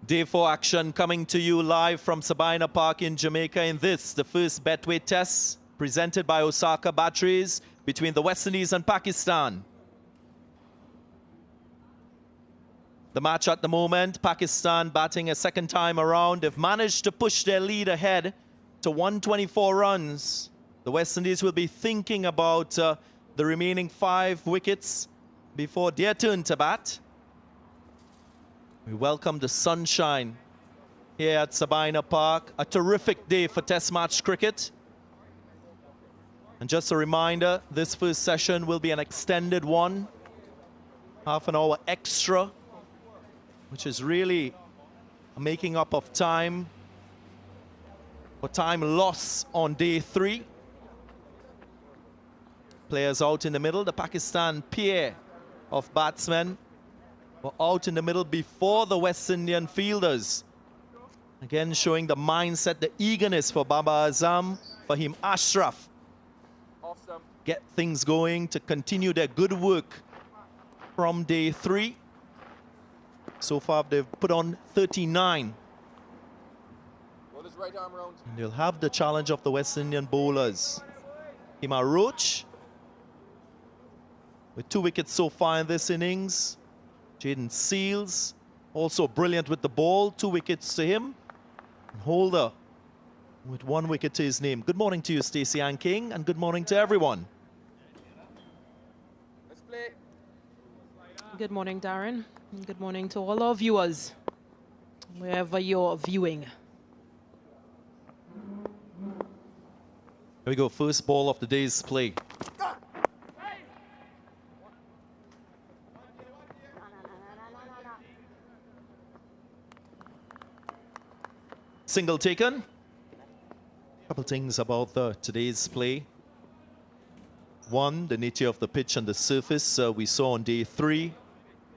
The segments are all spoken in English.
Day 4 action coming to you live from Sabina Park in Jamaica in this, the first Betway test presented by Osaka Batteries between the West Indies and Pakistan. The match at the moment, Pakistan batting a second time around. They've managed to push their lead ahead to 124 runs. The West Indies will be thinking about the remaining 5 wickets before their turn to bat. We welcome the sunshine here at Sabina Park. A terrific day for Test match cricket. And just a reminder, this first session will be an extended one. Half an hour extra, which is really a making up of time for time loss on day 3. Players out in the middle. The Pakistan pair of batsmen were out in the middle before the West Indian fielders. Again, showing the mindset, the eagerness for Babar Azam, Fahim Ashraf. Awesome. Get things going to continue their good work from day 3. So far, they've put on 39. Roll his right arm round. And they'll have the challenge of the West Indian bowlers. Kemar Roach, with 2 wickets so far in this innings. Jayden Seales, also brilliant with the ball, 2 wickets to him. And Holder with 1 wicket to his name. Good morning to you, Stacey Ann King, and good morning to everyone. Let's play. Good morning, Darren. And good morning to all our viewers, wherever you're viewing. Here we go, first ball of the day's play. Single taken. Couple things about today's play. 1, the nature of the pitch and the surface. We saw on day 3,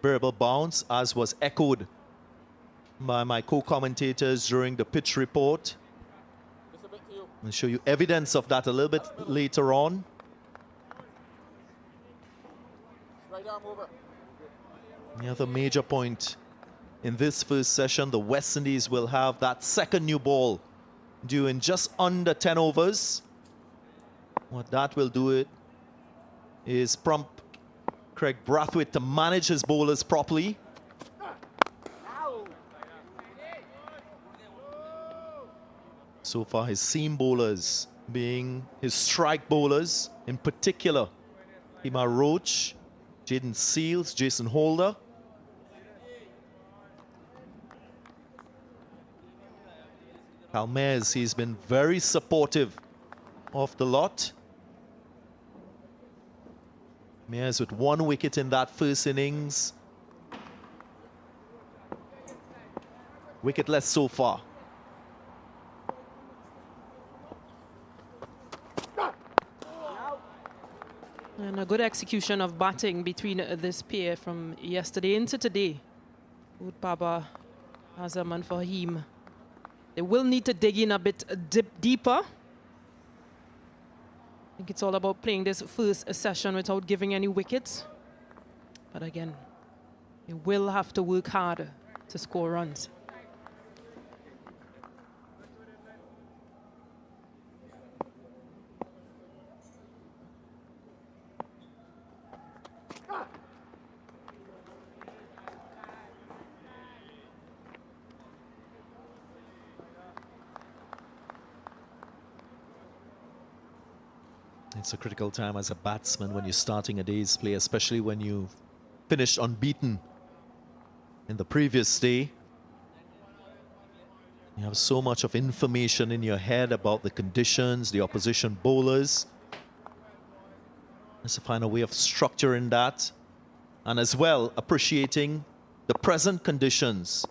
variable bounce, as was echoed by my co-commentators during the pitch report. Just a bit to you. I'll show you evidence of that a little bit later on. Right arm over. The other major point in this first session, the West Indies will have that second new ball due in just under 10 overs. What that will do is prompt Craig Brathwaite to manage his bowlers properly. So far, his seam bowlers being his strike bowlers, in particular, Kemar Roach, Jayden Seales, Jason Holder. Kalmez, he's been very supportive of the lot. Mears with 1 wicket in that first innings. Wicketless so far. And a good execution of batting between this pair from yesterday into today with Babar Azam and Fahim. They will need to dig in a bit deeper. I think it's all about playing this first session without giving any wickets. But again, they will have to work hard to score runs. It's a critical time as a batsman when you're starting a day's play, especially when you finished unbeaten in the previous day. You have so much of information in your head about the conditions, the opposition bowlers. Let's find a way of structuring that, and as well appreciating the present conditions,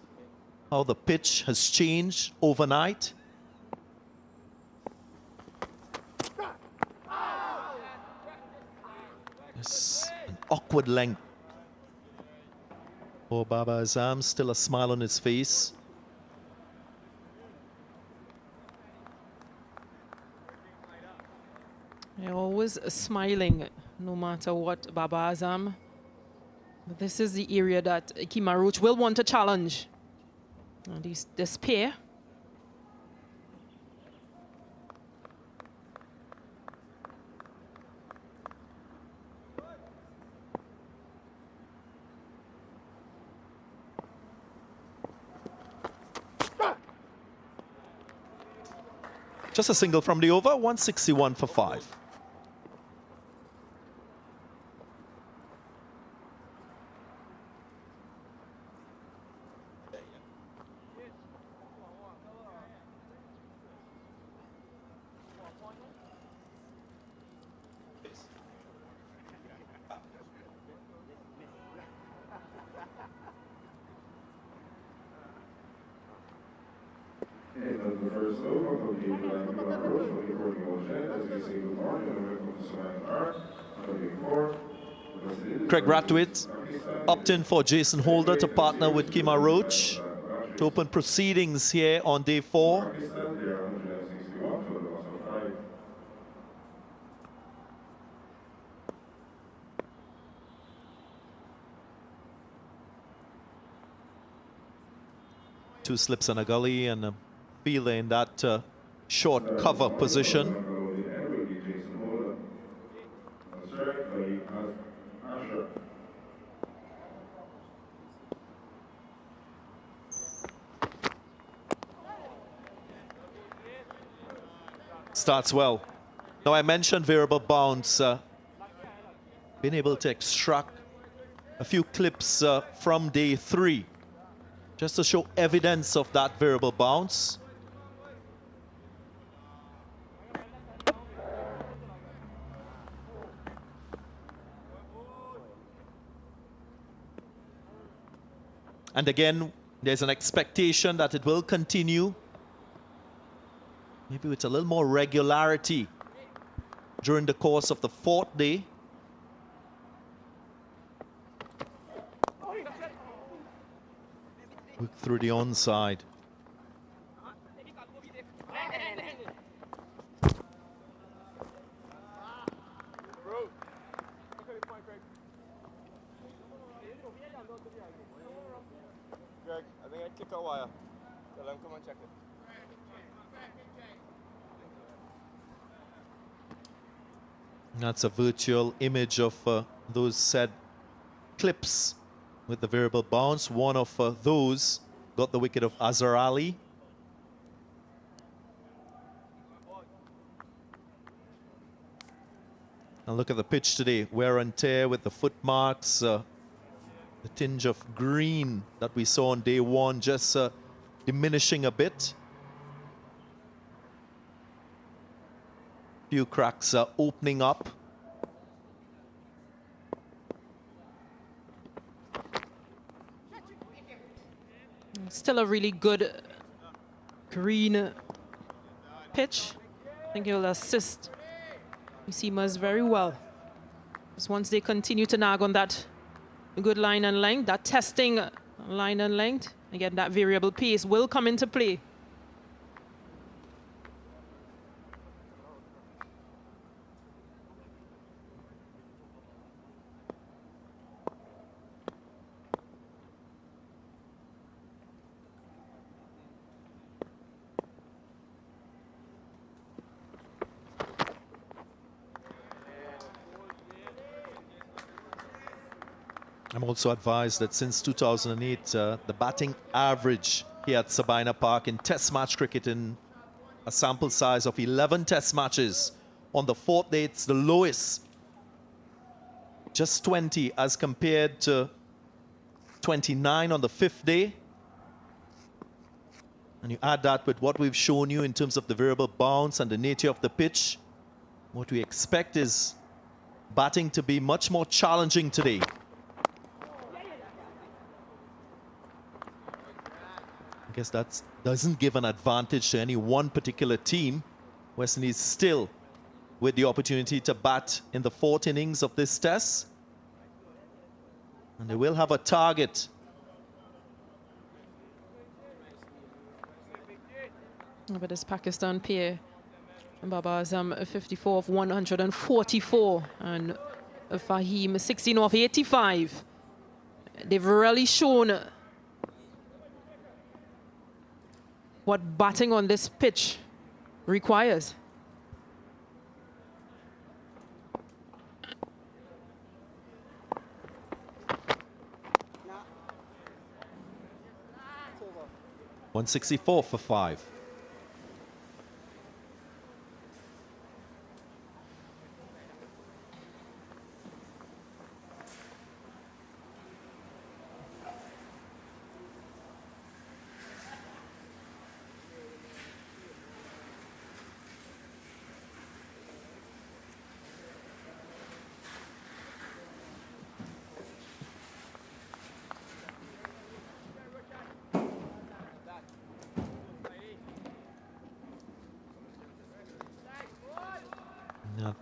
how the pitch has changed overnight. It's an awkward length for Babar Azam, still a smile on his face. They're always smiling, no matter what, Babar Azam. But this is the area that Kemar Roach will want to challenge. This pair. Just a single from the over, 161 for 5. The first over will be Kemar Roach, will be working on Jet, as we say good morning, and welcome to Savannah Arts, Craig Ratwit opted in for Jason Holder to partner with Kemar Roach to open proceedings here on day 4. Two slips and a gully, and a fielder in that short cover position. Starts well. Now, I mentioned variable bounce. Been able to extract a few clips from day 3, just to show evidence of that variable bounce. And again, there's an expectation that it will continue, maybe with a little more regularity during the course of the 4th day. Work through the onside. Greg, I think I kick a wire. Tell them come and check it. That's a virtual image of those said clips with the variable bounce. One of those got the wicket of Azhar Ali. And look at the pitch today. Wear and tear with the foot marks. The tinge of green that we saw on day 1 just diminishing a bit. Few cracks opening up. Still a really good green pitch. I think it will assist Seamers very well. Because once they continue to nag on that good line and length, that testing line and length, again, that variable pace will come into play. I'm also advised that since 2008, the batting average here at Sabina Park in Test match cricket, in a sample size of 11 Test matches, on the 4th day it's the lowest, just 20, as compared to 29 on the 5th day. And you add that with what we've shown you in terms of the variable bounce and the nature of the pitch, what we expect is batting to be much more challenging today. I guess that doesn't give an advantage to any one particular team. West Indies still with the opportunity to bat in the 4th innings of this test. And they will have a target. But this Pakistan pair, Babar Azam 54 of 144 and Fahim 16 of 85. They've really shown what batting on this pitch requires. .164 for 5.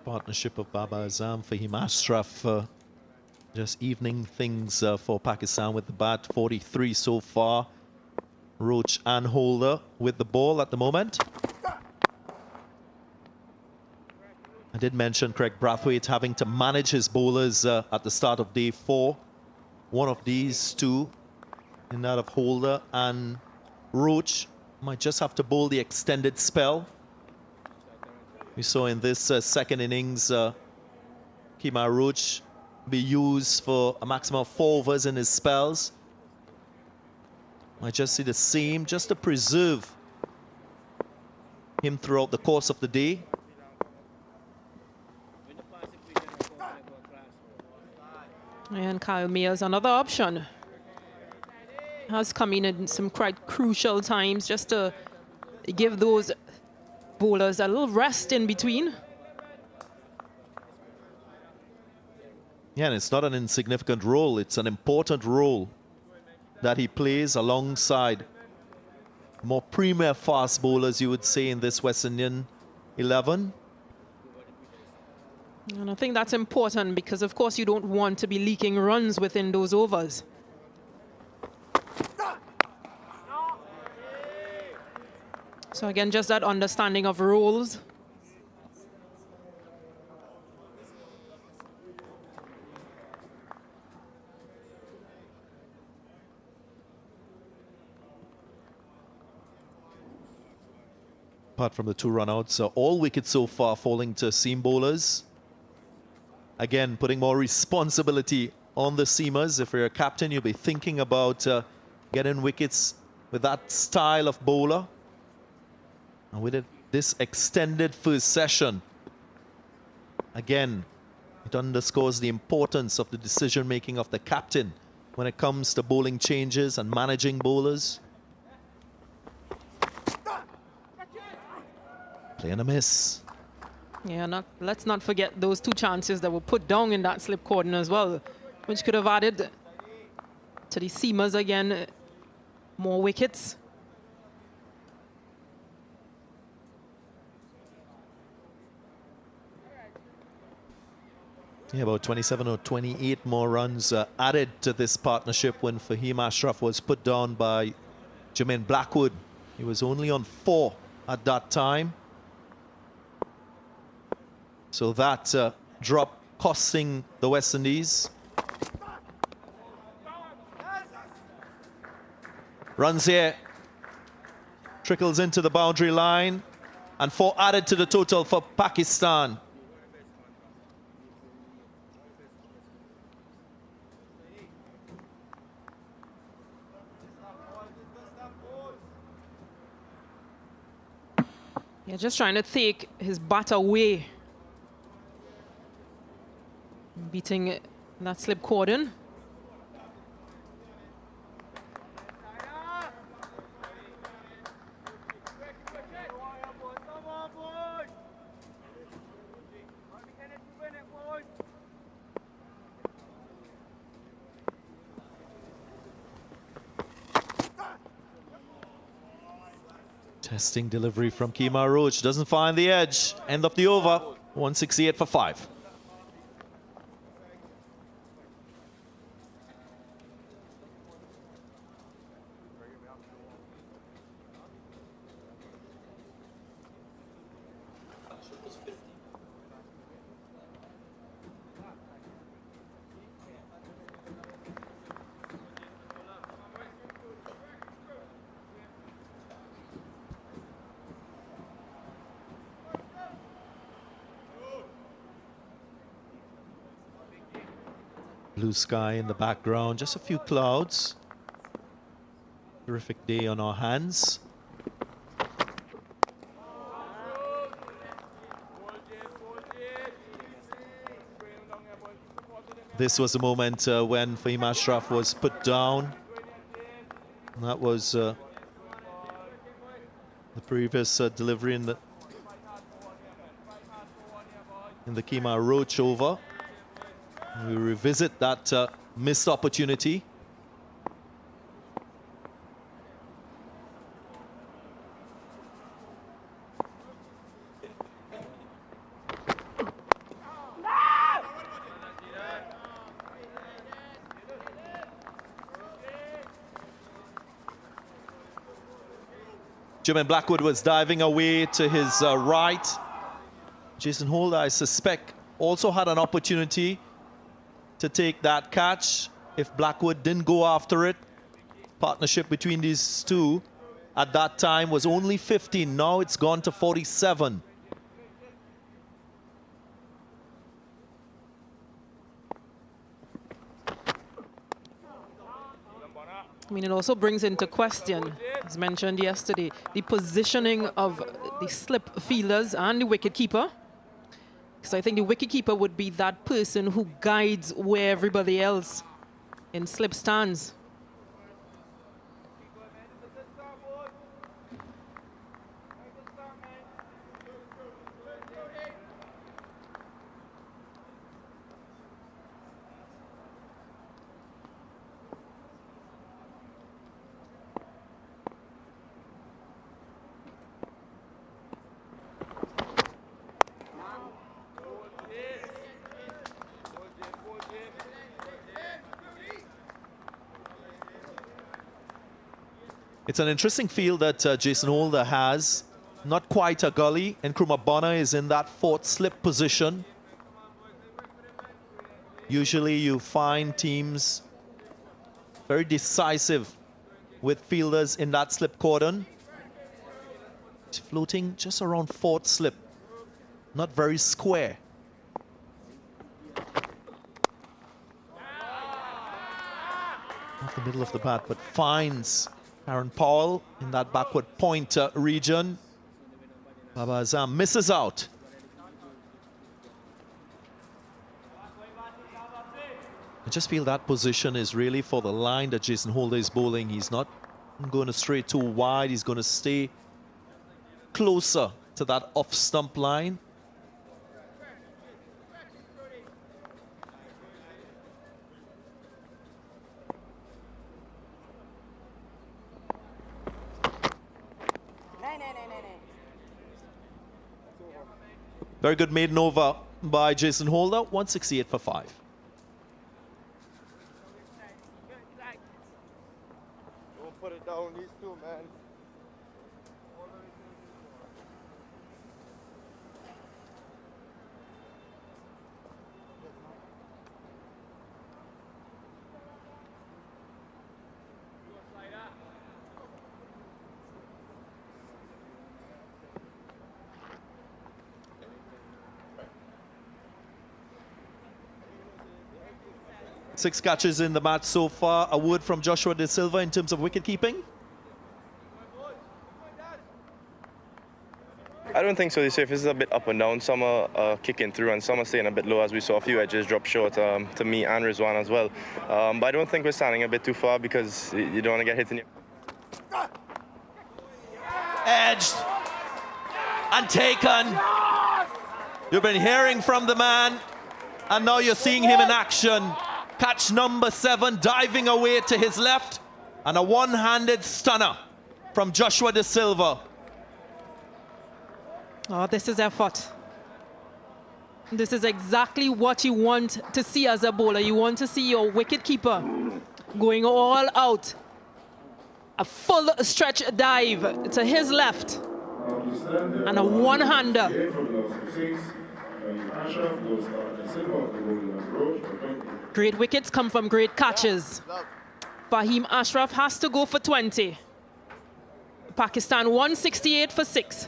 Partnership of Babar Azam, Fahim Ashraf, just evening things for Pakistan with the bat. 43 so far. Roach and Holder with the ball at the moment. I did mention Craig Brathwaite having to manage his bowlers at the start of day 4. One of these two, in that of Holder and Roach, might just have to bowl the extended spell. We saw in this second innings, Kemar Roach be used for a maximum of 4 overs in his spells. Might just see the same, just to preserve him throughout the course of the day. And Kyle Mayers, another option, has come in some quite crucial times just to give those bowlers a little rest in between. Yeah, and it's not an insignificant role. It's an important role that he plays alongside more premier fast bowlers, you would say, in this West Indian 11. And I think that's important because, of course, you don't want to be leaking runs within those overs. So again, just that understanding of roles. Apart from the 2 run-outs, all wickets so far falling to seam bowlers. Again, putting more responsibility on the seamers. If you're a captain, you'll be thinking about getting wickets with that style of bowler. And with this extended first session, again, it underscores the importance of the decision-making of the captain when it comes to bowling changes and managing bowlers. Play and a miss. Yeah, let's not forget those 2 chances that were put down in that slip cordon as well, which could have added to the seamers again more wickets. Yeah, about 27 or 28 more runs added to this partnership when Fahim Ashraf was put down by Jermaine Blackwood. He was only on 4 at that time. So that drop costing the West Indies. Runs here. Trickles into the boundary line. And 4 added to the total for Pakistan. Yeah, just trying to take his bat away. Beating that slip cordon. Testing delivery from Kemar Roach. Doesn't find the edge. End of the over. 168 for 5. Blue sky in the background, just a few clouds. Terrific day on our hands. This was a moment when Fahim Ashraf was put down. And that was the previous delivery in the Kemar Roach over. We revisit that missed opportunity. Blackwood was diving away to his right. Jason Holder, I suspect, also had an opportunity to take that catch if Blackwood didn't go after it. Partnership between these two at that time was only 15. Now it's gone to 47. I mean, it also brings into question, as mentioned yesterday, the positioning of the slip fielders and the wicketkeeper. Because I think the wicketkeeper would be that person who guides where everybody else in slip stands. It's an interesting field that Jason Holder has. Not quite a gully, and Krumabana is in that fourth slip position. Usually you find teams very decisive with fielders in that slip cordon. It's floating just around fourth slip, not very square. Off the middle of the bat, but finds Aaron Powell in that backward point region. Babar Azam misses out. I just feel that position is really for the line that Jason Holder is bowling. He's not going to stray too wide. He's going to stay closer to that off-stump line. Very good maiden over by Jason Holder, 168 for 5. Don't put it down, these two, man. Six catches in the match so far. A word from Joshua De Silva in terms of wicket keeping. I don't think so. The surface is a bit up and down. Some are kicking through and some are staying a bit low, as we saw a few edges drop short to me and Rizwan as well. But I don't think we're standing a bit too far because you don't want to get hit in your... Edged and taken. You've been hearing from the man and now you're seeing him in action. Catch number 7 diving away to his left and a one-handed stunner from Joshua De Silva. Oh, this is effort. This is exactly what you want to see as a bowler. You want to see your wicketkeeper going all out. A full stretch dive to his left and a one-hander. Great wickets come from great catches. Fahim Ashraf has to go for 20. Pakistan 168 for 6.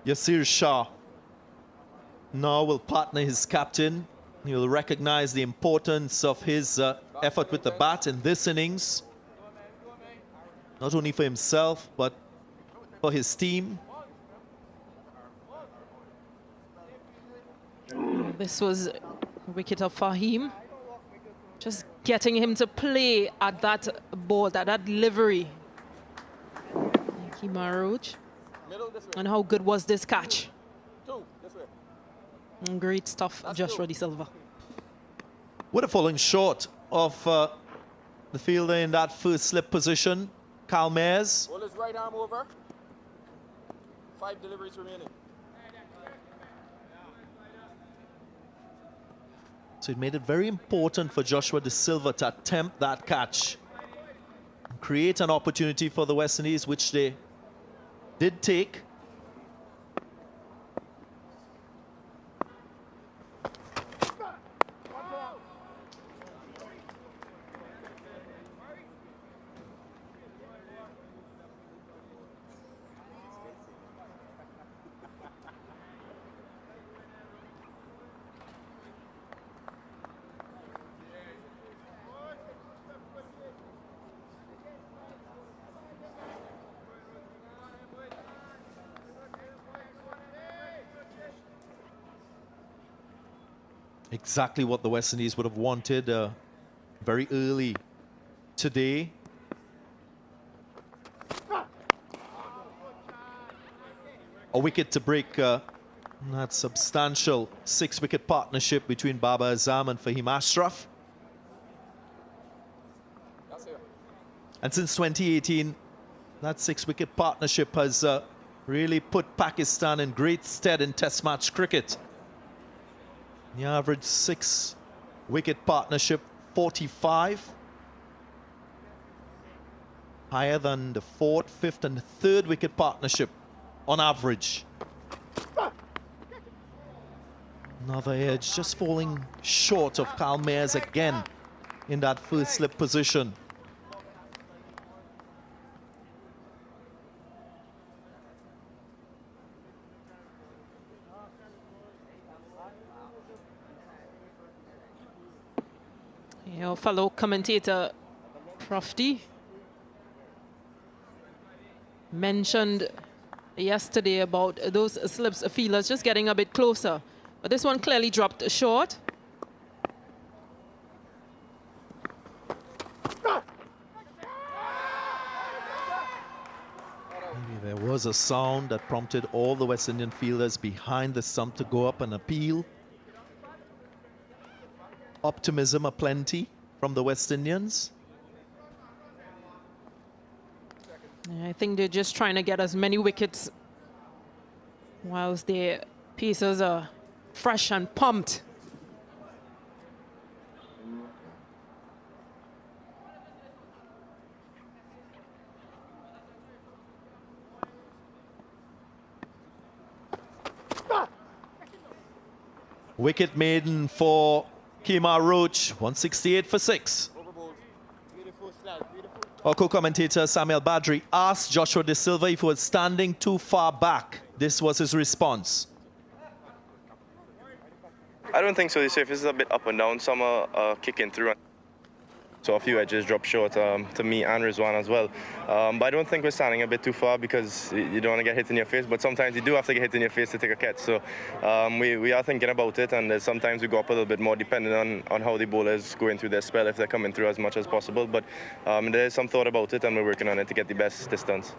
Yasir Shah now will partner his captain. He will recognize the importance of his effort with the bat in this innings. Not only for himself, but for his team. This was a wicket of Fahim. Just getting him to play at that ball, at that delivery. Kemar Roach. And how good was this catch? Great stuff, Joshua De Silva. Would have fallen short of the fielder in that first slip position, Kalmez. Hold his right arm over. 5 deliveries remaining. So it made it very important for Joshua De Silva to attempt that catch. Create an opportunity for the West Indies, which they did take. Exactly what the West Indies would have wanted very early today. A wicket to break that substantial 6-wicket partnership between Babar Azam and Fahim Ashraf. And since 2018, that 6-wicket partnership has really put Pakistan in great stead in Test match cricket. The average 6-wicket partnership, 45. Higher than the 4th, 5th and 3rd wicket partnership on average. Another edge, just falling short of Kalmez again in that first slip position. Your fellow commentator, Profti, mentioned yesterday about those slips feelers just getting a bit closer. But this one clearly dropped short. Maybe there was a sound that prompted all the West Indian fielders behind the stump to go up and appeal. Optimism aplenty from the West Indians. I think they're just trying to get as many wickets whilst their pieces are fresh and pumped. Wicket maiden for Kemar Roach, 168 for 6. Our co-commentator Samuel Badri asked Joshua De Silva if he was standing too far back. This was his response. I don't think so. The surface is a bit up and down. Some are kicking through. So a few edges drop short to me and Rizwan as well. But I don't think we're standing a bit too far because you don't want to get hit in your face. But sometimes you do have to get hit in your face to take a catch. So we are thinking about it. And sometimes we go up a little bit more depending on how the bowler is going through their spell, if they're coming through as much as possible. But there's some thought about it and we're working on it to get the best distance.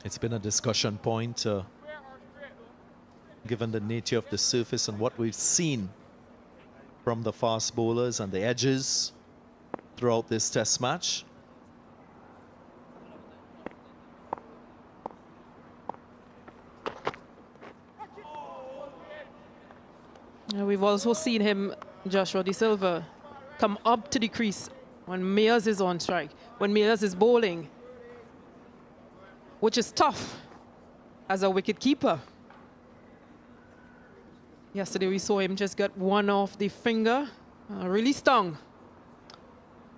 It's been a discussion point given the nature of the surface and what we've seen from the fast bowlers and the edges throughout this test match. We've also seen him, Joshua De Silva, come up to the crease when Mayers is on strike, when Mayers is bowling, which is tough as a wicket keeper. Yesterday we saw him just get one off the finger, really stung.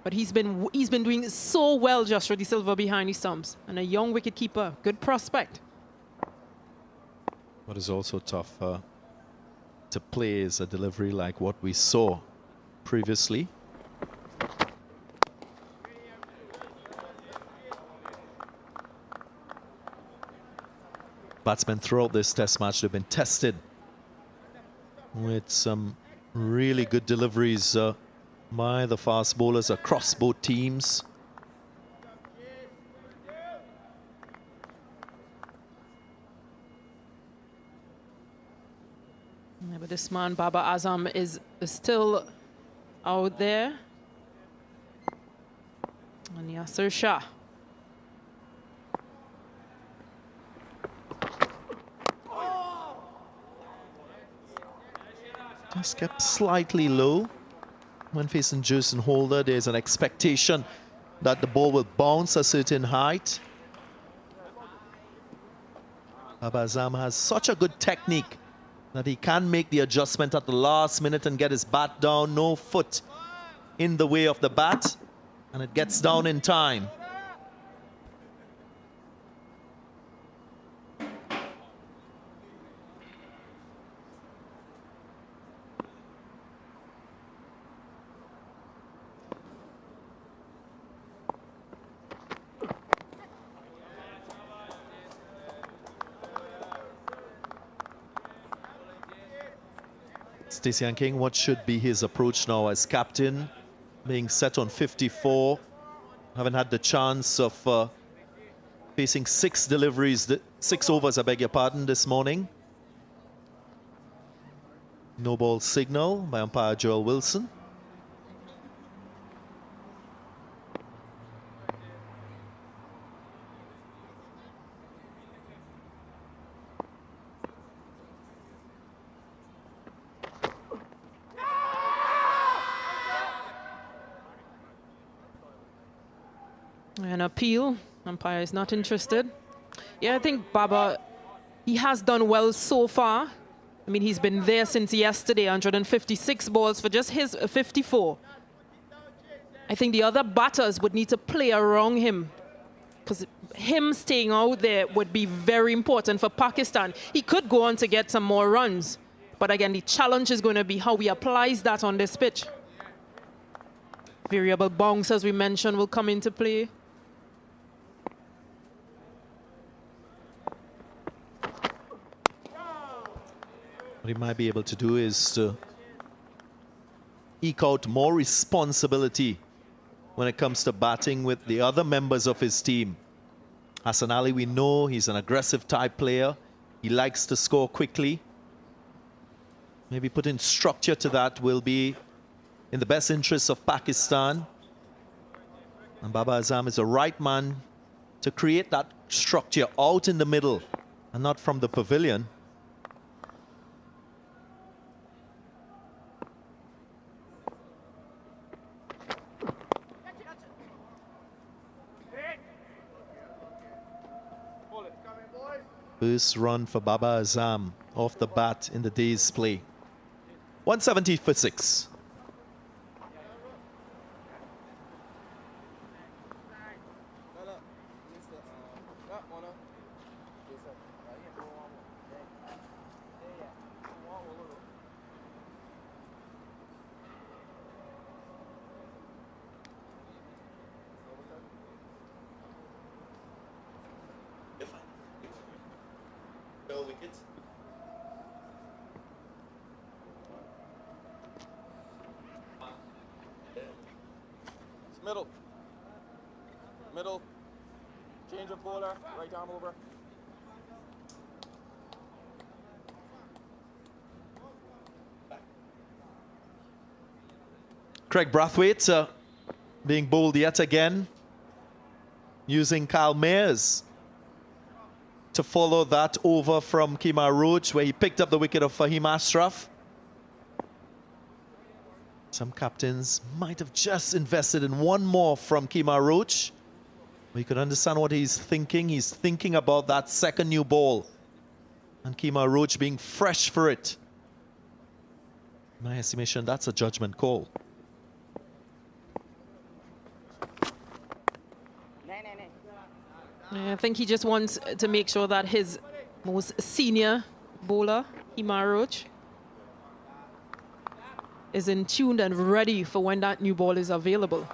But he's been doing so well, Joshua De Silva, behind the stumps. And a young wicket keeper, good prospect. What is also tough to play is a delivery like what we saw previously. Batsmen throughout this test match have been tested with some really good deliveries by the fast bowlers across both teams. Yeah, but this man, Babar Azam, is still out there. And Yasir Shah. Just kept slightly low. When facing Jason Holder, there's an expectation that the ball will bounce a certain height. Babar Azam has such a good technique that he can make the adjustment at the last minute and get his bat down. No foot in the way of the bat, and it gets down in time. Stacey and King, what should be his approach now as captain, being set on 54, having had the chance of facing 6 deliveries, 6 overs, I beg your pardon, this morning. No ball signal by umpire Joel Wilson. An appeal. Umpire is not interested. Yeah, I think Babar, he has done well so far. I mean, he's been there since yesterday, 156 balls for just his 54. I think the other batters would need to play around him, because him staying out there would be very important for Pakistan. He could go on to get some more runs, but again, the challenge is going to be how he applies that on this pitch. Variable bounce, as we mentioned, will come into play. What he might be able to do is to eke out more responsibility when it comes to batting with the other members of his team. Hassan Ali, we know he's an aggressive type player. He likes to score quickly. Maybe putting structure to that will be in the best interests of Pakistan. And Babar Azam is the right man to create that structure out in the middle and not from the pavilion. First run for Babar Azam off the bat in the day's play. 170 for 6. Wickets. Middle. Middle. Change of bowler. Right arm over. Craig Brathwaite being bowled yet again, using Kyle Mayers to follow that over from Kemar Roach, where he picked up the wicket of Fahim Ashraf. Some captains might have just invested in one more from Kemar Roach. We could understand what he's thinking. He's thinking about that second new ball, and Kemar Roach being fresh for it. In my estimation, that's a judgment call. I think he just wants to make sure that his most senior bowler, Kemar Roach, is in tune and ready for when that new ball is available.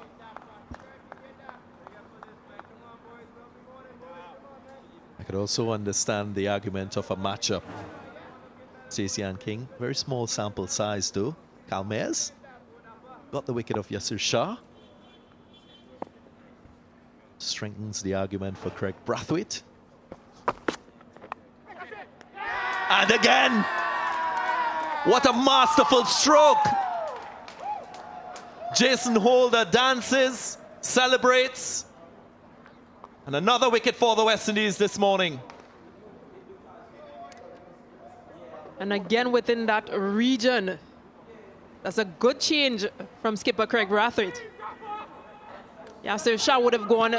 I could also understand the argument of a matchup. Stacey and King, very small sample size though. Kalmez got the wicket of Yasir Shah. Strengthens the argument for Craig Brathwaite. And again, what a masterful stroke. Jason Holder dances, celebrates. And another wicket for the West Indies this morning. And again within that region, that's a good change from skipper Craig Brathwaite. Yasir Shah would have gone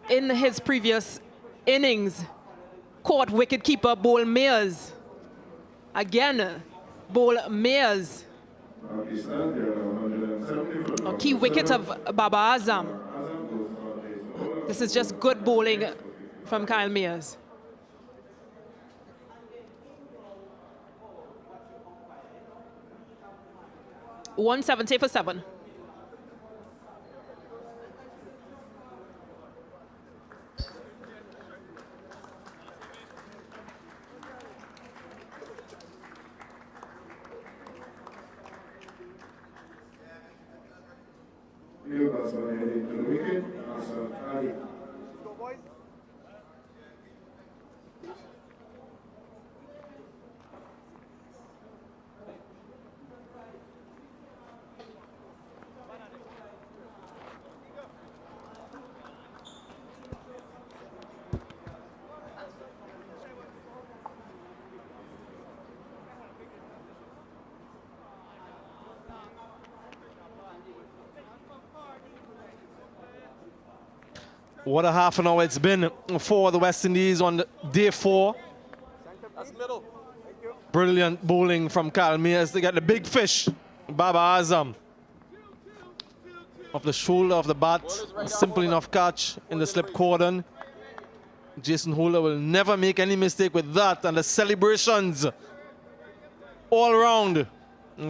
in his previous innings, caught wicketkeeper Bowl Mayers. Again, Bowl Mayers. A key wicket of Babar Azam. This is just good bowling from Kyle Mayers. .170 for 7. New batsman heading to the wicket, Hassan Ali. What a half an hour it's been for the West Indies on day 4. That's middle. Thank you. Brilliant bowling from Kyle Mayers. They get the big fish, Babar Azam. Off the shoulder of the bat, a simple enough catch in the slip cordon. Jason Holder will never make any mistake with that, and the celebrations all around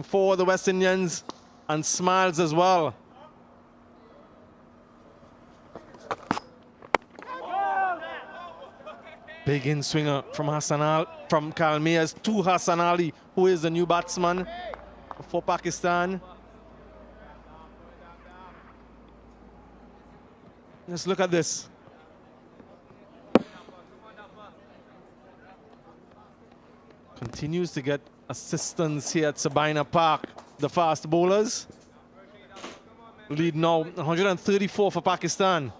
for the West Indians, and smiles as well. Big in swinger from Kyle Mayers to Hassan Ali, who is the new batsman for Pakistan. Let's look at this. Continues to get assistance here at Sabina Park. The fast bowlers lead now 134 for Pakistan.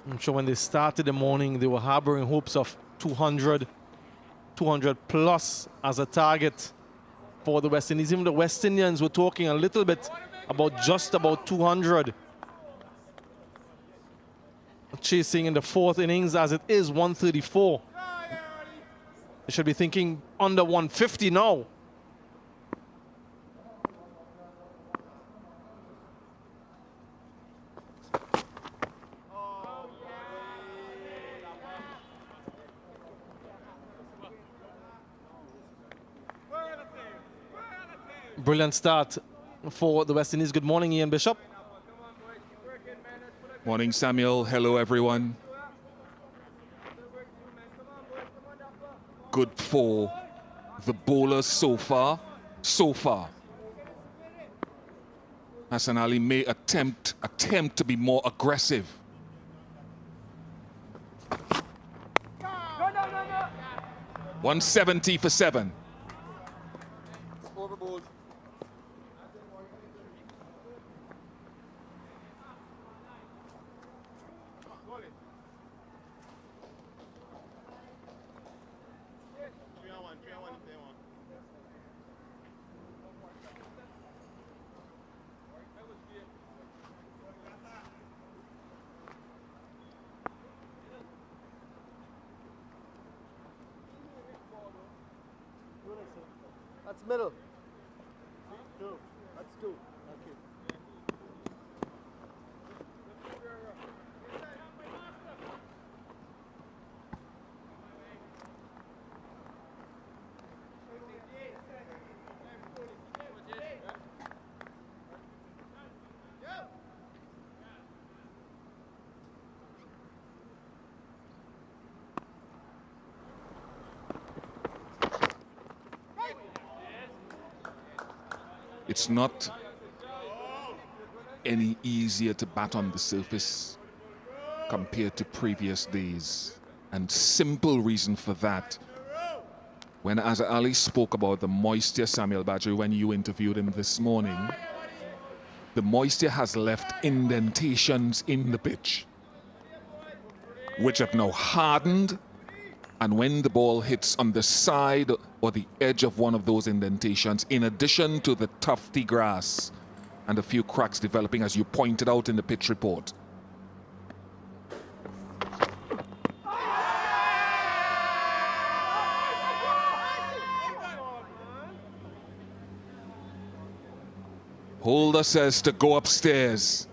I'm sure when they started the morning, they were harboring hopes of 200 plus as a target for the West Indies. Even the West Indians were talking a little bit about just about 200. Chasing in the 4th innings as it is 134. They should be thinking under 150 now. Brilliant start for the West Indies. Good morning, Ian Bishop. Morning, Samuel. Hello, everyone. Good for the bowlers so far. Hassan Ali may attempt to be more aggressive. No, no, no, no. 170 for 7. Overboard. That's middle. It's not any easier to bat on the surface compared to previous days. And simple reason for that, when Azhar Ali spoke about the moisture, Samuel Badgery, when you interviewed him this morning, the moisture has left indentations in the pitch, which have now hardened, and when the ball hits on the side or the edge of one of those indentations, in addition to the tufty grass and a few cracks developing, as you pointed out in the pitch report, Holder says to go upstairs.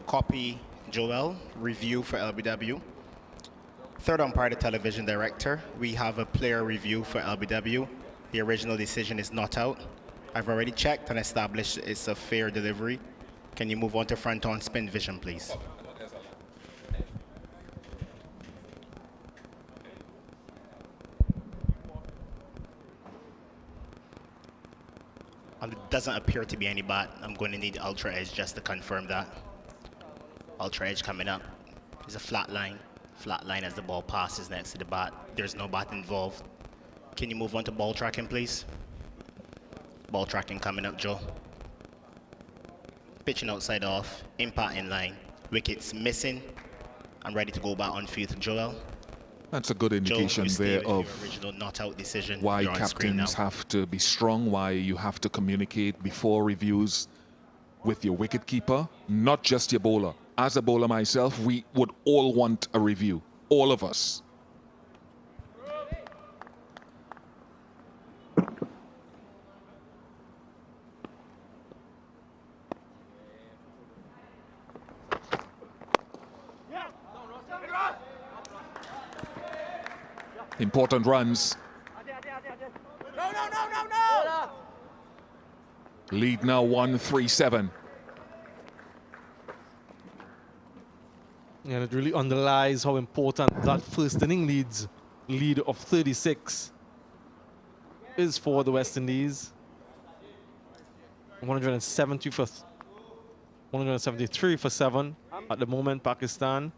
Copy Joel, review for LBW. Third umpire, the television director. We have a player review for LBW. The original decision is not out. I've already checked and established it's a fair delivery. Can you move on to front on spin vision, please? It doesn't appear to be any bat. I'm going to need ultra edge just to confirm that. Ultra edge coming up. It's a flat line as the ball passes next to the bat. There's no bat involved. Can you move on to ball tracking, please? Ball tracking coming up, Joe. Pitching outside off, impact in line. Wickets missing. I'm ready to go back on field to Joel. That's a good indication Joe, there of original not out decision. why captains have to be strong, why you have to communicate before reviews with your wicketkeeper, not just your bowler. As a bowler myself, we would all want a review, all of us. Important runs. No. Lead now 1-3-7. And it really underlies how important that first inning lead of 36 is for the West Indies. 173 for 7 at the moment, Pakistan.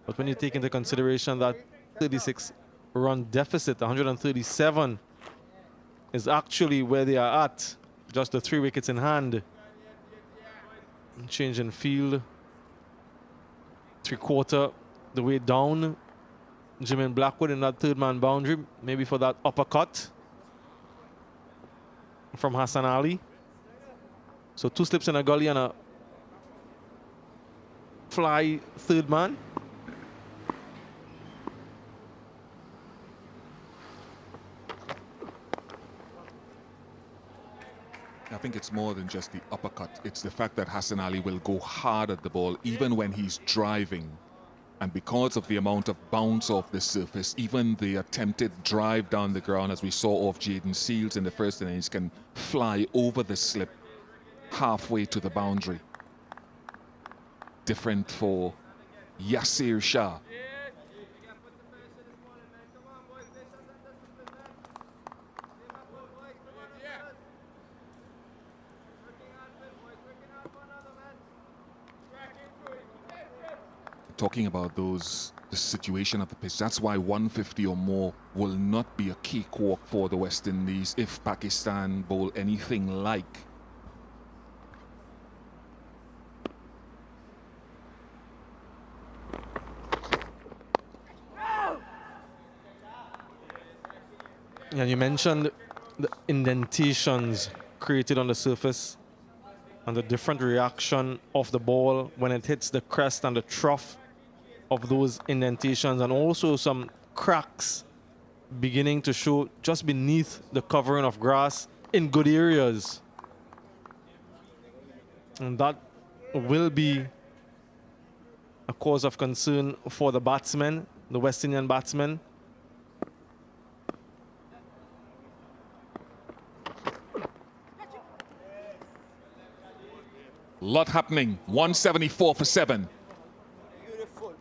But when you take into consideration that 36-run deficit, 137 is actually where they are at, just the 3 wickets in hand. Change in field. 3/4 the way down. Jermaine Blackwood in that third man boundary, maybe for that uppercut from Hassan Ali. So 2 slips in a gully and a fly third man. I think it's more than just the uppercut. It's the fact that Hassan Ali will go hard at the ball even when he's driving. And because of the amount of bounce off the surface, even the attempted drive down the ground, as we saw off Jayden Seales in the first innings, can fly over the slip halfway to the boundary. Different for Yasir Shah. Talking about the situation of the pitch, that's why 150 or more will not be a cakewalk for the West Indies if Pakistan bowl anything like. And you mentioned the indentations created on the surface and the different reaction of the ball when it hits the crest and the trough of those indentations, and also some cracks beginning to show just beneath the covering of grass in good areas. And that will be a cause of concern for the batsmen, the West Indian batsmen. Lot happening. 174 for 7.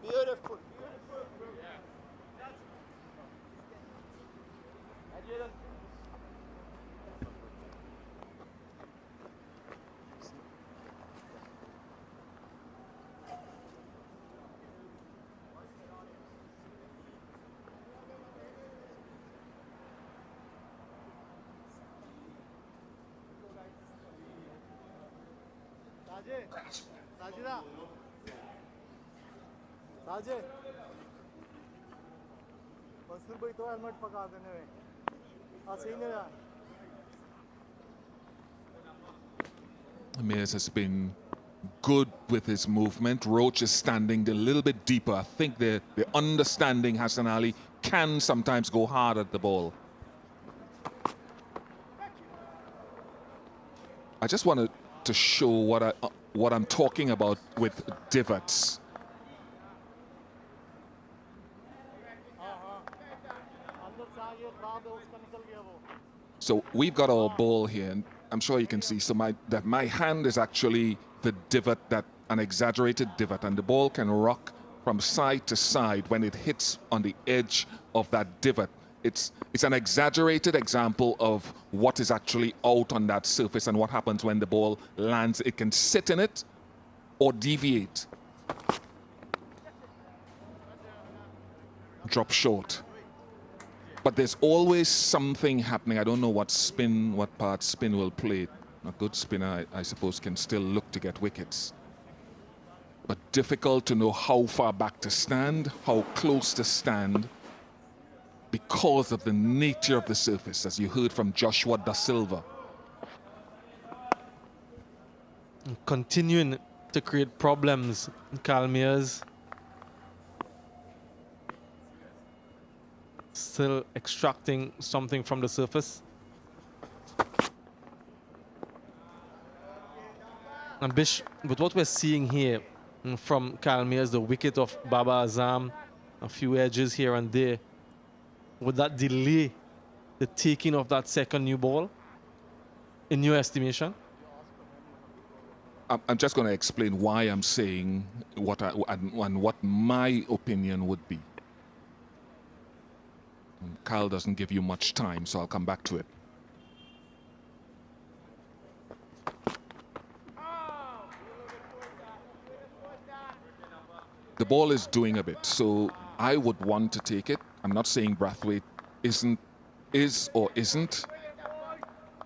Beautiful. Mears has been good with his movement. Roach is standing a little bit deeper. I think the understanding Hassan Ali can sometimes go hard at the ball. I just wanted to show what I'm talking about with divots. So we've got our ball here, and I'm sure you can see that my hand is actually the divot, an exaggerated divot, and the ball can rock from side to side when it hits on the edge of that divot. It's an exaggerated example of what is actually out on that surface and what happens when the ball lands. It can sit in it or deviate. Drop short. But there's always something happening. I don't know what part spin will play. A good spinner, I suppose, can still look to get wickets. But difficult to know how far back to stand, how close to stand, because of the nature of the surface, as you heard from Joshua Da Silva. Continuing to create problems, Mears. Still extracting something from the surface. And Bish, with what we're seeing here from Mears, the wicket of Babar Azam, a few edges here and there, would that delay the taking of that second new ball, in your estimation? I'm just going to explain why I'm saying what my opinion would be. Kyle doesn't give you much time, so I'll come back to it. The ball is doing a bit, so I would want to take it. I'm not saying Brathwaite is or isn't.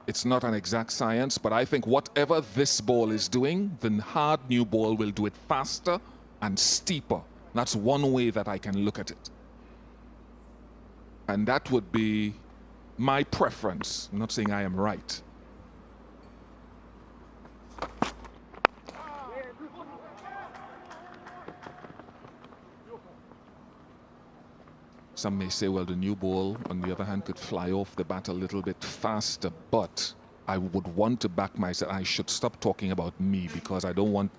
It's not an exact science, but I think whatever this ball is doing, the hard new ball will do it faster and steeper. That's one way that I can look at it. And that would be my preference. I'm not saying I am right. Some may say, well, the new ball, on the other hand, could fly off the bat a little bit faster, but I would want to back myself. I should stop talking about me, because I don't want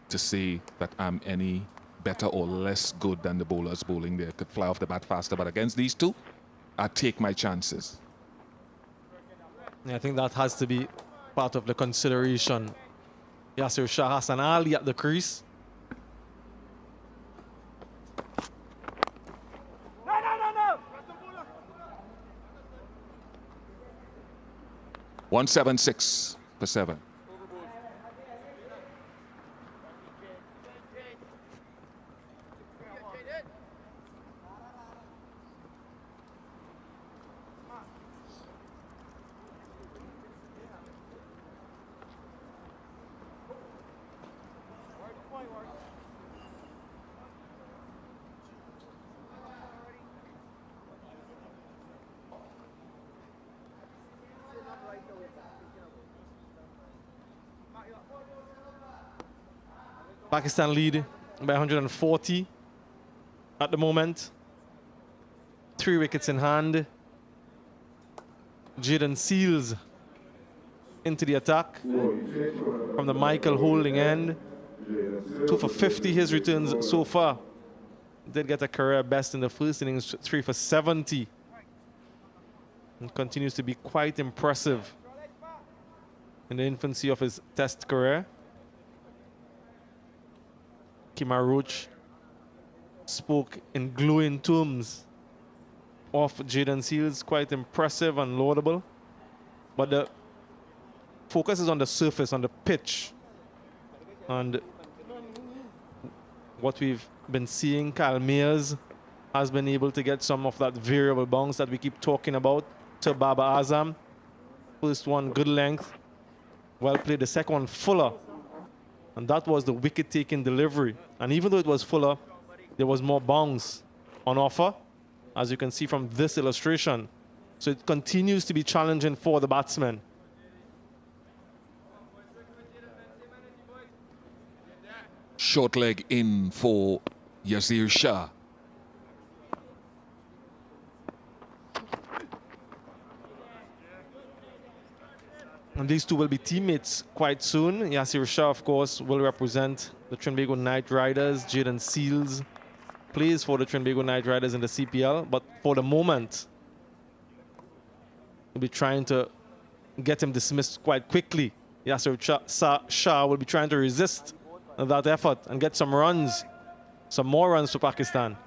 to say that I'm any better or less good than the bowlers bowling there. Could fly off the bat faster, but against these two, I take my chances. Yeah, I think that has to be part of the consideration. Yasir Shah, Hassan Ali at the crease. No. 176 for 7. Pakistan lead by 140 at the moment. 3 wickets in hand. Jayden Seales into the attack from the Michael holding end. 2 for 50 his returns so far. Did get a career best in the first innings, 3 for 70. And continues to be quite impressive in the infancy of his test career. Kemar Roach spoke in glowing terms of Jayden Seales, quite impressive and laudable. But the focus is on the surface, on the pitch. And what we've been seeing, Mears has been able to get some of that variable bounce that we keep talking about to Babar Azam. First one, good length, well played. The second one, fuller. And that was the wicket-taking delivery. And even though it was fuller, there was more bounce on offer, as you can see from this illustration. So it continues to be challenging for the batsmen. Short leg in for Yasir Shah. And these two will be teammates quite soon. Yasir Shah, of course, will represent the Trinbago Knight Riders. Jayden Seales plays for the Trinbago Knight Riders in the CPL. But for the moment, we'll be trying to get him dismissed quite quickly. Yasir Shah will be trying to resist that effort and get some runs, some more runs for Pakistan.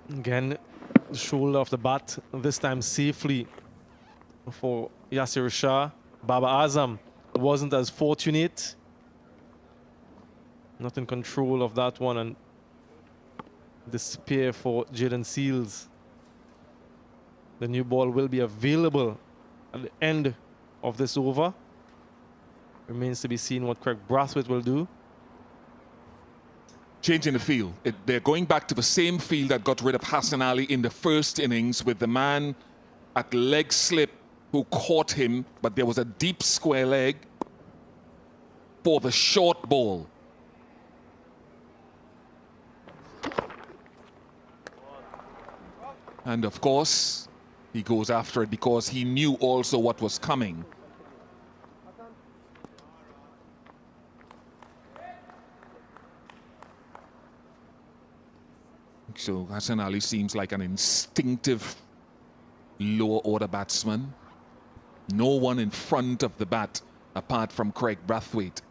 Again, the shoulder of the bat, this time safely for Yasir Shah. Babar Azam wasn't as fortunate. Not in control of that one, and the spear for Jayden Seales. The new ball will be available at the end of this over. Remains to be seen what Craig Brathwaite will do. Changing the field. They're going back to the same field that got rid of Hassan Ali in the first innings, with the man at leg slip who caught him, but there was a deep square leg for the short ball. And of course, he goes after it because he knew also what was coming. So Hassan Ali seems like an instinctive lower order batsman. No one in front of the bat apart from Craig Brathwaite.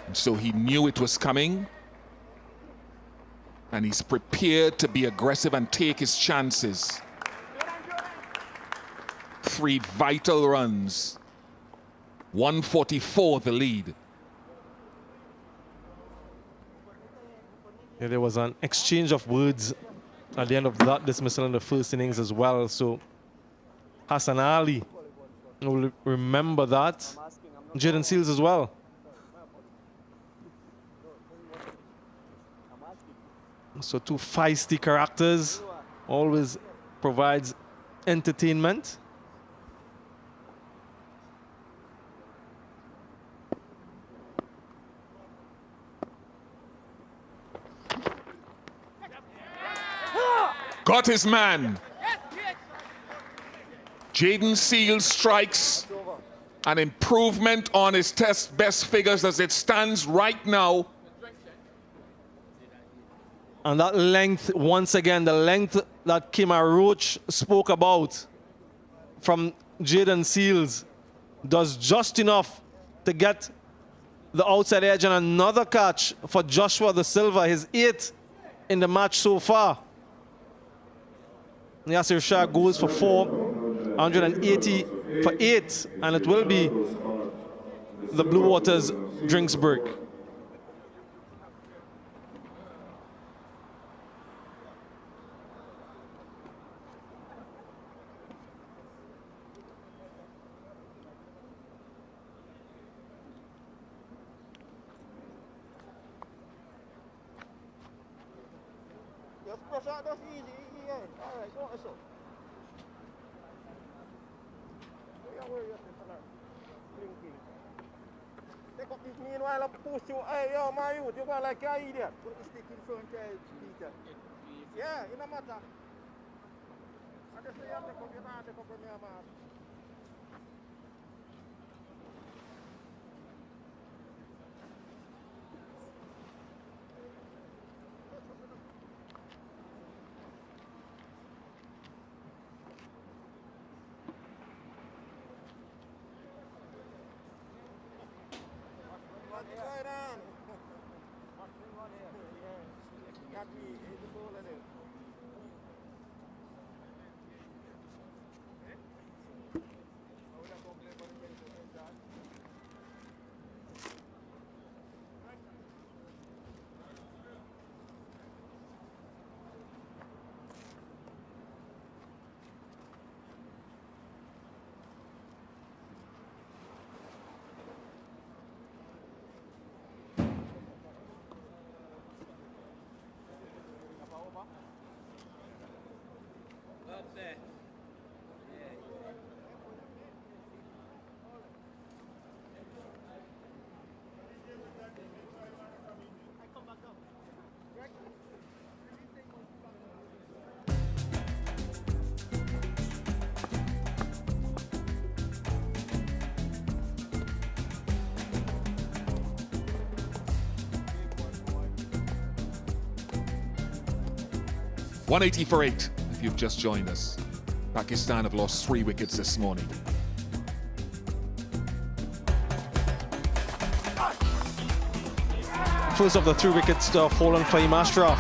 And so he knew it was coming. And he's prepared to be aggressive and take his chances. 3 vital runs. 144 the lead. Yeah, there was an exchange of words at the end of that dismissal in the first innings as well. So Hassan Ali will remember that. Jayden Seales as well. So 2 feisty characters, always provides entertainment. Got his man. Jayden Seales strikes an improvement on his test best figures as it stands right now. And that length, once again, the length that Kemar Roach spoke about from Jayden Seales does just enough to get the outside edge, and another catch for Joshua Da Silva, his 8th in the match so far. Yasir Shah goes for 4, 180 for 8, and it will be the Blue Waters drinks break. Just press out, that's easy. All right, go on, so. Take up this meanwhile, I push you. Hey, yo, my youth, you go like an idiot. Put the stick in front, Peter. Yeah, it don't matter. I just say you have to come, you don't have to come from your man. .180 for 8, if you've just joined us. Pakistan have lost 3 wickets this morning. First of the 3 wickets to have fallen for Fahim Ashraf.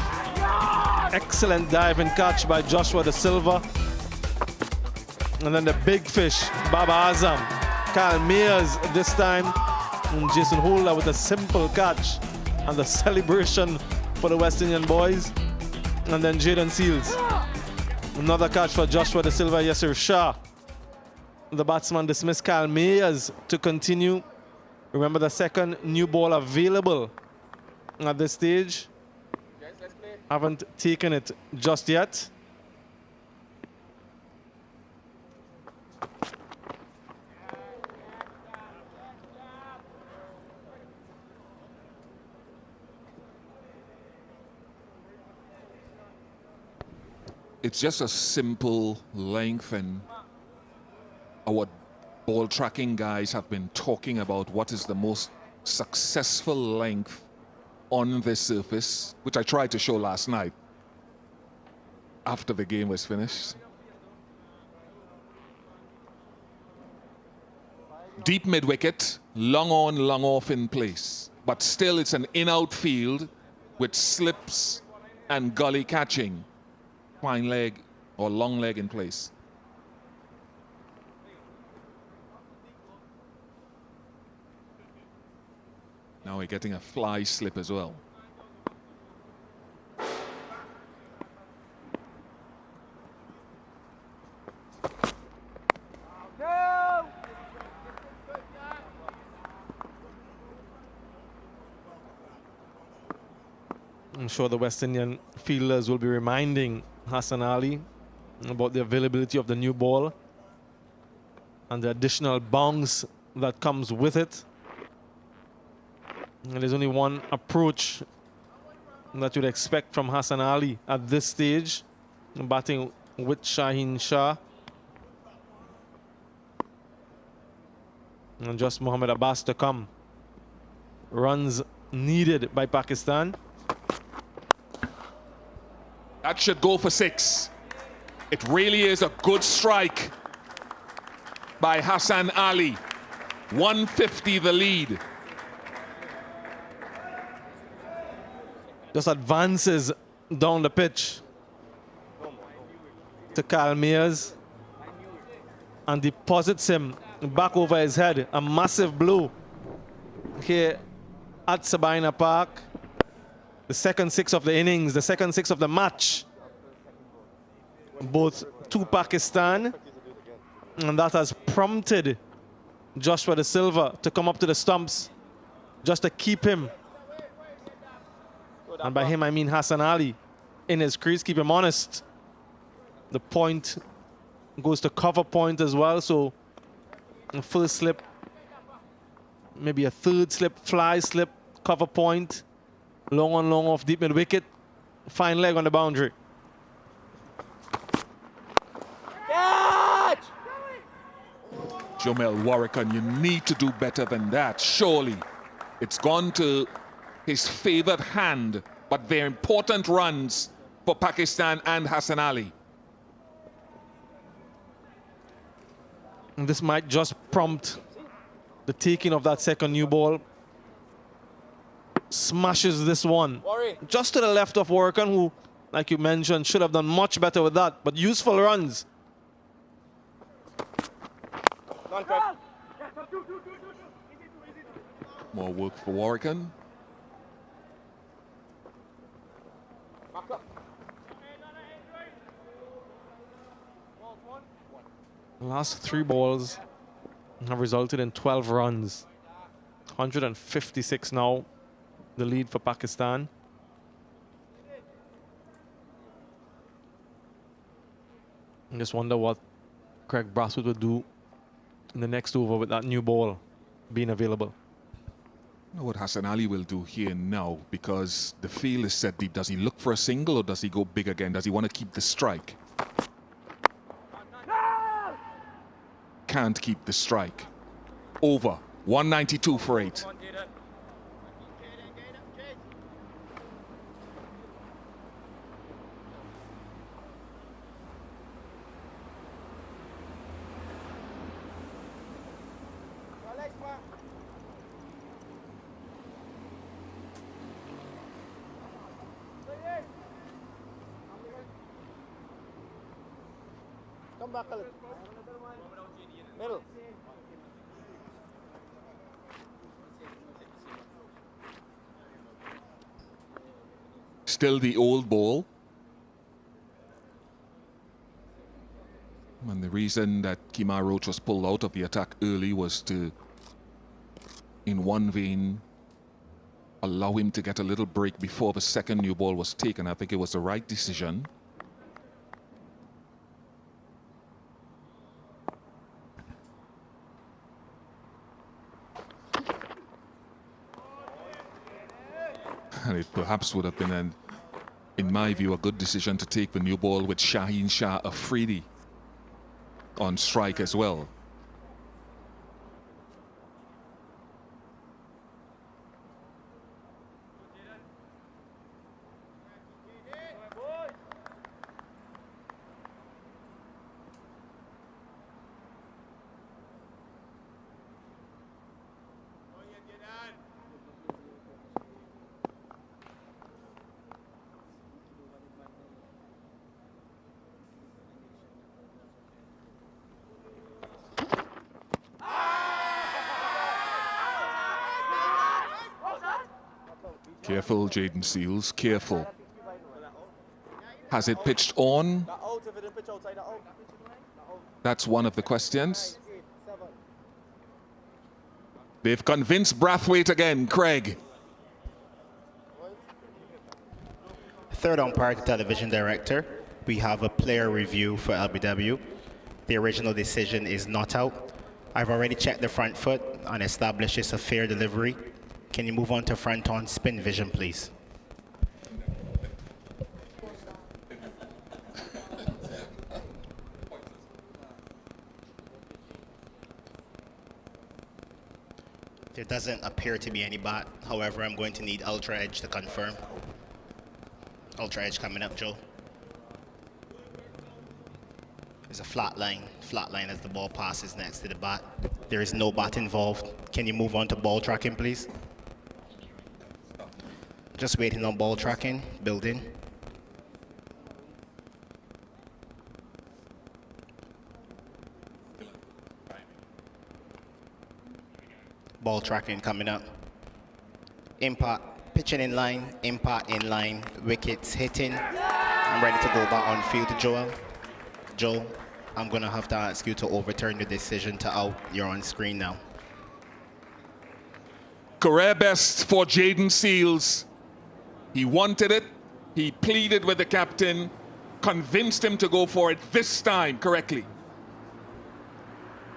Excellent dive and catch by Joshua De Silva. And then the big fish, Babar Azam. Kyle Mayers this time. And Jason Holder with a simple catch. And the celebration for the West Indian boys. And then Jayden Seales. Another catch for Joshua De Silva, Yasir Shah. The batsman dismissed Kyle Mayers to continue. Remember, the second new ball available at this stage. Haven't taken it just yet. It's just a simple length, and our ball tracking guys have been talking about what is the most successful length on this surface, which I tried to show last night after the game was finished. Deep mid-wicket, long on, long off in place, but still it's an in-out field with slips and gully catching. Fine leg or long leg in place. Now we're getting a fly slip as well. I'm sure the West Indian fielders will be reminding Hassan Ali about the availability of the new ball and the additional bounce that comes with it. And there's only one approach that you'd expect from Hassan Ali at this stage, batting with Yasir Shah. And just Mohammad Abbas to come. Runs needed by Pakistan. That should go for 6. It really is a good strike by Hassan Ali. 150 the lead. Just advances down the pitch to Kyle Mayers and deposits him back over his head. A massive blow here at Sabina Park. The second 6 of the innings, the second 6 of the match. Both to Pakistan. And that has prompted Joshua De Silva to come up to the stumps just to keep him. And by him, I mean Hassan Ali in his crease, keep him honest. The point goes to cover point as well, so a first slip, maybe a third slip, fly slip, cover point, long on long off deep mid wicket, fine leg on the boundary. Jomel Warrican, you need to do better than that, surely. It's gone to his favored hand, but they're important runs for Pakistan and Hassan Ali. And this might just prompt the taking of that second new ball. Smashes this one. Just to the left of Warrican, who, like you mentioned, should have done much better with that, but useful runs. More work for Warrican. The last 3 balls have resulted in 12 runs. 156 now, the lead for Pakistan. I just wonder what Craig Brathwaite would do in the next over with that new ball being available. I know what Hassan Ali will do here now, because the field is set deep. Does he look for a single or does he go big again? Does he want to keep the strike? Can't keep the strike. Over. 192 for 8. Come back a little. Middle. Still the old ball. And the reason that Kemar Roach was pulled out of the attack early was to, in one vein, allow him to get a little break before the second new ball was taken. I think it was the right decision. And it perhaps would have been, in my view, a good decision to take the new ball with Shaheen Shah Afridi on strike as well. Careful, Jayden Seales, careful. Has it pitched on? That's one of the questions. They've convinced Brathwaite again, Craig. Third umpire, the television director. We have a player review for LBW. The original decision is not out. I've already checked the front foot and established it's a fair delivery. Can you move on to front on spin vision, please? There doesn't appear to be any bat. However, I'm going to need ultra edge to confirm. Ultra edge coming up, Joe. There's a flat line as the ball passes next to the bat. There is no bat involved. Can you move on to ball tracking, please? Just waiting on ball tracking, building. Ball tracking coming up. Impact, pitching in line, impact in line, wickets hitting. I'm ready to go back on field to Joel. Joel, I'm gonna have to ask you to overturn the decision to out. You're on screen now. Career best for Jayden Seales. He wanted it, He pleaded with the captain, convinced him to go for it this time correctly.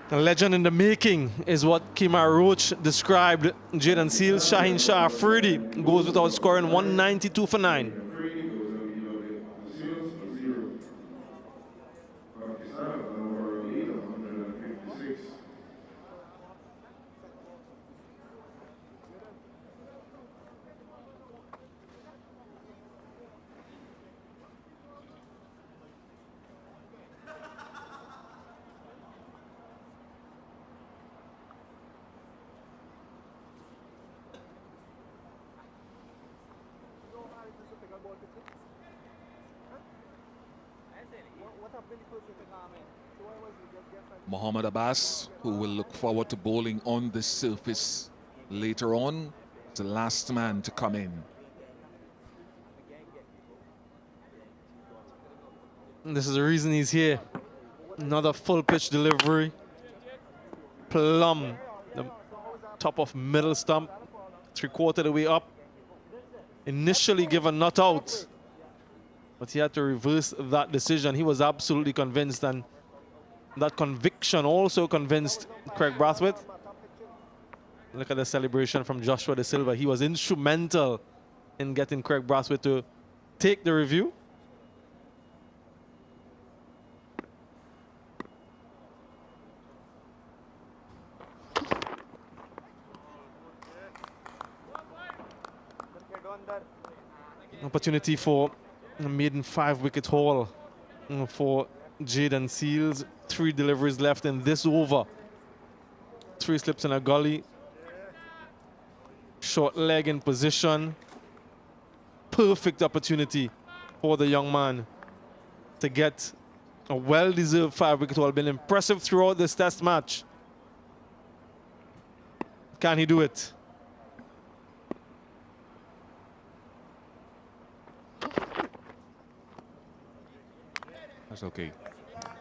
A legend in the making is what Kemar Roach described. Jayden Seales, Yasir Shah, Afridi goes without scoring 192 for 9. Mohammad Abbas, who will look forward to bowling on this surface later on, is the last man to come in. And this is the reason he's here. Another full pitch delivery. Plumb the top of middle stump, 3/4 of the way up. Initially given not out, but he had to reverse that decision. He was absolutely convinced, and that conviction also convinced Craig Brathwaite. Look at the celebration from Joshua De Silva. He was instrumental in getting Craig Brathwaite to take the review. Opportunity for a maiden 5-wicket haul for Jayden Seales. 3 deliveries left in this over. 3 slips in a gully. Short leg in position. Perfect opportunity for the young man to get a well-deserved 5-wicket haul. Been impressive throughout this test match. Can he do it? That's okay.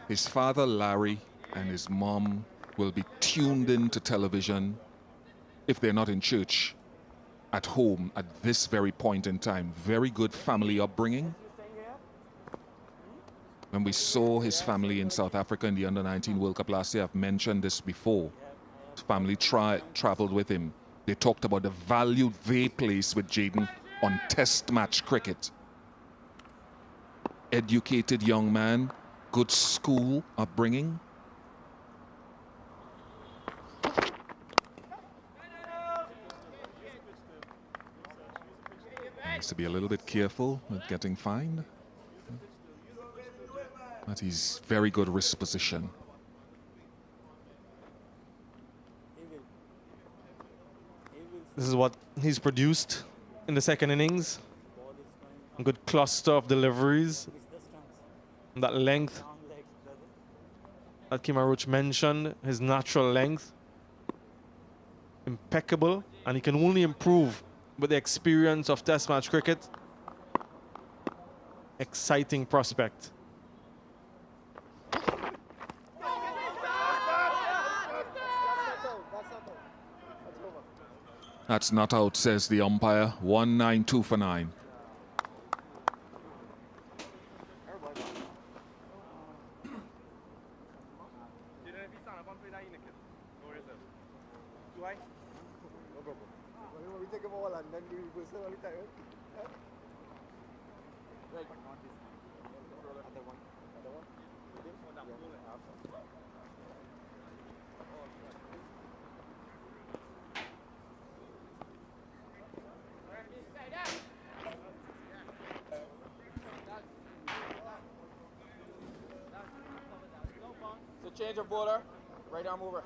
His father, Larry, and his mom will be tuned in to television, if they're not in church, at home at this very point in time. Very good family upbringing. When we saw his family in South Africa in the Under-19 World Cup last year, I've mentioned this before. His family traveled with him. They talked about the value they place with Jayden on test match cricket. Educated young man, good school upbringing. Needs to be a little bit careful with getting fined. But he's very good wrist position. This is what he's produced in the second innings. A good cluster of deliveries. That length that Kemar Roach mentioned, his natural length, impeccable, and he can only improve with the experience of test match cricket. Exciting prospect. That's not out, says the umpire. 192 for 9. Change of bowler, right arm over.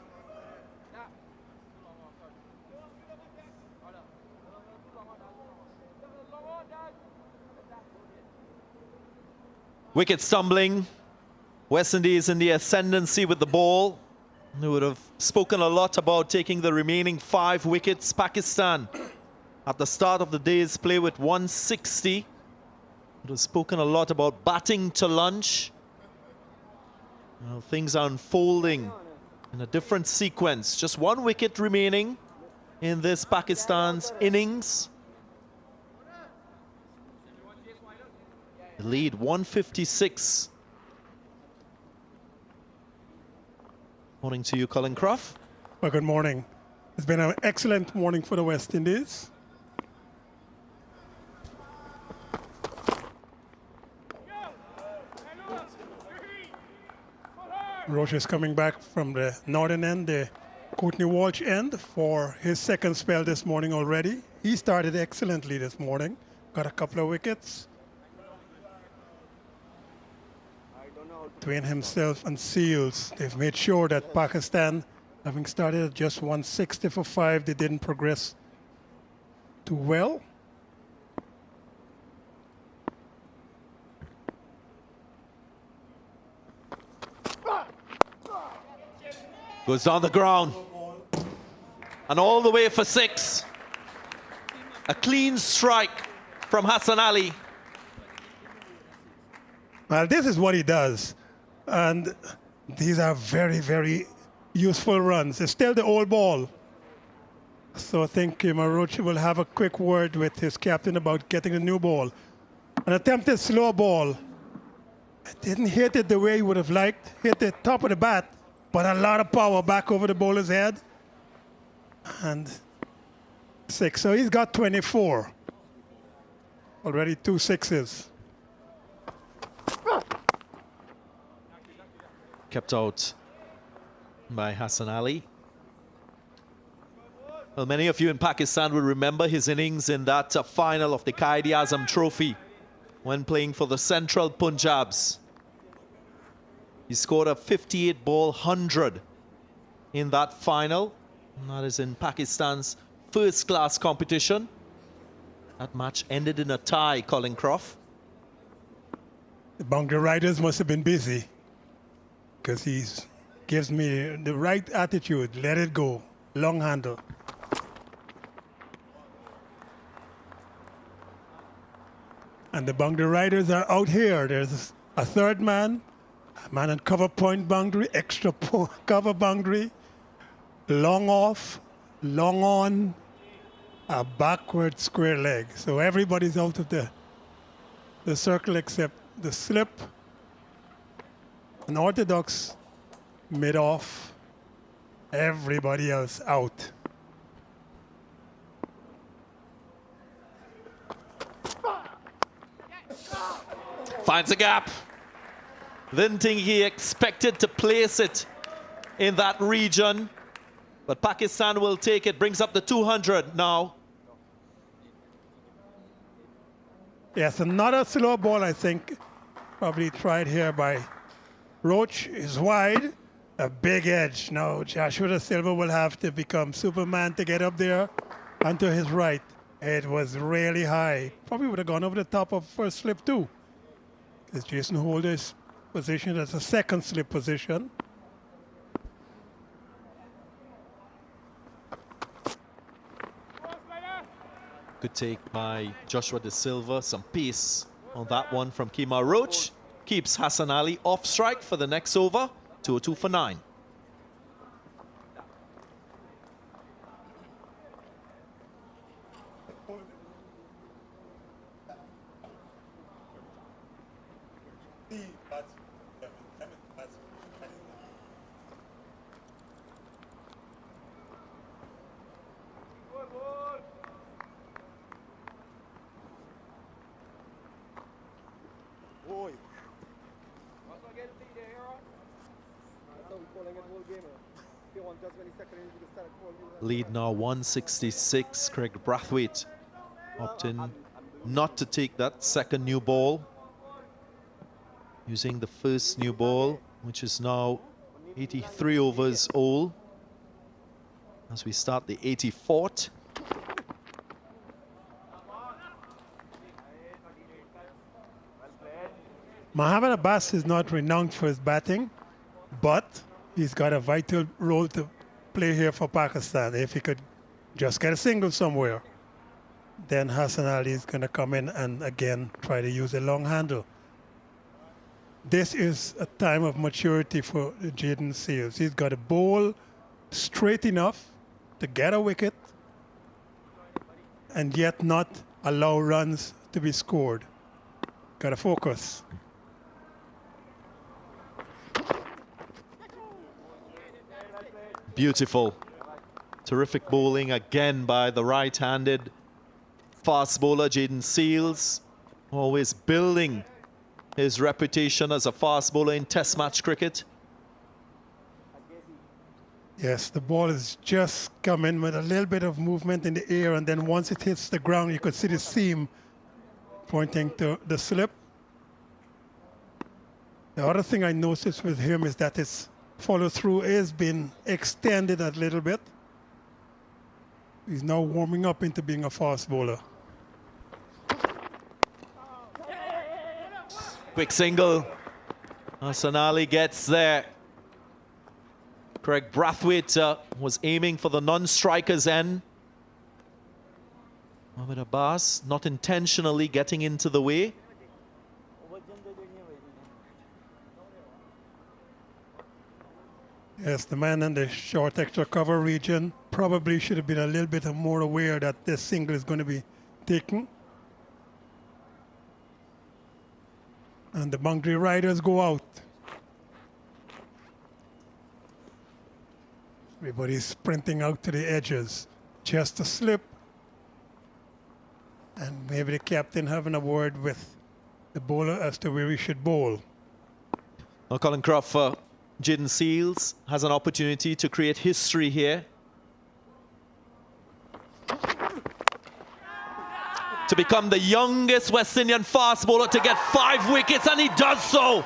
Wicket stumbling. West Indies in the ascendancy with the ball. They would have spoken a lot about taking the remaining 5 wickets. Pakistan at the start of the day's play with 160. It was spoken a lot about batting to lunch. Well, things are unfolding in a different sequence. Just 1 wicket remaining in this Pakistan's innings. The lead 156. Morning to you, Colin Croft. Well, good morning. It's been an excellent morning for the West Indies. Roach is coming back from the northern end, the Courtney Walsh end, for his second spell this morning already. He started excellently this morning, got a couple of wickets. Between himself and Seales, they've made sure that Pakistan, having started at just 160 for 5, they didn't progress too well. Goes down the ground. And all the way for 6. A clean strike from Hassan Ali. Well, this is what he does. And these are very, very useful runs. It's still the old ball. So I think Kemar Roach will have a quick word with his captain about getting a new ball. An attempted slow ball. Didn't hit it the way he would have liked. Hit the top of the bat, but a lot of power back over the bowler's head. And 6. So he's got 24. Already 2 6s. Kept out by Hassan Ali. Well, many of you in Pakistan will remember his innings in that final of the Babar Azam Trophy when playing for the Central Punjabs. He scored a 58-ball 100 in that final. And that is in Pakistan's first-class competition. That match ended in a tie, Colin Croft. The boundary riders must have been busy, because he gives me the right attitude. Let it go. Long handle. And the boundary riders are out here. There's a third man, a man on cover point boundary, extra cover boundary, long off, long on, a backward square leg. So everybody's out of the circle except the slip. An orthodox mid-off, everybody else out. Finds a gap. Didn't think he expected to place it in that region, but Pakistan will take it. Brings up the 200 now. Yes, another slow ball, I think, probably tried here by Roach. Is wide, a big edge. Now Joshua Silva will have to become Superman to get up there and to his right. It was really high. Probably would have gone over the top of first slip too. Because Jason Holder's position as a second slip position. Good take by Joshua De Silva. Some pace on that one from Kemar Roach. Keeps Hassan Ali off strike for the next over. 202 for 9. Lead now 166. Craig Brathwaite opting not to take that second new ball, using the first new ball, which is now 83 overs old, as we start the 84th. Mohammad Abbas is not renowned for his batting, but he's got a vital role to play here for Pakistan. If he could just get a single somewhere, then Hassan Ali is going to come in and again try to use a long handle. This is a time of maturity for Jayden Seales. He's got a bowl straight enough to get a wicket and yet not allow runs to be scored. Gotta focus. Beautiful. Terrific bowling again by the right-handed fast bowler, Jayden Seales. Always building his reputation as a fast bowler in Test match cricket. Yes, the ball is just coming with a little bit of movement in the air, and then once it hits the ground, you could see the seam pointing to the slip. The other thing I noticed with him is that his follow-through is being extended a little bit. He's now warming up into being a fast bowler. Quick single. Hassan Ali gets there. Craig Brathwaite was aiming for the non-striker's end. Mohamed Abbas not intentionally getting into the way. Yes, the man in the short extra cover region probably should have been a little bit more aware that this single is going to be taken. And the boundary riders go out. Everybody's sprinting out to the edges. Just a slip. And maybe the captain having a word with the bowler as to where he should bowl. Well, Colin Crawford, Jayden Seales has an opportunity to create history here. To become the youngest West Indian fast bowler to get 5 wickets, and he does so.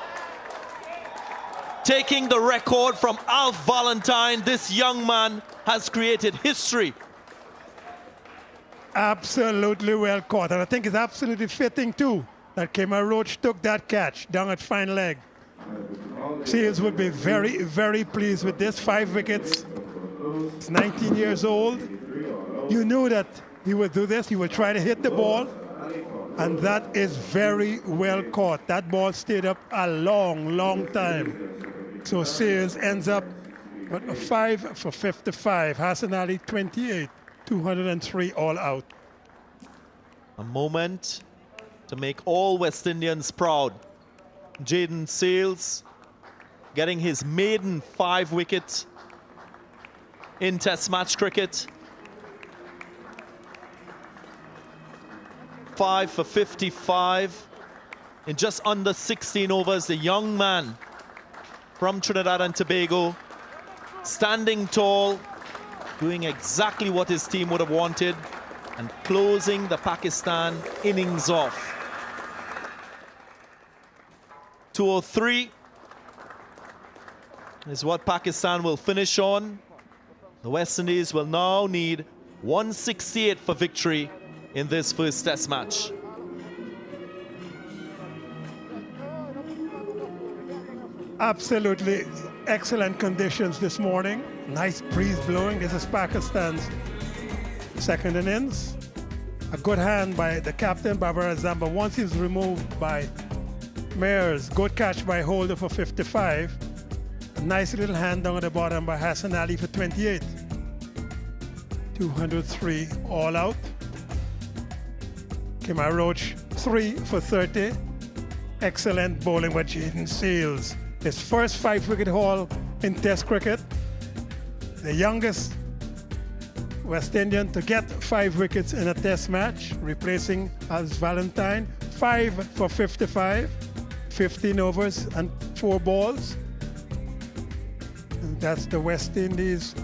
Taking the record from Alf Valentine, this young man has created history. Absolutely well caught. And I think it's absolutely fitting too that Kemar Roach took that catch down at fine leg. Seales would be very, very pleased with this. 5 wickets. He's 19 years old. You knew that he would do this. He would try to hit the ball. And that is very well caught. That ball stayed up a long, long time. So Seales ends up with a 5 for 55. Hassan Ali 28, 203 all out. A moment to make all West Indians proud. Jayden Seales getting his maiden 5 wicket in Test match cricket. 5 for 55 in just under 16 overs. The young man from Trinidad and Tobago, standing tall, doing exactly what his team would have wanted, and closing the Pakistan innings off. 203 is what Pakistan will finish on. The West Indies will now need 168 for victory in this first Test match. Absolutely excellent conditions this morning. Nice breeze blowing. This is Pakistan's second innings. A good hand by the captain, Babar Azam, but once he's removed by Mayers, good catch by Holder for 55. A nice little hand down at the bottom by Hassan Ali for 28. 203 all out. Kemar Roach 3 for 30. Excellent bowling by Jayden Seales. His first 5-wicket haul in Test cricket. The youngest West Indian to get 5 wickets in a Test match, replacing Alf Valentine. 5 for 55, 15 overs and 4 balls. And that's the West Indies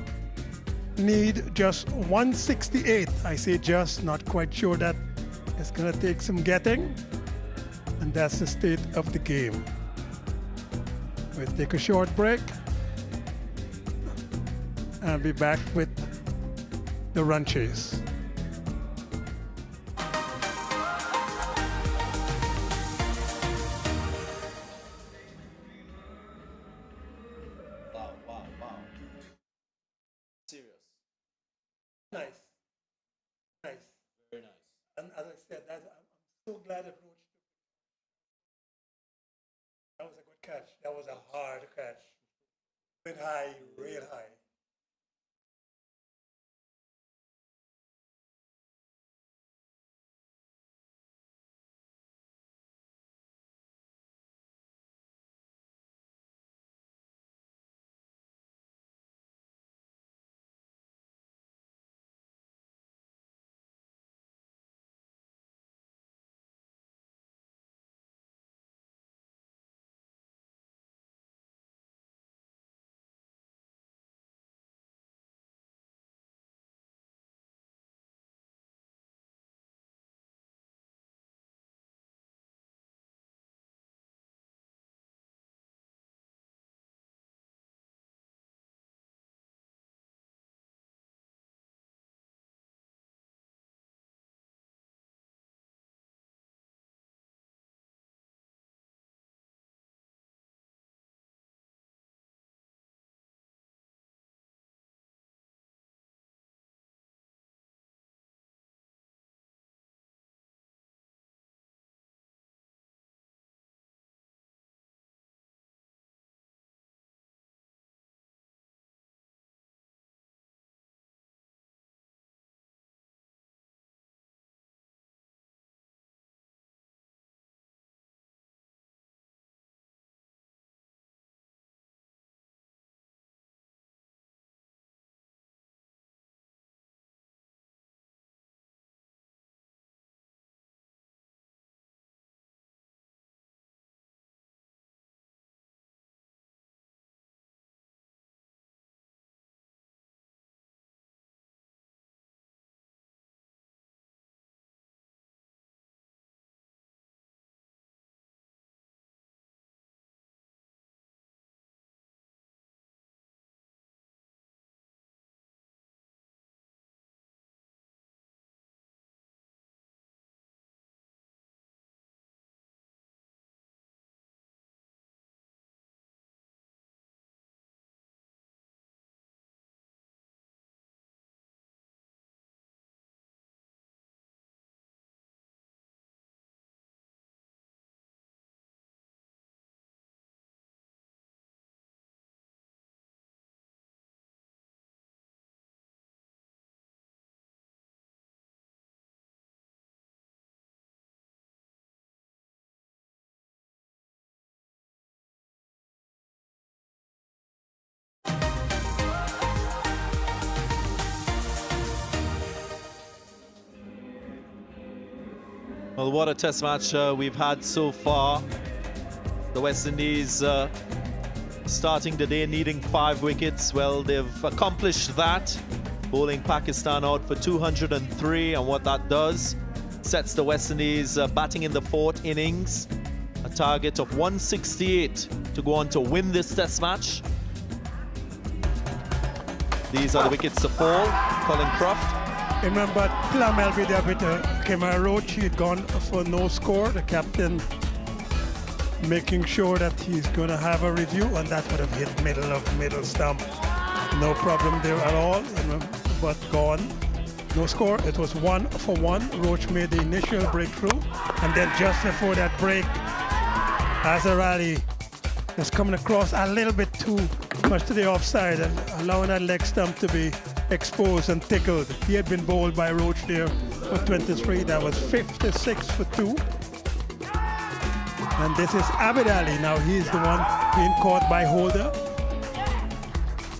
need just 168. I say just, not quite sure that it's going to take some getting. And that's the state of the game. We'll take a short break and be back with the run chase. Serious. Nice. Nice. Very nice. And as I said, I'm so glad that Roach took it. That was a good catch. That was a hard catch. Went high, real high. Well, what a test match we've had so far. The West Indies starting the day needing 5 wickets. Well, they've accomplished that, bowling Pakistan out for 203, and what that does sets the West Indies batting in the 4th innings, a target of 168 to go on to win this test match. These are the wickets to fall. Colin Croft. Remember, Plum LBW to Kemar Roach, he'd gone for no score. The captain making sure that he's going to have a review, and that would have hit middle stump. No problem there at all, but gone. No score. It was 1 for 1. Roach made the initial breakthrough, and then just before that break, Azhar Ali is coming across a little bit too much to the offside and allowing that leg stump to be exposed and tickled. He had been bowled by Roach there for 23. That was 56 for 2. And this is Abid Ali. Now he's the one being caught by Holder.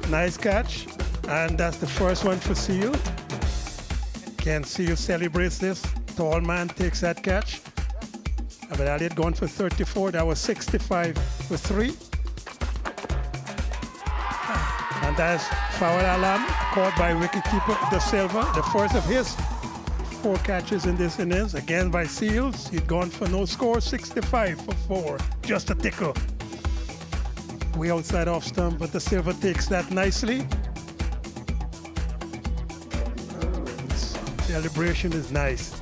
Nice catch. And that's the first one for Seales. Again, Seales celebrates this. Tall man takes that catch. Abid Ali had gone for 34. That was 65 for 3. And that's Fahim Ashraf, caught by wicketkeeper De Silva, the first of his 4 catches in this innings. Again by Seales, he'd gone for no score, 65 for 4, just a tickle. Way outside off stump, but De Silva takes that nicely. Celebration is nice.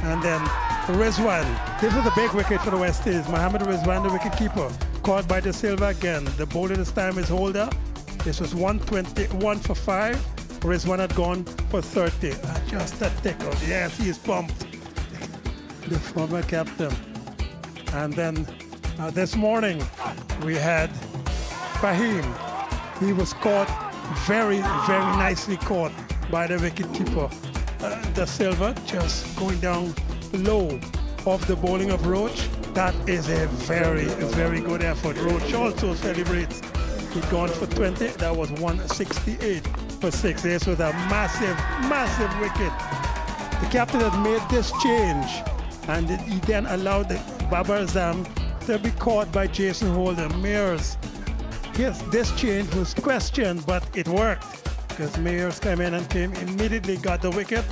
And then Rizwan, this was a big wicket for the West Indies. Mohammad Rizwan, the wicketkeeper, caught by De Silva again. The bowler this time is Holder. This was 121 for 5. Rizwan had gone for 30. Just a tickle. Yes, he is pumped. The former captain. And then this morning we had Fahim. He was caught very nicely caught by the wicketkeeper. De Silva just going down low off the bowling of Roach. That is a very good effort. Roach also celebrates. He'd gone for 20. That was 168 for 6. This was a massive wicket. The captain had made this change, and he then allowed the Babar Azam to be caught by Jason Holder. Mayers, yes, this change was questioned, but it worked because Mayers came in and immediately got the wicket.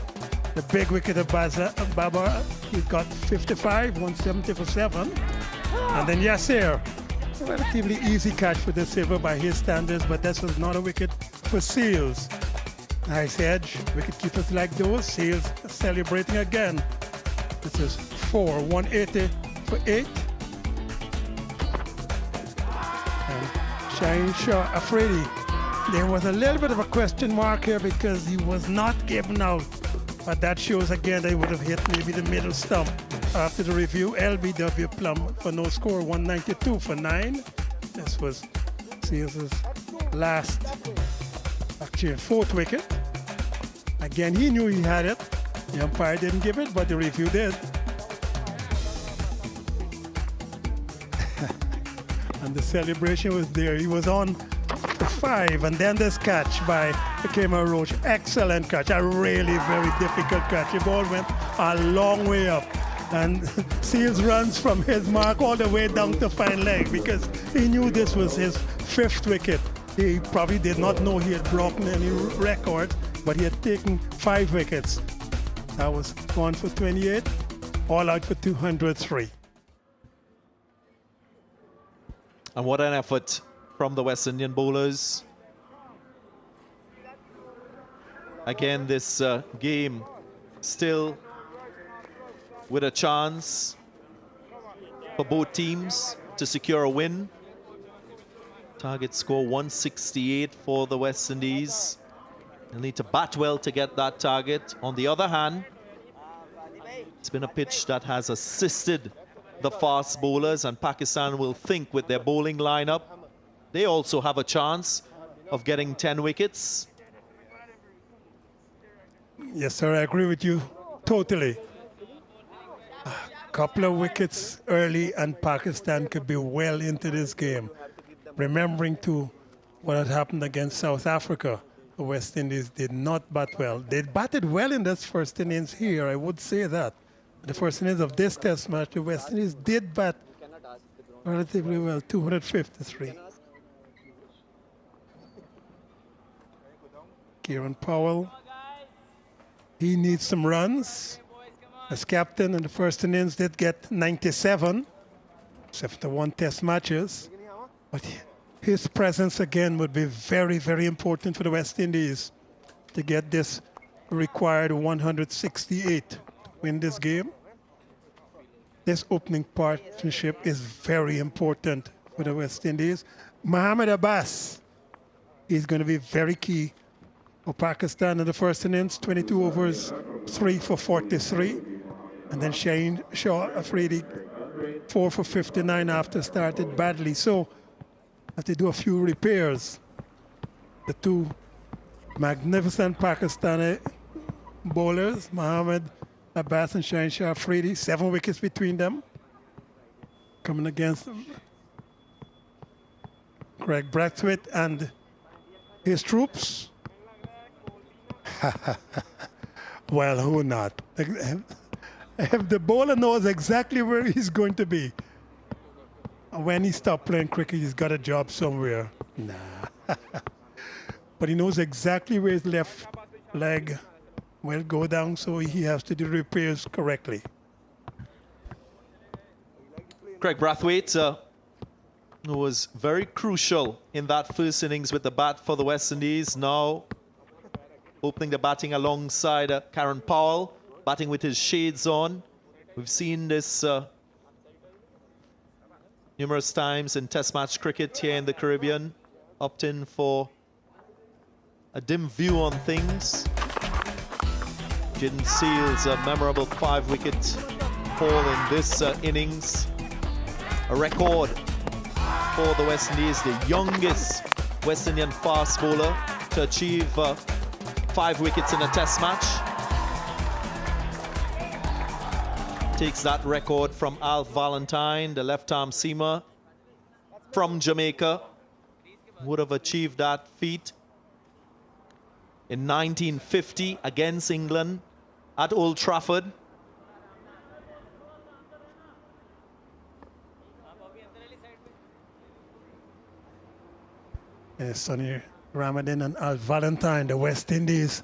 The big wicket of Babar, he got 55, 170 for 7. And then Yasir, a relatively easy catch for De Silva by his standards, but this was not a wicket for Seales. Nice edge. Wicketkeepers like those. Seales celebrating again. This is 4, 180 for 8. And Yasir Shah, Afridi. There was a little bit of a question mark here because he was not given out. But that shows again they would have hit maybe the middle stump. After the review, LBW Plum for no score, 192 for 9. This was Seales' last, actually 4th wicket. Again, he knew he had it. The umpire didn't give it, but the review did. And the celebration was there. He was on for 5, and then this catch by Kemar Roach. Excellent catch, a really very difficult catch. The ball went a long way up. And Seales runs from his mark all the way down to fine leg because he knew this was his 5th wicket. He probably did not know he had broken any record, but he had taken 5 wickets. That was gone for 28, all out for 203. And what an effort from the West Indian bowlers. Again, this game still with a chance for both teams to secure a win. Target score 168 for the West Indies. They'll need to bat well to get that target. On the other hand, it's been a pitch that has assisted the fast bowlers, and Pakistan will think with their bowling lineup, they also have a chance of getting 10 wickets. Yes, sir, I agree with you totally. Couple of wickets early and Pakistan could be well into this game. Remembering too what had happened against South Africa, the West Indies did not bat well. They batted well in this first innings here, I would say that. the first innings of this test match, the West Indies did bat relatively well, 253. Kieran Powell, he needs some runs. As captain in the first innings, did get 97, except the one test matches. But his presence again would be very, very important for the West Indies to get this required 168 to win this game. This opening partnership is very important for the West Indies. Mohammad Abbas is going to be very key for Pakistan in the first innings, 22 overs, 3 for 43. And then Shaheen Shah Afridi, 4 for 59 after started badly. So have to do a few repairs. The two magnificent Pakistani bowlers, Mohammad Abbas and Shaheen Shah Afridi, 7 wickets between them. Coming against Craig Brathwaite and his troops. Well, who not? If the bowler knows exactly where he's going to be, when he stopped playing cricket, he's got a job somewhere. Nah. But he knows exactly where his left leg will go down, so he has to do repairs correctly. Craig Brathwaite, who was very crucial in that first innings with the bat for the West Indies, now opening the batting alongside Kieran Powell, batting with his shades on. We've seen this numerous times in Test match cricket here in the Caribbean, opting for a dim view on things. Jayden Seales, a memorable 5-wicket haul in this innings. A record for the West Indies, the youngest West Indian fast bowler to achieve 5 wickets in a Test match. Takes that record from Al Valentine, the left-arm seamer from Jamaica. Would have achieved that feat in 1950 against England at Old Trafford. Sonny Ramadan and Al Valentine, the West Indies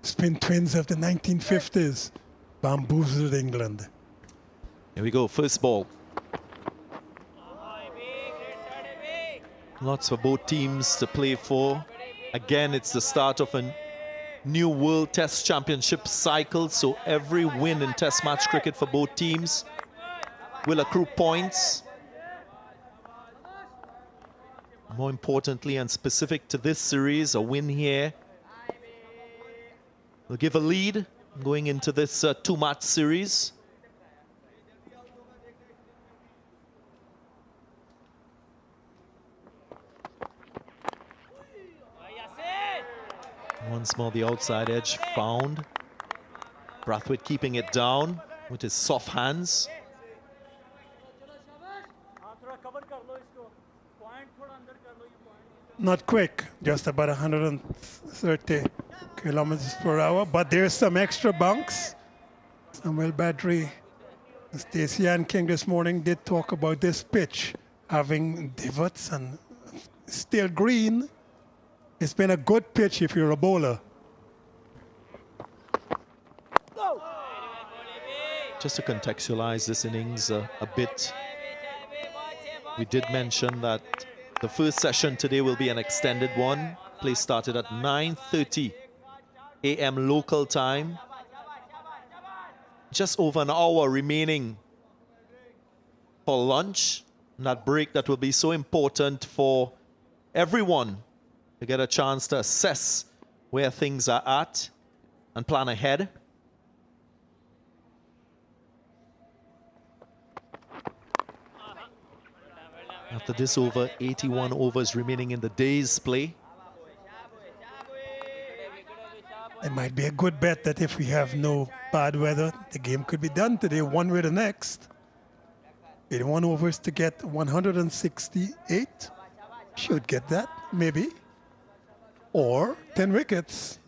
spin twins of the 1950s, bamboozled England. Here we go, first ball. Lots for both teams to play for. Again, it's the start of a new World Test Championship cycle, so every win in Test match cricket for both teams will accrue points. More importantly and specific to this series, a win here will give a lead going into this 2-match series. Once more the outside edge found. Brathwaite keeping it down with his soft hands. Not quick, just about 130 kilometers per hour, but there's some extra bunks. Samuel Badri, Stacey and King this morning did talk about this pitch having divots and still green. It's been a good pitch if you're a bowler. Just to contextualize this innings a bit, we did mention that the first session today will be an extended one. Play started at 9:30 a.m. local time. Just over an hour remaining for lunch. And that break that will be so important for everyone to get a chance to assess where things are at and plan ahead. After this over, 81 overs remaining in the day's play. It might be a good bet that if we have no bad weather, the game could be done today, one way or the next. 81 overs to get 168. Should get that, maybe. Or 10 wickets.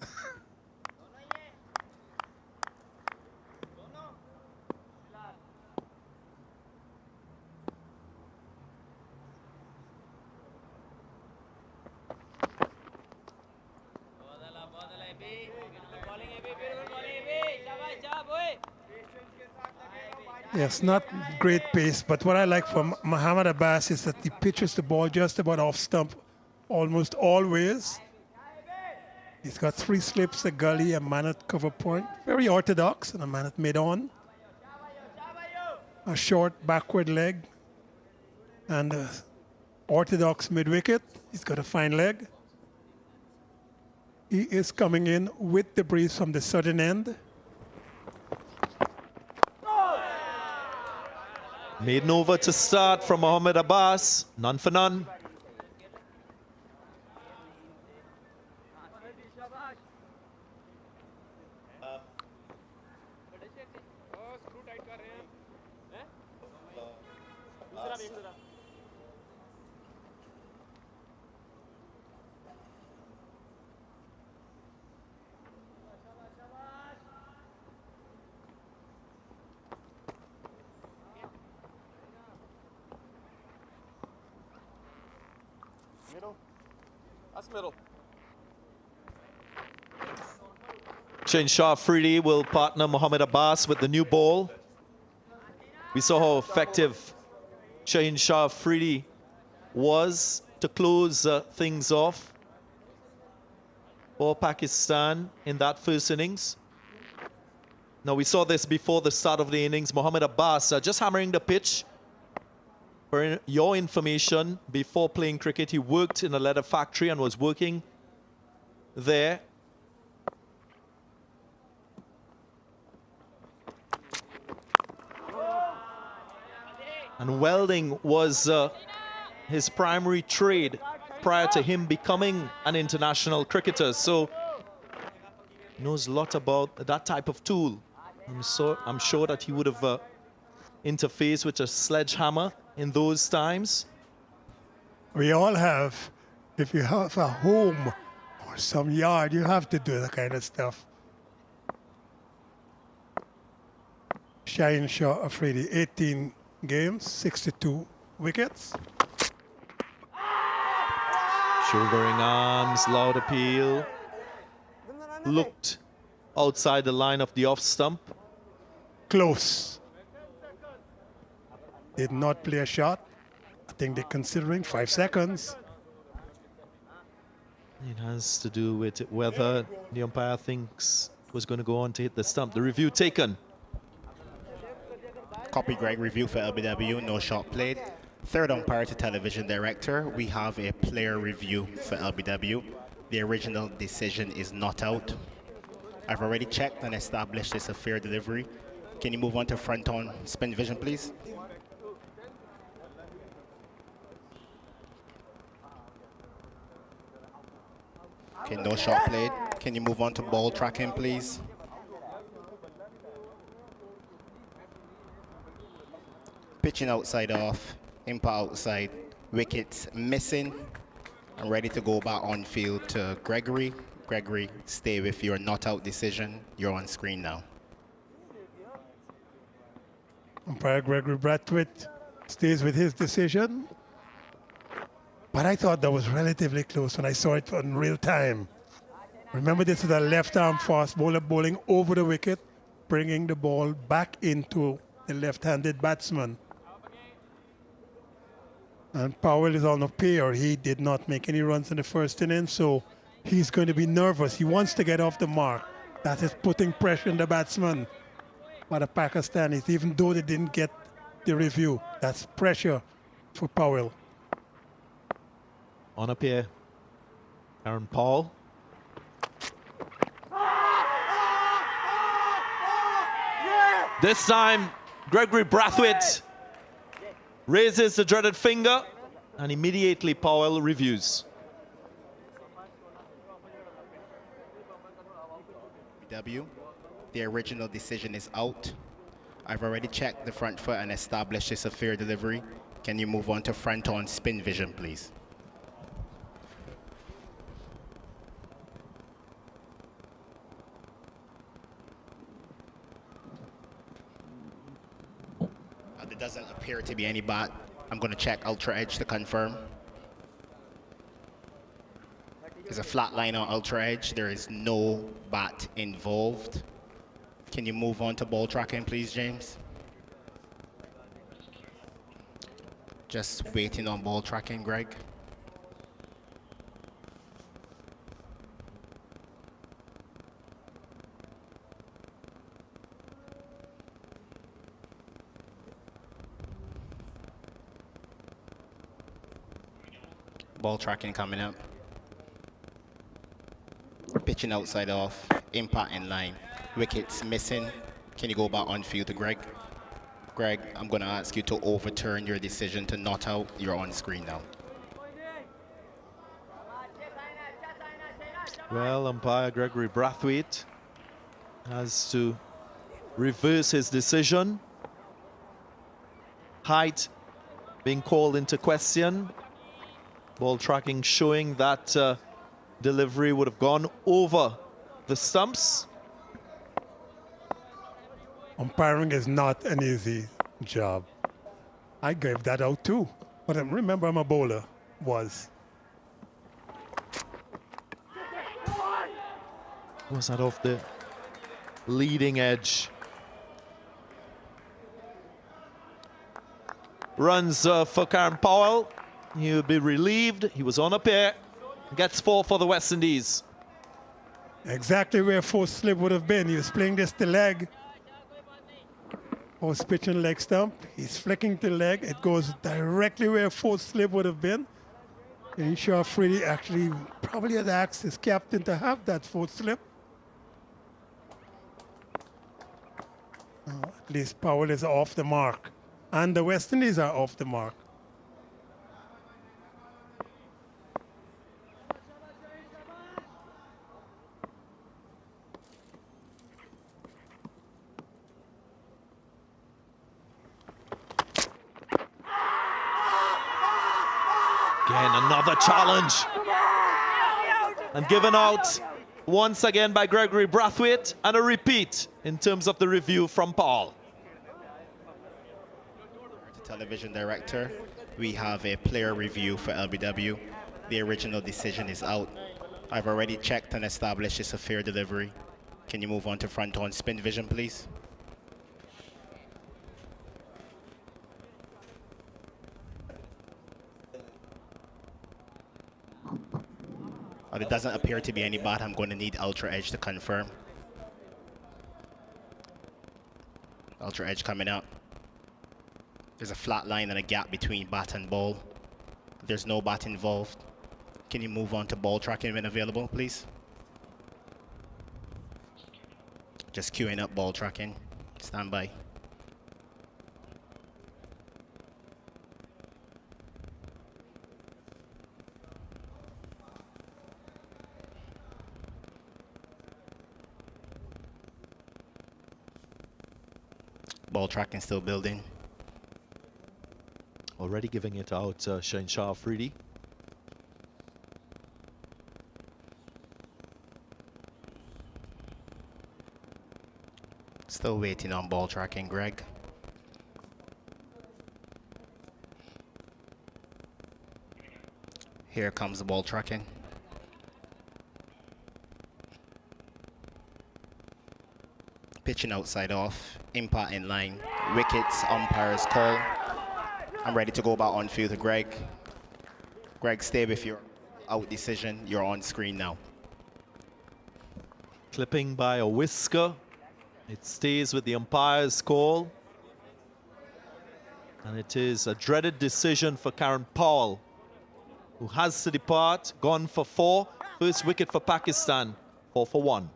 Yes, not great pace, but what I like from Muhammad Abbas is that he pitches the ball just about off stump almost always. He's got 3 slips, a gully, a man at cover point. Very orthodox, and a man at mid-on. A short backward leg, and a orthodox mid-wicket. He's got a fine leg. He is coming in with the breeze from the southern end. Maiden over to start from Mohammad Abbas. None for none. That's middle. Jayden Shah Afridi will partner Mohammad Abbas with the new ball. We saw how effective Jayden Shah Afridi was to close things off for Pakistan in that first innings. Now, we saw this before the start of the innings. Mohammad Abbas just hammering the pitch. For your information, before playing cricket, he worked in a leather factory and was working there. And welding was his primary trade prior to him becoming an international cricketer. So he knows a lot about that type of tool. I'm sure that he would have interfaced with a sledgehammer in those times. We all have. If you have a home or some yard, you have to do that kind of stuff. Jayden Shah Afridi, 18 games, 62 wickets. Shouldering arms, loud appeal. Looked outside the line of the off stump. Close. Did not play a shot. I think they're considering 5 seconds. It has to do with whether the umpire thinks it was going to go on to hit the stump. The review taken. Copy Greg, review for LBW, no shot played. Third umpire to television director, we have a player review for LBW. The original decision is not out. I've already checked and established it's a fair delivery. Can you move on to front on spin vision, please? Okay, no shot played. Can you move on to ball tracking, please? Pitching outside off, impact outside, wickets missing. I'm ready to go back on field to Gregory. Gregory, stay with your not out decision. You're on screen now. Umpire Gregory Brathwaite stays with his decision. But I thought that was relatively close when I saw it in real time. Remember, this is a left-arm fast bowler bowling over the wicket, bringing the ball back into the left-handed batsman. And Powell is on a pair. He did not make any runs in the first inning, so he's going to be nervous. He wants to get off the mark. That is putting pressure on the batsman by the Pakistanis, even though they didn't get the review. That's pressure for Powell. On a pair, Aaron Paul. This time, Gregory Brathwaite raises the dreaded finger, and immediately Powell reviews. W, the original decision is out. I've already checked the front foot and established it's a fair delivery. Can you move on to front on spin vision, please? There doesn't appear to be any bat. I'm going to check Ultra Edge to confirm. There's a flat line on ultra edge. There is no bat involved. Can you move on to ball tracking, please, James? Just waiting on ball tracking, Greg. Ball tracking coming up. Pitching outside off, impact in line. Wickets missing. Can you go back on field to Greg? Greg, I'm going to ask you to overturn your decision to not out. You're on screen now. Well, umpire Gregory Brathwaite has to reverse his decision. Height being called into question. Ball tracking showing that delivery would have gone over the stumps. Umpiring is not an easy job. I gave that out too. But remember, I'm a bowler. Was that off the leading edge? Runs for Karen Powell. He'll be relieved. He was on a pair. Gets 4 for the West Indies. exactly where fourth slip would have been. He was playing this to leg. Was pitching leg stump. He's flicking to leg. It goes directly where fourth slip would have been. And Shah Freddie actually probably had asked his captain to have that fourth slip. At least Powell is off the mark. And the West Indies are off the mark. Again, another challenge. And given out once again by Gregory Brathwaite, and a repeat in terms of the review from Paul. Television director, we have a player review for LBW. The original decision is out. I've already checked and established it's a fair delivery. Can you move on to front on spin vision, please? It doesn't appear to be any bat. I'm going to need ultra edge to confirm. Ultra edge coming up. There's a flat line and a gap between bat and ball. There's no bat involved. Can you move on to ball tracking when available, please? Just queuing up ball tracking. Stand by. Ball tracking still building. Already giving it out, Shah Freddie. Still waiting on ball tracking, Greg. Here comes the ball tracking. Pitching outside off, impact in line, wickets, umpire's call. I'm ready to go back on field to Greg. Greg, stay with your out decision. You're on screen now. Clipping by a whisker. It stays with the umpire's call. And it is a dreaded decision for Karen Powell, who has to depart. Gone for 4. First wicket for Pakistan. 4 for 1.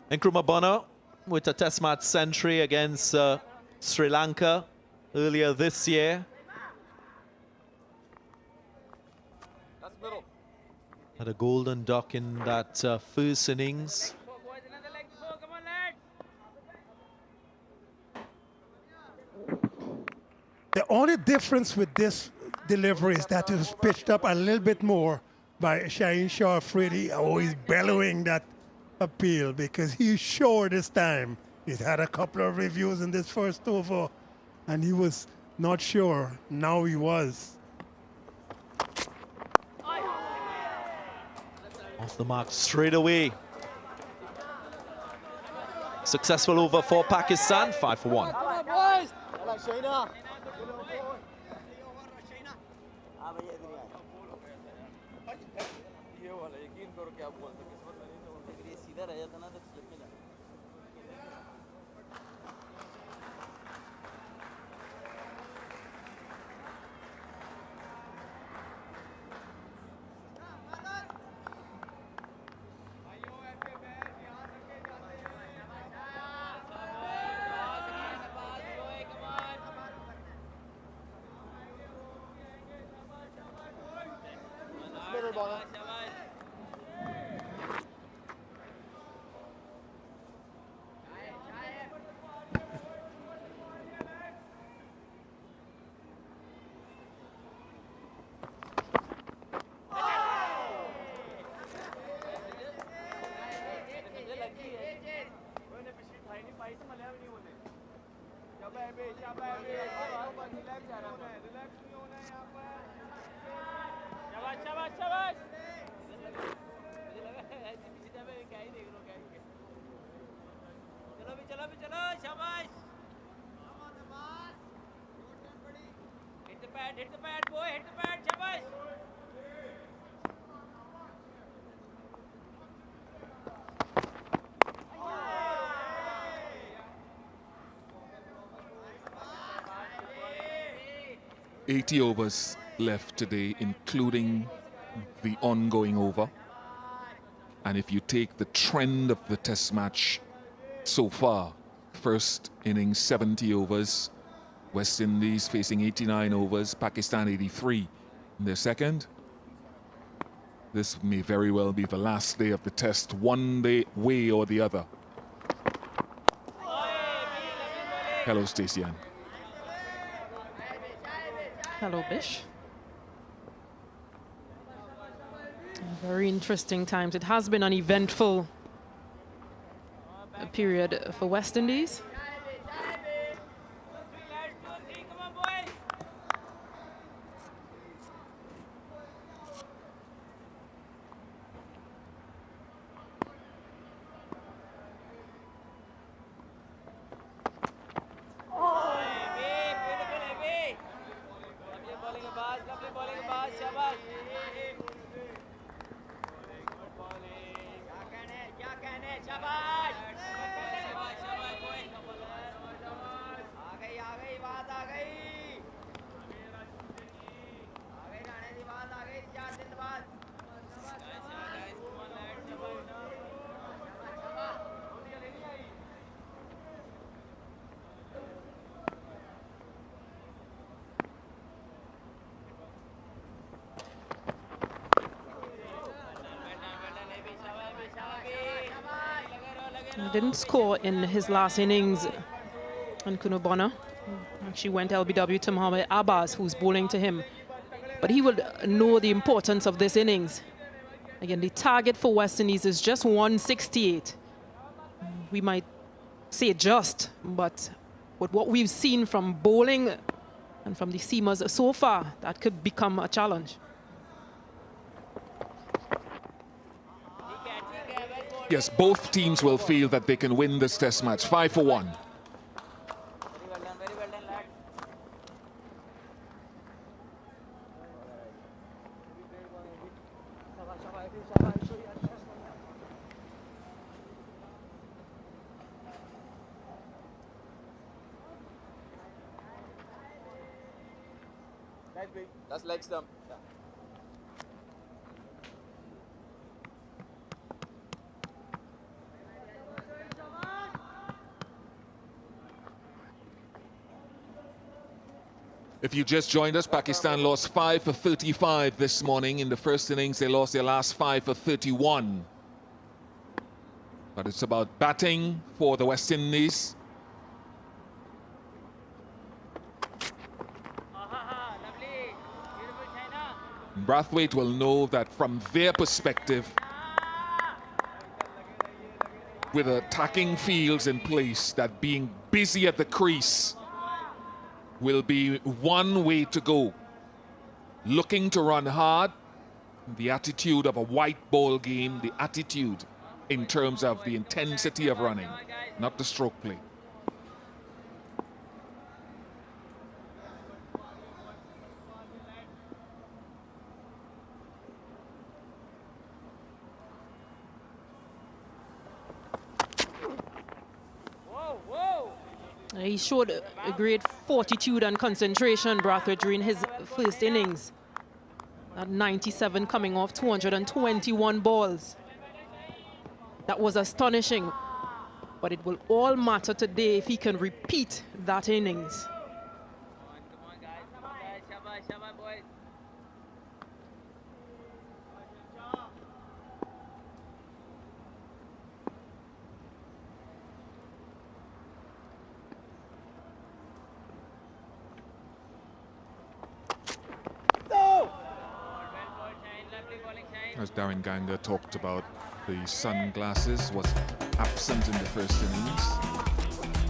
Nkrumah with a test match century against Sri Lanka earlier this year. Had a golden duck in that first innings. The only difference with this delivery is that it was pitched up a little bit more by Yasir Shah. Freddie, always bellowing that appeal because he's sure this time. He's had a couple of reviews in this first over and he was not sure. Now he was. Off the mark straight away. Successful over for Pakistan, 5 for 1. Hit the pad, boy, hit the pad, shabash. 80 overs left today, including the ongoing over. And if you take the trend of the test match so far, first innings 70 overs, West Indies facing 89 overs, Pakistan 83 in their second. This may very well be the last day of the test, one way or the other. Hello, Stacey Ann. Hello, Bish. Very interesting times. It has been an eventful period for West Indies. He didn't score in his last innings on Kunubona. She went LBW to Mohamed Abbas, who's bowling to him. But he would know the importance of this innings. Again, the target for West Indies is just 168. We might say just, but with what we've seen from bowling and from the seamers so far, that could become a challenge. Yes, both teams will feel that they can win this test match. 5 for 1. Very well done, lad. That's leg stump. Yeah. If you just joined us, Pakistan lost 5 for 35 this morning. In the first innings, they lost their last 5 for 31. But it's about batting for the West Indies. Brathwaite will know that from their perspective, with attacking fields in place, that being busy at the crease will be one way to go. Looking to run hard, the attitude of a white ball game, the attitude in terms of the intensity of running, not the stroke play. He showed a great fortitude and concentration, Brathwaite, during his first innings. At 97 coming off 221 balls. That was astonishing. But it will all matter today if he can repeat that innings. Come on, guys. Come on, guys. Shabbash, shabbash, boys. As Darren Ganger talked about, the sunglasses was absent in the first innings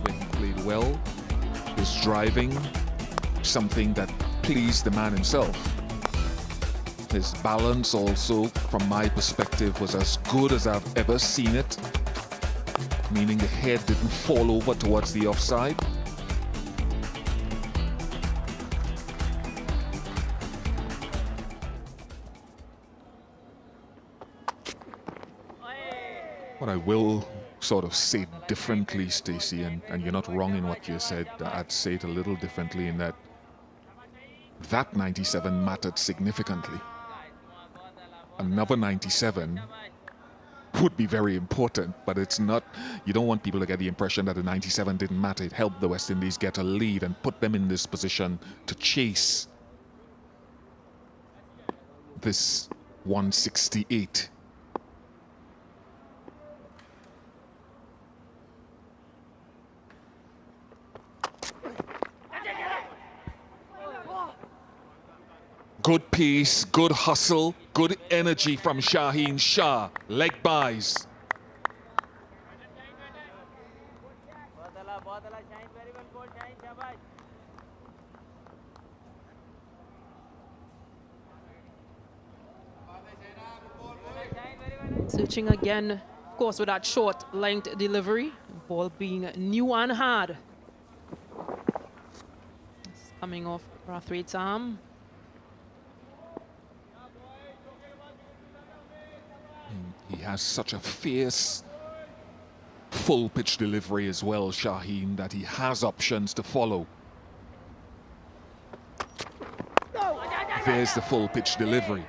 when he played well. His driving, something that pleased the man himself. His balance also, from my perspective, was as good as I've ever seen it, meaning the head didn't fall over towards the offside. What I will sort of say differently, Stacey, and you're not wrong in what you said, I'd say it a little differently in that 97 mattered significantly. Another 97 would be very important, but it's not, you don't want people to get the impression that the 97 didn't matter. It helped the West Indies get a lead and put them in this position to chase this 168. Good pace, good hustle, good energy from Yasir Shah. Leg buys. Searching again, of course, with that short length delivery. Ball being new and hard. It's coming off Brathwaite's arm. He has such a fierce full pitch delivery as well, Shaheen, that he has options to follow. There's the full pitch delivery.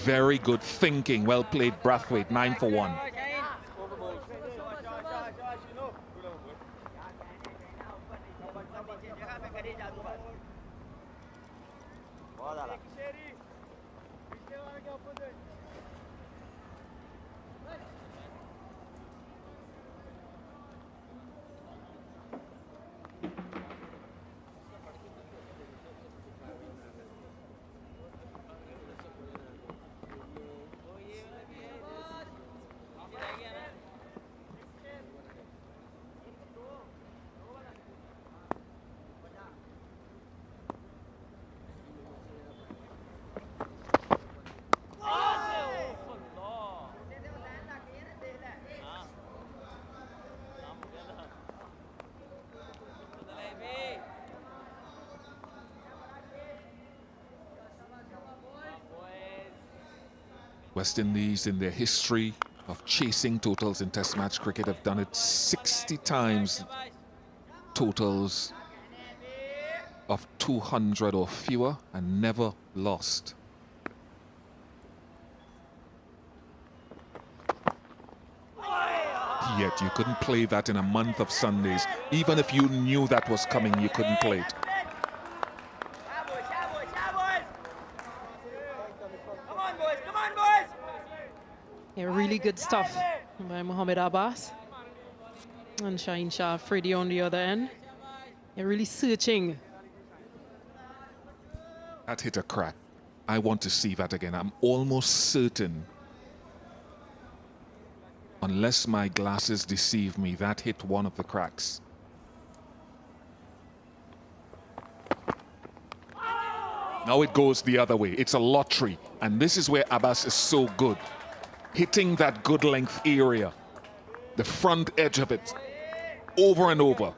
Very good thinking. Well played, Brathwaite. 9 for 1. West Indies, in their history of chasing totals in Test match cricket, have done it 60 times. Totals of 200 or fewer and never lost. Yet you couldn't play that in a month of Sundays. Even if you knew that was coming, you couldn't play it. Yeah, really good stuff by Mohamed Abbas. And Yasir Shah Freddy on the other end. They're really searching. That hit a crack. I want to see that again. I'm almost certain, unless my glasses deceive me, that hit one of the cracks. Now it goes the other way. It's a lottery. And this is where Abbas is so good. Hitting that good length area. The front edge of it. Over and over.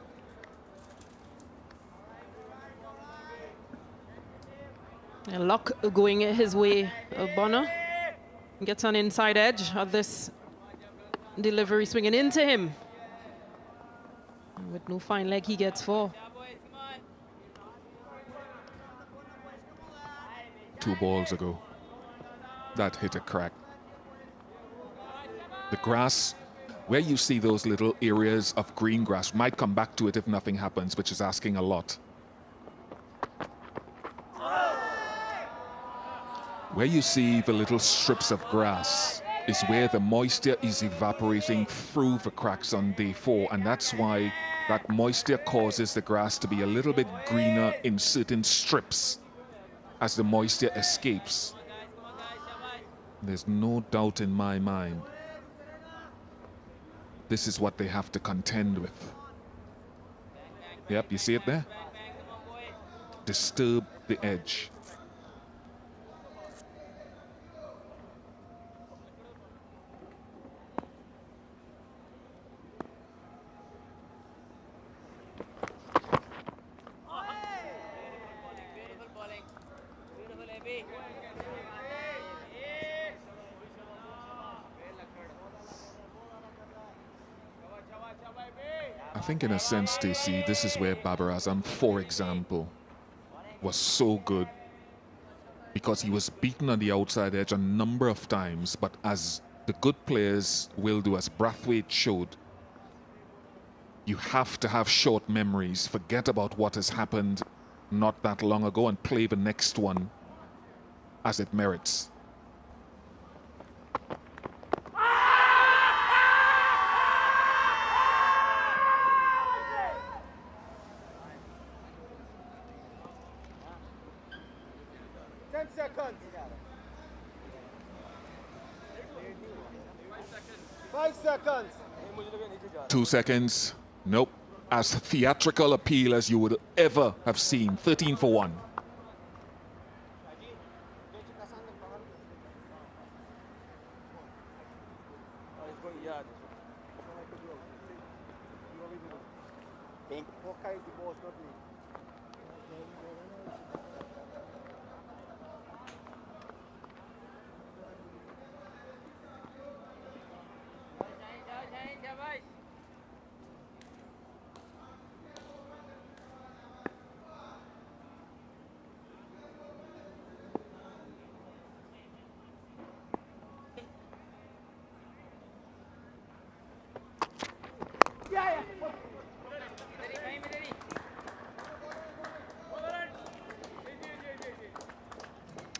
And luck going his way. Bonner gets an inside edge of this delivery swinging into him. And with no fine leg, he gets 4. 2 balls ago, that hit a crack. The grass, where you see those little areas of green grass, might come back to it if nothing happens, which is asking a lot. Where you see the little strips of grass is where the moisture is evaporating through the cracks on day 4, and that's why that moisture causes the grass to be a little bit greener in certain strips as the moisture escapes. There's no doubt in my mind this is what they have to contend with. Yep, you see it there? Disturb the edge. I think in a sense, Stacey, this is where Babar Azam, for example, was so good, because he was beaten on the outside edge a number of times, but as the good players will do, as Brathwaite showed, you have to have short memories, forget about what has happened not that long ago and play the next one as it merits. Seconds. 5 seconds. 2 seconds. Nope. As theatrical appeal as you would ever have seen. 13 for 1.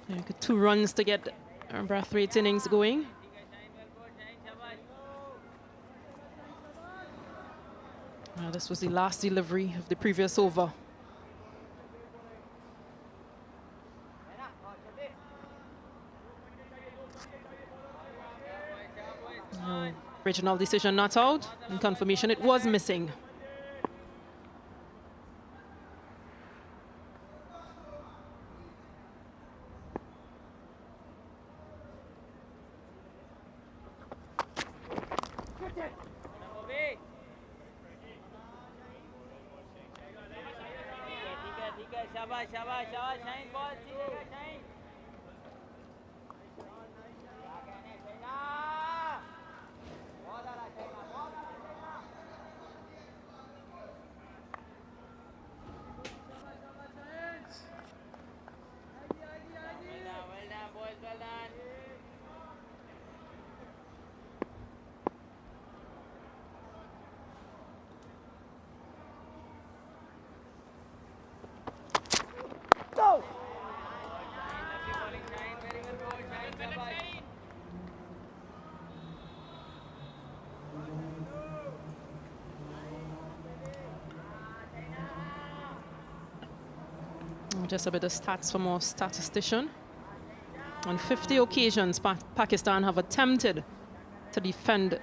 Yeah, 2 runs to get Brathwaite's innings going. This was the last delivery of the previous over. Original decision not out, and confirmation it was missing. Just a bit of stats from our statistician. On 50 occasions, Pakistan have attempted to defend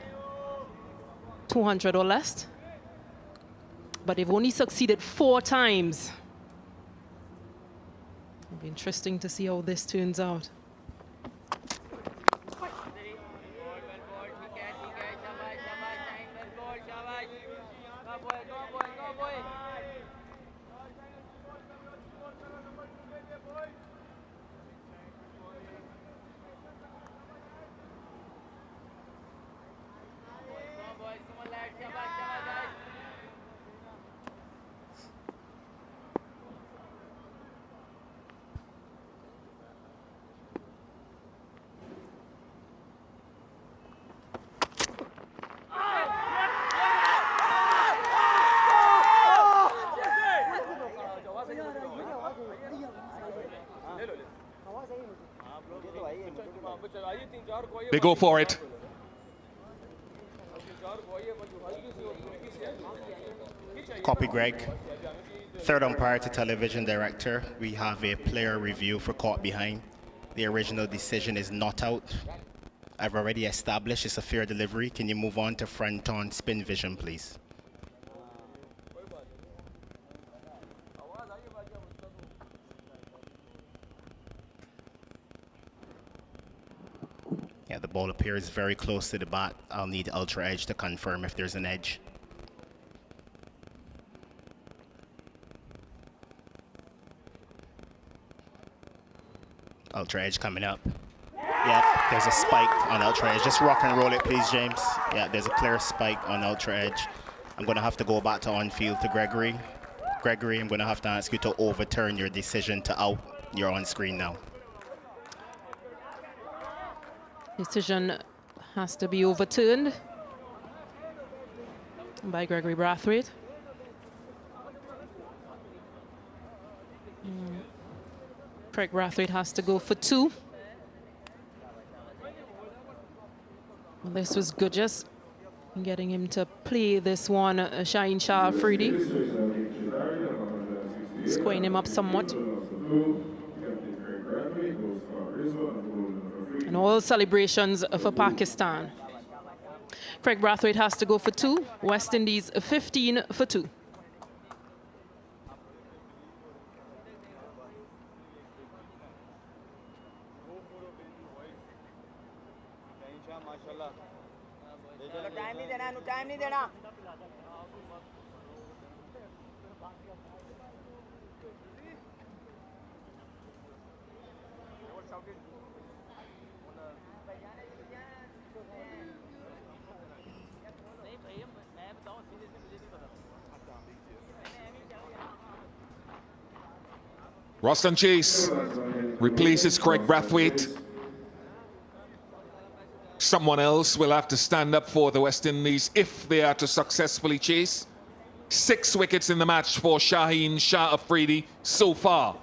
200 or less, but they've only succeeded 4 times. It'll be interesting to see how this turns out. They go for it. Copy, Greg. Third umpire to television director. We have a player review for caught behind. The original decision is not out. I've already established it's a fair delivery. Can you move on to front on spin vision, please? Yeah, the ball appears very close to the bat. I'll need ultra edge to confirm if there's an edge. Ultra edge coming up. Yep, there's a spike on ultra edge. Just rock and roll it, please, James. Yeah, there's a clear spike on ultra edge. I'm going to have to go back to on field to Gregory. Gregory, I'm going to have to ask you to overturn your decision to out. You're on screen now. Decision has to be overturned by Gregory Brathwaite. Craig Brathwaite has to go for 2. Well, this was good, just getting him to play this one. Yasir Shah Afridi, squaring him up somewhat. And all celebrations for Pakistan. Craig Brathwaite has to go for 2. West Indies 15 for 2. Roston Chase replaces Craig Brathwaite. Someone else will have to stand up for the West Indies if they are to successfully chase. 6 wickets in the match for Yasir Shah Afridi so far.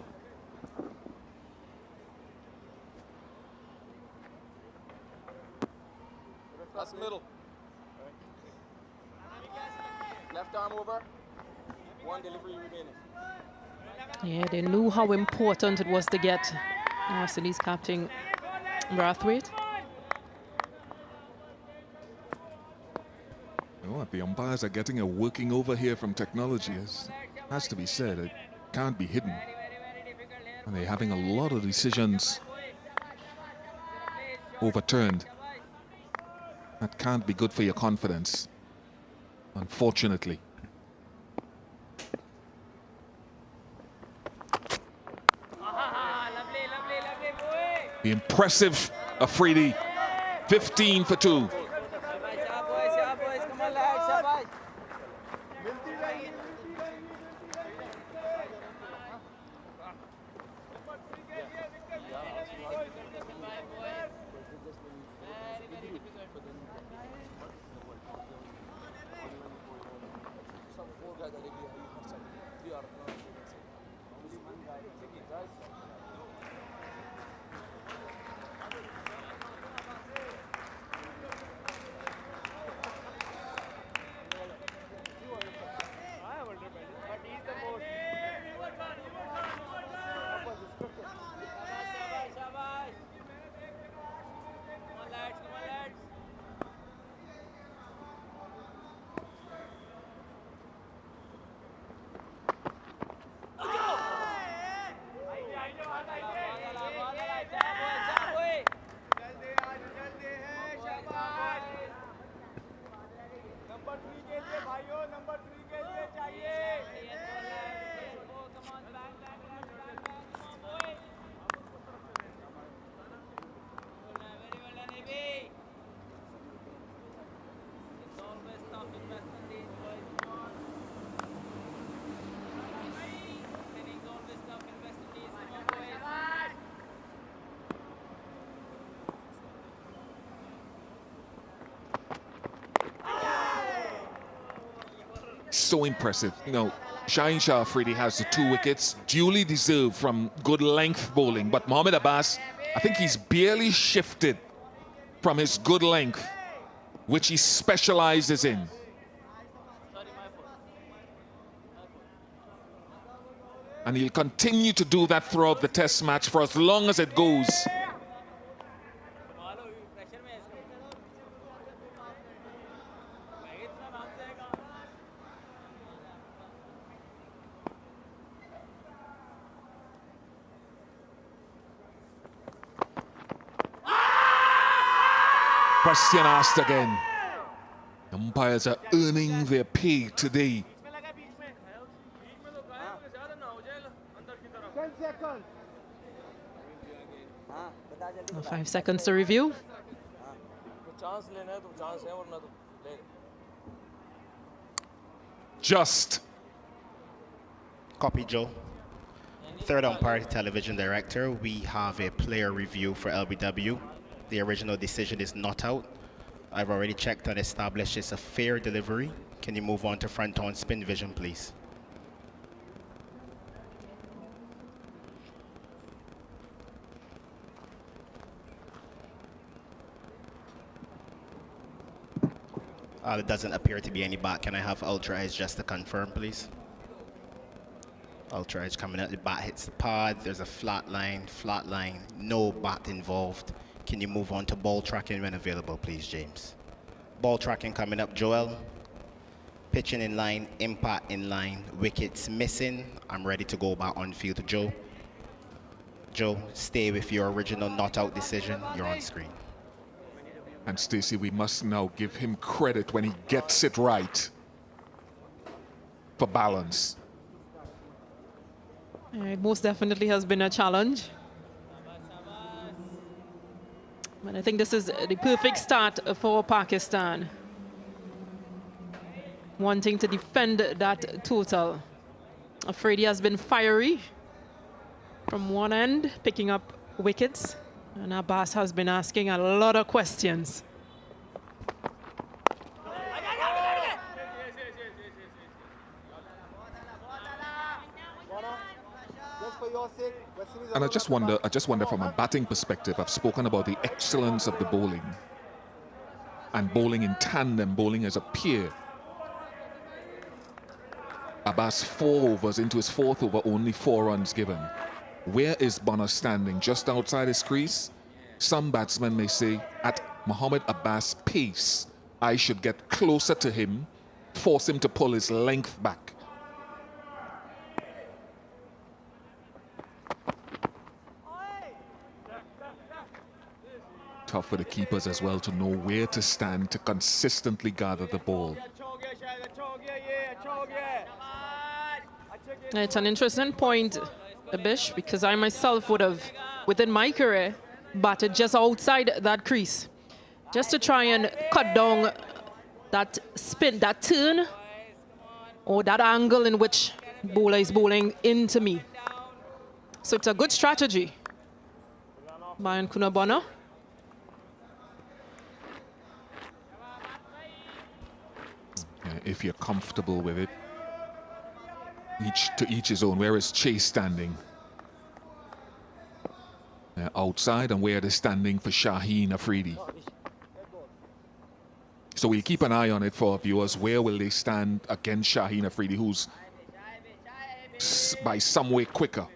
That's middle. Left arm over. 1 delivery remaining. Yeah, they knew how important it was to get West Indies captain Brathwaite. Oh, the umpires are getting a working over here from technology. It has to be said, it can't be hidden. And they're having a lot of decisions overturned. That can't be good for your confidence, unfortunately. The impressive Afridi, 15 for 2. so impressive. You know, Yasir Shah Afridi has the 2 wickets, duly deserved from good length bowling. But Mohamed Abbas, I think he's barely shifted from his good length, which he specializes in. And he'll continue to do that throughout the test match for as long as it goes. Question asked again. Umpires are earning their pay today. 5 seconds to review. Just. Copy, Joe. Third umpire, television director. We have a player review for LBW. The original decision is not out. I've already checked and established it's a fair delivery. Can you move on to front on spin vision, please? There doesn't appear to be any bat. Can I have Ultra Edge just to confirm, please? Ultra Edge coming out, the bat hits the pad, there's a flat line, no bat involved. Can you move on to ball tracking when available, please, James? Ball tracking coming up, Joel. Pitching in line, impact in line, wickets missing. I'm ready to go back on field to Joe. Joe, stay with your original not out decision. You're on screen. And Stacey, we must now give him credit when he gets it right for balance. It most definitely has been a challenge. But I think this is the perfect start for Pakistan. Wanting to defend that total. Afridi has been fiery from one end, picking up wickets. And Abbas has been asking a lot of questions. And I just wonder from a batting perspective, I've spoken about the excellence of the bowling and bowling in tandem, bowling as a pair. Abbas 4 overs into his 4th over, only 4 runs given. Where is Bonner standing? Just outside his crease? Some batsmen may say, at Mohamed Abbas' pace, I should get closer to him, force him to pull his length back. Tough for the keepers as well to know where to stand to consistently gather the ball. It's an interesting point, Abish, because I myself would have, within my career, batted just outside that crease, just to try and cut down that spin, that turn, or that angle in which bowler is bowling into me. So it's a good strategy by Nkuna Bonner. If you're comfortable with it, to each his own. Where is Chase standing? Outside, and where they're standing for Shaheen Afridi. So we'll keep an eye on it for our viewers. Where will they stand against Shaheen Afridi, who's by some way quicker?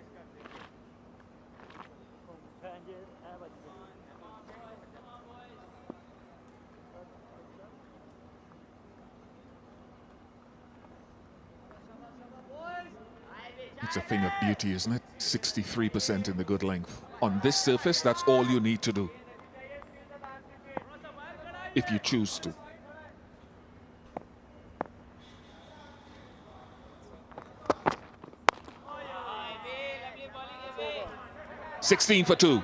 It's a thing of beauty, isn't it? 63% in the good length. On this surface, that's all you need to do, if you choose to. "16 for 2.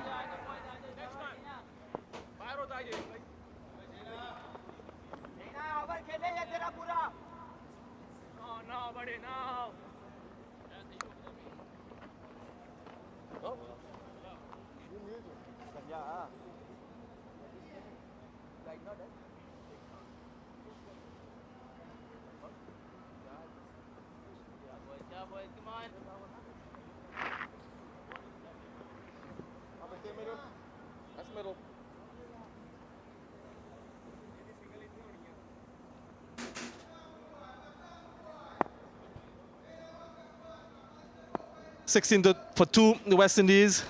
That's middle. For 2, the West Indies.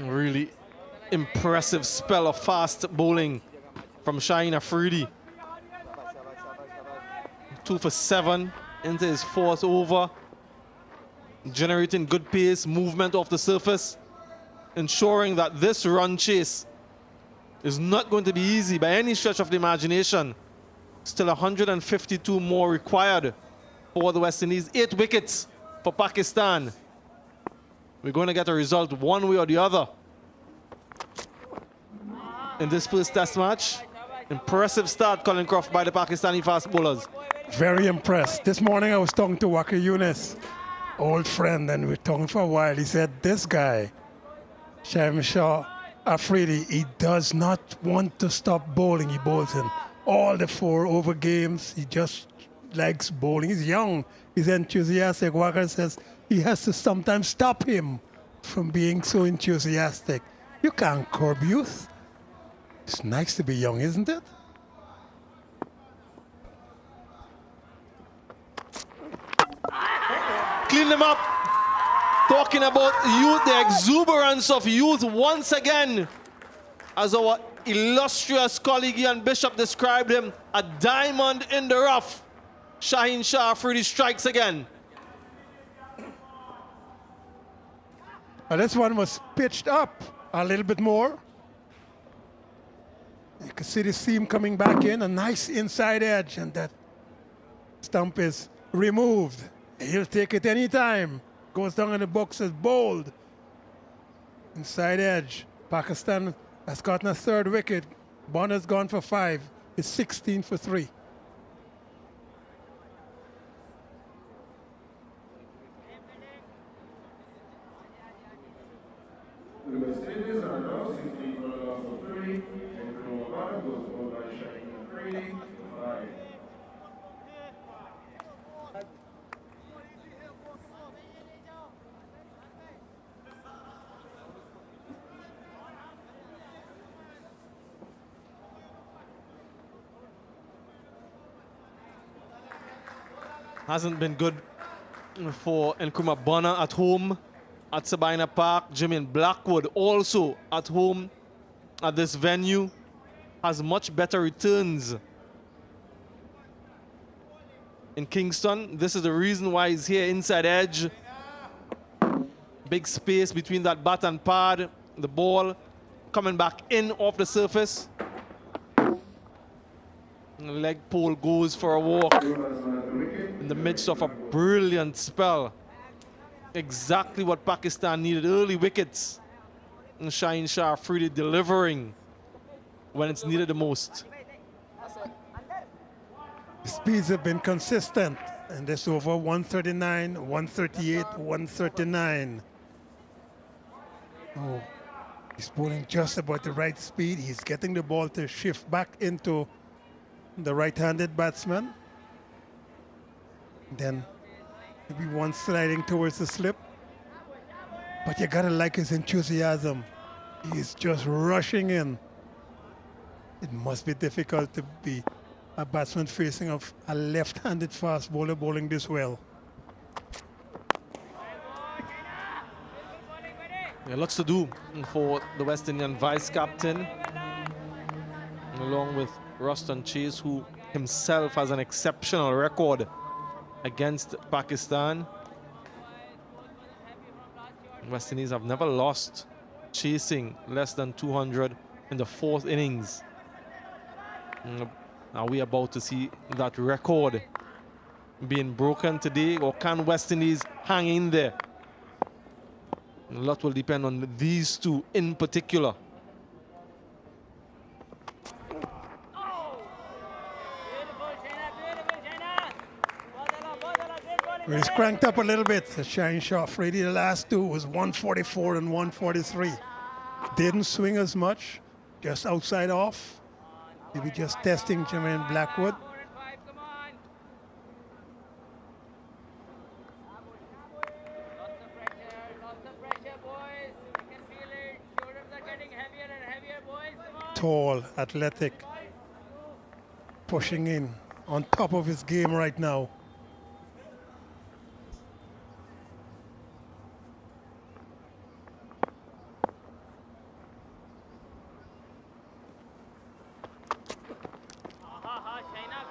Really impressive spell of fast bowling from Fahim Ashraf. 2 for 7 into his 4th over. Generating good pace, movement off the surface, ensuring that this run chase is not going to be easy by any stretch of the imagination. Still 152 more required for the West Indies. 8 wickets for Pakistan. We're going to get a result one way or the other in this first test match. Impressive start, Colin Croft, by the Pakistani fast bowlers. Very impressed. This morning I was talking to Waka Yunus, old friend, and we were talking for a while. He said, this guy, Fahim Shah Afridi, he does not want to stop bowling. He bowls in all the 4 over games. He just likes bowling. He's young. He's enthusiastic. Waka says he has to sometimes stop him from being so enthusiastic. You can't curb youth. It's nice to be young, isn't it? Clean them up. Talking about youth, the exuberance of youth once again. As our illustrious colleague Ian Bishop described him, a diamond in the rough. Fahim Shah Afridi strikes again. And this one was pitched up a little bit more. You can see the seam coming back in, a nice inside edge, and that stump is removed. He'll take it anytime. Goes down in the box as bowled. Inside edge. Pakistan has gotten a 3rd wicket. Bonner's gone for 5. It's 16 for 3. The West Indies are now 16 for the loss of 3, and Kemar Roach was bowled by Jayden Seales for 5. Hasn't been good for Nkrumah Bonner at home at Sabina Park. Jimmy Blackwood also at home at this venue has much better returns in Kingston. This is the reason why he's here inside edge. Big space between that bat and pad. The ball coming back in off the surface. Leg pole goes for a walk in the midst of a brilliant spell. Exactly what Pakistan needed, early wickets. And Fahim Shah Afridi delivering when it's needed the most. The speeds have been consistent, and this over 139, 138, 139. Oh, he's bowling just about the right speed. He's getting the ball to shift back into the right-handed batsman. Then maybe one sliding towards the slip. But you gotta like his enthusiasm. He's just rushing in. It must be difficult to be a batsman facing off a left-handed fast bowler bowling this well. Yeah, lots to do for the West Indian vice-captain, along with Ruston Chase, who himself has an exceptional record against Pakistan. West Indies have never lost chasing less than 200 in the 4th innings. Are we about to see that record being broken today, or can West Indies hang in there? A lot will depend on these two in particular. Well, he's cranked up a little bit. Fahim Shah Afridi, the last 2 was 144 and 143. Didn't swing as much, just outside off. Maybe just testing Jermaine Blackwood. tall, athletic, pushing in, on top of his game right now. China,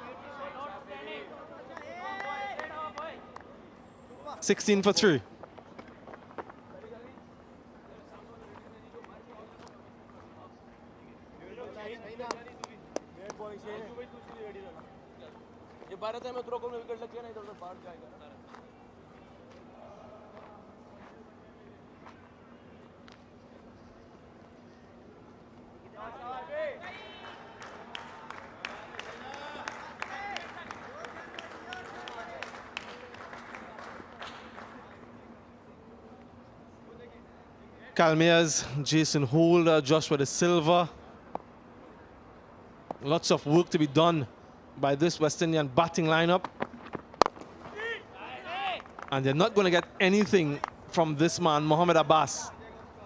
16 for 3. Kalmias, Jason Holder, Joshua De Silva. Lots of work to be done by this West Indian batting lineup. And they're not going to get anything from this man, Mohammad Abbas.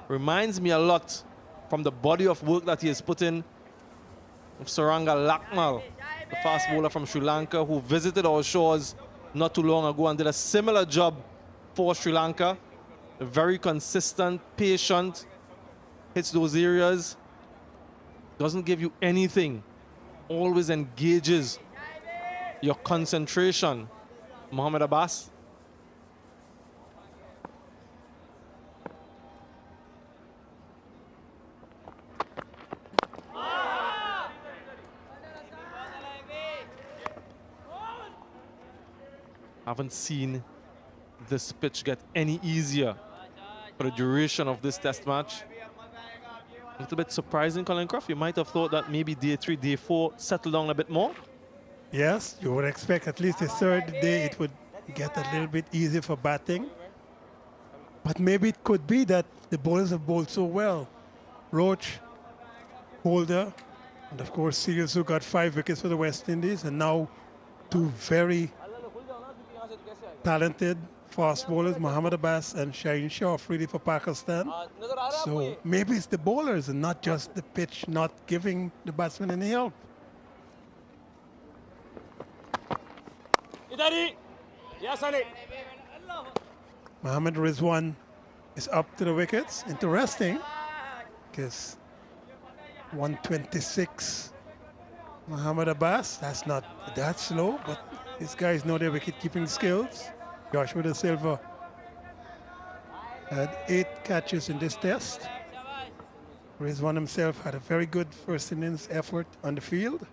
Reminds me a lot from the body of work that he has put in of Saranga Lakmal, the fast bowler from Sri Lanka, who visited our shores not too long ago and did a similar job for Sri Lanka. Very consistent, patient, hits those areas, doesn't give you anything, always engages your concentration. Mohammad Abbas. Haven't seen this pitch get any easier for the duration of this test match. A little bit surprising, Colin Croft. You might have thought that maybe day 3, day 4 settled down a bit more. Yes, you would expect at least the third day it would get a little bit easier for batting. But maybe it could be that the bowlers have bowled so well. Roach, Holder, and of course Seales, who got 5 wickets for the West Indies, and now 2 very talented fast bowlers, Mohammad Abbas and Yasir Shah, really for Pakistan. So maybe it's the bowlers and not just the pitch not giving the batsmen any help. Mohammad Rizwan is up to the wickets. Interesting, because 126. Mohammad Abbas, that's not that slow, but these guys know their wicket-keeping skills. Joshua De Silva had 8 catches in this test. Rizwan himself had a very good first innings effort on the field.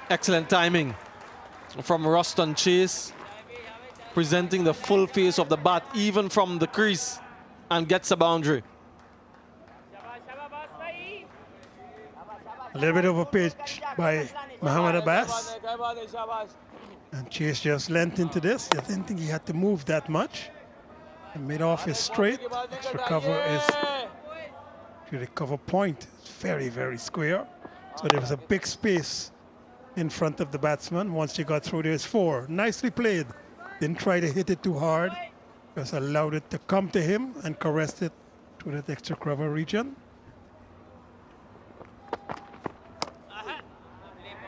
Excellent timing from Ruston Chase, presenting the full face of the bat even from the crease, and gets a boundary. A little bit of a pitch by Mohammad Abbas. And Chase just lent into this. I didn't think he had to move that much. And made off his straight. Extra cover is the cover point. It's very, very square. So there was a big space in front of the batsman. Once he got through, there's 4. Nicely played. Didn't try to hit it too hard. Just allowed it to come to him and caressed it through that extra cover region.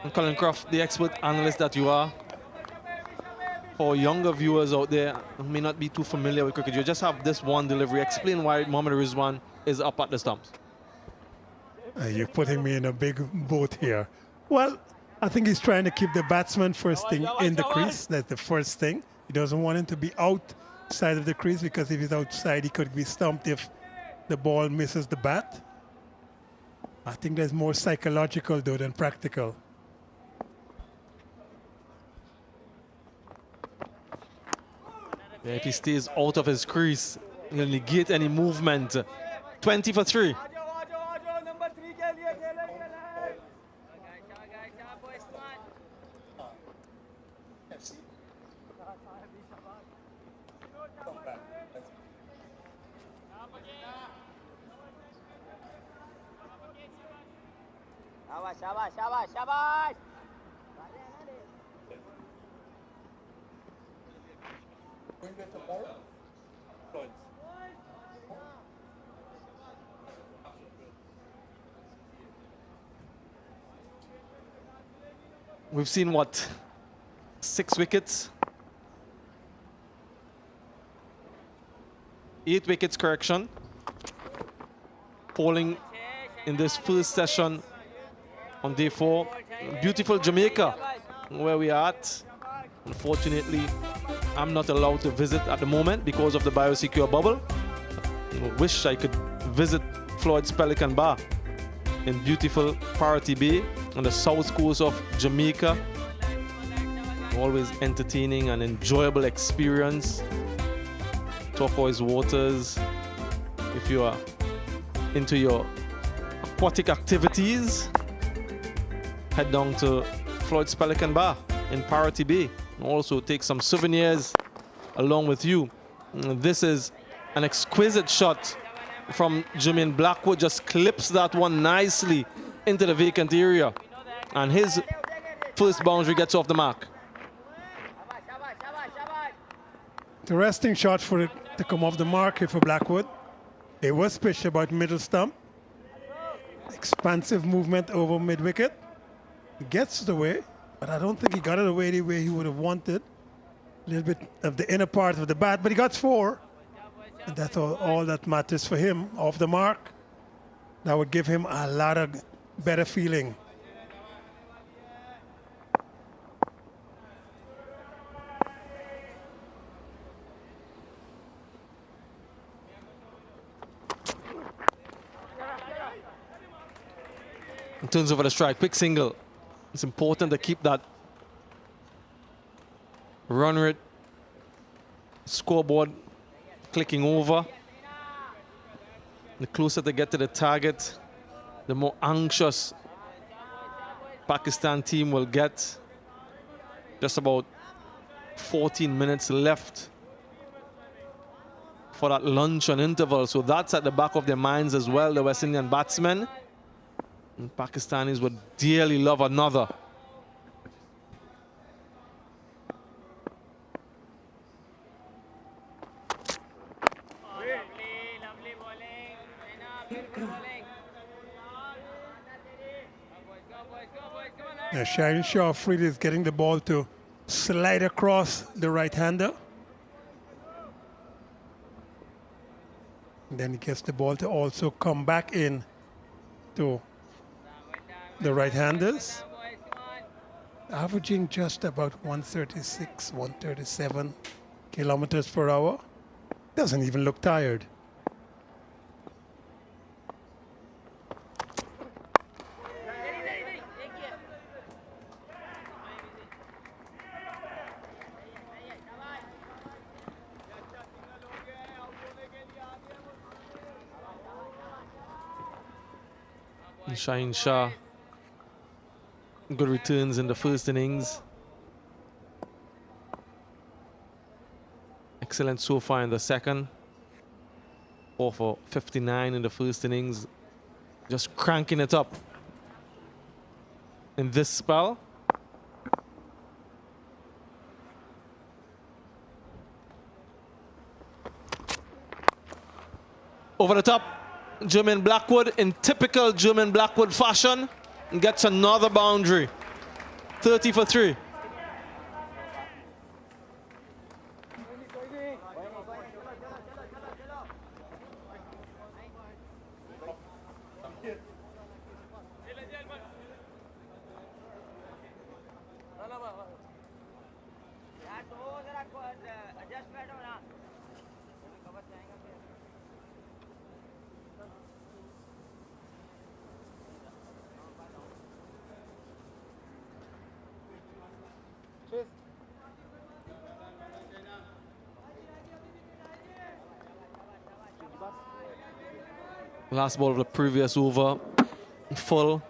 And Colin Croft, the expert analyst that you are, for younger viewers out there who may not be too familiar with cricket, you just have this one delivery. Explain why Mohammad Rizwan is up at the stumps. You're putting me in a big boat here. Well, I think he's trying to keep the batsman first thing in the crease. That's the first thing. He doesn't want him to be outside of the crease, because if he's outside, he could be stumped if the ball misses the bat. I think there's more psychological, though, than practical. Yeah, if he stays out of his crease, he'll negate any movement. 20 for 3. We've seen what? 6 wickets? 8 wickets, correction. Falling in this first session on day 4. Beautiful Jamaica, where we are at. Unfortunately, I'm not allowed to visit at the moment because of the biosecure bubble. I wish I could visit Floyd's Pelican Bar in beautiful Parity Bay on the south coast of Jamaica. Always entertaining and enjoyable experience. Turquoise waters. If you are into your aquatic activities, head down to Floyd's Pelican Bar in Parity Bay. And also take some souvenirs along with you. This is an exquisite shot from Jermaine Blackwood. Just clips that one nicely into the vacant area. And his first boundary gets off the mark. Interesting shot for it to come off the mark here for Blackwood. It was pitched about middle stump. Expansive movement over mid-wicket. He gets it away, but I don't think he got it away the way he would have wanted. A little bit of the inner part of the bat, but he got 4. And that's all that matters for him. Off the mark, that would give him a lot of better feeling. Turns over the strike, quick single. It's important to keep that run rate scoreboard clicking over. The closer they get to the target, the more anxious Pakistan team will get. Just about 14 minutes left for that lunch and interval. So that's at the back of their minds as well, the West Indian batsmen. And Pakistanis would dearly love another. Yasir Shah freely is getting the ball to slide across the right-hander. And then he gets the ball to also come back in to the right-handers. Averaging just about 136, 137 kilometers per hour. Doesn't even look tired. Yasir Shah, good returns in the first innings. Excellent so far in the second. 4 for 59 in the first innings. Just cranking it up in this spell. Over the top. Jermaine Blackwood, in typical Jermaine Blackwood fashion, gets another boundary. 30 for 3. Last ball of the previous over, full,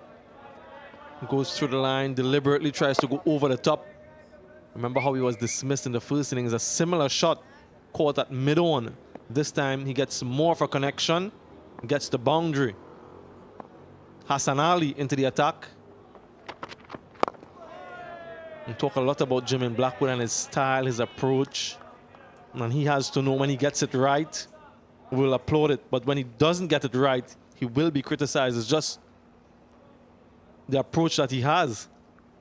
goes through the line, deliberately tries to go over the top. Remember how he was dismissed in the first innings, a similar shot caught at mid-on. This time he gets more of a connection, gets the boundary. Hassan Ali into the attack. We talk a lot about Jermaine Blackwood and his style, his approach. And he has to know when he gets it right, we'll applaud it. But when he doesn't get it right, he will be criticized. It's just the approach that he has.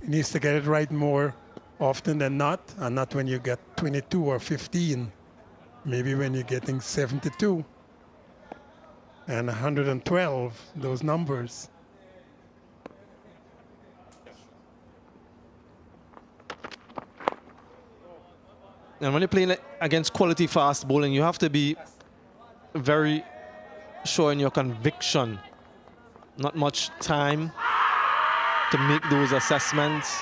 He needs to get it right more often than not, and not when you get 22 or 15. Maybe when you're getting 72 and 112, those numbers. And when you're playing against quality fast bowling, you have to be very sure in your conviction. Not much time to make those assessments.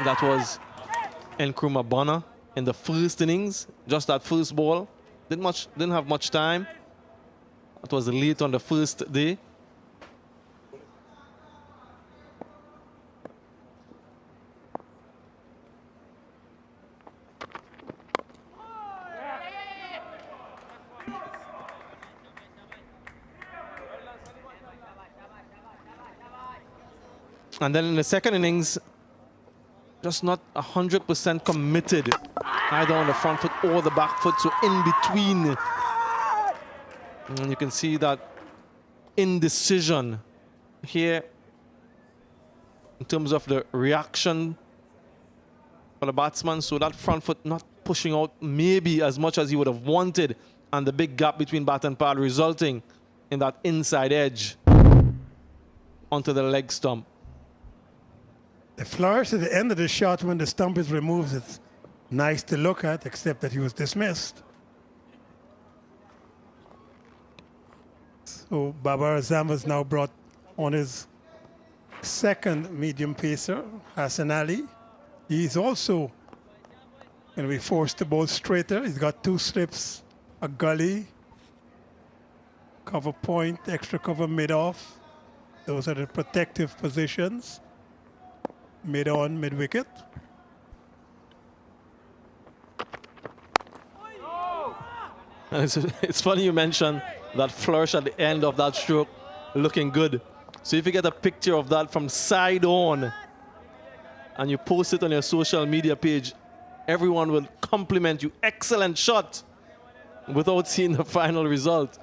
That was Nkrumah Bonner in the first innings, just that first ball. Didn't have much time. It was late on the first day. And then in the second innings, just not 100% committed, either on the front foot or the back foot, so in between. And you can see that indecision here in terms of the reaction for the batsman. So that front foot not pushing out maybe as much as he would have wanted, and the big gap between bat and pad resulting in that inside edge onto the leg stump. The flourish at the end of the shot when the stump is removed is nice to look at, except that he was dismissed. So Babar Azam has now brought on his second medium pacer, Hassan Ali. He's also going to be forced to bowl straighter. He's got 2 slips, a gully, cover point, extra cover mid-off. Those are the protective positions. Mid-on, mid-wicket. It's funny you mentioned that flourish at the end of that stroke looking good. So if you get a picture of that from side on and you post it on your social media page, everyone will compliment you. Excellent shot, without seeing the final result.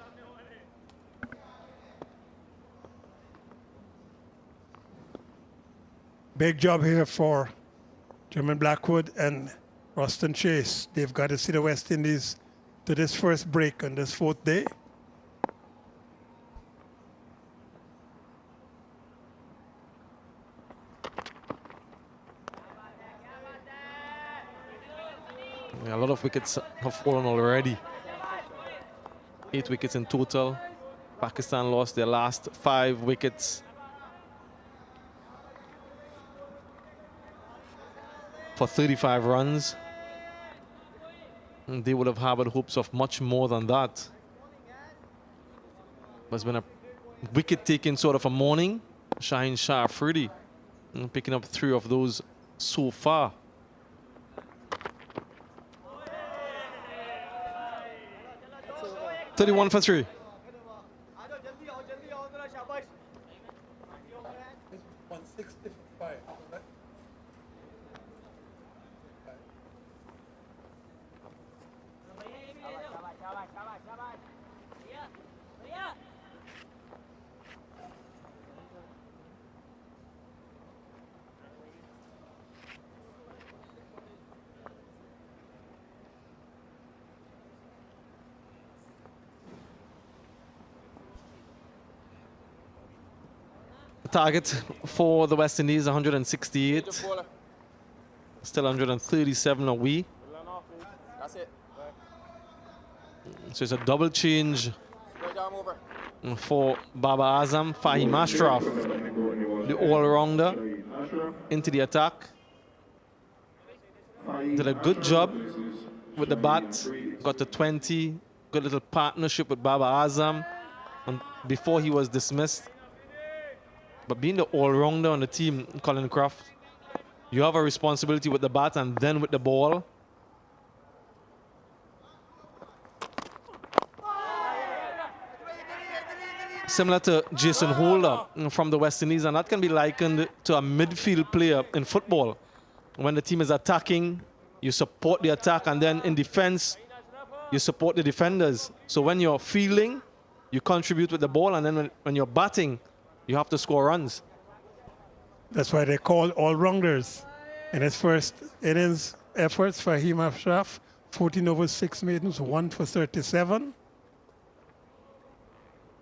Big job here for German Blackwood and Ruston Chase. They've got to see the West Indies to this first break on this 4th day. Yeah, a lot of wickets have fallen already. 8 wickets in total. Pakistan lost their last 5 wickets. For 35 runs. And they would have harbored hopes of much more than that. It's been a wicket-taking sort of a morning. Yasir Shah picking up 3 of those so far. $31 for 3. Target for the West Indies, 168. Still 137 away. So it's a double change for Babar Azam. Fahim Ashraf, the all-rounder, into the attack. Did a good job with the bat. Got to 20. Good little partnership with Babar Azam before he was dismissed. But being the all-rounder on the team, Colin Croft, you have a responsibility with the bat and then with the ball. Similar to Jason Holder from the West Indies, and that can be likened to a midfield player in football. When the team is attacking, you support the attack, and then in defense, you support the defenders. So when you're fielding, you contribute with the ball, and then when you're batting, you have to score runs. That's why they call all-rounders. In his first innings efforts, Fahim Ashraf, 14 overs, 6 maidens, 1 for 37.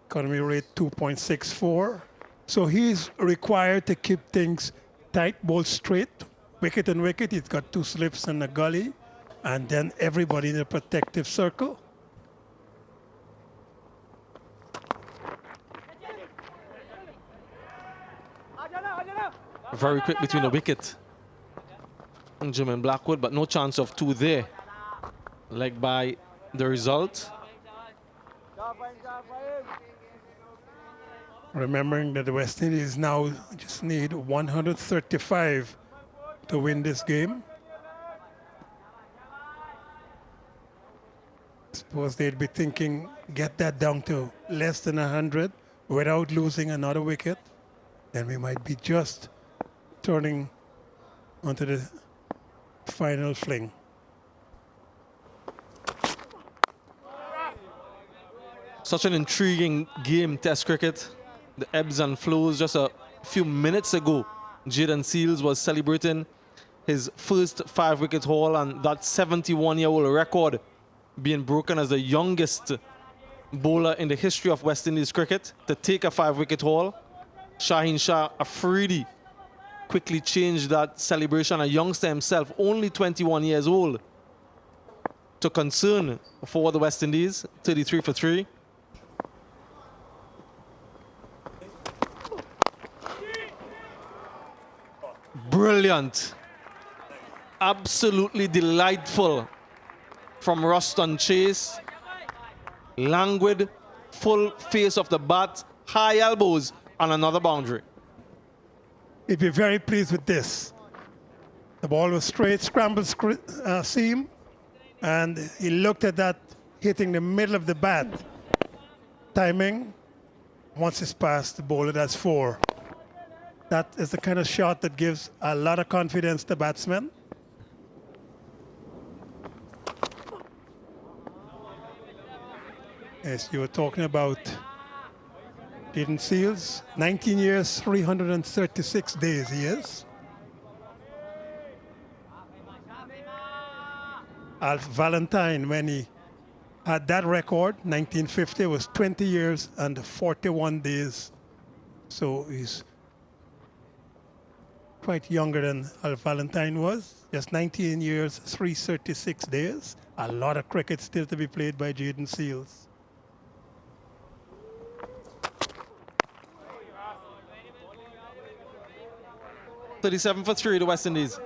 Economy rate 2.64. So he's required to keep things tight, ball straight, wicket and wicket. He's got 2 slips and a gully, and then everybody in a protective circle. Very quick between the wicket and Jim and Blackwood, but no chance of 2 there. Like by the result. Remembering that the West Indies now just need 135 to win this game. Suppose they'd be thinking, get that down to less than 100 without losing another wicket. Then we might be just turning onto the final fling. Such an intriguing game, Test cricket. The ebbs and flows. Just a few minutes ago, Jayden Seales was celebrating his first 5-wicket haul, and that 71-year-old record being broken as the youngest bowler in the history of West Indies cricket to take a 5-wicket haul. Yasir Shah, Afridi, quickly changed that celebration. A youngster himself, only 21 years old, to concern for the West Indies, 33 for 3. Brilliant. Absolutely delightful from Ruston Chase. Languid, full face of the bat, high elbows, and another boundary. He'd be very pleased with this. The ball was straight, scrambled seam, and he looked at that hitting the middle of the bat. Timing, once it's past, the bowler does 4. That is the kind of shot that gives a lot of confidence to batsmen. As you were talking about Jayden Seales, 19 years, 336 days he is. Alf Valentine, when he had that record, 1950, was 20 years and 41 days. So he's quite younger than Alf Valentine was. Just 19 years, 336 days. A lot of cricket still to be played by Jayden Seales. $37 for 3 to West Indies.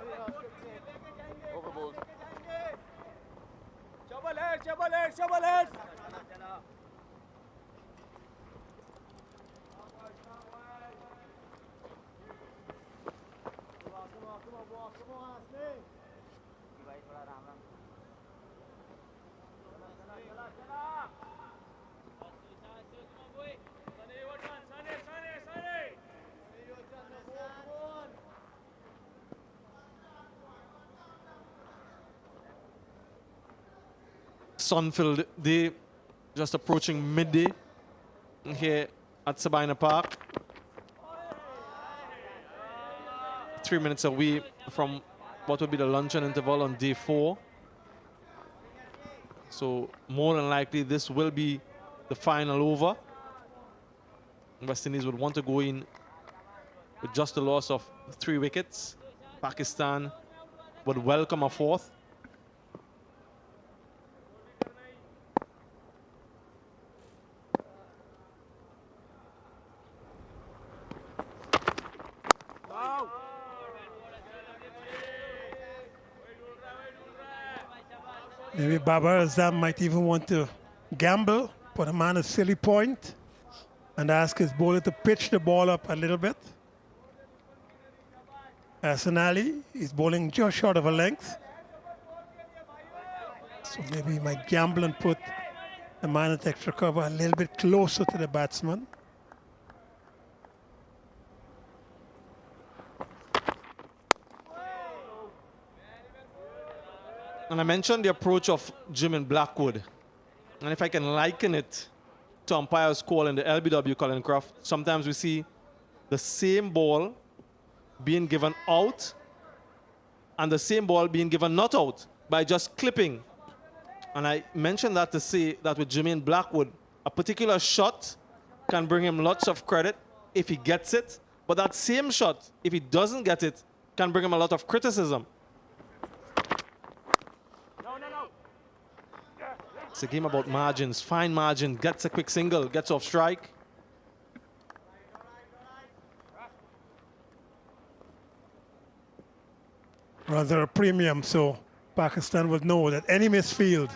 Sun-filled day, just approaching midday here at Sabina Park. 3 minutes away from what would be the luncheon interval on day 4. So more than likely this will be the final over. West Indies would want to go in with just a loss of 3 wickets. Pakistan would welcome a 4th. Maybe Babar Azam might even want to gamble, put a man a silly point, and ask his bowler to pitch the ball up a little bit. Hassan Ali is bowling just short of a length. So maybe he might gamble and put the man at extra cover a little bit closer to the batsman. And I mentioned the approach of Jayden Blackwood. And if I can liken it to umpire's call in the LBW, Colin Croft, sometimes we see the same ball being given out and the same ball being given not out by just clipping. And I mentioned that to say that with Jayden Blackwood, a particular shot can bring him lots of credit if he gets it, but that same shot, if he doesn't get it, can bring him a lot of criticism. It's a game about margins, fine margin, gets a quick single, gets off strike. Rather a premium, so Pakistan would know that any misfield,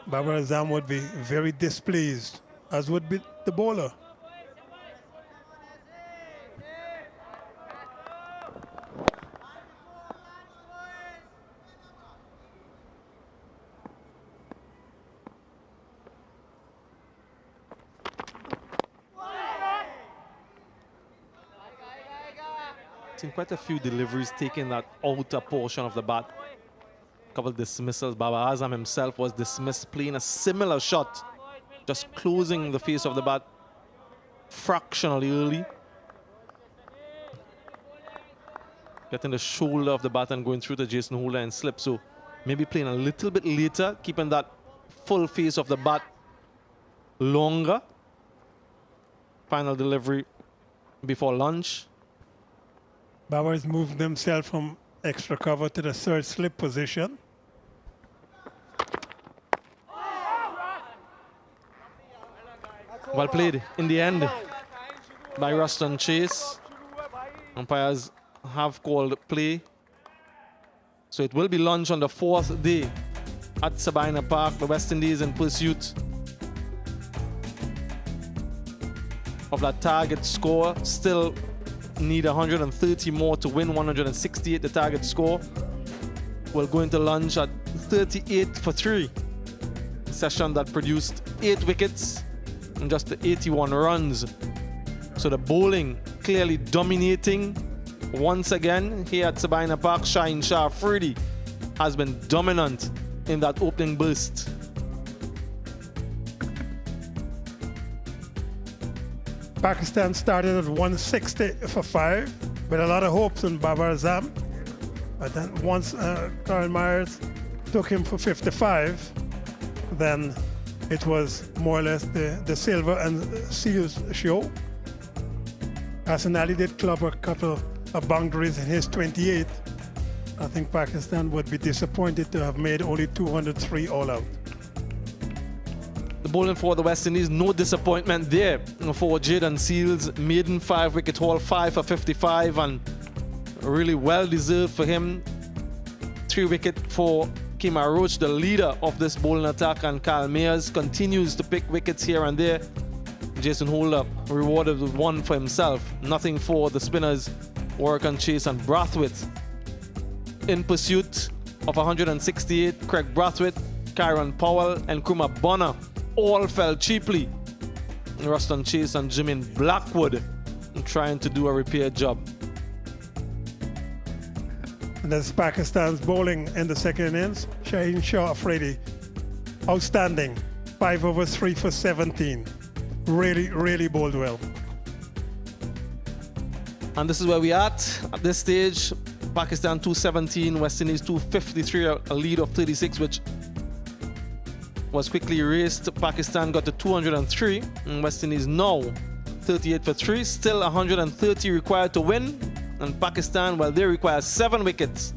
Babar Azam would be very displeased, as would be the bowler. Seen quite a few deliveries taking that outer portion of the bat. A couple of dismissals. Babar Azam himself was dismissed playing a similar shot, just closing the face of the bat fractionally early. Getting the shoulder of the bat and going through the Jason Holder and slip. So maybe playing a little bit later, keeping that full face of the bat longer. Final delivery before lunch. Babar's moved himself from extra cover to the third slip position. Well played in the end by Ruston Chase. Umpires have called play. So it will be lunch on the fourth day at Sabina Park. The West Indies in pursuit of that target score. Still need 130 more to win 168, the target score. We'll go into lunch at 38 for 3. A session that produced 8 wickets and just 81 runs. So the bowling clearly dominating once again here at Sabina Park. Yasir Shah has been dominant in that opening burst. Pakistan started at 160 for 5 with a lot of hopes on Babar Azam. But then once Carl Myers took him for 55, then it was more or less the Silver and Seals show. Hassan Ali did club a couple of boundaries in his 28. I think Pakistan would be disappointed to have made only 203 all out. The bowling for the West Indies, no disappointment there for Jayden Seales. Maiden 5-wicket haul, 5 for 55, and really well deserved for him. 3-wicket for Kemar Roach, the leader of this bowling attack, and Kyle Mayers continues to pick wickets here and there. Jason Holder rewarded with 1 for himself. Nothing for the spinners, Warwick Chase and Brathwaite. In pursuit of 168, Craig Brathwaite, Kyron Powell and Kruma Bonner all fell cheaply. Ruston Chase and Jayden Blackwood trying to do a repair job. And that's Pakistan's bowling in the second innings. Yasir Shah outstanding. 5 overs, 3 for 17. Really bowled well. And this is where we are at this stage. Pakistan 217, West Indies 253, a lead of 36, which was quickly erased. Pakistan got to 203, and West Indies now 38 for 3, still 130 required to win. And Pakistan, well, they require 7 wickets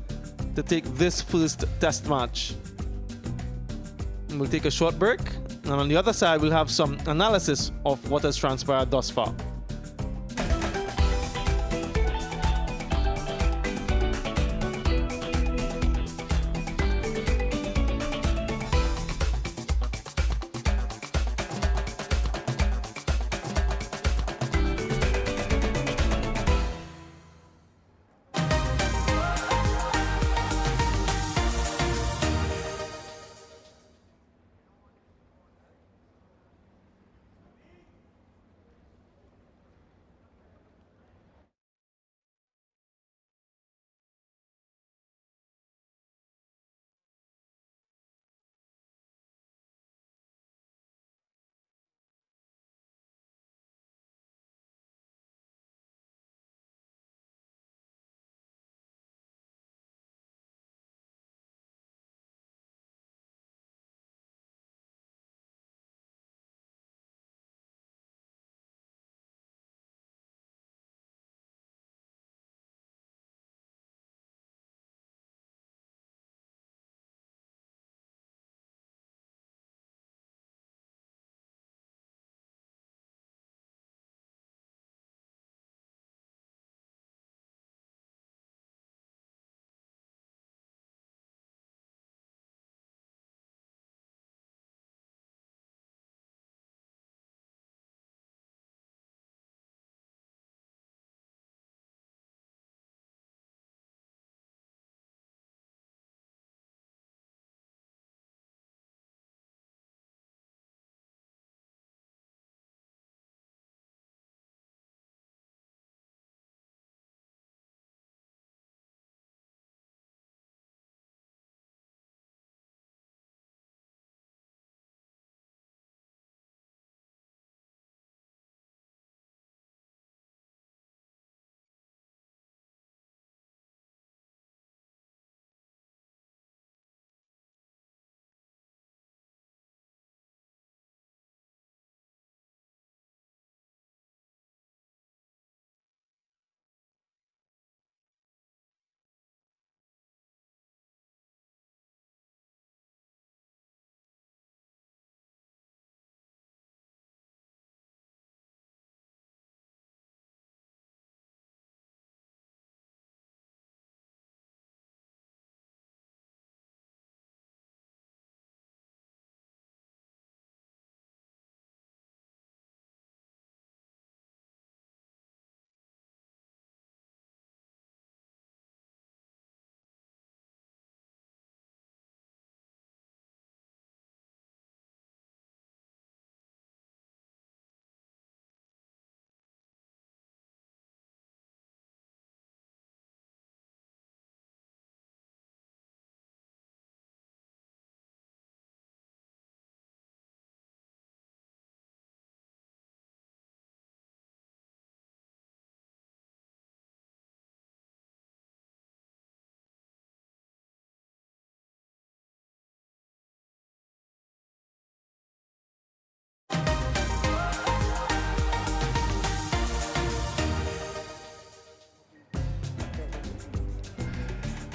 to take this first test match. And we'll take a short break, and on the other side, we'll have some analysis of what has transpired thus far.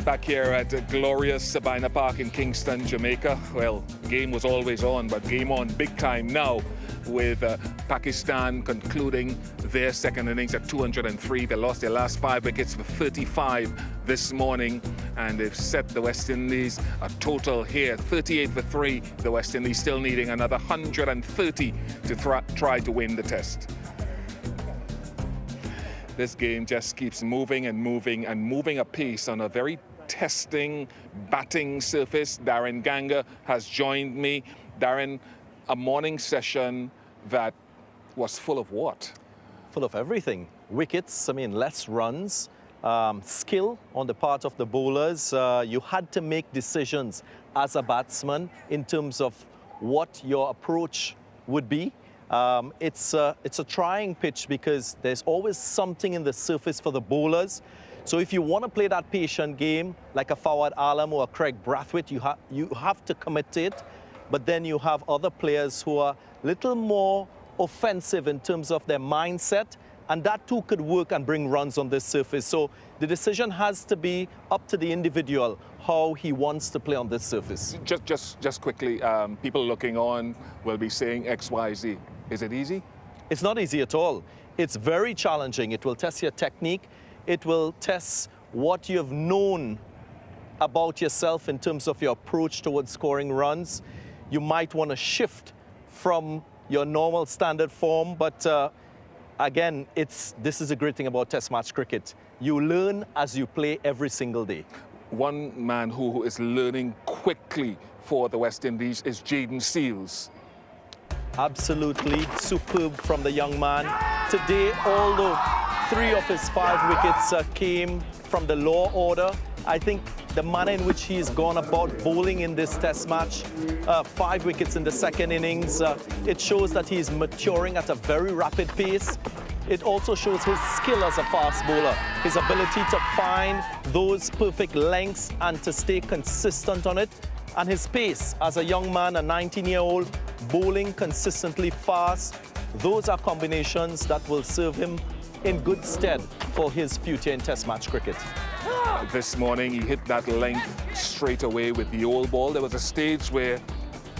Back here at glorious Sabina Park in Kingston, Jamaica. Well, game was always on, but game on big time now with Pakistan concluding their second innings at 203. They lost their last 5 wickets for 35 this morning, and they've set the West Indies a total here, 38 for 3. The West Indies still needing another 130 to try to win the test. This game just keeps moving and moving and moving apace on a very testing batting surface. Darren Ganger has joined me. Darren, a morning session that was full of what? Full of everything. Wickets, I mean, less runs, skill on the part of the bowlers. You had to make decisions as a batsman in terms of what your approach would be. It's a trying pitch because there's always something in the surface for the bowlers. So if you want to play that patient game like a Fawad Alam or a Craig Brathwaite, you have to commit to it. But then you have other players who are a little more offensive in terms of their mindset, and that too could work and bring runs on this surface. So the decision has to be up to the individual, how he wants to play on this surface. Just quickly, people looking on will be saying XYZ. Is it easy? It's not easy at all. It's very challenging. It will test your technique. It will test what you've known about yourself in terms of your approach towards scoring runs. You might want to shift from your normal standard form, but again, this is a great thing about Test match cricket. You learn as you play every single day. One man who is learning quickly for the West Indies is Jayden Seales. Absolutely superb from the young man. Today, although 3 of his 5 wickets came from the lower order, I think the manner in which he's gone about bowling in this test match, 5 wickets in the second innings, it shows that he's maturing at a very rapid pace. It also shows his skill as a fast bowler, his ability to find those perfect lengths and to stay consistent on it, and his pace as a young man, a 19-year-old, bowling consistently fast. Those are combinations that will serve him in good stead for his future in Test match cricket. This morning he hit that length straight away with the old ball. There was a stage where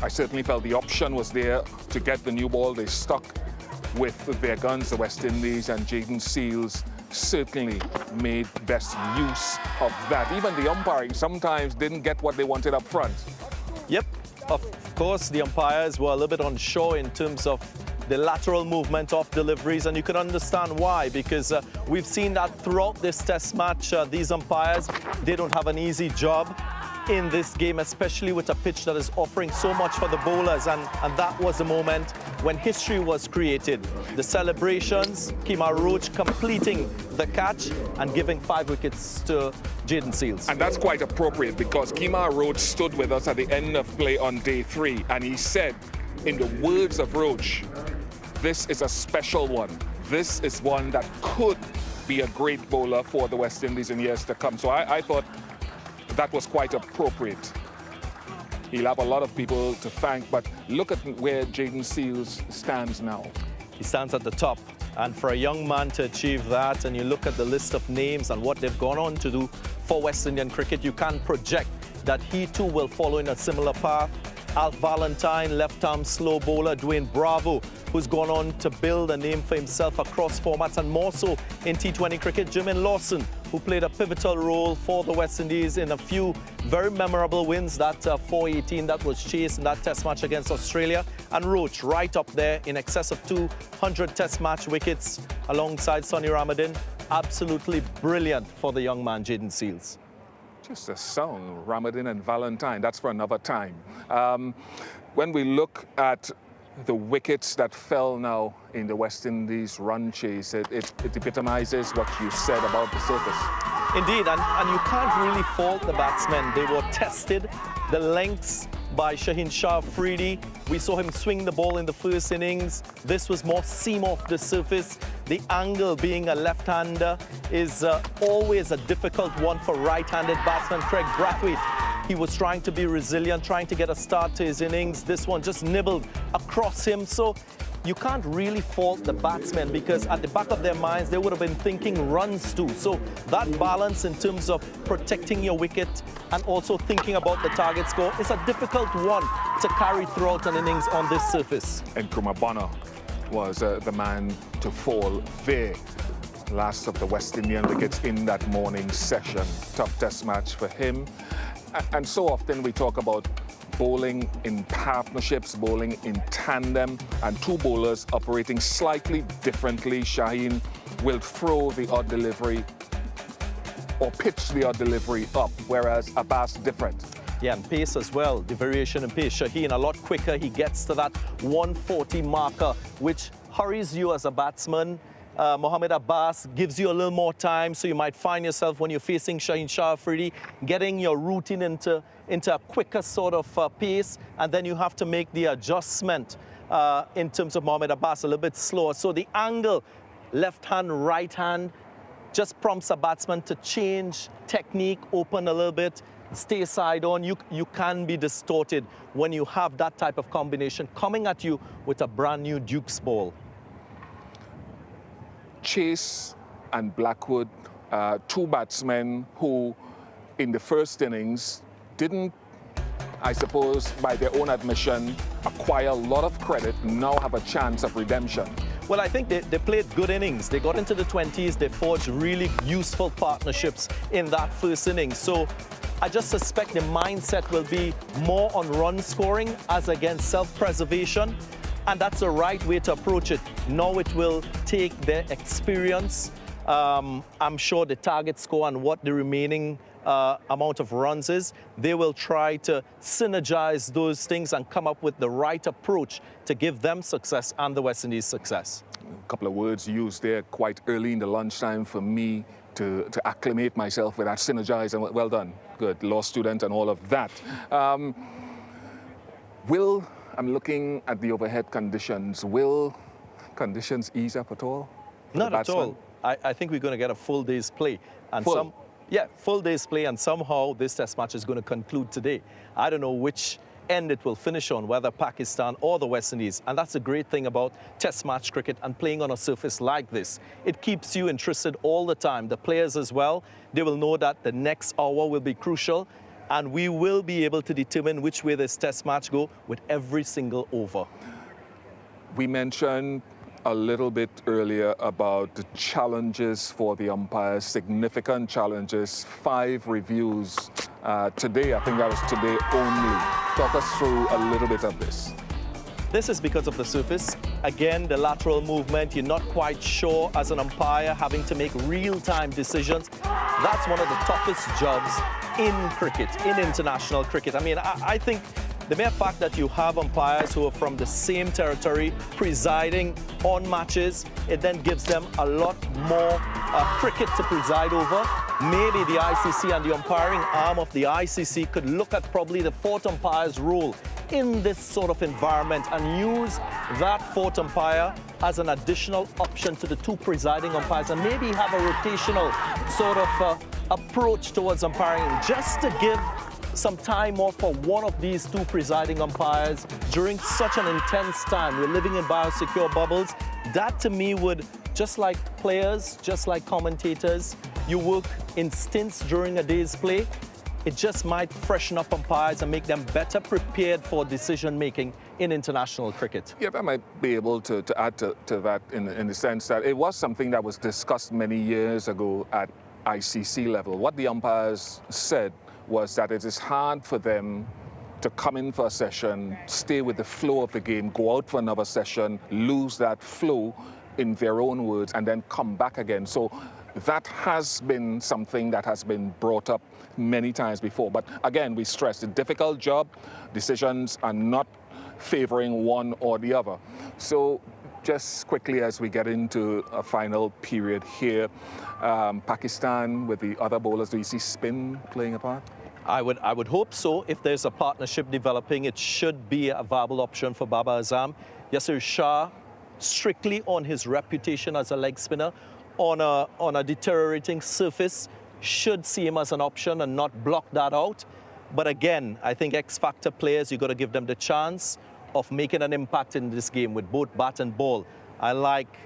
I certainly felt the option was there to get the new ball. They stuck with their guns, the West Indies, and Jayden Seales certainly made best use of that. Even the umpiring sometimes didn't get what they wanted up front. Yep, of course the umpires were a little bit unsure in terms of the lateral movement of deliveries, and you can understand why, because we've seen that throughout this test match. These umpires, they don't have an easy job in this game, especially with a pitch that is offering so much for the bowlers, and that was the moment when history was created. The celebrations, Kemar Roach completing the catch and giving 5 wickets to Jayden Seales. And that's quite appropriate because Kemar Roach stood with us at the end of play on day 3, and he said, in the words of Roach, this is a special one. This is one that could be a great bowler for the West Indies in years to come. So I thought that was quite appropriate. He'll have a lot of people to thank, but look at where Jayden Seales stands now. He stands at the top, and for a young man to achieve that, and you look at the list of names and what they've gone on to do for West Indian cricket, you can project that he too will follow in a similar path. Alf Valentine, left-arm slow bowler, Dwayne Bravo, who's gone on to build a name for himself across formats and more so in T20 cricket. Jermaine Lawson, who played a pivotal role for the West Indies in a few very memorable wins, that 418 that was chased in that test match against Australia. And Roach right up there in excess of 200 test match wickets alongside Sonny Ramadan. Absolutely brilliant for the young man, Jayden Seales. Just a song, Ramadan and Valentine, that's for another time. When we look at the wickets that fell now in the West Indies run chase, it epitomizes what you said about the surface. Indeed, and you can't really fault the batsmen. They were tested. The lengths by Yasir Shah Afridi. We saw him swing the ball in the first innings. This was more seam off the surface. The angle, being a left-hander, is always a difficult one for right-handed batsman Craig Brathwaite. He was trying to be resilient, trying to get a start to his innings. This one just nibbled across him. So you can't really fault the batsmen because at the back of their minds, they would have been thinking runs too. So that balance in terms of protecting your wicket and also thinking about the target score is a difficult one to carry throughout an innings on this surface. And Kumabana was the man to fall there. Last of the West Indian wickets in that morning session. Tough test match for him. And so often we talk about bowling in partnerships, bowling in tandem, and two bowlers operating slightly differently. Shaheen will throw the odd delivery or pitch the odd delivery up, whereas Abbas different. Yeah, and pace as well, the variation in pace. Shaheen a lot quicker, he gets to that 140 marker, which hurries you as a batsman. Mohamed Abbas gives you a little more time, so you might find yourself when you're facing Shaheen Shah Afridi, getting your routine into a quicker sort of pace, and then you have to make the adjustment in terms of Mohamed Abbas a little bit slower. So the angle, left hand, right hand, just prompts a batsman to change technique, open a little bit, stay side on. You can be distorted when you have that type of combination coming at you with a brand new Duke's ball. Chase and Blackwood, two batsmen who in the first innings didn't, I suppose, by their own admission, acquire a lot of credit, now have a chance of redemption. Well, I think they played good innings. They got into the 20s. They forged really useful partnerships in that first inning. So I just suspect the mindset will be more on run scoring as against self-preservation. And that's the right way to approach it. Now it will take their experience. I'm sure the target score and what the remaining amount of runs is, they will try to synergize those things and come up with the right approach to give them success and the West Indies success. A couple of words used there quite early in the lunchtime for me to acclimate myself with that synergize, and well done, good, law student and all of that. I'm looking at the overhead conditions. Will conditions ease up at all? Not at all. I think we're going to get a full day's play. And full? Full day's play, and somehow this test match is going to conclude today. I don't know which end it will finish on, whether Pakistan or the West Indies. And that's a great thing about test match cricket and playing on a surface like this. It keeps you interested all the time. The players as well, they will know that the next hour will be crucial. And we will be able to determine which way this test match go with every single over. We mentioned a little bit earlier about the challenges for the umpires, significant challenges, 5 reviews today. I think that was today only. Talk us through a little bit of this. This is because of the surface. Again, the lateral movement, you're not quite sure as an umpire, having to make real-time decisions. That's one of the toughest jobs in cricket, in international cricket. I mean, I think the mere fact that you have umpires who are from the same territory presiding on matches, it then gives them a lot more cricket to preside over. Maybe the ICC and the umpiring arm of the ICC could look at probably the 4th umpire's role in this sort of environment and use that 4th umpire as an additional option to the 2 presiding umpires, and maybe have a rotational sort of approach towards umpiring just to give some time off for one of these 2 presiding umpires during such an intense time. We're living in biosecure bubbles. That to me would, just like players, just like commentators, you work in stints during a day's play. It just might freshen up umpires and make them better prepared for decision-making in international cricket. Yeah, I might be able to add to that in the sense that it was something that was discussed many years ago at ICC level. What the umpires said was that it is hard for them to come in for a session, stay with the flow of the game, go out for another session, lose that flow, in their own words, and then come back again. So that has been something that has been brought up many times before. But again, we stress the difficult job, decisions are not favoring one or the other. So just quickly as we get into a final period here, Pakistan with the other bowlers, do you see spin playing a part? I would hope so. If there's a partnership developing, it should be a viable option for Babar Azam. Yasir Shah, strictly on his reputation as a leg spinner, on a deteriorating surface, should see him as an option and not block that out. But again, I think X-factor players, you've got to give them the chance. of making an impact in this game with both bat and ball. I like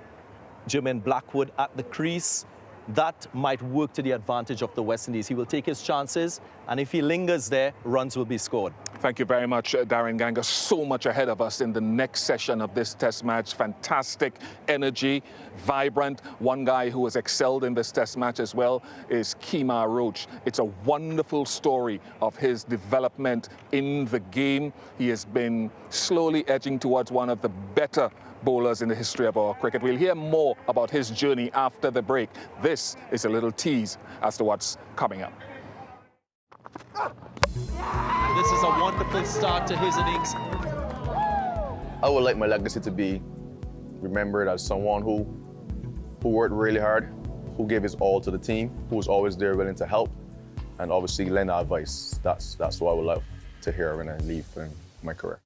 Jermaine Blackwood at the crease. That might work to the advantage of the West Indies. He will take his chances, and if he lingers there, runs will be scored. Thank you very much, Darren Ganga. So much ahead of us in the next session of this test match. Fantastic energy, vibrant. One guy who has excelled in this test match as well is Kemar Roach. It's a wonderful story of his development in the game. He has been slowly edging towards one of the better bowlers in the history of our cricket. We'll hear more about his journey after the break. This is a little tease as to what's coming up. This is a wonderful start to his innings. I would like my legacy to be remembered as someone who worked really hard, who gave his all to the team, who was always there willing to help, and obviously lend advice. That's what I would love to hear when I leave in my career.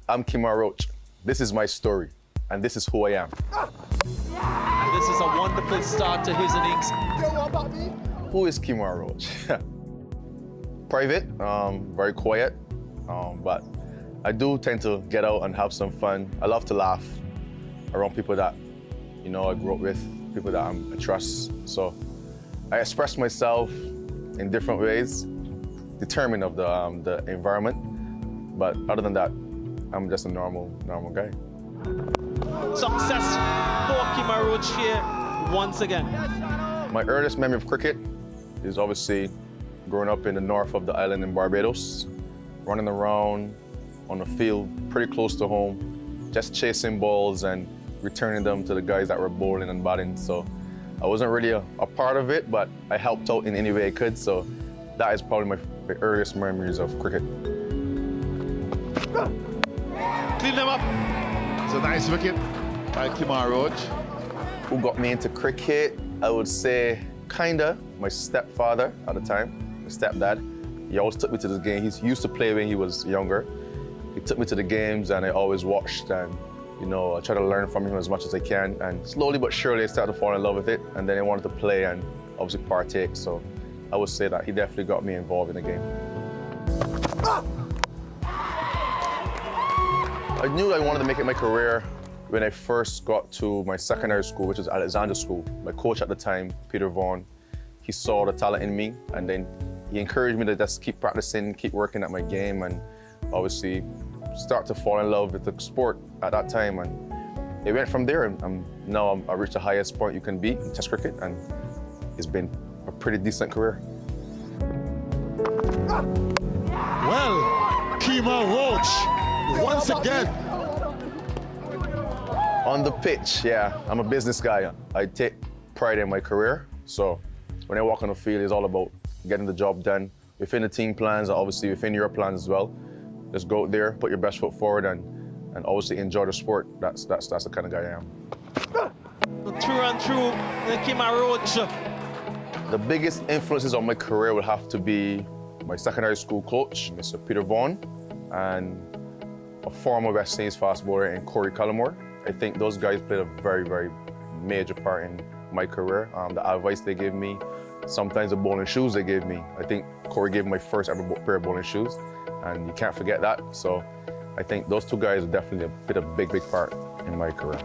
I'm Kemar Roach. This is my story, and this is who I am. This is a wonderful start to his innings. Who is Kemar Roach? Private, very quiet, but I do tend to get out and have some fun. I love to laugh around people that, I grew up with, people that I trust. So I express myself in different ways, determined of the environment. But other than that, I'm just a normal guy. Success for Kemar Roach here once again. My earliest memory of cricket is obviously growing up in the north of the island in Barbados, running around, on the field, pretty close to home, just chasing balls and returning them to the guys that were bowling and batting. So I wasn't really a part of it, but I helped out in any way I could. So that is probably my earliest memories of cricket. Clean them up. It's a nice wicket by Kemar Roach. Who got me into cricket? I would say kinda my stepfather at the time, my stepdad. He always took me to the game. He used to play when he was younger. He took me to the games and I always watched, and you know, I try to learn from him as much as I can. And slowly but surely I started to fall in love with it, and then I wanted to play and obviously partake. So I would say that he definitely got me involved in the game. I knew I wanted to make it my career when I first got to my secondary school, which was Alexander School. My coach at the time, Peter Vaughan, he saw the talent in me, and then he encouraged me to just keep practicing, keep working at my game, and obviously start to fall in love with the sport at that time. And it went from there, and now I've reached the highest point you can be in Test cricket, and it's been a pretty decent career. Well, Kemar Roach, once again. On the pitch, yeah, I'm a business guy. I take pride in my career. So when I walk on the field, it's all about getting the job done within the team plans, and obviously within your plans as well. Just go out there, put your best foot forward, and obviously enjoy the sport. That's the kind of guy I am. Through and through, Kemar Roach. The biggest influences on my career would have to be my secondary school coach, Mr. Peter Vaughan, and a former West Indies fast bowler in Corey Cullimore. I think those guys played a very, very major part in my career. The advice they gave me, sometimes the bowling shoes they gave me. I think Corey gave me my first ever pair of bowling shoes, and you can't forget that. So I think those two guys definitely played a big, big part in my career.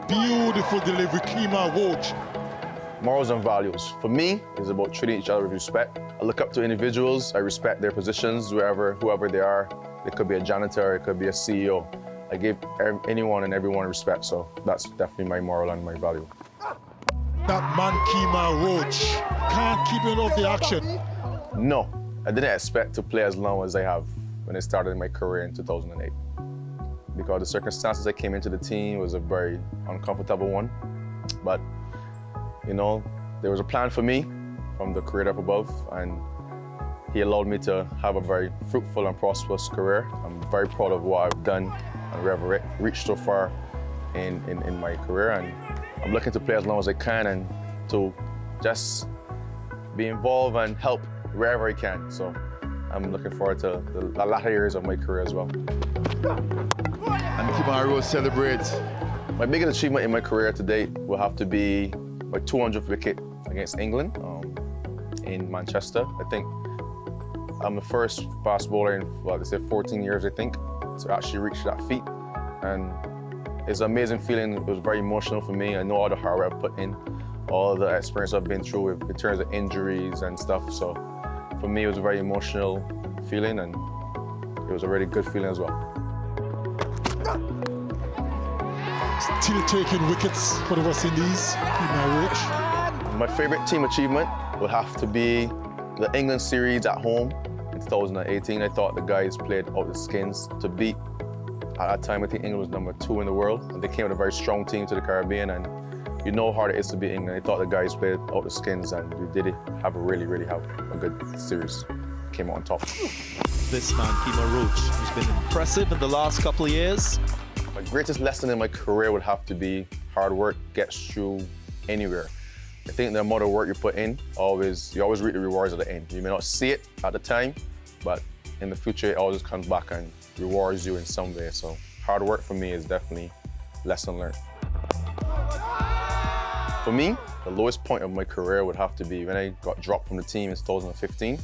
Beautiful delivery, Kemar Roach. Morals and values. For me, it's about treating each other with respect. I look up to individuals. I respect their positions, whoever they are. It could be a janitor, it could be a CEO. I give anyone and everyone respect, so that's definitely my moral and my value. That man, Kemar Roach, can't keep it off the action. No, I didn't expect to play as long as I have when I started my career in 2008. Because the circumstances I came into the team was a very uncomfortable one. But, you know, there was a plan for me from the Creator up above, and he allowed me to have a very fruitful and prosperous career. I'm very proud of what I've done and where I've reached so far in my career. And I'm looking to play as long as I can and to just be involved and help wherever I can. So I'm looking forward to the latter years of my career as well. And Kemar Roach celebrates. My biggest achievement in my career to date will have to be my 200th wicket against England in Manchester. I think I'm the first fast bowler in, well, they say 14 years, I think, to actually reach that feat. And it's an amazing feeling. It was very emotional for me. I know all the hard work I've put in, all the experience I've been through in terms of injuries and stuff. So for me, it was a very emotional feeling, and it was a really good feeling as well. Still taking wickets for the West Indies, Kemar Roach. My favorite team achievement would have to be the England series at home in 2018. I thought the guys played out the skins to beat. At that time, I think England was #2 in the world, and they came with a very strong team to the Caribbean, and you know how hard it is to beat England. I thought the guys played out the skins, and we did it. Have a good series. Came out on top. This man, Kemar Roach, has been impressive in the last couple of years. My greatest lesson in my career would have to be hard work gets you anywhere. I think the amount of work you put in, you always reap the rewards at the end. You may not see it at the time, but in the future, it always comes back and rewards you in some way. So hard work for me is definitely lesson learned. For me, the lowest point of my career would have to be when I got dropped from the team in 2015.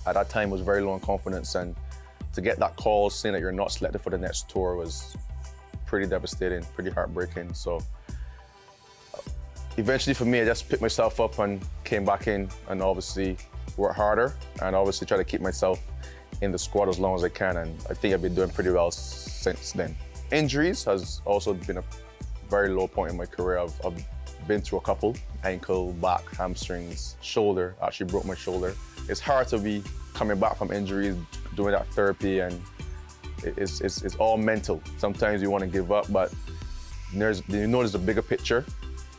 At that time, I was very low in confidence, and to get that call saying that you're not selected for the next tour was pretty devastating, pretty heartbreaking. So eventually for me, I just picked myself up and came back in and obviously worked harder and obviously try to keep myself in the squad as long as I can, and I think I've been doing pretty well since then. Injuries has also been a very low point in my career. I've been through a couple: ankle, back, hamstrings, shoulder. Actually broke my shoulder. It's hard to be coming back from injuries, doing that therapy and it's all mental. Sometimes you want to give up, but there's a bigger picture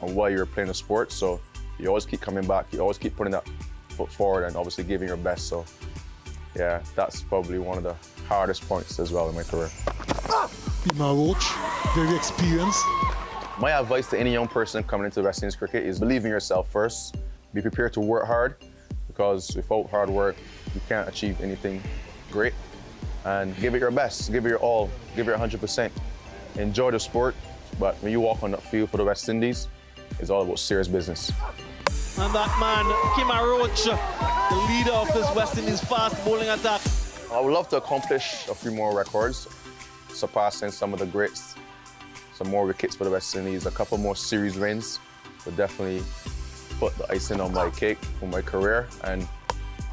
on why you're playing a sport. So you always keep coming back. You always keep putting that foot forward and obviously giving your best. So yeah, that's probably one of the hardest points as well in my career. Kemar Roach, very experienced. My advice to any young person coming into West Indies cricket is believe in yourself first. Be prepared to work hard, because without hard work, you can't achieve anything great. And give it your best, give it your all, give it your 100%. Enjoy the sport, but when you walk on that field for the West Indies, it's all about serious business. And that man, Kemar Roach, the leader of this West Indies fast bowling attack. I would love to accomplish a few more records, surpassing some of the greats, some more wickets for the West Indies, a couple more series wins would definitely put the icing on my cake for my career. And,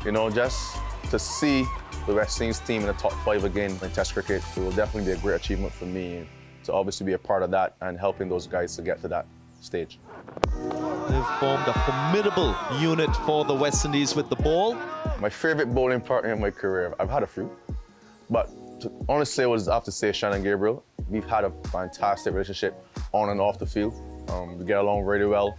you know, just to see the West Indies team in the top 5 again in Test cricket, it will definitely be a great achievement for me to obviously be a part of that and helping those guys to get to that stage. They've formed a formidable unit for the West Indies with the ball. My favorite bowling partner in my career, I've had a few, but to honestly, I have to say Shannon Gabriel. We've had a fantastic relationship on and off the field. We get along really well.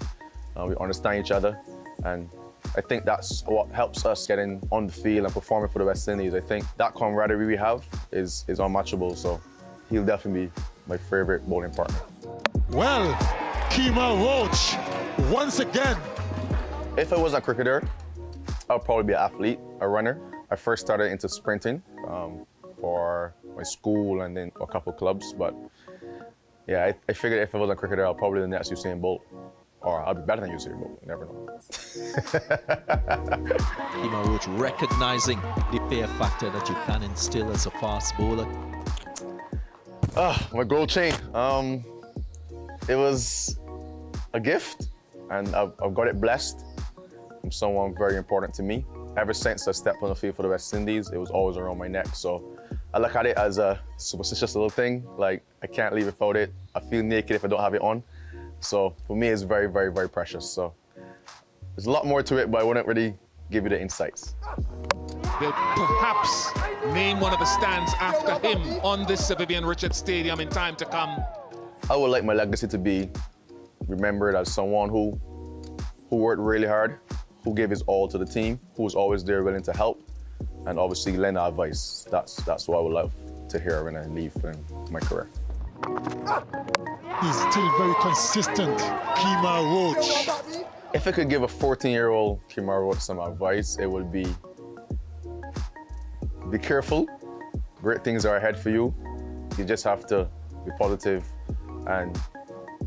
We understand each other, and I think that's what helps us getting on the field and performing for the West Indies. I think that camaraderie we have is unmatchable, so he'll definitely be my favorite bowling partner. Well, Kemar Roach, once again. If I wasn't a cricketer, I'd probably be an athlete, a runner. I first started into sprinting for my school and then a couple clubs, but yeah, I figured if I wasn't a cricketer, I'll probably be the next Usain Bolt. Or I'll be better than Yasir, but you never know. Kemar Roach recognizing the fear factor that you can instill as a fast bowler. My gold chain. It was a gift, and I've got it blessed from someone very important to me. Ever since I stepped on the field for the West Indies, it was always around my neck. So I look at it as a superstitious little thing. Like, I can't leave without it. I feel naked if I don't have it on. So for me, it's very, very, very precious. So there's a lot more to it, but I wouldn't really give you the insights. They'll perhaps name one of the stands after him on this Sir Vivian Richards Stadium in time to come. I would like my legacy to be remembered as someone who worked really hard, who gave his all to the team, who was always there willing to help, and obviously lend advice. That's what I would love to hear when I leave in my career. He's still very consistent, Kemar Roach. If I could give a 14-year-old Kemar Roach some advice, it would be careful. Great things are ahead for you. You just have to be positive and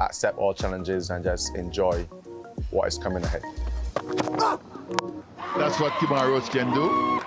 accept all challenges and just enjoy what is coming ahead. That's what Kemar Roach can do.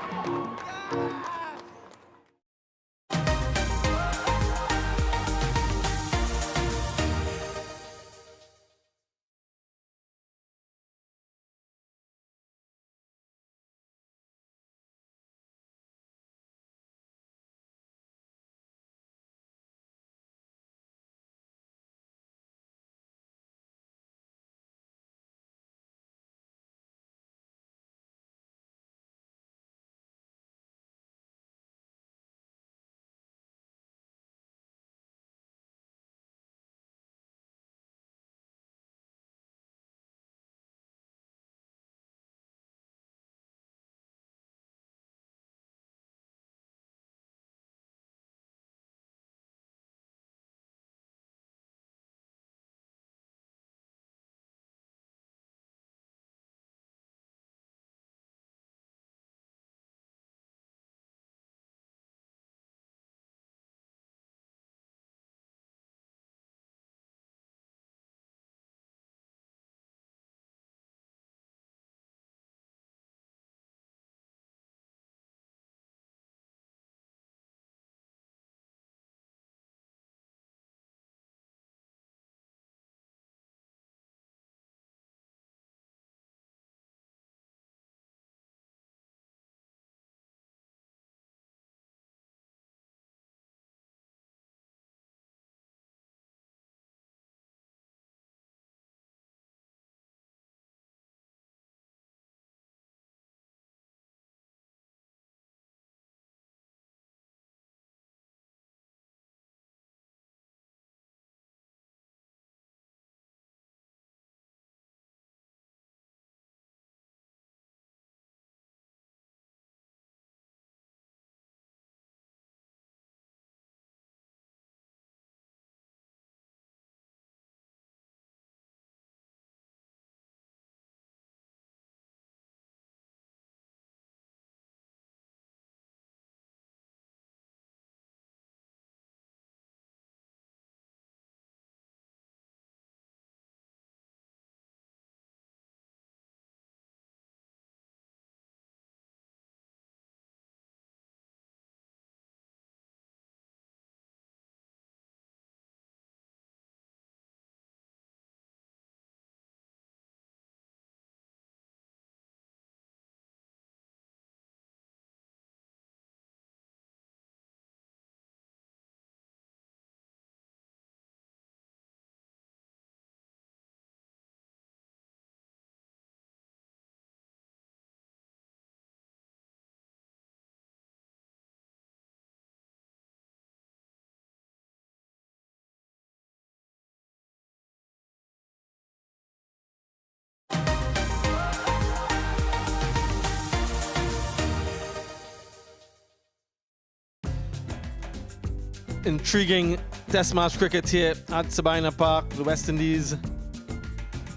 intriguing test match cricket here at Sabina Park. The West Indies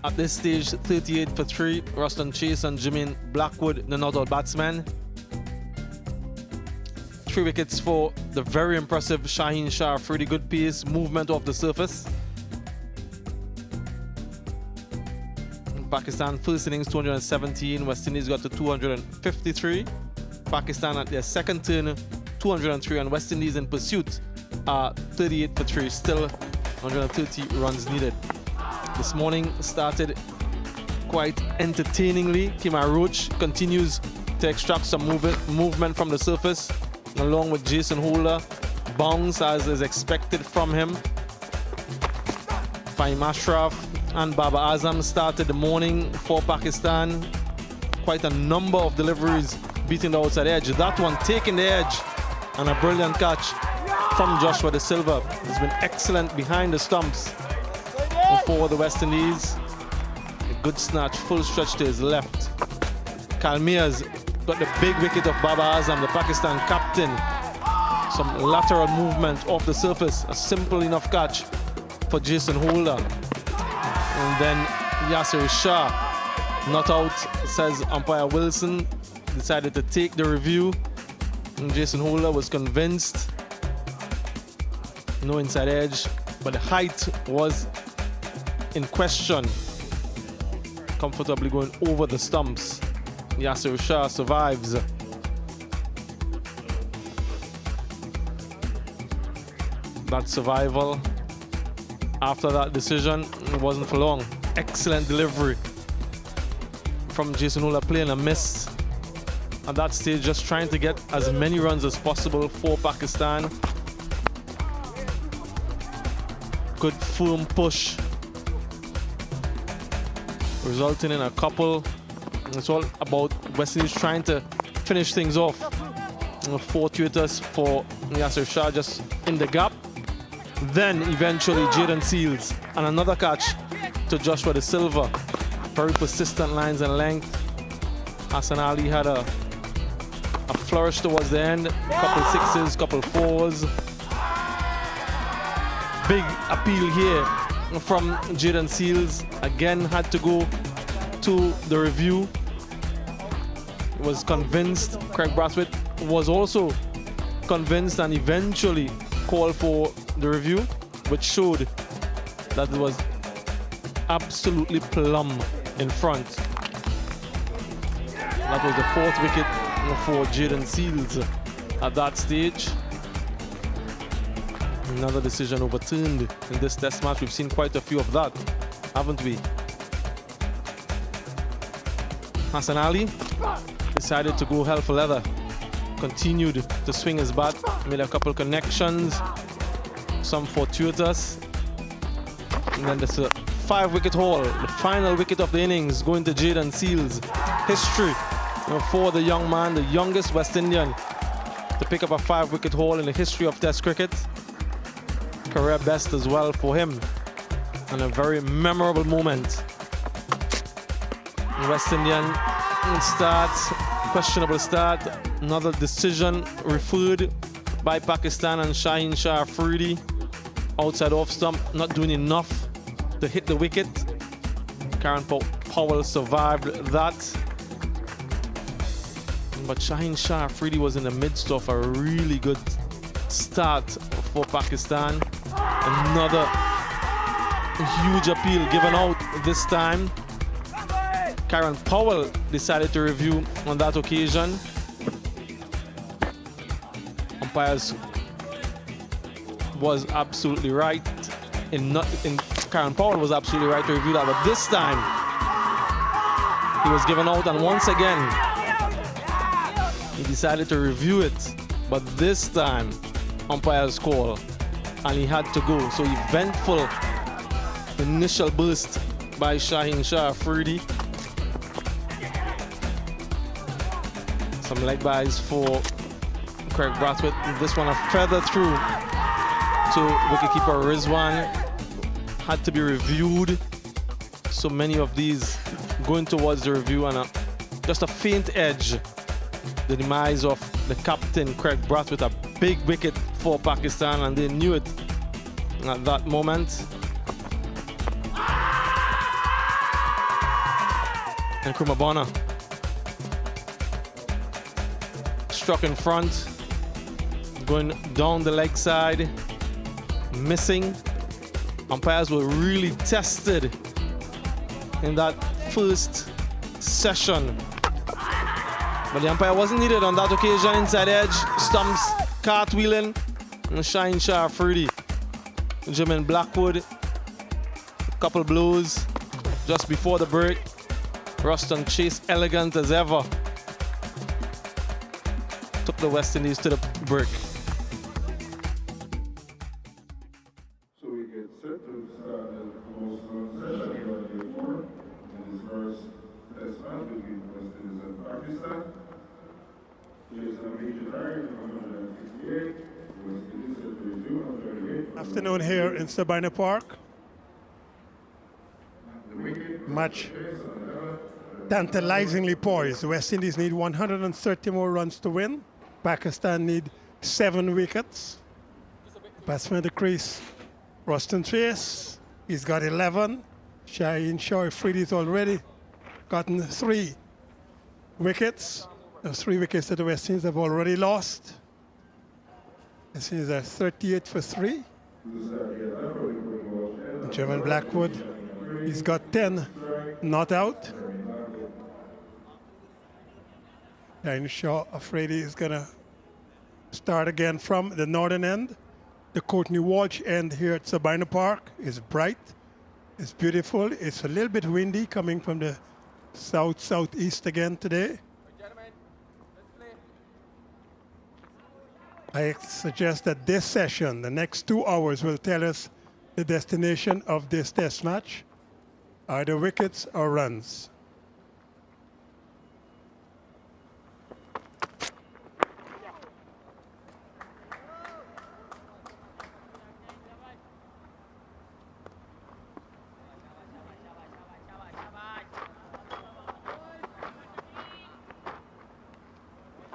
at this stage 38 for 3. Ruston Chase and Jermaine Blackwood, the not-out batsmen. 3 wickets for the very impressive Shaheen Shah. Pretty good pace, movement off the surface. Pakistan first innings 217, West Indies got to 253. Pakistan at their second turn 203, and West Indies in pursuit are 38 for 3, still 130 runs needed. This morning started quite entertainingly. Kemar Roach continues to extract some movement from the surface, along with Jason Holder. Bounce as is expected from him. Fahim Ashraf and Babar Azam started the morning for Pakistan. Quite a number of deliveries beating the outside edge. That one taking the edge, and a brilliant catch from Joshua De Silva. He's been excellent behind the stumps for the West Indies. A good snatch, full stretch to his left. Kalmia's got the big wicket of Babar Azam, the Pakistan captain. Some lateral movement off the surface. A simple enough catch for Jason Holder. And then Yasir Shah, not out, says umpire Wilson, decided to take the review. And Jason Holder was convinced. No inside edge, but the height was in question. Comfortably going over the stumps. Yasir Shah survives. That survival after that decision, it wasn't for long. Excellent delivery from Jason Holder, playing a miss at that stage, just trying to get as many runs as possible for Pakistan. Good firm push, resulting in a couple. It's all about West Indies trying to finish things off. Fortuitous for Yasir Shah, just in the gap. Then eventually Jayden Seales, and another catch to Joshua De Silva. Very persistent lines and length. Hassan Ali had a flourish towards the end. Couple sixes, couple fours. Big appeal here from Jayden Seales. Again had to go to the review. Was convinced. Craig Brathwaite was also convinced and eventually called for the review, which showed that it was absolutely plumb in front. That was the 4th wicket for Jayden Seales at that stage. Another decision overturned in this test match. We've seen quite a few of that, haven't we? Hassan Ali decided to go hell for leather. Continued to swing his bat, made a couple connections, some fortuitous. And then there's a 5-wicket haul, the final wicket of the innings, going to Jayden Seales. History for the young man, the youngest West Indian to pick up a 5-wicket haul in the history of Test cricket. Career best as well for him, and a very memorable moment. West Indian start, questionable start. Another decision referred by Pakistan, and Shaheen Shah Afridi outside off stump, not doing enough to hit the wicket. Karen Powell survived that. But Shaheen Shah Afridi was in the midst of a really good start for Pakistan. Another huge appeal given out this time. Karen Powell decided to review on that occasion. Umpires was absolutely right. Karen Powell was absolutely right to review that, but this time he was given out, and once again he decided to review it, but this time umpires call and he had to go. So eventful initial burst by Shaheen Shah Afridi. Some leg byes for Craig Brathwaite. This one a feather through to wicketkeeper Rizwan. Had to be reviewed. So many of these going towards the review, and just a faint edge. The demise of the captain Craig Brathwaite, a big wicket for Pakistan, and they knew it at that moment. And Kumabona struck in front, going down the leg side, missing. Umpires were really tested in that first session. But the umpire wasn't needed on that occasion. Inside edge, stumps, cartwheeling, and Yasir Shah Freedy. Benjamin Blackwood, a couple blows just before the break. Ruston Chase, elegant as ever, took the West Indies to the break. So we get set to start the most session on day 4 in this first test match between West Indies and Pakistan. Jason Major Iron, 168. West Indies at 32, 138. Afternoon here in Sabina Park. Match tantalizingly poised. The West Indies need 130 more runs to win. Pakistan need 7 wickets. Batsman at the crease, Ruston Chase. He's got 11. Yasir Shah Freedy's already gotten 3 wickets. Those 3 wickets that the West Indies have already lost. West Indies are 38 for 3. German Blackwood, he's got 10 not out. Yasir Shah Freedy is going to start again from the northern end. The Courtney Walsh end here at Sabina Park is bright. It's beautiful. It's a little bit windy coming from the south-southeast again today. I suggest that this session, the next 2 hours, will tell us the destination of this test match, either wickets or runs.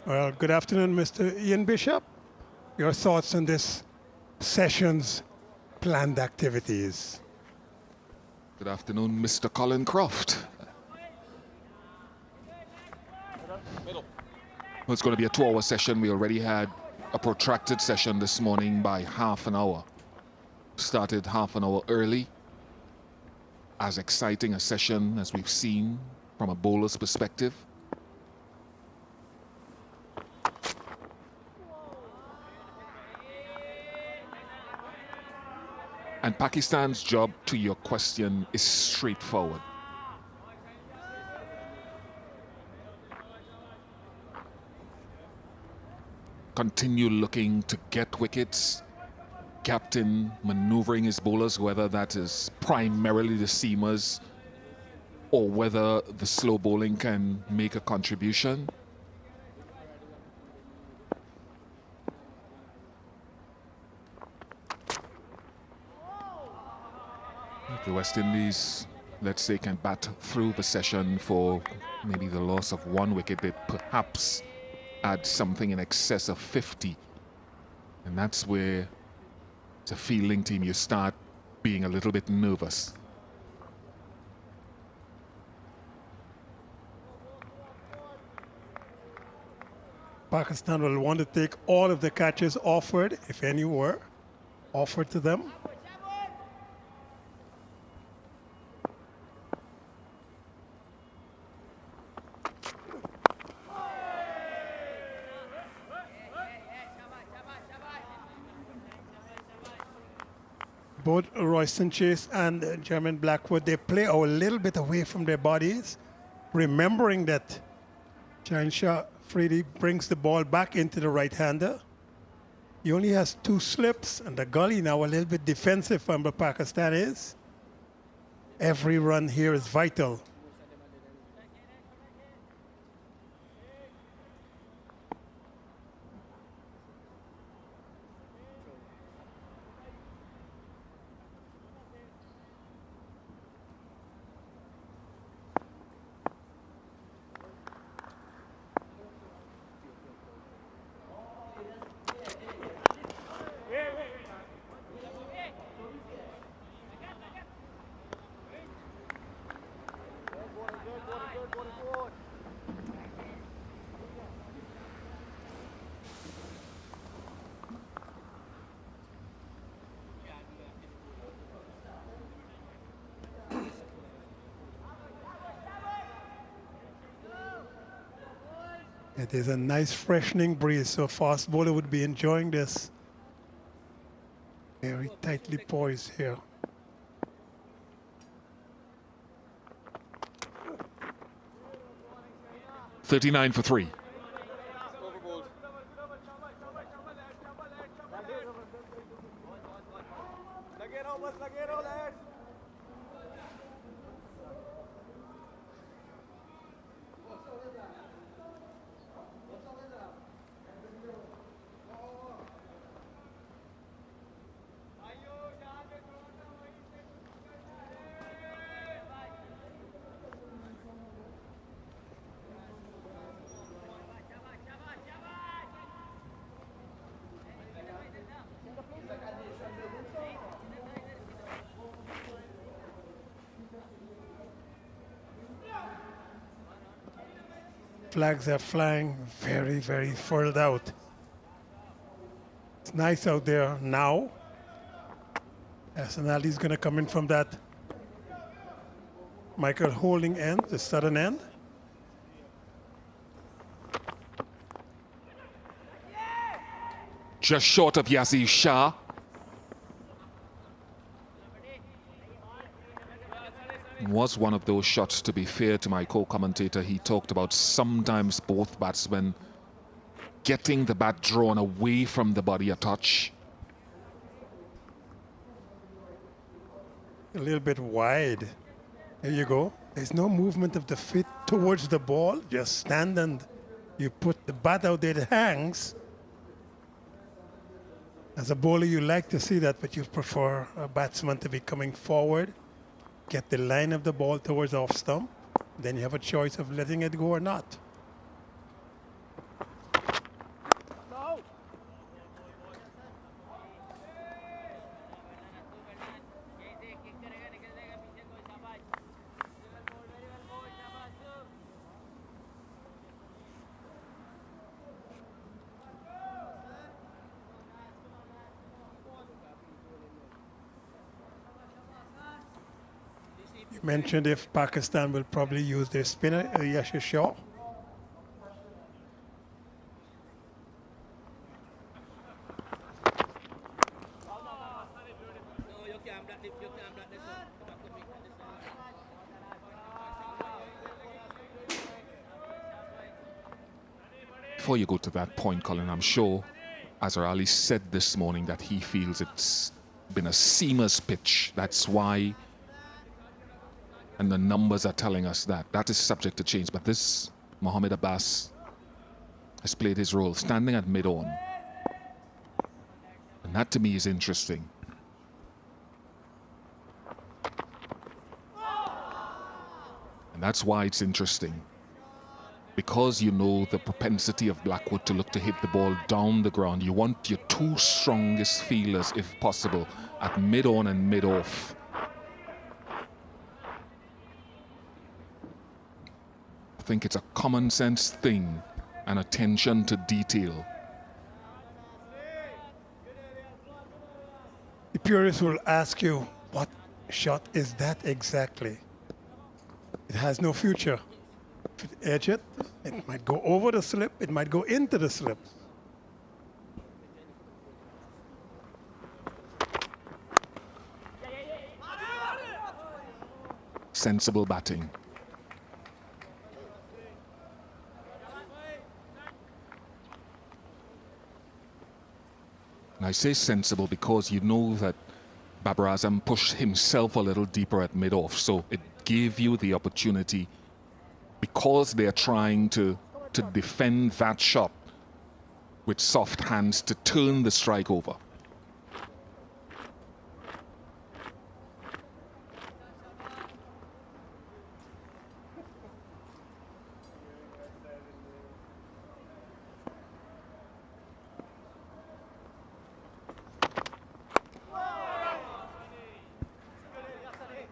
Well, good afternoon, Mr. Ian Bishop. Your thoughts on this session's planned activities? Good afternoon, Mr. Colin Croft. Well, it's going to be a 2-hour session. We already had a protracted session this morning by half an hour. Started half an hour early. As exciting a session as we've seen from a bowler's perspective. And Pakistan's job, to your question, is straightforward. Continue looking to get wickets. Captain maneuvering his bowlers, whether that is primarily the seamers or whether the slow bowling can make a contribution. The West Indies, let's say, can bat through the session for maybe the loss of 1 wicket. They perhaps add something in excess of 50. And that's where, as a fielding team, you start being a little bit nervous. Pakistan will want to take all of the catches offered, if any were offered to them. Both Royston Chase and German Blackwood, they play a little bit away from their bodies, remembering that Yasir Shah Freedy brings the ball back into the right-hander. He only has 2 slips, and the gully now a little bit defensive from the Pakistanis. Every run here is vital. It is a nice freshening breeze, so fast bowler would be enjoying this. Very tightly poised here. $39 for 3. Flags are flying very, very furled out. It's nice out there now. Asanali's going to come in from that Michael holding end, the southern end. Just short of Yasir Shah. Was one of those shots, to be fair to my co-commentator. He talked about sometimes both batsmen getting the bat drawn away from the body a touch. A little bit wide. There you go. There's no movement of the feet towards the ball. Just stand and you put the bat out there that hangs. As a bowler, you like to see that, but you prefer a batsman to be coming forward, get the line of the ball towards off stump. Then you have a choice of letting it go or not. Mentioned if Pakistan will probably use their spinner, Yasir Shah. Before you go to that point, Colin, I'm sure Azhar Ali said this morning that he feels it's been a seamer's pitch. That's why, and the numbers are telling us that. That is subject to change. But this, Mohamed Abbas has played his role, standing at mid-on. And that to me is interesting. And that's why it's interesting. Because you know the propensity of Blackwood to look to hit the ball down the ground. You want your two strongest fielders, if possible, at mid-on and mid-off. I think it's a common sense thing and attention to detail. The purists will ask you, what shot is that exactly? It has no future. If it edge it, it might go over the slip, it might go into the slip. Sensible batting. And I say sensible because you know that Babar Azam pushed himself a little deeper at mid-off, so it gave you the opportunity, because they're trying to defend that shot with soft hands, to turn the strike over.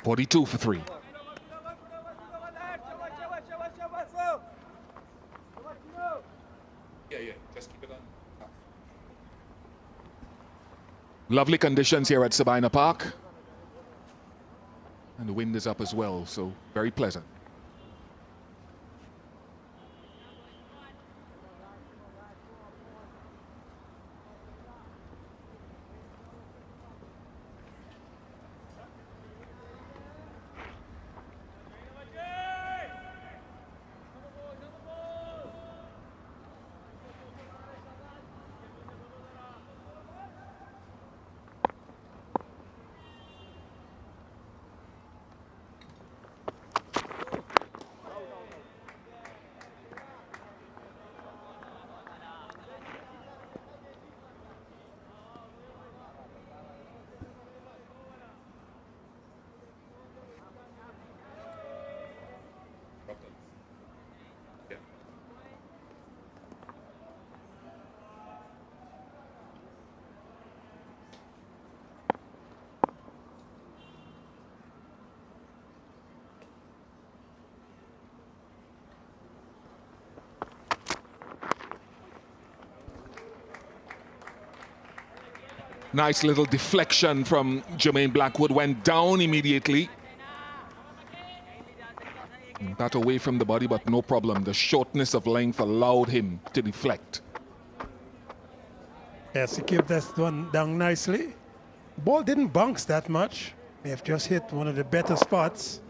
$42 for 3. Lovely conditions here at Sabina Park. And the wind is up as well, so very pleasant. Nice little deflection from Jermaine Blackwood, went down immediately. That away from the body, but no problem. The shortness of length allowed him to deflect. Yes, he kept that one down nicely. Ball didn't bounce that much. They have just hit one of the better spots.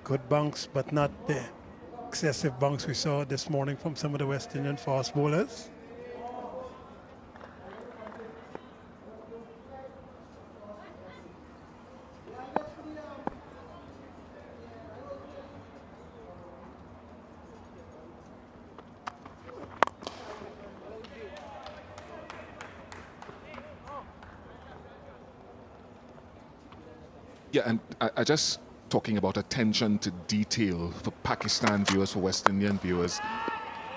Good bounce, but not the excessive bounce we saw this morning from some of the West Indian fast bowlers. Yeah, and I just talking about attention to detail for Pakistan viewers, for West Indian viewers.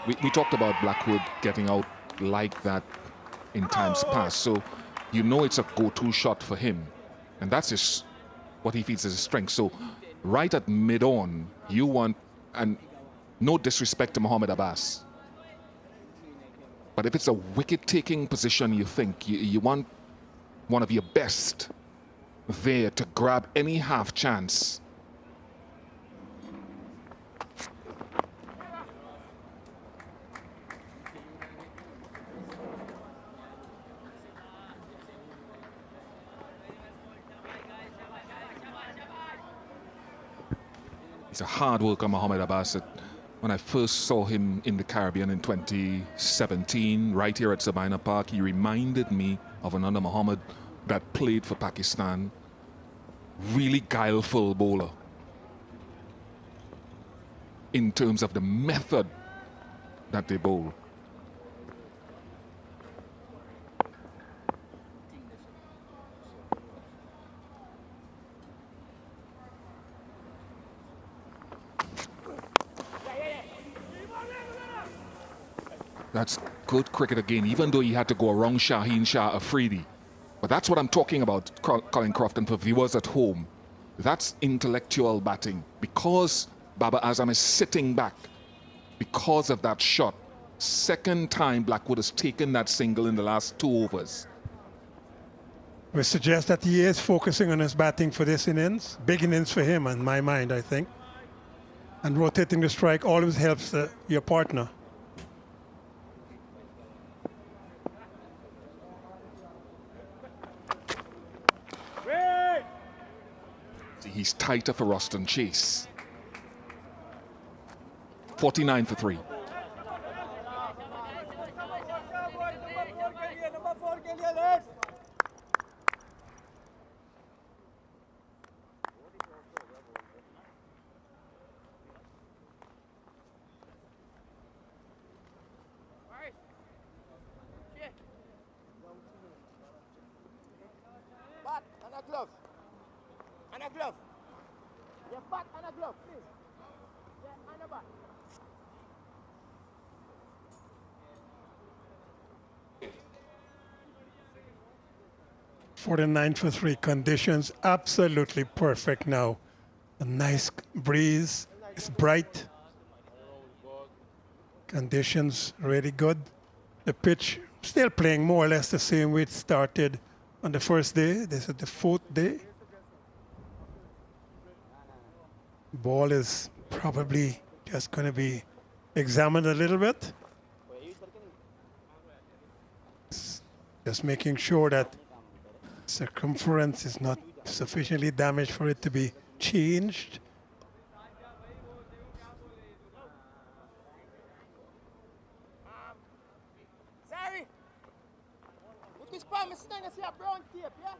We talked about Blackwood getting out like that in times past, so you know it's a go-to shot for him, and that's what he feels is his strength. So right at mid-on, you want, and no disrespect to Mohammad Abbas, but if it's a wicket-taking position, you think you want one of your best there to grab any half chance. He's a hard worker, Mohammad Abbas. When I first saw him in the Caribbean in 2017, right here at Sabina Park, he reminded me of another Mohammad that played for Pakistan. Really guileful bowler in terms of the method that they bowl. That's good cricket again, even though he had to go around Shaheen Shah Afridi. But that's what I'm talking about, Colin Crofton, for viewers at home. That's intellectual batting. Because Babar Azam is sitting back, because of that shot, second time Blackwood has taken that single in the last 2 overs. We suggest that he is focusing on his batting for this innings. Big innings for him, in my mind, I think. And rotating the strike always helps your partner. He's tighter for Roston Chase. 49 for 3. Bat and a glove. And a glove. Yeah, bat and a glove, please. Yeah, and a bat. 49 for 3. Conditions absolutely perfect now. A nice breeze. It's bright. Conditions really good. The pitch still playing more or less the same way it started on the first day. This is the 4th day. Ball is probably just going to be examined a little bit. Just making sure that circumference is not sufficiently damaged for it to be changed. Sorry. With this palm, I see a brown tape, yeah?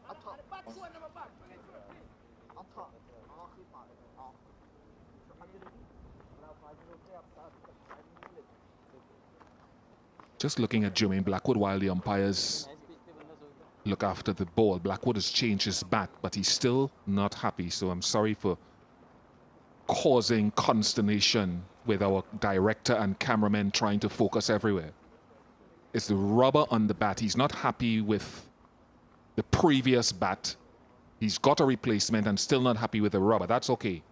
I thought. The back one number back. I thought. Just looking at Jermaine Blackwood while the umpires look after the ball. Blackwood has changed his bat, but he's still not happy. So I'm sorry for causing consternation with our director and cameramen trying to focus everywhere. It's the rubber on the bat. He's not happy with the previous bat. He's got a replacement and still not happy with the rubber. That's okay.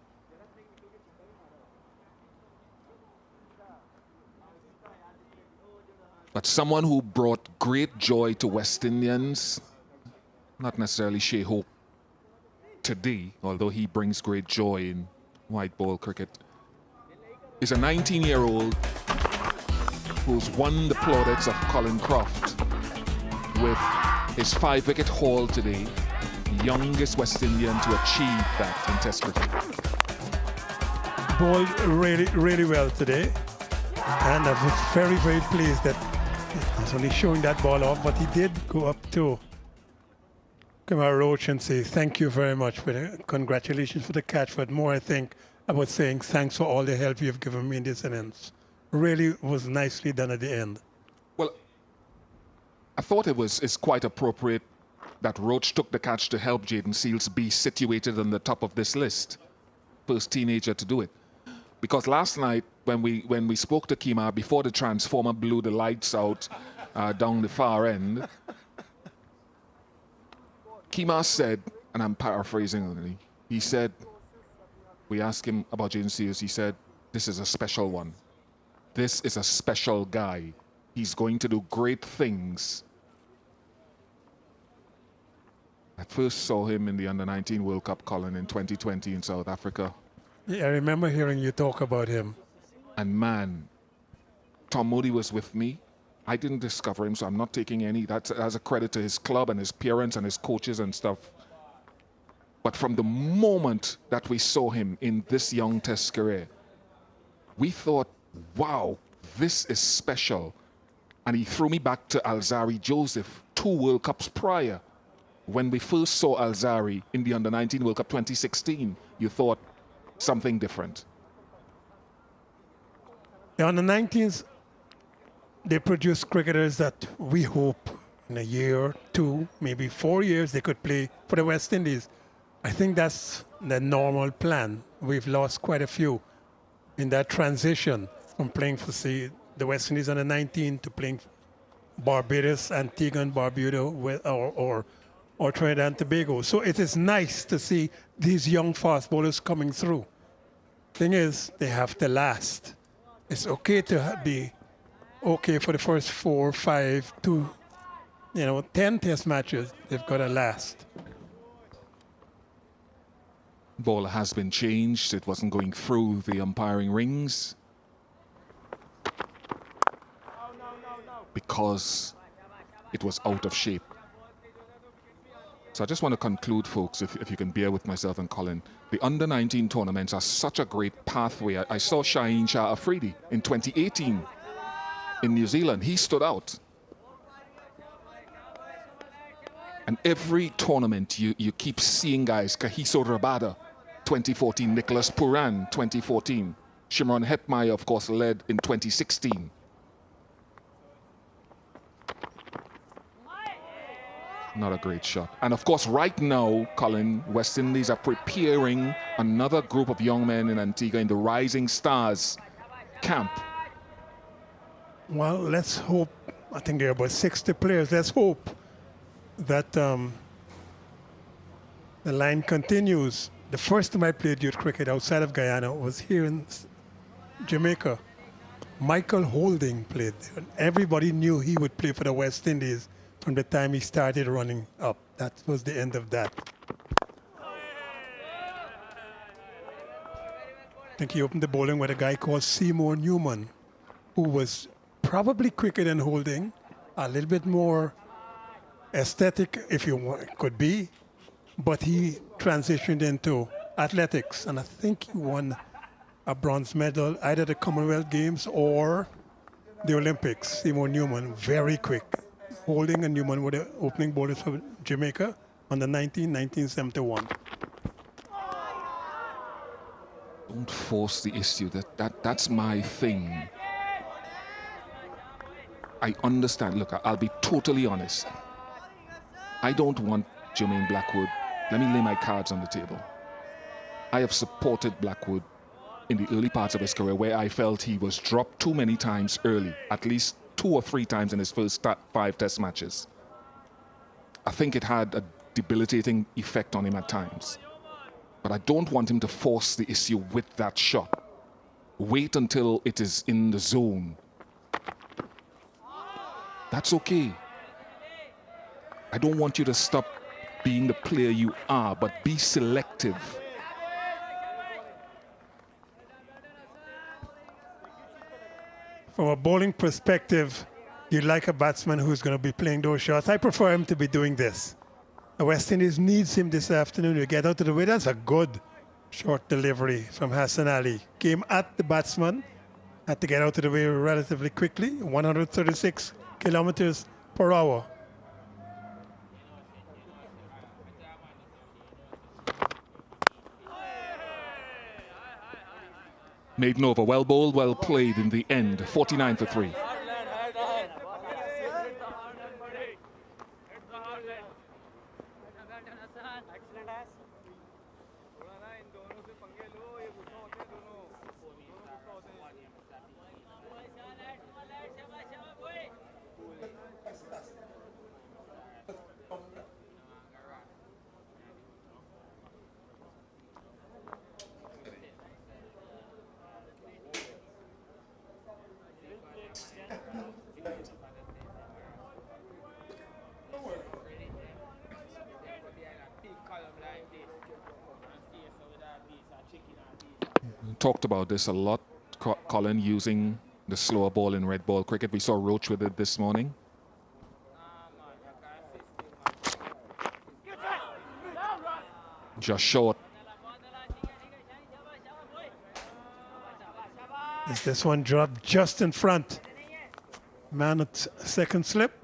But someone who brought great joy to West Indians, not necessarily Shea Hope today, although he brings great joy in white ball cricket, is a 19-year-old who's won the plaudits of Colin Croft with his 5-wicket haul today, the youngest West Indian to achieve that in Test cricket. Bowled really well today, and I was very, very pleased that he's only showing that ball off, but he did go up to Kemar Roach and say thank you very much for the congratulations for the catch, but more I think about saying thanks for all the help you've given me in this innings. Really was nicely done at the end. Well, I thought it's quite appropriate that Roach took the catch to help Jayden Seales be situated on the top of this list. First teenager to do it. Because last night, when we spoke to Kemar before the transformer blew the lights out down the far end, Kemar said, and I'm paraphrasing only, he said, we asked him about Jayden Seales, he said, this is a special one. This is a special guy. He's going to do great things. I first saw him in the Under-19 World Cup, Colin, in 2020 in South Africa. Yeah, I remember hearing you talk about him. And man, Tom Moody was with me. I didn't discover him, so I'm not taking any. That's as a credit to his club and his parents and his coaches and stuff. But from the moment that we saw him in this young Test career, we thought, wow, this is special. And he threw me back to Alzari Joseph 2 World Cups prior. When we first saw Alzari in the Under-19 World Cup 2016, you thought something different. The Under-19s, they produce cricketers that we hope in a year, 2, maybe 4 years they could play for the West Indies. I think that's the normal plan. We've lost quite a few in that transition from playing for, say, the West Indies Under-19 to playing Barbados, Antigua and Barbuda, or Trinidad and Tobago. So it is nice to see these young fast bowlers coming through. Thing is, they have to last. It's okay to be okay for the first 4, 5, 2, 10 Test matches. They've got to last. Ball has been changed. It wasn't going through the umpiring rings because it was out of shape. So I just want to conclude, folks, if you can bear with myself and Colin. The Under-19 tournaments are such a great pathway. I saw Yasir Shah Afridi in 2018 in New Zealand. He stood out. And every tournament, you keep seeing guys. Kahiso Rabada, 2014. Nicholas Puran, 2014. Shimron Hetmeyer, of course, led in 2016. Not a great shot. And of course, right now, Colin, West Indies are preparing another group of young men in Antigua in the Rising Stars camp. Well, let's hope. I think there are about 60 players. Let's hope that the line continues. The first time I played youth cricket outside of Guyana was here in Jamaica. Michael Holding played there. And everybody knew he would play for the West Indies from the time he started running up. That was the end of that. I think he opened the bowling with a guy called Seymour Newman, who was probably quicker than Holding, a little bit more aesthetic, if you want, could be, but he transitioned into athletics, and I think he won a bronze medal, either the Commonwealth Games or the Olympics. Seymour Newman, very quick. Holding and Newman were the opening bowlers for Jamaica on the 1971. Don't force the issue. That's my thing. I understand. Look, I'll be totally honest. I don't want Jermaine Blackwood. Let me lay my cards on the table. I have supported Blackwood in the early parts of his career where I felt he was dropped too many times early, at least 2 or 3 times in his first 5 Test matches. I think it had a debilitating effect on him at times. But I don't want him to force the issue with that shot. Wait until it is in the zone. That's okay. I don't want you to stop being the player you are, but be selective. From a bowling perspective, you like a batsman who's going to be playing those shots. I prefer him to be doing this. The West Indies needs him this afternoon to get out of the way. That's a good short delivery from Hassan Ali. Came at the batsman, had to get out of the way relatively quickly. 136 kilometers per hour. Maiden over, well bowled, well played in the end. 49 for 3. Talked about this a lot, Colin, using the slower ball in red ball cricket. We saw Roach with it this morning. Just short. Is this one dropped just in front? Man at second slip.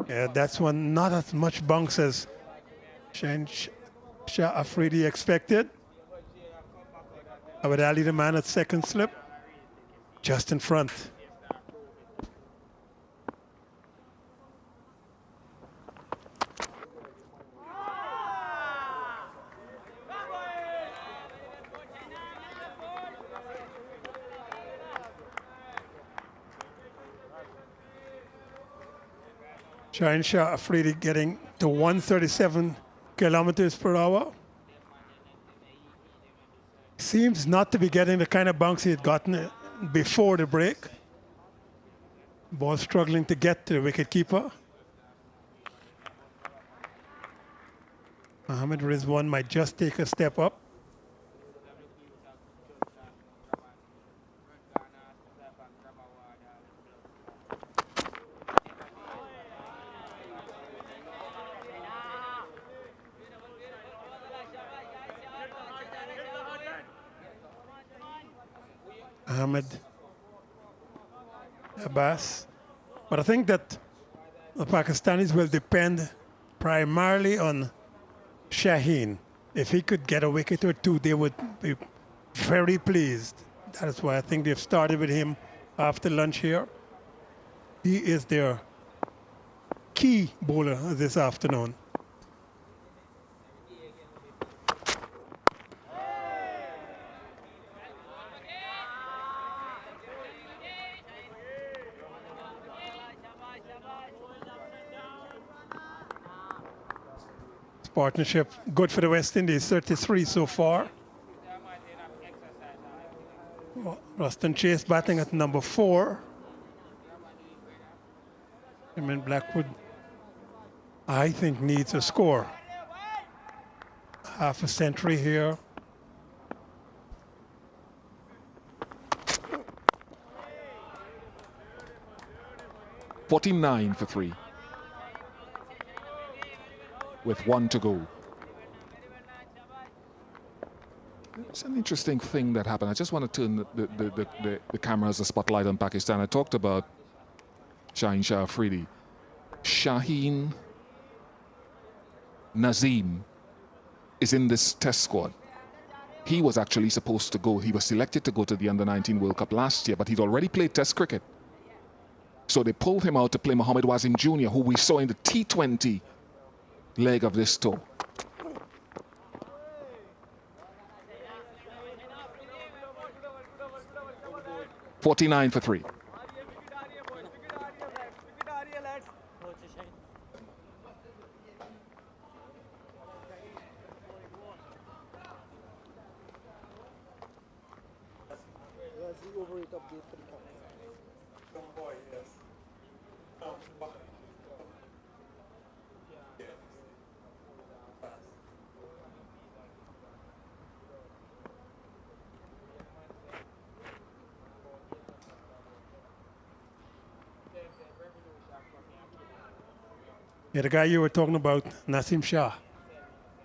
Yeah, that's one not as much bounce as Shah Afridi expected. Abad Ali, the man at second slip, just in front. Shah Afridi getting to 137 kilometers per hour. Seems not to be getting the kind of bounce he had gotten before the break. Ball struggling to get to the wicketkeeper. Mohammad Rizwan might just take a step up. Ahmed Abbas. But I think that the Pakistanis will depend primarily on Shaheen. If he could get a wicket or two, they would be very pleased. That is why I think they've started with him after lunch here. He is their key bowler this afternoon. Partnership good for the West Indies, 33 so far. Ruston Chase batting at number 4. And Blackwood, I think, needs a score. Half a century here. $49 for 3. With 1 to go. It's an interesting thing that happened. I just want to turn the cameras, the spotlight on Pakistan. I talked about Shaheen Shah Afridi. Shaheen Nazim is in this test squad. He was actually supposed to go. He was selected to go to the Under-19 World Cup last year, but he'd already played test cricket. So they pulled him out to play Mohammad Wasim Jr., who we saw in the T20 leg of this tour. $49 for 3. Yeah, the guy you were talking about, Yasir Shah.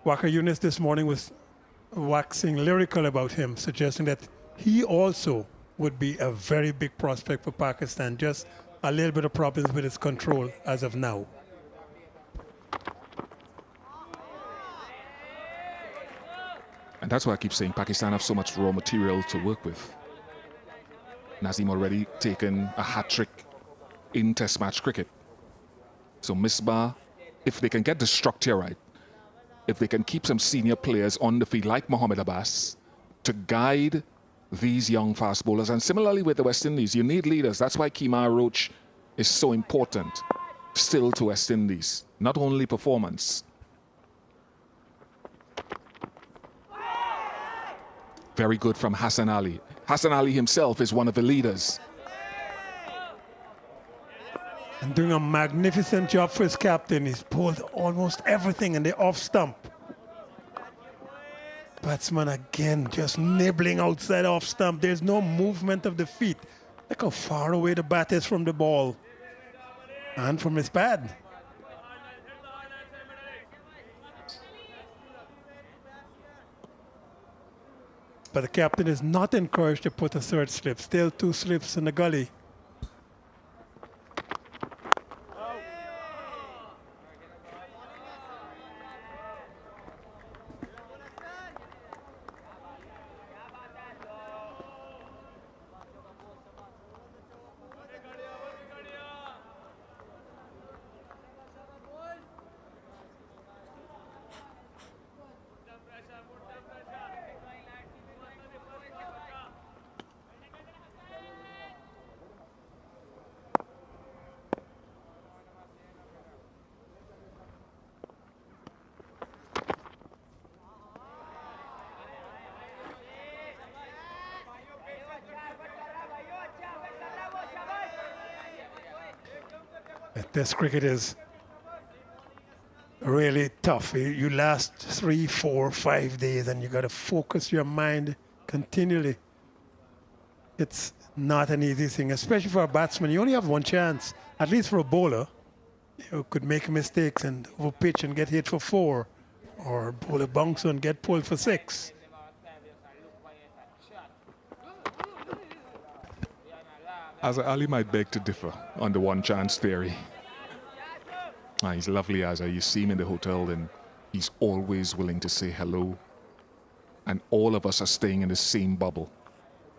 Waka Yunus this morning was waxing lyrical about him, suggesting that he also would be a very big prospect for Pakistan. Just a little bit of problems with his control as of now. And that's why I keep saying Pakistan have so much raw material to work with. Nazim already taken a hat-trick in Test match cricket. So Misbah, if they can get the structure right, if they can keep some senior players on the field like Mohammad Abbas to guide these young fast bowlers, and similarly with the West Indies, you need leaders. That's why Kemar Roach is so important still to West Indies, not only performance. Very good from Hassan Ali. Hassan Ali himself is one of the leaders. And doing a magnificent job for his captain. He's pulled almost everything in the off stump. Batsman again just nibbling outside off stump. There's no movement of the feet. Look how far away the bat is from the ball and from his pad. But the captain is not encouraged to put a third slip. Still 2 slips in the gully. Test cricket is really tough. You last 3, 4, 5 days and you got to focus your mind continually. It's not an easy thing, especially for a batsman. You only have one chance, at least for a bowler. You could make mistakes and overpitch and get hit for 4, or bowl a bounce and get pulled for 6. As Ali might beg to differ on the one chance theory. He's lovely, Azza. You see him in the hotel and he's always willing to say hello. And all of us are staying in the same bubble.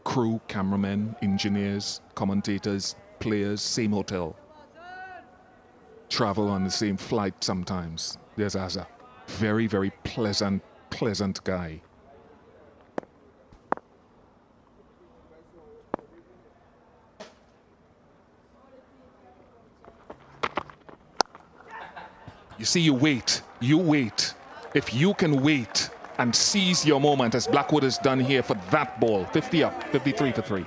Crew, cameramen, engineers, commentators, players, same hotel. Travel on the same flight sometimes. There's Azza. Very, very pleasant guy. You see, you wait. If you can wait and seize your moment, as Blackwood has done here for that ball, 50 up, 53 for 3.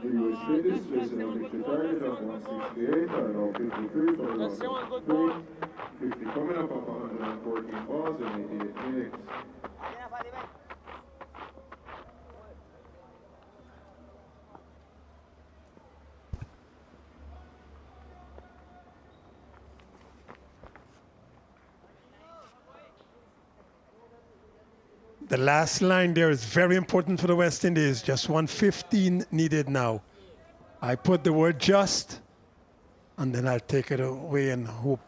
The US Windies facing a victory target of 168 and now 53 for 103. 50 coming up of 114 balls in 88 innings. The last line there is very important for the West Indies. Just 115 needed now. I put the word just, and then I'll take it away and hope.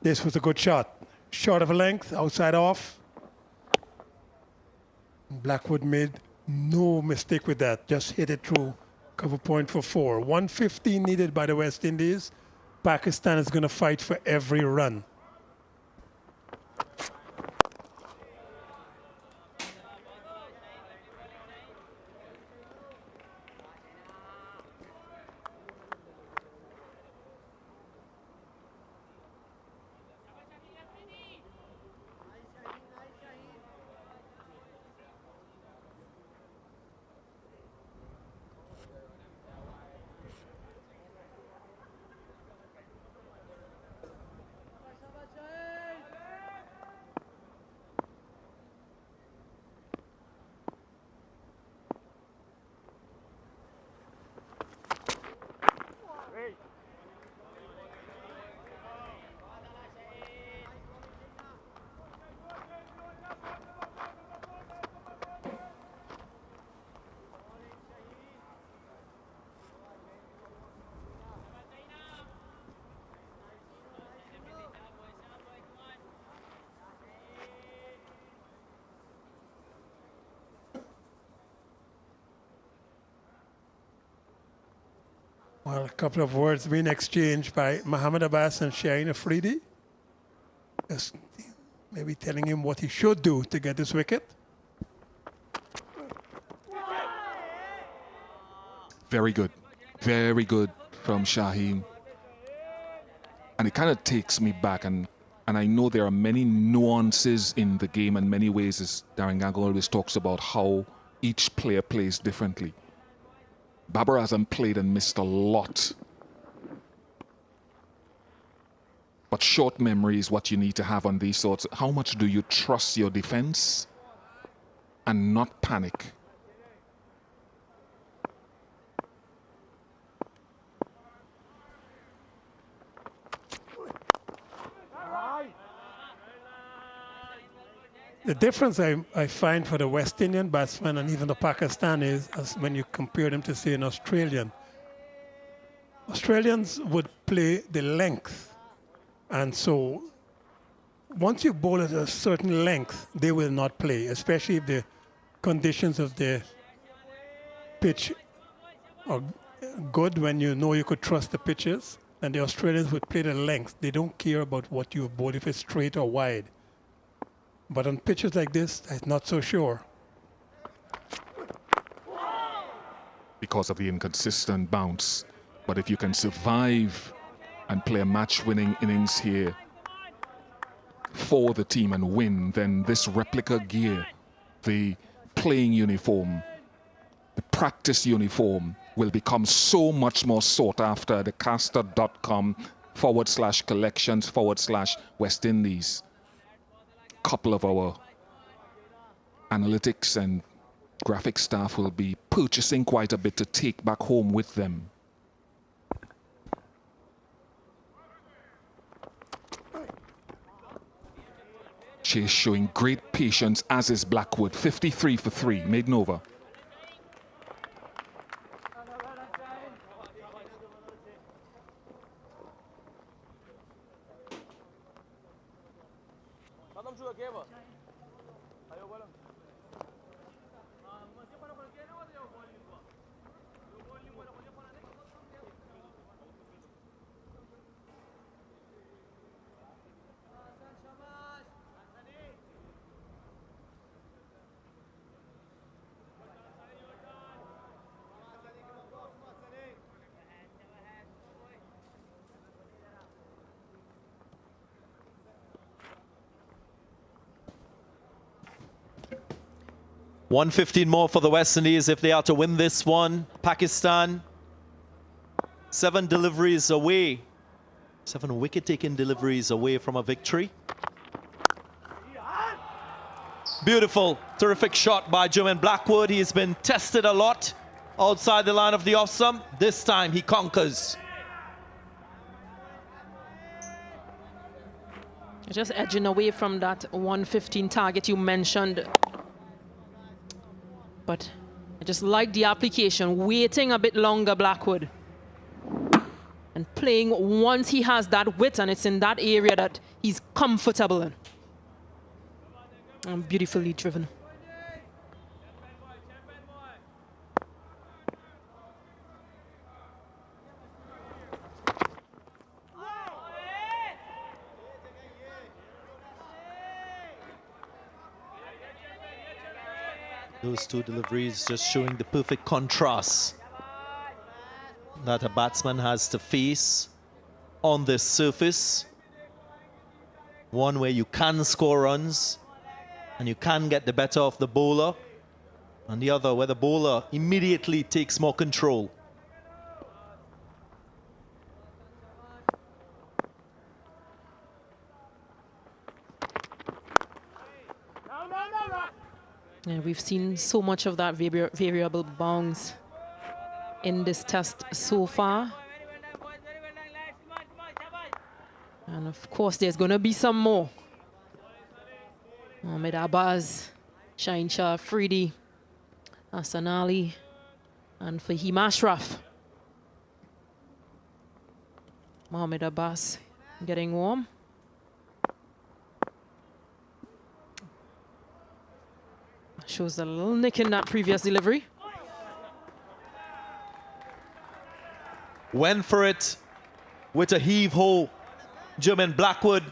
This was a good shot. Short of a length, outside off. Blackwood made no mistake with that. Just hit it through. Cover point for 4. 115 needed by the West Indies. Pakistan is going to fight for every run. Well, a couple of words being exchanged by Mohammad Abbas and Shaheen Afridi. Just maybe telling him what he should do to get this wicket. Very good. Very good from Shaheen. And it kind of takes me back, and I know there are many nuances in the game and many ways, as Darren Gang always talks about, how each player plays differently. Babar Azam played and missed a lot. But short memory is what you need to have on these sorts. How much do you trust your defense and not panic? The difference I find for the West Indian batsmen and even the Pakistanis, as when you compare them to, say, an Australian. Australians would play the length. And so once you bowl at a certain length, they will not play, especially if the conditions of the pitch are good, when you know you could trust the pitches. And the Australians would play the length. They don't care about what you bowl, if it's straight or wide. But on pitches like this, I'm not so sure. Because of the inconsistent bounce. But if you can survive and play a match-winning innings here for the team and win, then this replica gear, the playing uniform, the practice uniform, will become so much more sought after. The caster.com/collections/West Indies. Couple of our analytics and graphic staff will be purchasing quite a bit to take back home with them. Chase showing great patience, as is Blackwood. 53 for 3, maiden over. $115 more for the West Indies if they are to win this one. Pakistan, 7 deliveries away. 7 wicket-taking deliveries away from a victory. Beautiful, terrific shot by Jermaine Blackwood. He's been tested a lot outside the line of the off-stump. This time he conquers. Just edging away from that 115 target you mentioned. But I just like the application, waiting a bit longer, Blackwood. And playing once he has that width, and it's in that area that he's comfortable in. And beautifully driven. Those 2 deliveries just showing the perfect contrast that a batsman has to face on this surface. One where you can score runs and you can get the better of the bowler, and the other where the bowler immediately takes more control. Yeah, we've seen so much of that variable bounce in this test so far. And of course, there's going to be some more. Mohammad Abbas, Yasir Shah, Afridi, Hassan Ali, and Fahim Ashraf. Mohammad Abbas getting warm. Shows a little nick in that previous delivery. Went for it with a heave-ho. Jermaine Blackwood,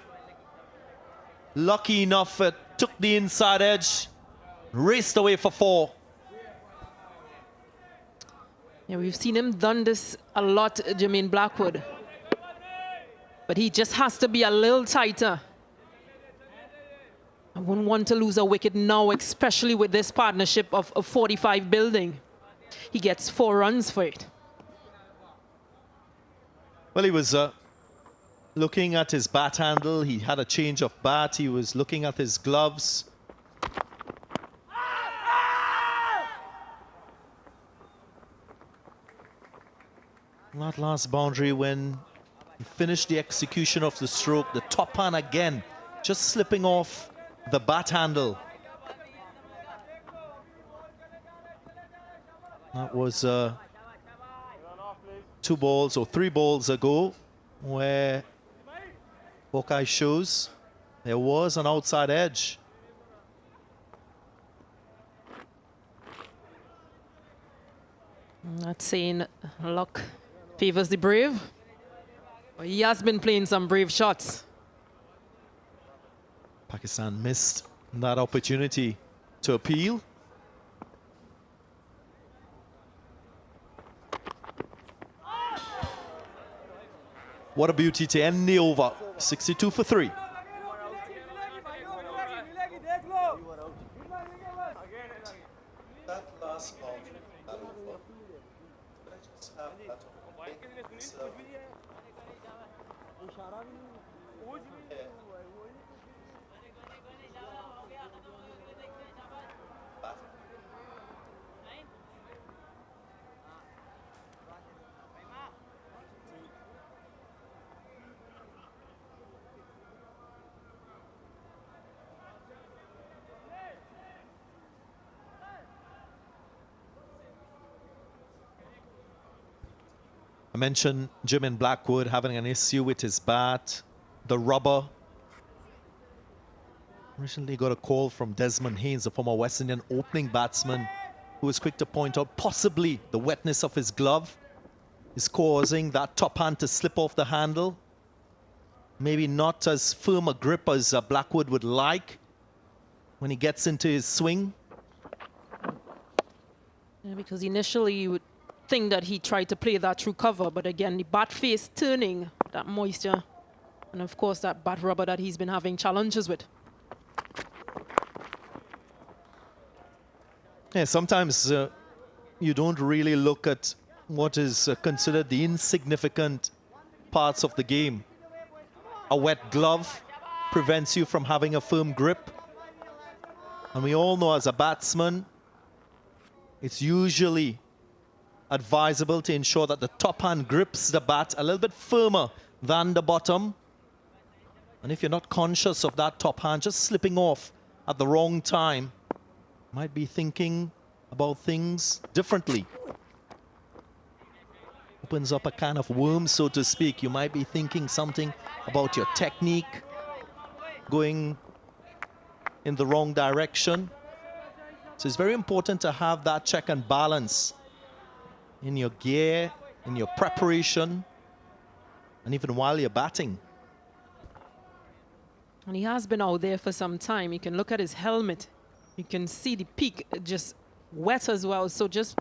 lucky enough, took the inside edge, raced away for 4. Yeah, we've seen him done this a lot, Jermaine Blackwood. But he just has to be a little tighter. I wouldn't want to lose a wicket now, especially with this partnership of 45 building. He gets 4 runs for it. Well, he was looking at his bat handle. He had a change of bat. He was looking at his gloves. That last boundary, when he finished the execution of the stroke, the top hand again, just slipping off the bat handle. That was 2 balls or 3 balls ago, where Hawkeye shows there was an outside edge. Not saying luck favors the brave. But he has been playing some brave shots. Pakistan missed that opportunity to appeal. What a beauty to end the over. 62 for 3. That last ball, that over. Could I just have that I mentioned Jermaine Blackwood having an issue with his bat, the rubber. Recently got a call from Desmond Haynes, a former West Indian opening batsman, who was quick to point out possibly the wetness of his glove is causing that top hand to slip off the handle. Maybe not as firm a grip as Blackwood would like when he gets into his swing. Yeah, because initially you would think that he tried to play that through cover, but again, the bat face turning, that moisture, and of course that bat rubber that he's been having challenges with. Yeah, sometimes you don't really look at what is considered the insignificant parts of the game. A wet glove prevents you from having a firm grip. And we all know as a batsman, it's usually advisable to ensure that the top hand grips the bat a little bit firmer than the bottom. And if you're not conscious of that top hand just slipping off at the wrong time, you might be thinking about things differently. Opens up a kind of worm, so to speak. You might be thinking something about your technique going in the wrong direction. So it's very important to have that check and balance in your gear, in your preparation, and even while you're batting. And he has been out there for some time. You can look at his helmet. You can see the peak just wet as well. So just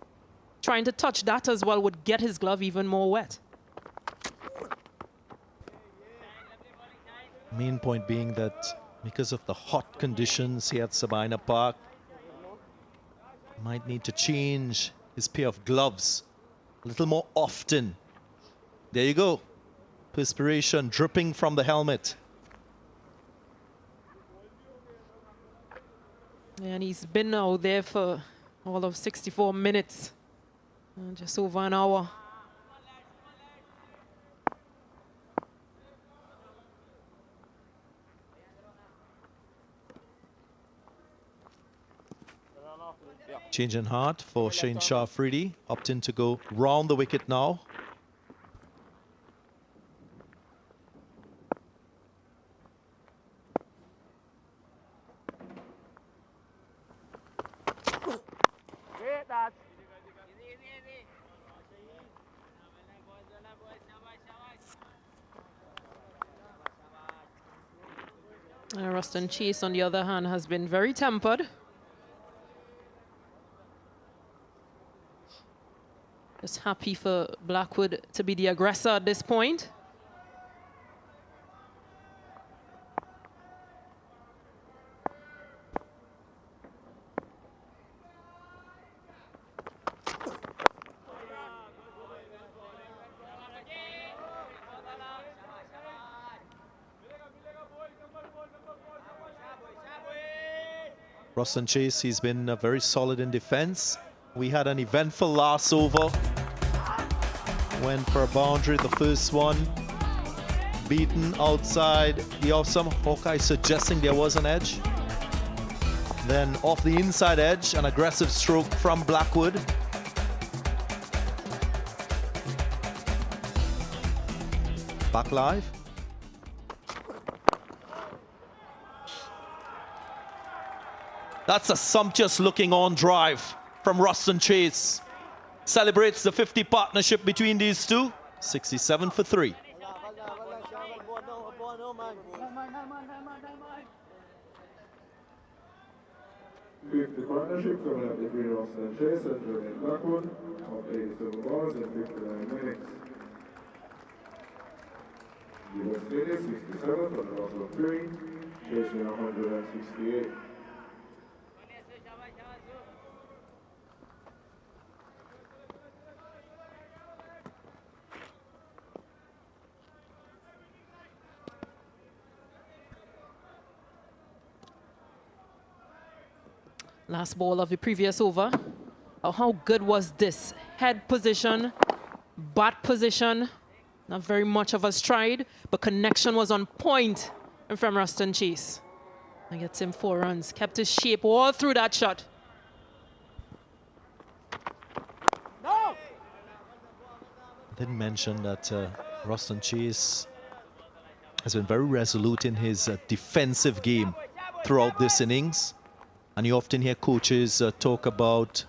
trying to touch that as well would get his glove even more wet. Main point being that because of the hot conditions here at Sabina Park, might need to change his pair of gloves a little more often. There you go. Perspiration dripping from the helmet. And he's been out there for all of 64 minutes. Just over an hour. Change in heart for Yasir Shah Afridi, opting to go round the wicket now. Ruston Chase, on the other hand, has been very tempered. Just happy for Blackwood to be the aggressor at this point. Ruston Chase, he's been very solid in defense. We had an eventful last over. Went for a boundary, the first one. Beaten outside the off some. Hawkeye suggesting there was an edge. Then off the inside edge, an aggressive stroke from Blackwood. Back live. That's a sumptuous looking on drive from Ruston Chase. Celebrates the 50 partnership between these two. 67 for 3. Fifth partnership coming up between Ruston Chase and Jayden Blackwood of 87 balls in 59 minutes. The West Indies 67 for the loss of 3, chasing 168. Last ball of the previous over. Oh, how good was this? Head position, bat position. Not very much of a stride, but connection was on point from Ruston Chase. And gets him 4 runs. Kept his shape all through that shot. I didn't mention that Ruston Chase has been very resolute in his defensive game throughout this innings. And you often hear coaches talk about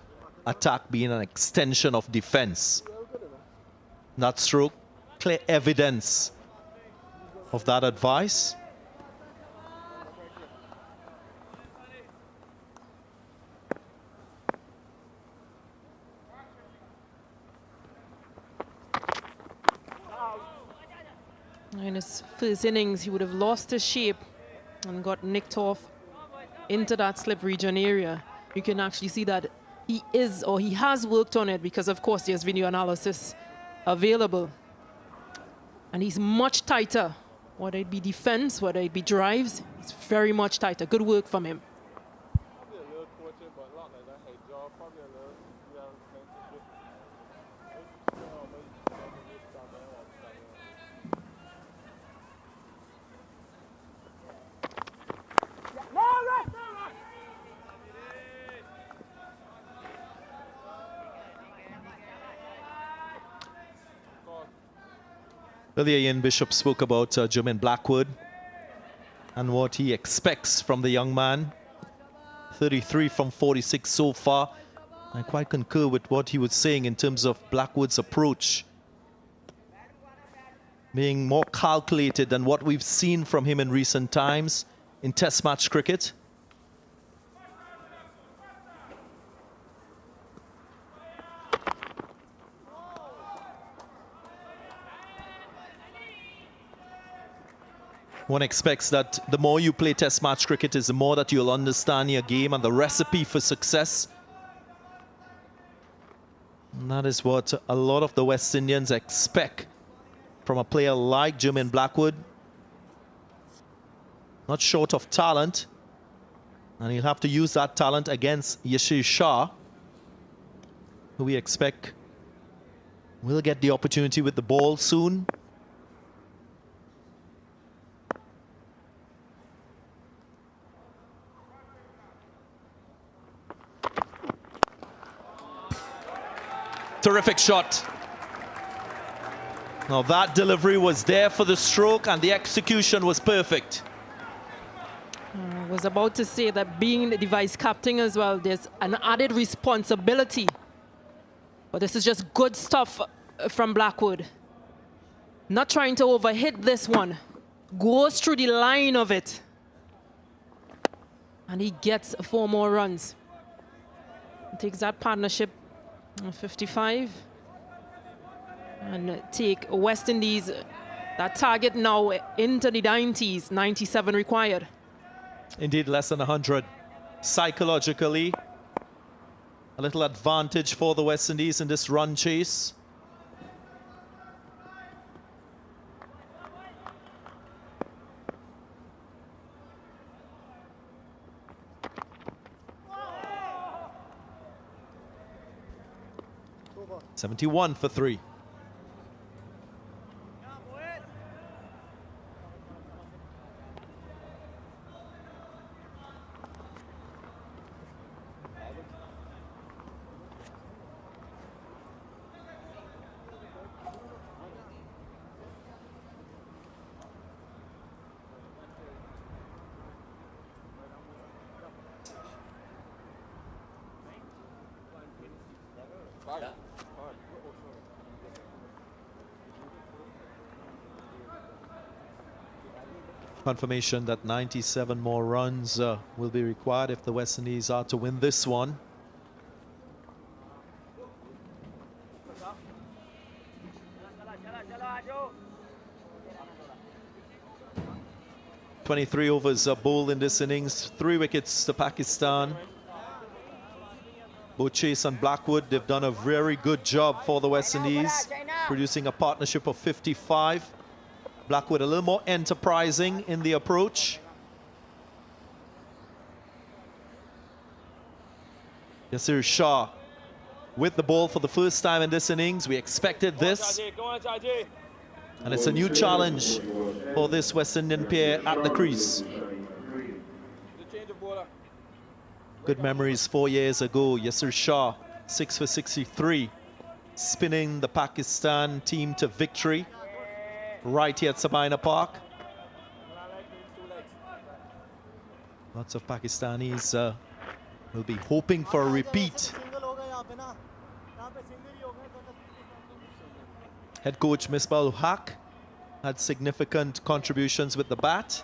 attack being an extension of defense. That stroke, clear evidence of that advice. In his first innings, he would have lost his shape and got nicked off into that slip region area. You can actually see that he is, or he has worked on it, because of course there's video analysis available. And he's much tighter, whether it be defense, whether it be drives, it's very much tighter. Good work from him. Earlier, Ian Bishop spoke about Jayden Blackwood and what he expects from the young man. 33 from 46 so far. I quite concur with what he was saying in terms of Blackwood's approach. Being more calculated than what we've seen from him in recent times in Test match cricket. One expects that the more you play Test match cricket is the more that you'll understand your game and the recipe for success. And that is what a lot of the West Indians expect from a player like Jayden Blackwood. Not short of talent. And he'll have to use that talent against Yasir Shah, who we expect will get the opportunity with the ball soon. Terrific shot. Now that delivery was there for the stroke and the execution was perfect. I was about to say that being the vice captain as well, there's an added responsibility. But this is just good stuff from Blackwood. Not trying to overhit this one. Goes through the line of it. And he gets 4 more runs. Takes that partnership 55 and take West Indies that target now into the 90s, 97 required. Indeed, less than 100. Psychologically, a little advantage for the West Indies in this run chase. Over. 71 for 3. Confirmation that 97 more runs will be required if the West Indies are to win this one. "23 overs bowled in this innings, 3 wickets to Pakistan. Both Chase and Blackwood, they've done a very good job for the West Indies, producing a partnership of 55. Blackwood a little more enterprising in the approach. Yasir Shah with the ball for the first time in this innings. We expected this. And it's a new challenge for this West Indian pair at the crease. Good memories 4 years ago. Yasir Shah, 6 for 63, spinning the Pakistan team to victory right here at Sabina Park. Lots of Pakistanis will be hoping for a repeat. Head coach Misbah Haq had significant contributions with the bat.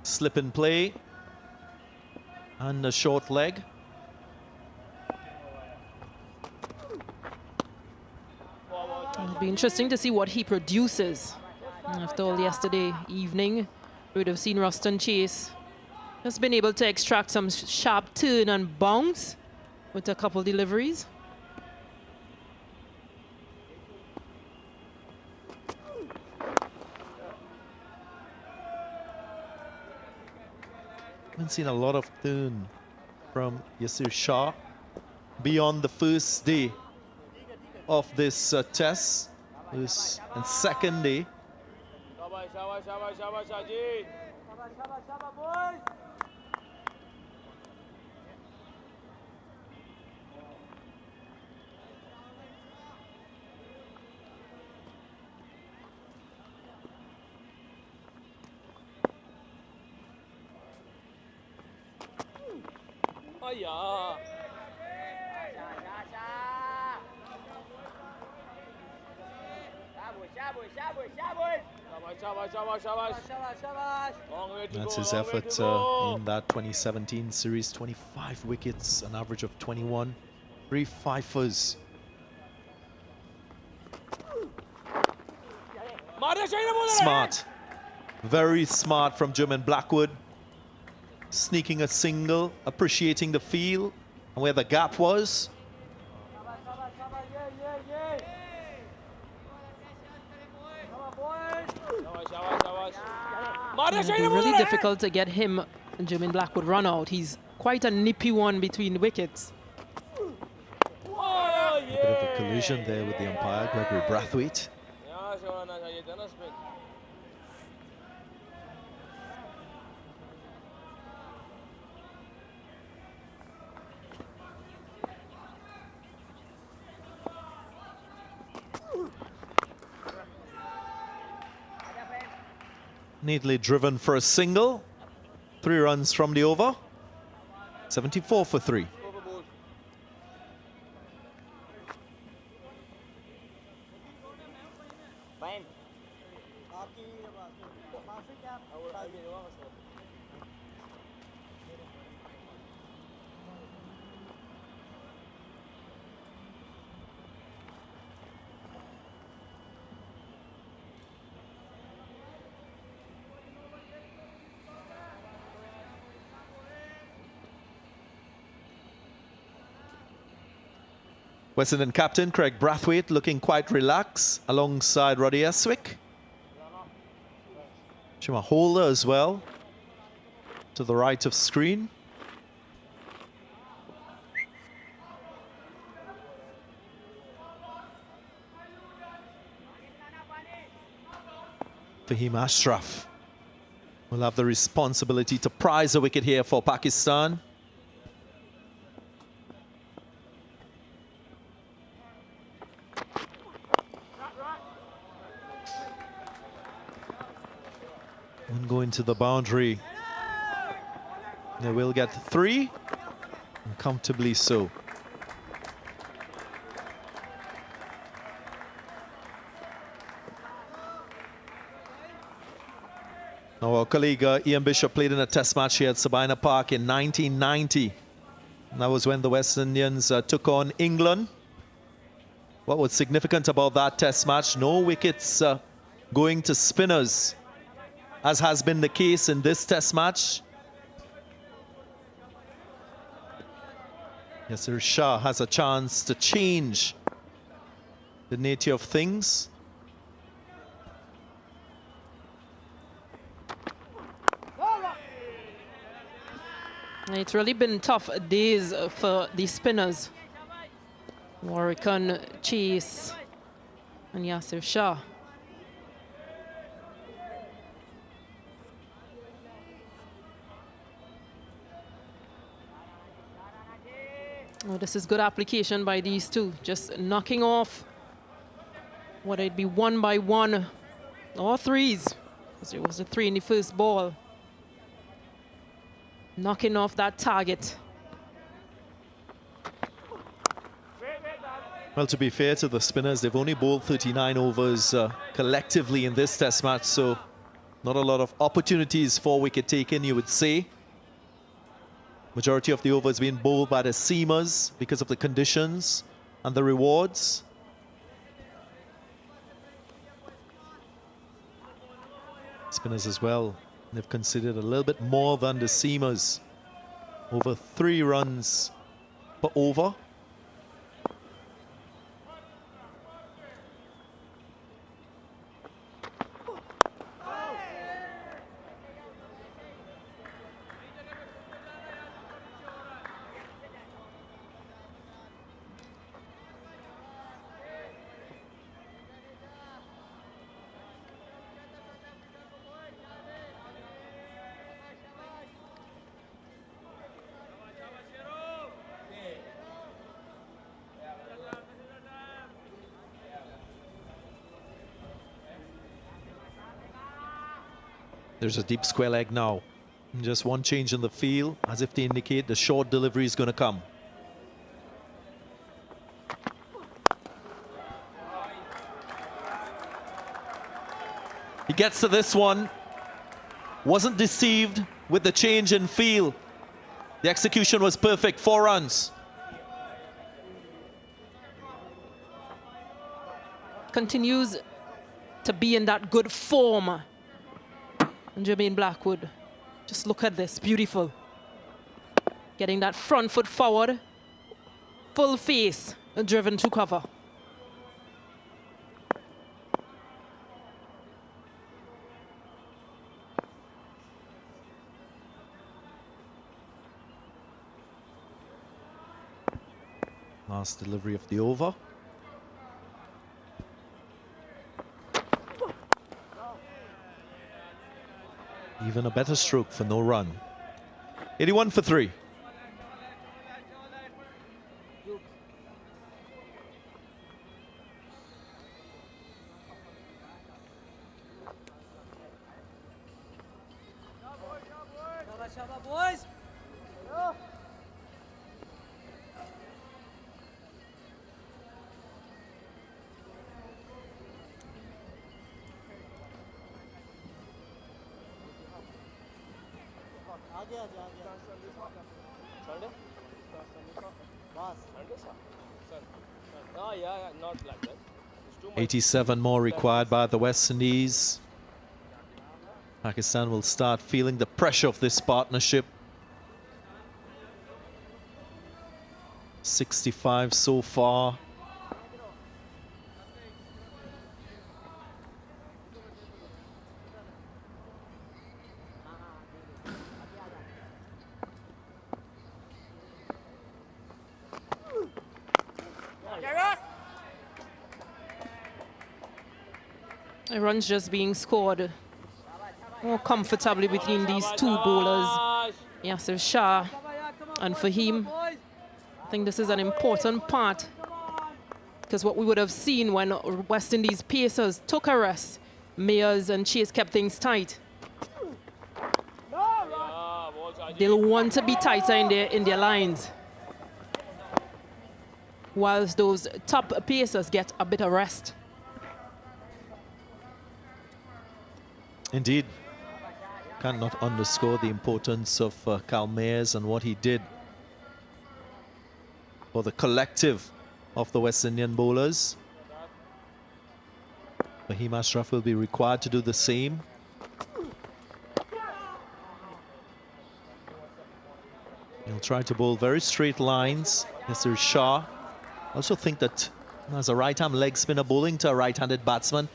Slip and play and a short leg. It'll be interesting to see what he produces. After all, yesterday evening, we would have seen Ruston Chase has been able to extract some sharp turn and bounce with a couple deliveries. Haven't seen a lot of turn from Yasir Shah beyond the first day of this test, this and second day. That's his effort in that 2017 series. 25 wickets, an average of 21. 3 fifers. Smart. Very smart from German Blackwood. Sneaking a single, appreciating the feel and where the gap was. It'll be really difficult to get him and Jermaine Blackwood run out. He's quite a nippy one between the wickets. A bit of a collision there with the umpire, Gregory Brathwaite. Neatly driven for a single. 3 runs from the over. 74 for 3. Fahim. West Indian captain Craig Brathwaite looking quite relaxed alongside Roddy Eswick. Shima Holder as well to the right of screen. Fahim Ashraf will have the responsibility to prize a wicket here for Pakistan. And going to the boundary. They will get 3, and comfortably so. Now our colleague Ian Bishop played in a test match here at Sabina Park in 1990. And that was when the West Indians took on England. What was significant about that test match? No wickets going to spinners, as has been the case in this test match. Yasir Shah has a chance to change the nature of things. It's really been tough days for the spinners. Warrican, Chase, and Yasir Shah. Oh, this is good application by these two. Just knocking off, whether it be 1 by 1 or 3s. It was a 3 in the first ball. Knocking off that target. Well, to be fair to the spinners, they've only bowled 39 overs collectively in this test match, so not a lot of opportunities for wicket taking, you would say. Majority of the overs being bowled by the seamers because of the conditions and the rewards. Spinners as well, they've considered a little bit more than the seamers. Over 3 runs per over. There's a deep square leg now. Just one change in the field, as if to indicate the short delivery is going to come. He gets to this one. Wasn't deceived with the change in field. The execution was perfect. 4 runs. Continues to be in that good form. Jermaine Blackwood, just look at this, beautiful. Getting that front foot forward, full face, driven to cover. Last delivery of the over. Even a better stroke for no run. 81 for 3. No, yeah, not like that. 87 more required by the West Indies. Pakistan will start feeling the pressure of this partnership. 65 so far. Runs just being scored more comfortably between these two bowlers, Yasir Shah and Fahim. I think this is an important part, because what we would have seen when West Indies pacers took a rest, Mayers and Chase kept things tight. They'll want to be tighter in their lines, whilst those top pacers get a bit of rest. Indeed. Cannot underscore the importance of Cal Mayers and what he did for the collective of the West Indian bowlers. Fahim Ashraf will be required to do the same. He'll try to bowl very straight lines. Yasir Shah. I also think that as a right-hand leg spinner bowling to a right-handed batsman,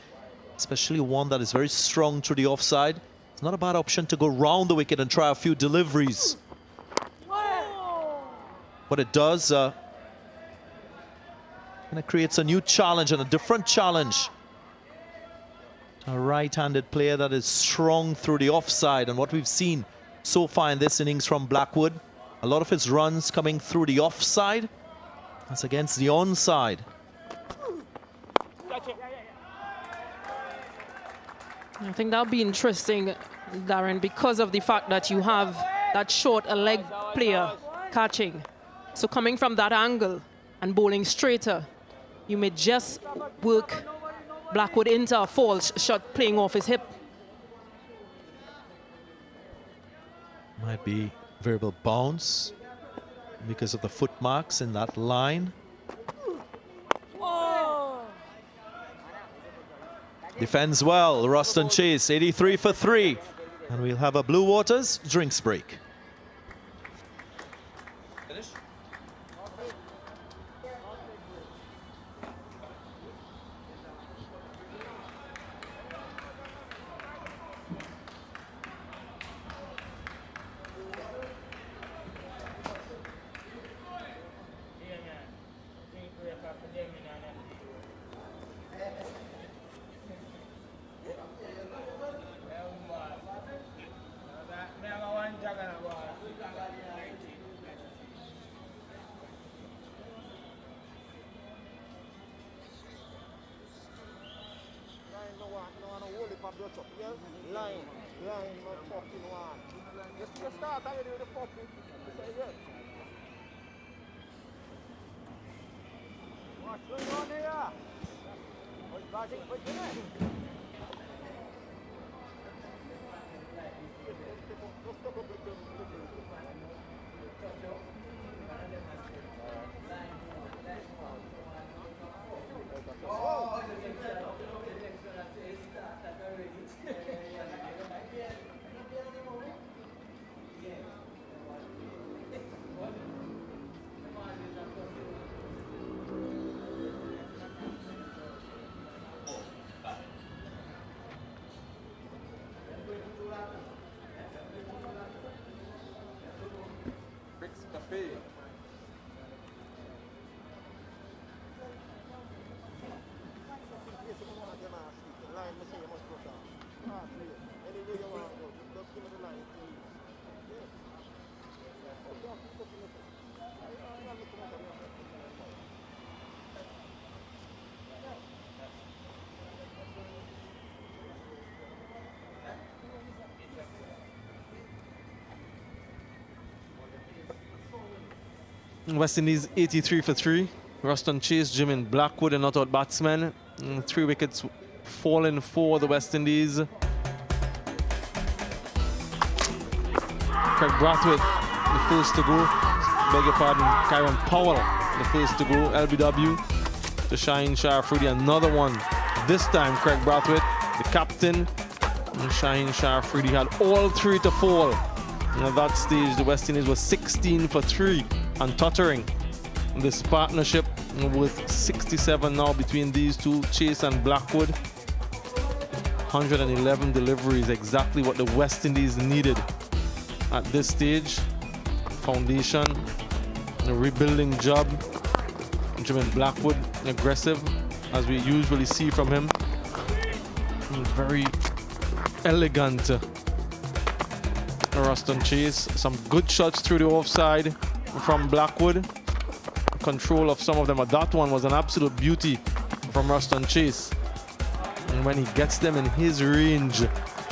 especially one that is very strong through the offside, it's not a bad option to go round the wicket and try a few deliveries. What it does, and it creates a new challenge and a different challenge. A right-handed player that is strong through the offside, and what we've seen so far in this innings from Blackwood, a lot of his runs coming through the offside. That's against the onside. I think that'll be interesting, Darren, because of the fact that you have that short a leg player catching. So coming from that angle and bowling straighter, you may just work Blackwood into a false shot playing off his hip. Might be variable bounce because of the foot marks in that line. Defends well, Ruston Chase, 83 for 3. And we'll have a Blue Waters drinks break. West Indies 83 for 3. Ruston Chase, Jimin Blackwood, and not out batsmen. 3 wickets fallen for the West Indies. Craig Brathwaite, the first to go. Beg your pardon, Kyron Powell, the first to go. LBW to Shaheen Shah Afridi, another one. This time, Craig Brathwaite, the captain, and Shaheen Shah Afridi had all three to fall. And at that stage, the West Indies was 16 for 3 and tottering. This partnership with 67 now between these two, Chase and Blackwood. 111 deliveries, exactly what the West Indies needed at this stage. Foundation, a rebuilding job. Benjamin Blackwood, aggressive, as we usually see from him. Very elegant. Ruston Chase, some good shots through the offside from Blackwood. Control of some of them, but that one was an absolute beauty from Ruston Chase. And when he gets them in his range,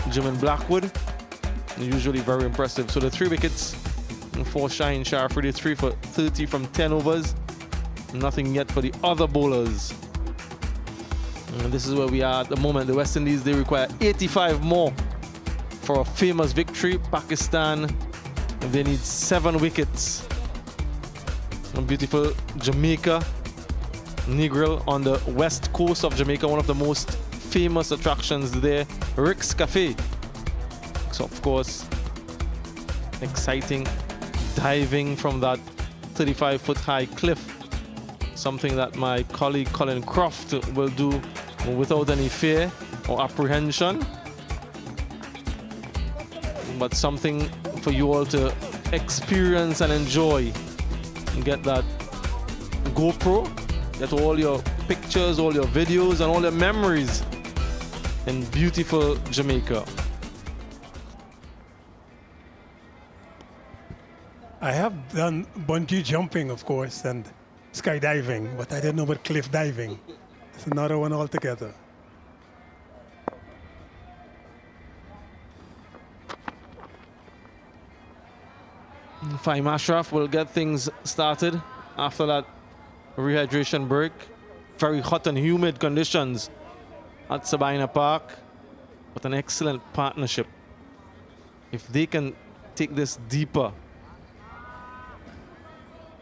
Benjamin Blackwood, usually very impressive. So the 3 wickets for Shaheen Shah Afridi, 3 for 30 from 10 overs. Nothing yet for the other bowlers. And this is where we are at the moment. The West Indies, they require 85 more for a famous victory. Pakistan, they need 7 wickets. And beautiful Jamaica, Negril on the west coast of Jamaica, one of the most famous attractions there, Rick's Cafe. So of course, exciting diving from that 35-foot high cliff. Something that my colleague Colin Croft will do without any fear or apprehension. But something for you all to experience and enjoy. Get that GoPro, get all your pictures, all your videos, and all your memories in beautiful Jamaica. I have done bungee jumping, of course, and skydiving, but I didn't know about cliff diving. It's another one altogether. Fahim Ashraf will get things started after that rehydration break. Very hot and humid conditions at Sabina Park, but an excellent partnership. If they can take this deeper,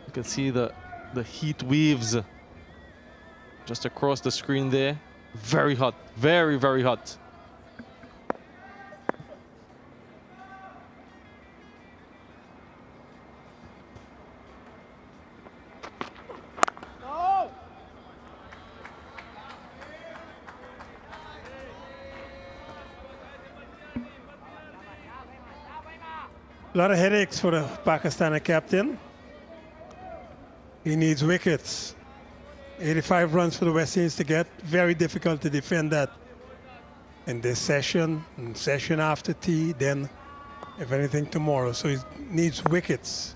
you can see the heat waves just across the screen there. Very hot, very, very hot. A lot of headaches for the Pakistani captain. He needs wickets. 85 runs for the West Indies to get. Very difficult to defend that in this session, and session after tea, then if anything tomorrow. So he needs wickets.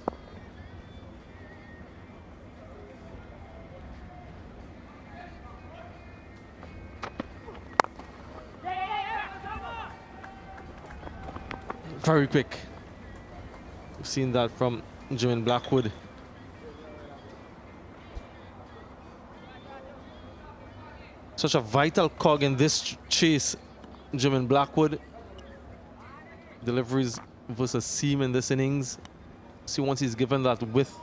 Very quick. We've seen that from Jayden Blackwood. Such a vital cog in this chase, Jayden Blackwood. Deliveries versus seam in this innings. See, once he's given that width,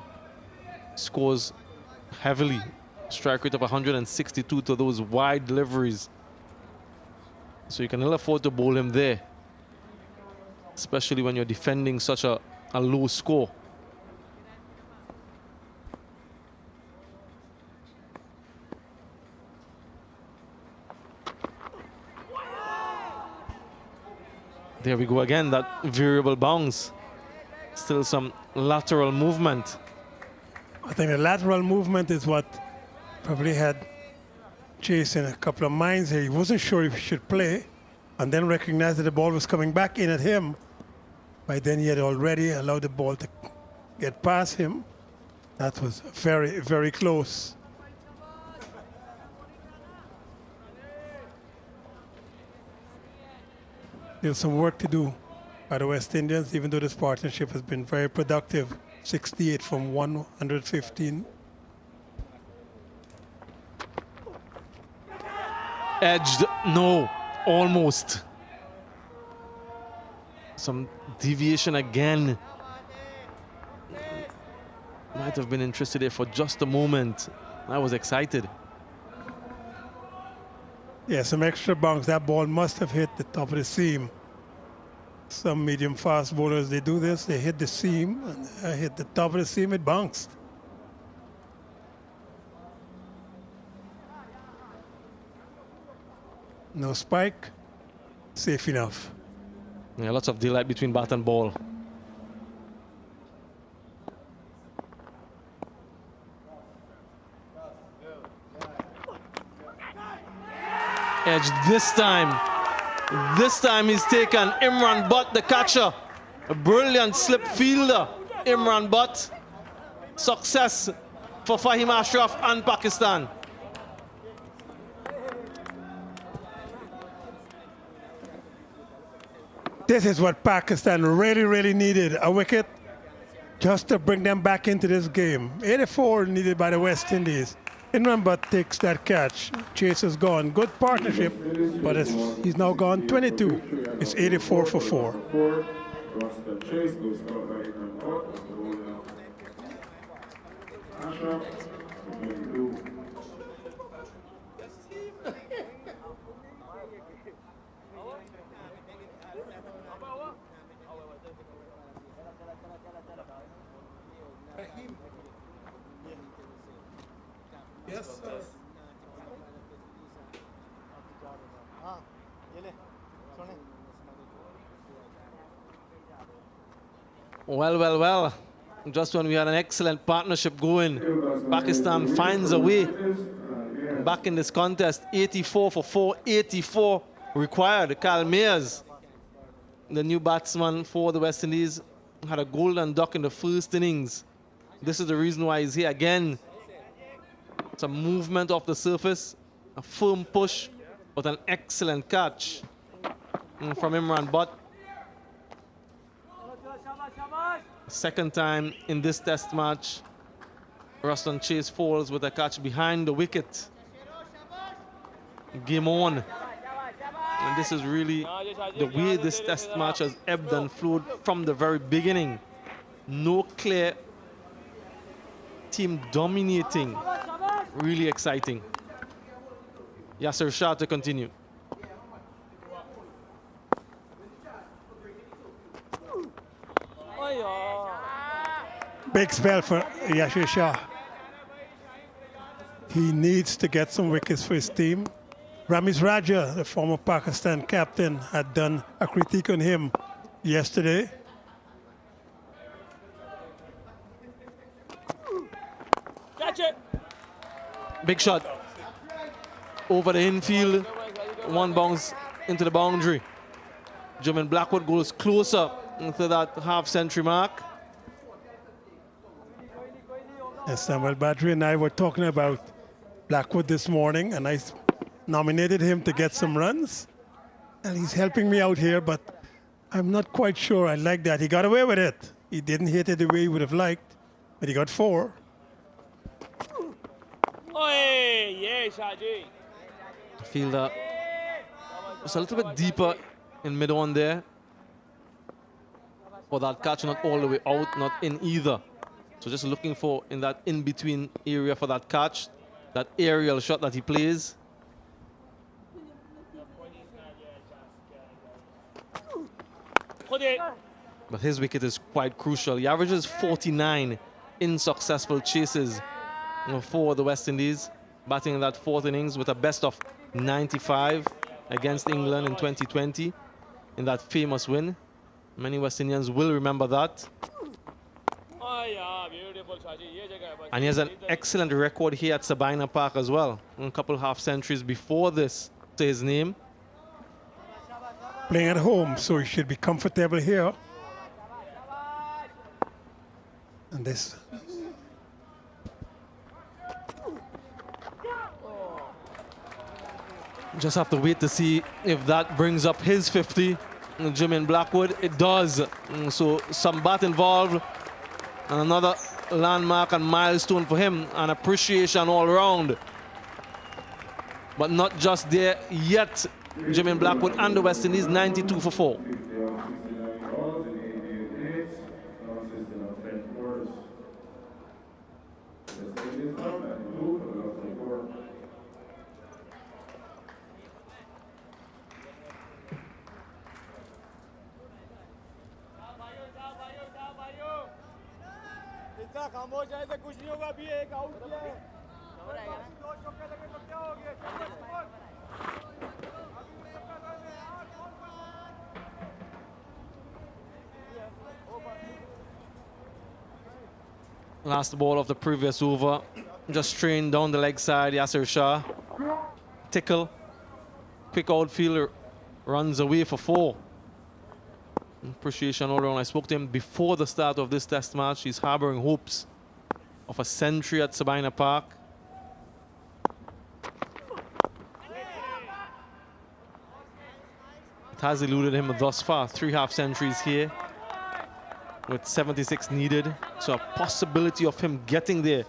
scores heavily. Strike rate of 162 to those wide deliveries. So you can ill afford to bowl him there, especially when you're defending such a low score. There we go again, that variable bounce. Still some lateral movement. I think the lateral movement is what probably had Chase in a couple of minds here. He wasn't sure if he should play, and then recognized that the ball was coming back in at him. By then he had already allowed the ball to get past him. That was very, very close. There's some work to do by the West Indians, even though this partnership has been very productive. 68 from 115. Edged, no, almost. Some deviation again Might have been interested there for just a moment. I was excited. Yeah, some extra bounce. That ball must have hit the top of the seam. Some medium fast bowlers, they do this. They hit the seam and hit the top of the seam, it bounced. No spike, safe enough. Yeah, lots of daylight between bat and ball. Edge this time. This time he's taken Imran Butt, the catcher. A brilliant slip fielder, Imran Butt. Success for Fahim Ashraf and Pakistan. This is what Pakistan really, really needed, a wicket, just to bring them back into this game. 84 needed by the West Indies. Imran Butt takes that catch. Chase is gone. Good partnership, but he's now gone 22. It's 84 for 4. Yes, sir. Well. Just when we had an excellent partnership going, Pakistan finds a way back in this contest. 84 for 4, 84 required. Kyle Mayers, the new batsman for the West Indies, had a golden duck in the first innings. This is the reason why he's here again. Some movement off the surface, a firm push, but an excellent catch from Imran Butt. Second time in this test match, Ruston Chase falls with a catch behind the wicket. Game on. And this is really the way this test match has ebbed and flowed from the very beginning. No clear team dominating. Really exciting. Yasir Shah to continue. Big spell for Yasir Shah. He needs to get some wickets for his team. Ramiz Raja, the former Pakistan captain, had done a critique on him yesterday. Catch it. Big shot over the infield. One bounce into the boundary. Jermaine Blackwood goes closer to that half-century mark. Yes, Samuel Badri and I were talking about Blackwood this morning, and I nominated him to get some runs. And he's helping me out here, but I'm not quite sure I like that. He got away with it. He didn't hit it the way he would have liked, but he got 4. I feel that it's a little bit deeper in mid-on there. For that catch, not all the way out, not in either. So just looking for in that in-between area for that catch, that aerial shot that he plays. But his wicket is quite crucial. He averages 49 in successful chases for the West Indies, batting in that 4th innings with a best of 95 against England in 2020 in that famous win. Many West Indians will remember that. And he has an excellent record here at Sabina Park as well. A couple half-centuries before this to his name. Playing at home, so he should be comfortable here. And this. Just have to wait to see if that brings up his 50. Jermaine Blackwood, it does. So some bat involved. And another landmark and milestone for him, and appreciation all around. But not just there yet. Jermaine Blackwood and the West Indies, 92 for 4. Last ball of the previous over. Just trained down the leg side, Yasir Shah. Tickle. Quick outfielder runs away for 4. Appreciation all around. I spoke to him before the start of this test match. He's harboring hopes of a century at Sabina Park. It has eluded him thus far. 3 half centuries here with 76 needed. So a possibility of him getting there.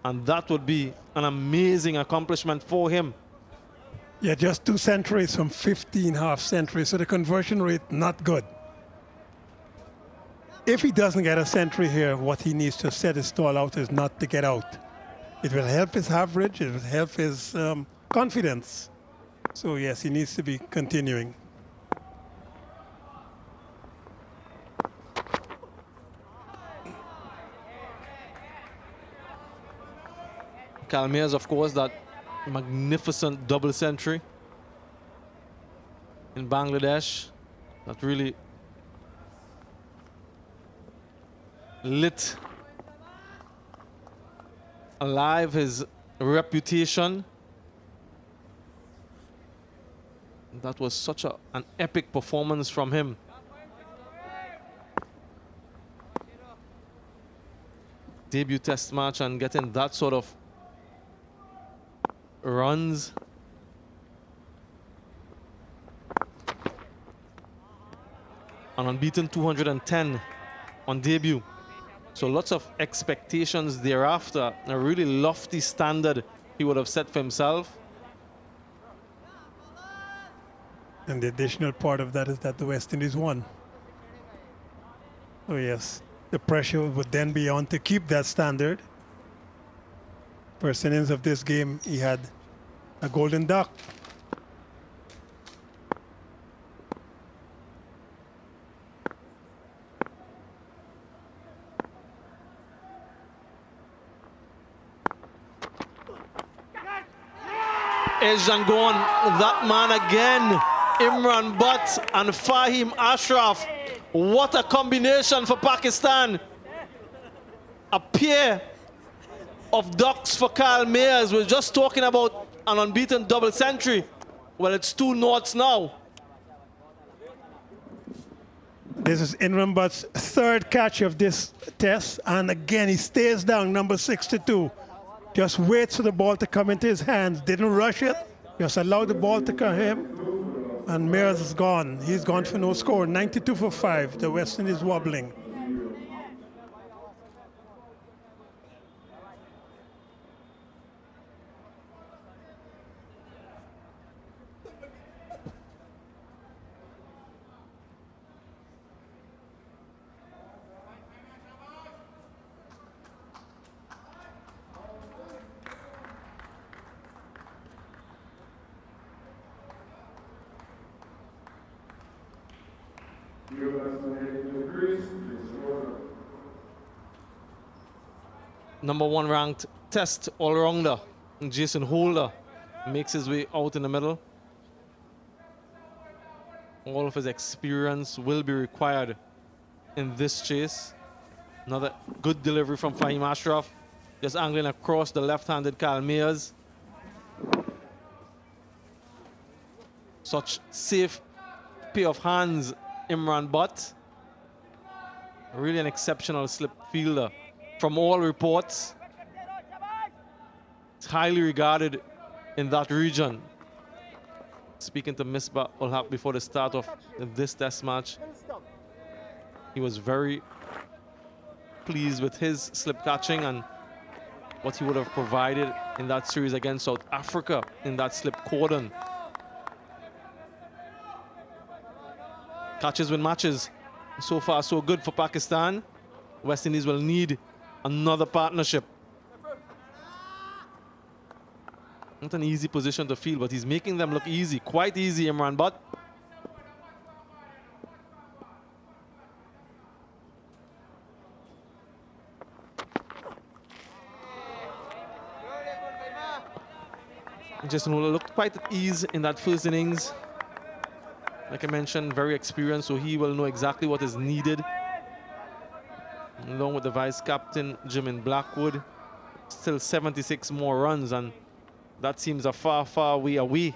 And that would be an amazing accomplishment for him. Yeah, just 2 centuries from 15 half centuries. So the conversion rate, not good. If he doesn't get a century here, what he needs to set his stall out is not to get out. It will help his average. It will help his confidence. So yes, he needs to be continuing. Kalmir's, of course, that magnificent double century in Bangladesh that really lit alive his reputation. That was such an epic performance from him. Debut test match and getting that sort of runs. An unbeaten 210 on debut. So lots of expectations thereafter. A really lofty standard he would have set for himself. And the additional part of that is that the West Indies won. So yes, the pressure would then be on to keep that standard. First innings of this game, he had a golden duck. Ejjan gone, that man again. Imran Butt and Fahim Ashraf. What a combination for Pakistan. A pair of ducks for Kyle Mayers. We're just talking about an unbeaten double century. Well, it's 2 noughts now. This is Imran Butt's 3rd catch of this test. And again, he stays down, number 62. Just waits for the ball to come into his hands. Didn't rush it. Just allowed the ball to come him. And Mayers is gone. He's gone for no score. 92 for 5. The West Indies wobbling. Number 1 ranked test all-rounder Jason Holder makes his way out in the middle. All of his experience will be required in this chase. Another good delivery from Fahim Ashraf, just angling across the left-handed Kyle Mayers. Such safe pair of hands, Imran Butt. Really an exceptional slip fielder. From all reports, it's highly regarded in that region. Speaking to Misbah ul Haq before the start of this test match, he was very pleased with his slip catching and what he would have provided in that series against South Africa in that slip cordon. Catches win matches. So far, so good for Pakistan. West Indies will need another partnership. Not an easy position to field, but he's making them look easy. Quite easy, Imran Butt. Jayden Seales looked quite at ease in that first innings. Like I mentioned, very experienced, so he will know exactly what is needed. Along with the vice captain, Jayden Blackwood, still 76 more runs, and that seems a far, far way away.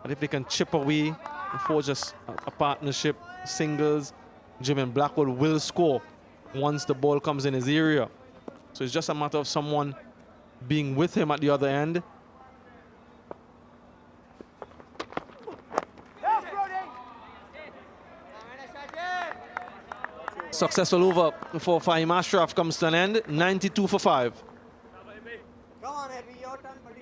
But if they can chip away and forge a partnership, singles, Jayden Blackwood will score once the ball comes in his area. So it's just a matter of someone being with him at the other end. Successful over for Fahim Ashraf comes to an end, 92 for 5. Come on, Eddie, your turn, buddy.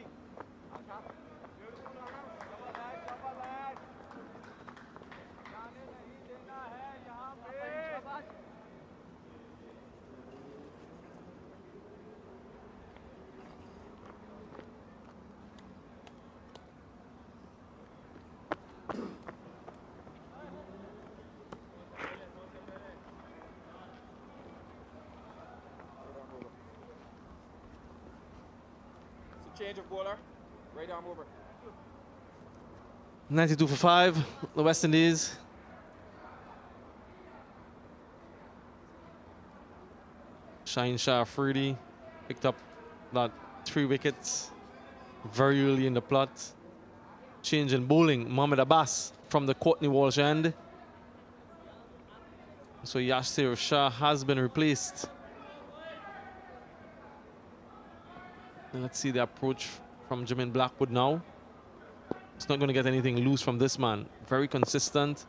Change of bowler, right arm over. 92 for 5, the West Indies. Yasir Shah Fruity picked up that 3 wickets very early in the plot. Change in bowling, Mohamed Abbas from the Courtney Walsh end. So Yasir Shah has been replaced. And let's see the approach from Jayden Blackwood now. It's not going to get anything loose from this man. Very consistent,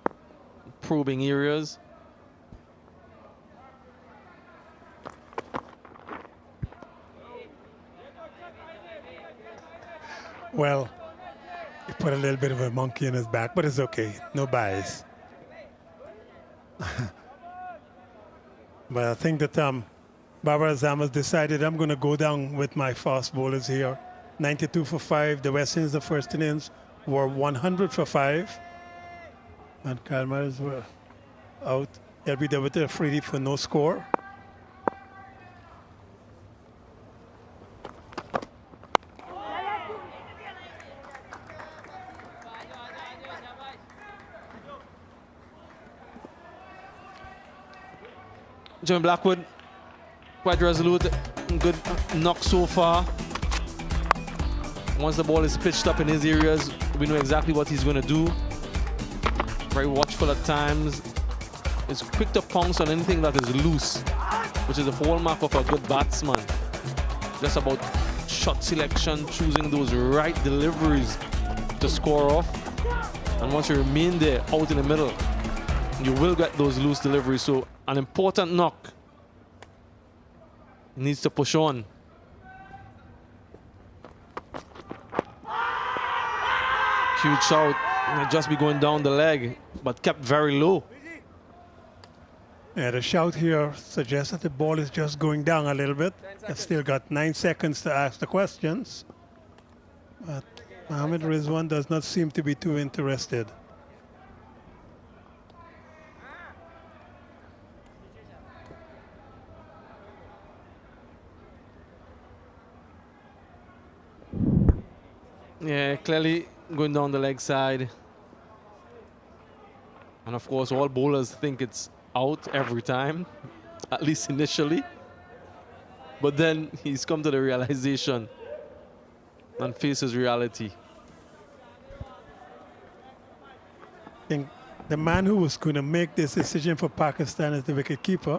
probing areas. Well, he put a little bit of a monkey in his back, but it's okay. No bias. But I think that Babar Azam has decided I'm going to go down with my fast bowlers here. 92 for 5. The West Indies, the first innings, were 100 for 5. And Kemar were out. LBW with a free for no score. Jayden Blackwood, quite resolute, good knock so far. Once the ball is pitched up in his areas, we know exactly what he's going to do. Very watchful at times. Is quick to pounce on anything that is loose, which is the hallmark of a good batsman. Just about shot selection, choosing those right deliveries to score off. And once you remain there, out in the middle, you will get those loose deliveries. So an important knock. Needs to push on. Huge shout. Might just be going down the leg, but kept very low. Yeah, the shout here suggests that the ball is just going down a little bit. I've still got 9 seconds to ask the questions. But Mohammad Rizwan does not seem to be too interested. Yeah, clearly going down the leg side. And of course, all bowlers think it's out every time, at least initially. But then he's come to the realization and faces reality. I think the man who was going to make this decision for Pakistan is the wicketkeeper.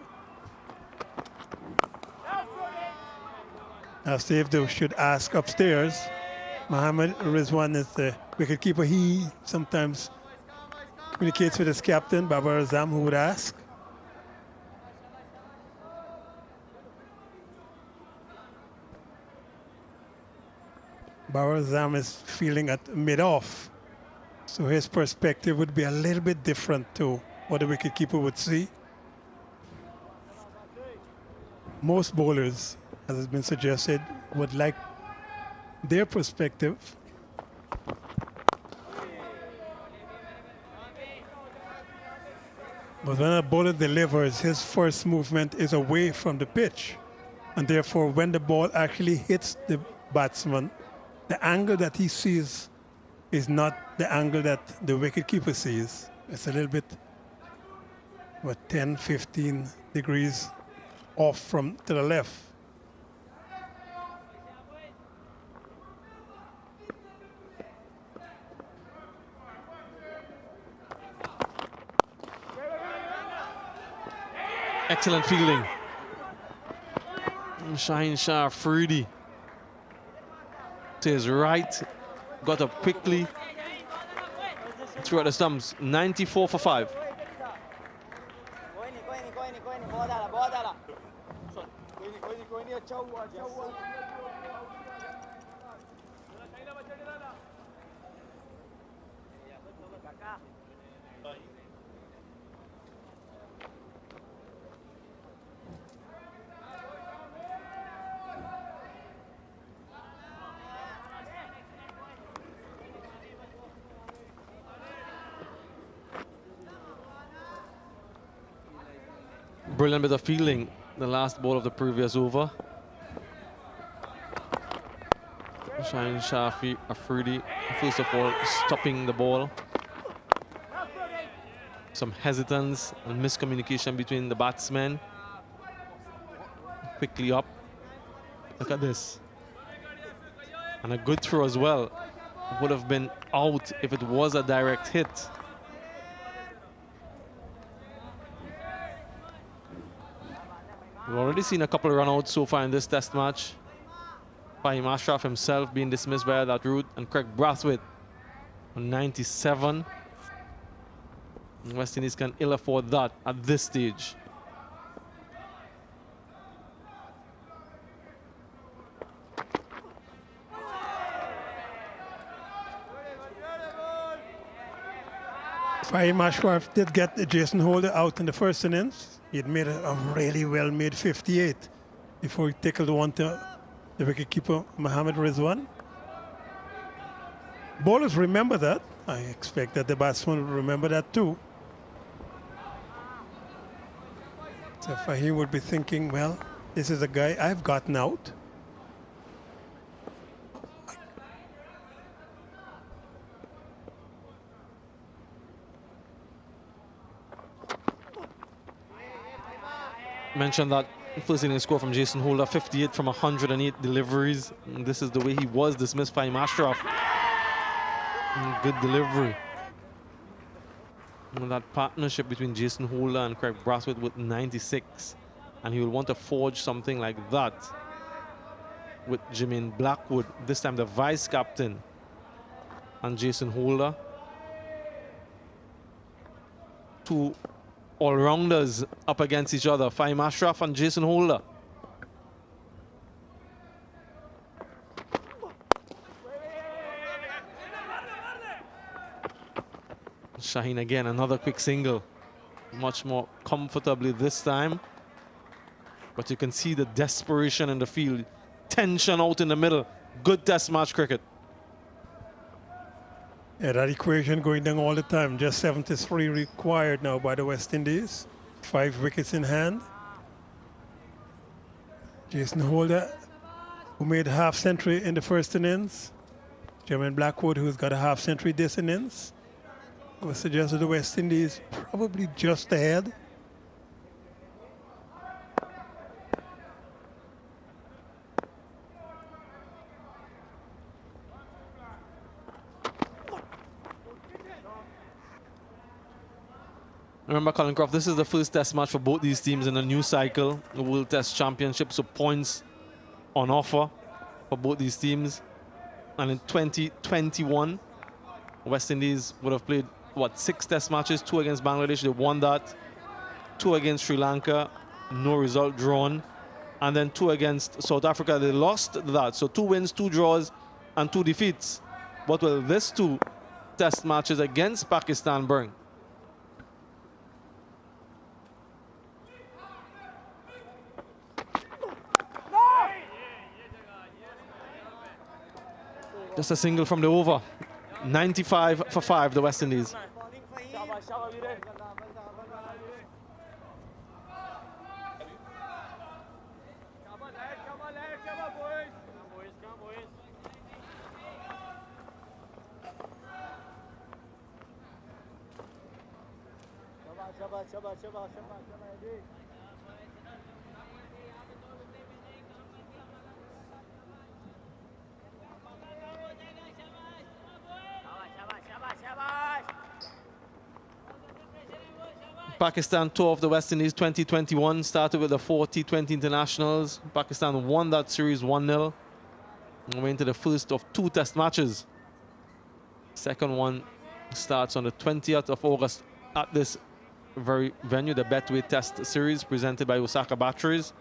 I'll see if they should ask upstairs. Mohammad Rizwan is the wicketkeeper. He sometimes communicates with his captain, Babar Azam, who would ask. Babar Azam is feeling at mid-off, so his perspective would be a little bit different to what the wicketkeeper would see. Most bowlers, as has been suggested, would like their perspective. But when a bowler delivers, his first movement is away from the pitch. And therefore, when the ball actually hits the batsman, the angle that he sees is not the angle that the wicketkeeper sees. It's a little bit, 10, 15 degrees off from to the left. Excellent fielding. Fahim Shah Fruity to his right, got up quickly, threw at the stumps, 94 for 5. Brilliant bit of fielding, the last ball of the previous over. Fahim Shah Afridi, first of all, stopping the ball. Some hesitance and miscommunication between the batsmen. Quickly up. Look at this. And a good throw as well. Would have been out if it was a direct hit. We've already seen a couple of run-outs so far in this test match. Fahim Ashraf himself being dismissed via that route, and Craig Brathwaite on 97. And West Indies can ill afford that at this stage. Fahim Ashraf did get Jason Holder out in the first innings. He'd made a really well-made 58 before he tackled one to the wicketkeeper, Mohammad Rizwan. Bowlers remember that. I expect that the batsmen will remember that too. So Fahim would be thinking, well, this is a guy I've gotten out. Mentioned that first inning score from Jason Holder, 58 from 108 deliveries. And this is the way he was dismissed, Fahim Ashraf. Good delivery. And that partnership between Jason Holder and Craig Brathwaite with 96. And he will want to forge something like that with Jermaine Blackwood, this time the vice captain, and Jason Holder. Two all-rounders up against each other, Fahim Ashraf and Jason Holder. Shaheen again, another quick single. Much more comfortably this time. But you can see the desperation in the field. Tension out in the middle. Good test match cricket. Yeah, that equation going down all the time. Just 73 required now by the West Indies. 5 wickets in hand. Jason Holder, who made a half century in the first innings. Jermaine Blackwood, who's got a half century this innings. I would suggest that the West Indies probably just ahead. Remember, Colin Croft, this is the first test match for both these teams in a new cycle, the World Test Championship, so points on offer for both these teams. And in 2021, West Indies would have played, what, 6 test matches, 2 against Bangladesh, they won that, 2 against Sri Lanka, no result drawn, and then 2 against South Africa, they lost that. So 2 wins, 2 draws, and 2 defeats. What will these 2 test matches against Pakistan bring? Just a single from the over. 95 for 5, the West Indies. Pakistan tour of the West Indies 2021 started with the 40-20 internationals. Pakistan won that series 1-0 and went into the first of 2 test matches. Second one starts on the 20th of August at this very venue, the Betway Test Series presented by Osaka Batteries.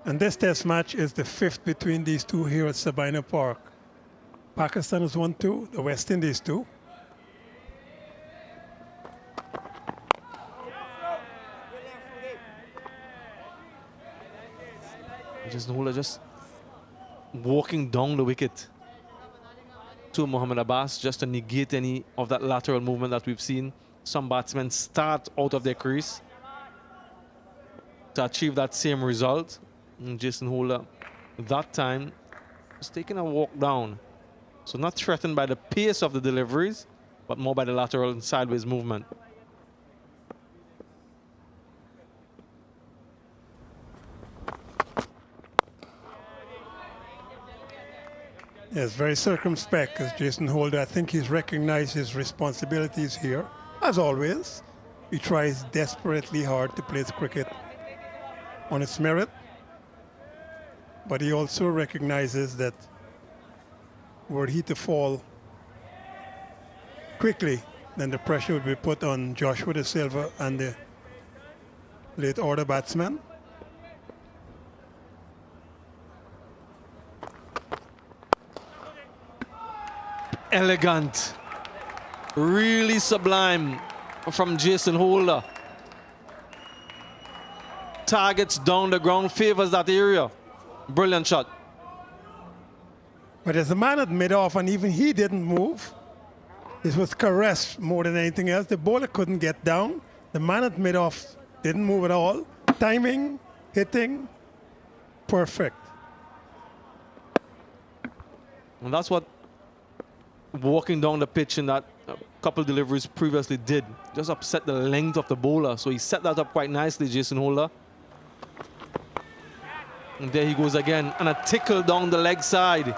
And this test match is the 5th between these two here at Sabina Park. Pakistan has won 2, the West Indies 2. Jayden Seales just walking down the wicket to Mohammad Abbas just to negate any of that lateral movement that we've seen. Some batsmen start out of their crease to achieve that same result. And Jayden Seales that time was taking a walk down. So not threatened by the pace of the deliveries, but more by the lateral and sideways movement. Yes, very circumspect as Jayden Seales. I think he's recognized his responsibilities here. As always, he tries desperately hard to play cricket on its merit. But he also recognizes that were he to fall quickly, then the pressure would be put on Joshua De Silva and the late order batsmen. Elegant, really sublime from Jayden Seales. Targets down the ground, favors that area. Brilliant shot. But as the man at mid-off, and even he didn't move, this was caressed more than anything else. The bowler couldn't get down. The man at mid-off didn't move at all. Timing, hitting, perfect. And that's what walking down the pitch in that couple deliveries previously did. Just upset the length of the bowler. So he set that up quite nicely, Jayden Seales. And there he goes again. And a tickle down the leg side.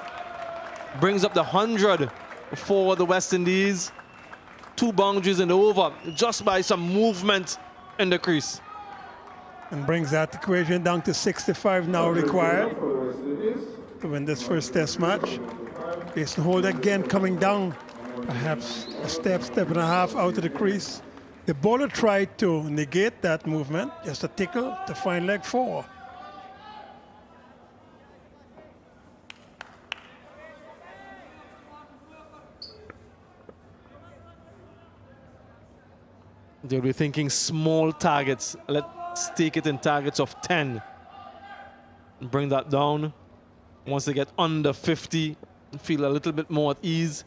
Brings up the 100 for the West Indies. 2 boundaries in the over just by some movement in the crease. And brings that equation down to 65 now required to win this first test match. Jayden Seales again coming down, perhaps a step and a half out of the crease. The bowler tried to negate that movement, just a tickle to find leg 4. They'll be thinking small targets. Let's take it in targets of 10. Bring that down. Once they get under 50, feel a little bit more at ease.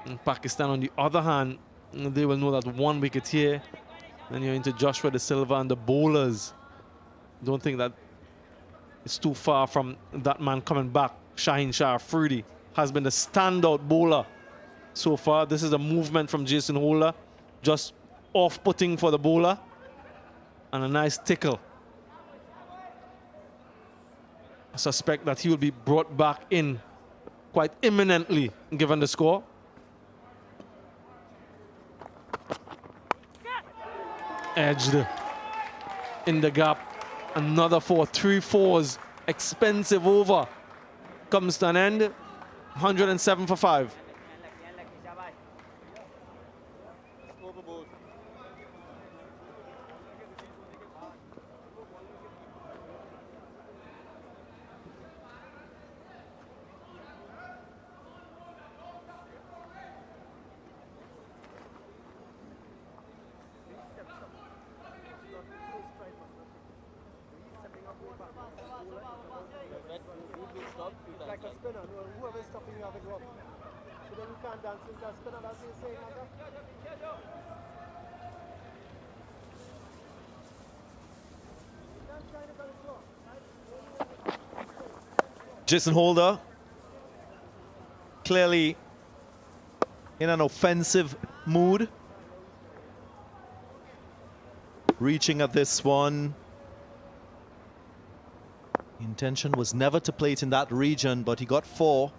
And Pakistan, on the other hand, they will know that 1 wicket here. Then you're into Joshua De Silva and the bowlers. Don't think that it's too far from that man coming back. Fahim Ashraf has been the standout bowler so far. This is a movement from Jayden Seales, just off-putting for the bowler. And a nice tickle. I suspect that he will be brought back in quite imminently, given the score. Edged in the gap. Another 4, 3 4s. Expensive over. Comes to an end. 107 for 5. Jayden Seales clearly in an offensive mood. Reaching at this one. Intention was never to play it in that region, but he got 4.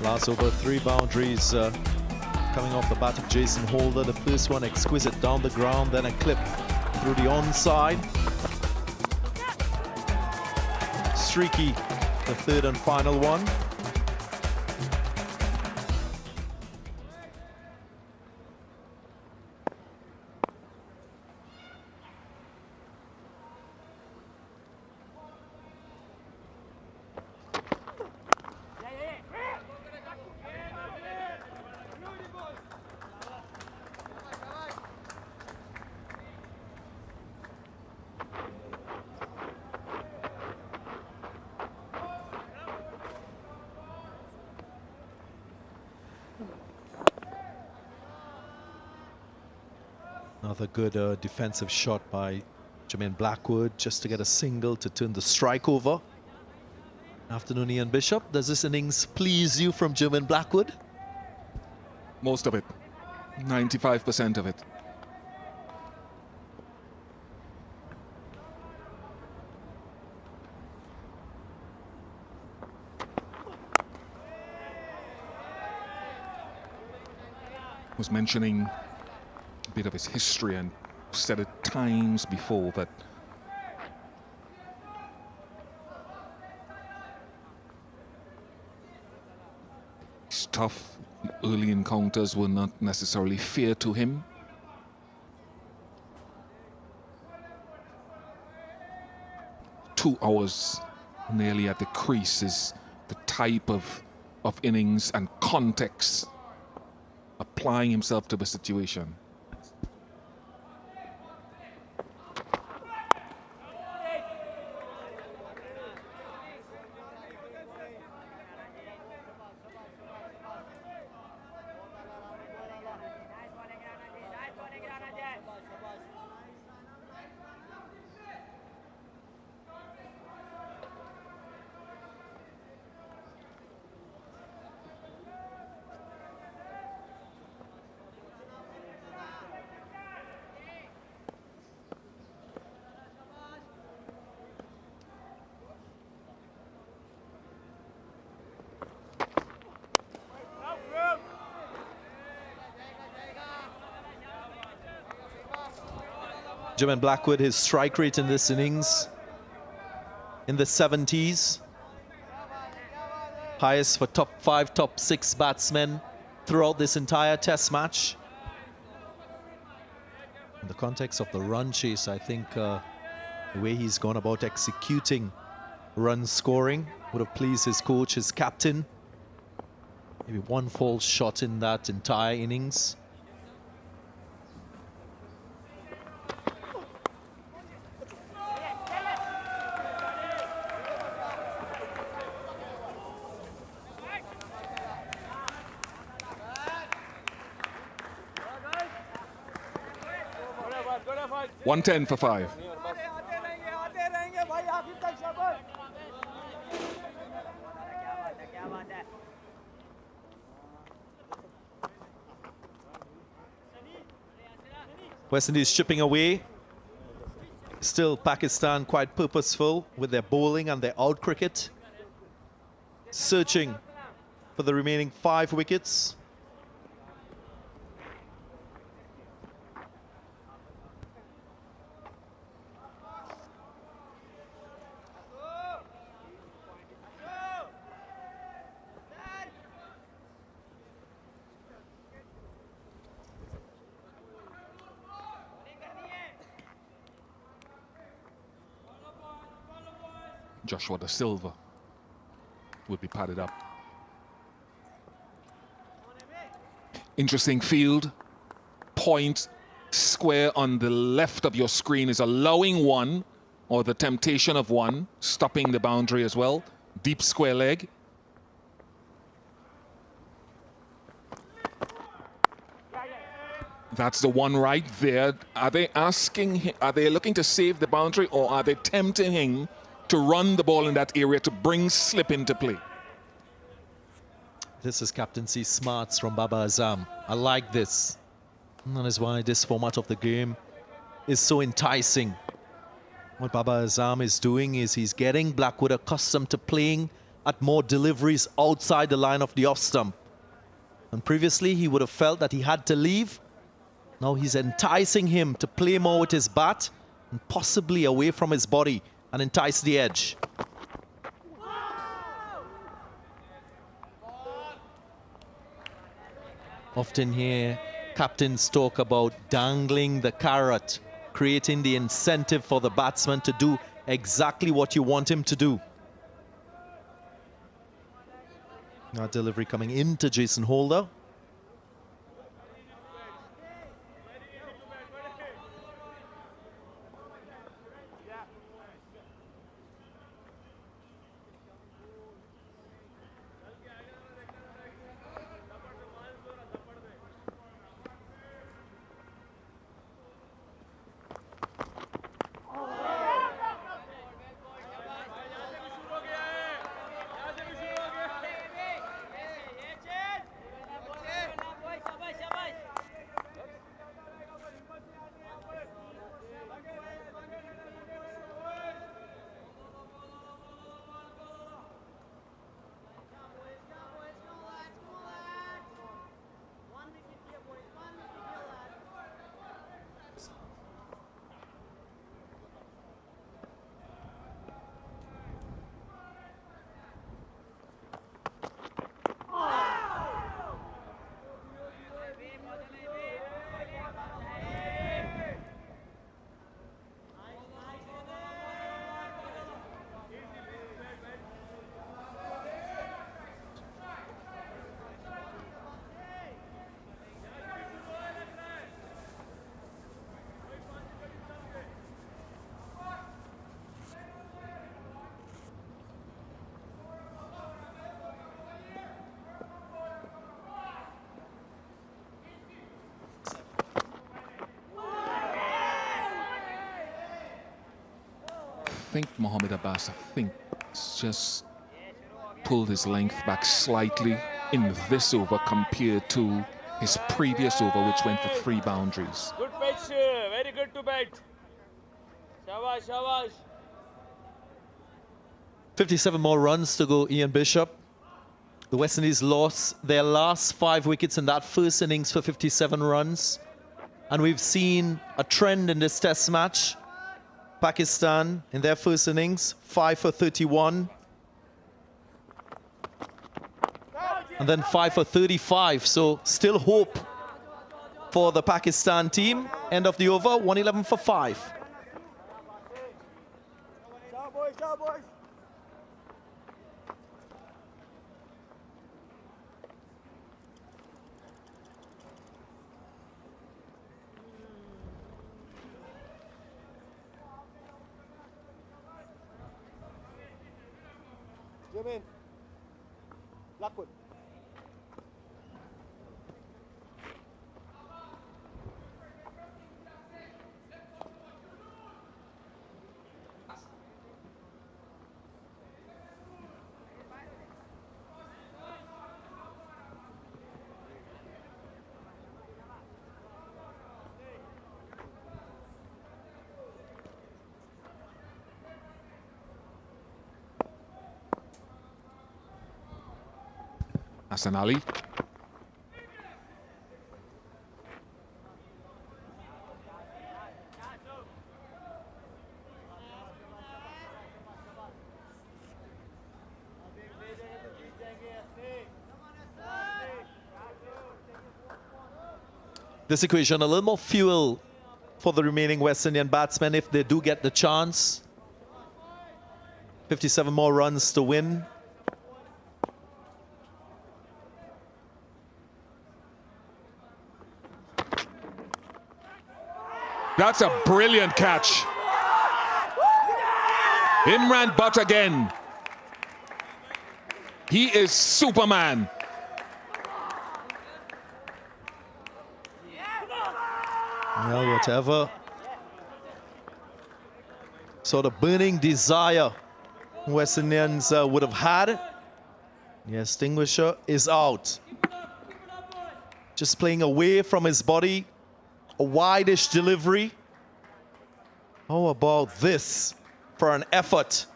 Last over 3 boundaries coming off the bat of Jason Holder. The first one exquisite down the ground, then a clip through the onside. Streaky, the third and final one. Another good defensive shot by Jermaine Blackwood just to get a single to turn the strike over. Afternoon, Ian Bishop. Does this innings please you from Jermaine Blackwood? Most of it. 95% of it. Was mentioning a bit of his history and said it times before that his tough early encounters were not necessarily fair to him. Two hours nearly at the crease is the type of innings and context applying himself to the situation. Jermaine Blackwood, his strike rate in this innings in the 70s. Highest for top 5, top 6 batsmen throughout this entire test match. In the context of the run chase, I think the way he's gone about executing run scoring would have pleased his coach, his captain. Maybe one false shot in that entire innings. $110 for 5. West Indies chipping away. Still Pakistan quite purposeful with their bowling and their out cricket. Searching for the remaining 5 wickets. Joshua Da Silva would be padded up. Interesting field. Point square on the left of your screen is allowing 1, or the temptation of 1, stopping the boundary as well. Deep square leg. That's the one right there. Are they asking him, are they looking to save the boundary, or are they tempting him to run the ball in that area to bring slip into play? This is captaincy smarts from Babar Azam. I like this. And that is why this format of the game is so enticing. What Babar Azam is doing is he's getting Blackwood accustomed to playing at more deliveries outside the line of the off stump. And previously he would have felt that he had to leave. Now he's enticing him to play more with his bat and possibly away from his body and entice the edge. Often hear captains talk about dangling the carrot, creating the incentive for the batsman to do exactly what you want him to do. Now delivery coming into Jason Holder. I think Mohamed Abbas, just pulled his length back slightly in this over compared to his previous over, which went for 3 boundaries. Good pitch, very good to bat. Shabash, shabash. 57 more runs to go, Ian Bishop. The West Indies lost their last 5 wickets in that first innings for 57 runs. And we've seen a trend in this test match. Pakistan, in their first innings, 5 for 31. And then 5 for 35. So still hope for the Pakistan team. End of the over, 111 for 5. Blackwood. Hassan Ali. This equation, a little more fuel for the remaining West Indian batsmen if they do get the chance. 57 more runs to win. That's a brilliant catch. Imran Butt again. He is Superman. Well, whatever sort of burning desire West Indians would have had, the extinguisher is out. Just playing away from his body, a wide-ish delivery. How about this for an effort?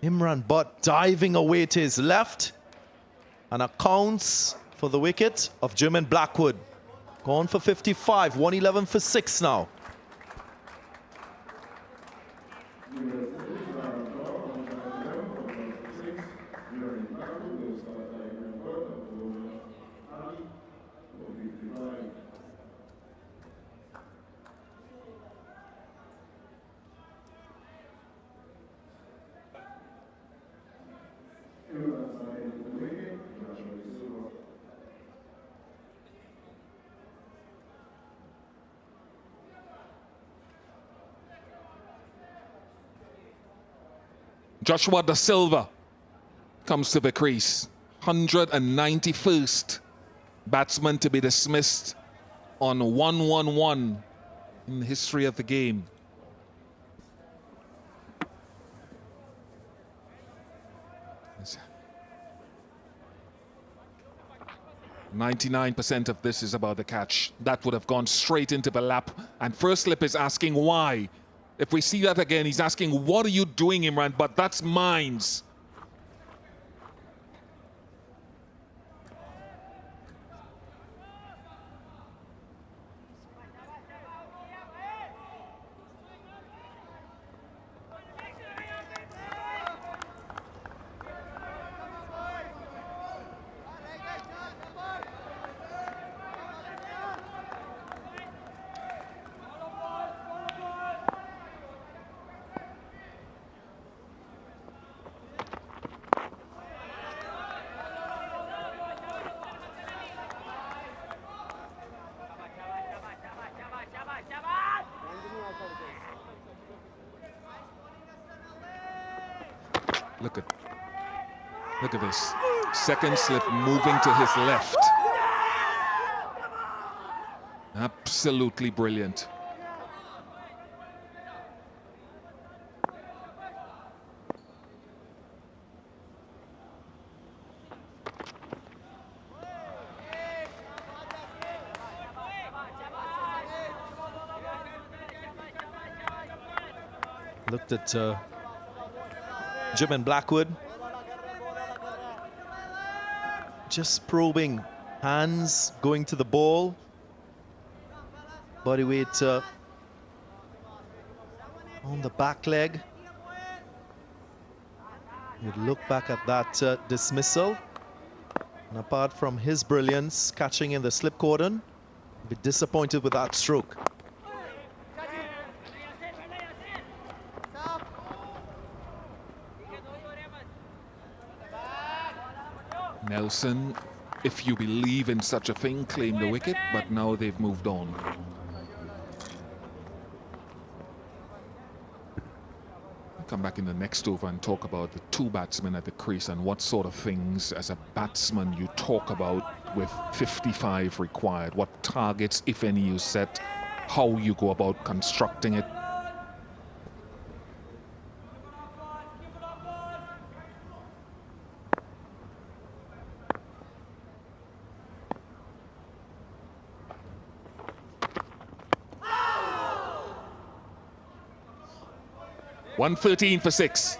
Imran Butt diving away to his left, and accounts for the wicket of German Blackwood. Gone for 55, 111 for 6 now. Joshua Da Silva comes to the crease. 191st batsman to be dismissed on 1-1-1 in the history of the game. Yes. 99% of this is about the catch. That would have gone straight into the lap. And First Slip is asking why. If we see that again, he's asking, what are you doing, Imran? But that's mines. Look at this. Second slip moving to his left. Absolutely brilliant. Looked at German Blackwood. Just probing, hands going to the ball. Body weight on the back leg. You'd look back at that dismissal. And apart from his brilliance, catching in the slip cordon, be disappointed with that stroke. Nelson, if you believe in such a thing, claimed the wicket, but now they've moved on. I'll come back in the next over and talk about the two batsmen at the crease and what sort of things as a batsman you talk about with 55 required, what targets, if any, you set, how you go about constructing it. .113 for 6.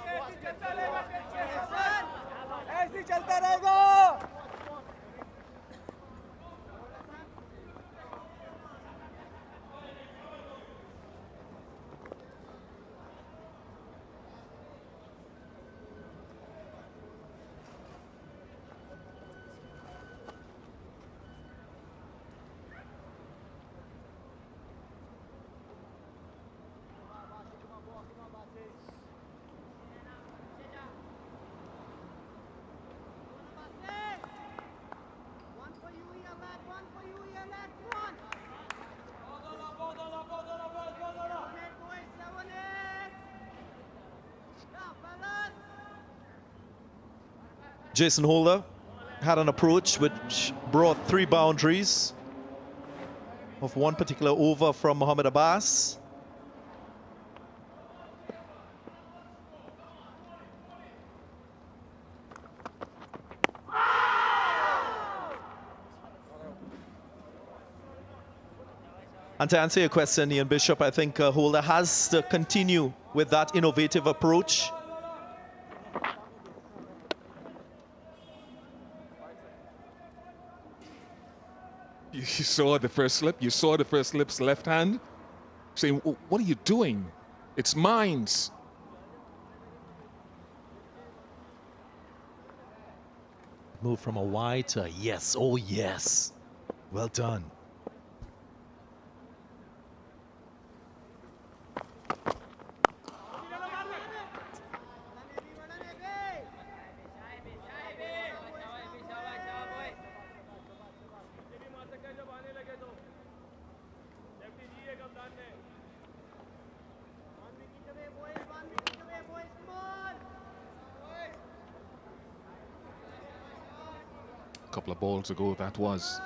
Jason Holder had an approach which brought 3 boundaries. of one particular over from Mohammad Abbas. And to answer your question, Ian Bishop, I think Holder has to continue with that innovative approach. You saw the first slip. You saw the first slip's left hand. Saying, what are you doing? It's mines. Move from a wide to a yes. Oh, yes. Well done. Couple of balls ago, that was.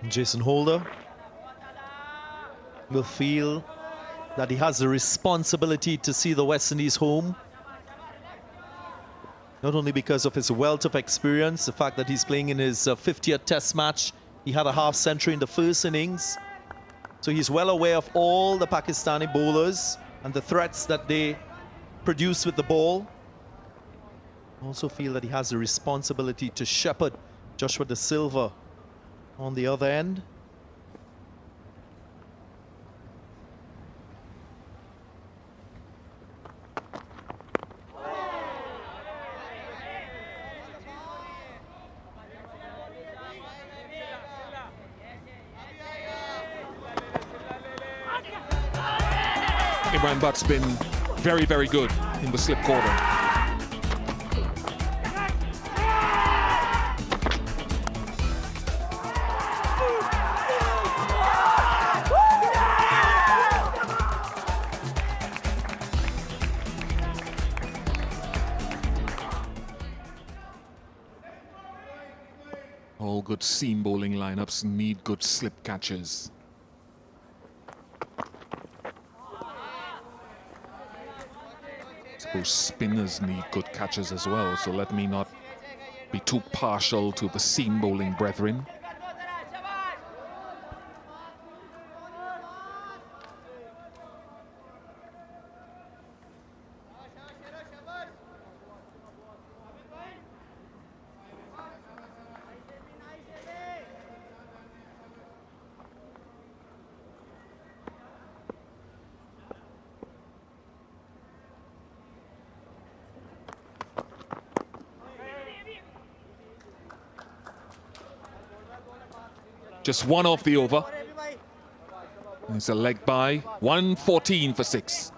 Jason Holder will feel that he has the responsibility to see the West Indies home. Not only because of his wealth of experience, the fact that he's playing in his 50th Test match. He had a half century in the first innings. So he's well aware of all the Pakistani bowlers and the threats that they produce with the ball. I also feel that he has the responsibility to shepherd Joshua De Silva on the other end. Imran Butt's been very, very good in the slip quarter. All good seam bowling lineups need good slip catches. Those spinners need good catches as well, so let me not be too partial to the seam bowling brethren. Just one off the over. It's a leg by. 114 for 6.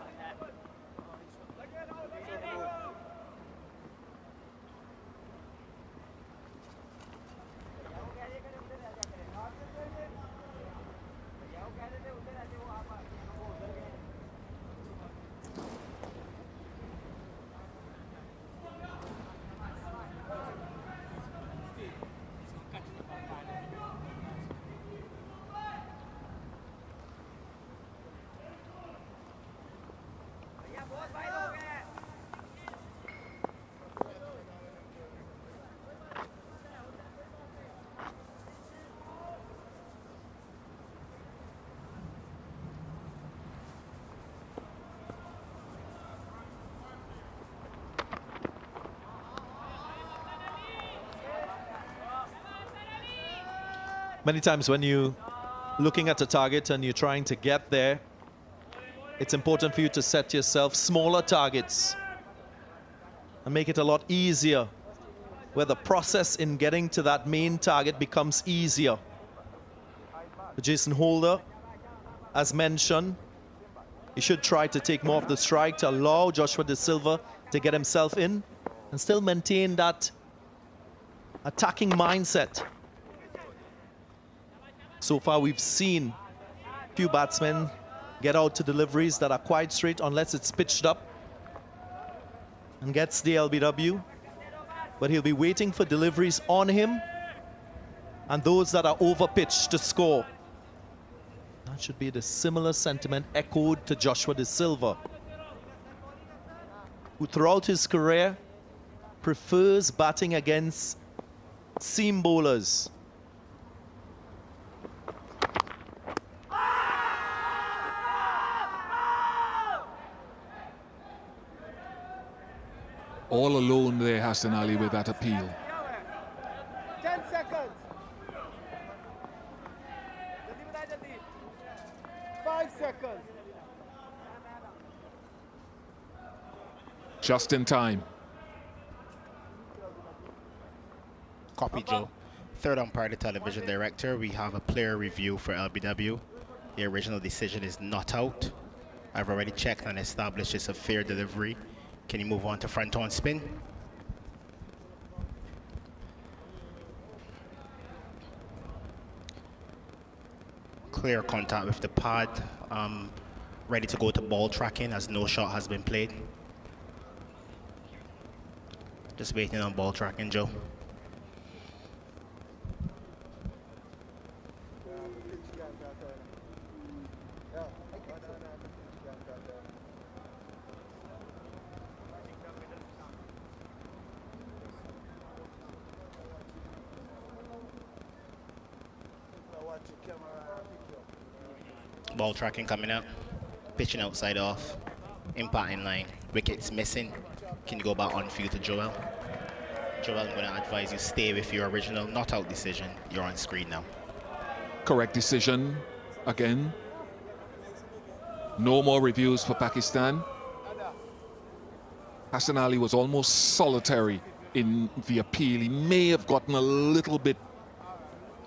Many times when you're looking at a target and you're trying to get there, it's important for you to set yourself smaller targets and make it a lot easier, where the process in getting to that main target becomes easier. Jason Holder, as mentioned, he should try to take more of the strike to allow Joshua De Silva to get himself in and still maintain that attacking mindset. So far, we've seen few batsmen get out to deliveries that are quite straight unless it's pitched up and gets the LBW. But he'll be waiting for deliveries on him and those that are over pitched to score. That should be the similar sentiment echoed to Joshua De Silva, who throughout his career prefers batting against seam bowlers. All alone there, Hassan Ali, with that appeal. 10 seconds. 5 seconds. Just in time. Copy, Joe. Third umpire, the television director. We have a player review for LBW. The original decision is not out. I've already checked and established it's a fair delivery. Can you move on to front on spin? Clear contact with the pad. Ready to go to ball tracking as no shot has been played. Just waiting on ball tracking, Joe. Ball tracking coming up. Pitching outside off. Impact in line. Wickets missing. Can you go back on field to Joel? Joel, I'm going to advise you stay with your original not out decision. You're on screen now. Correct decision again. No more reviews for Pakistan. Hassan Ali was almost solitary in the appeal. He may have gotten a little bit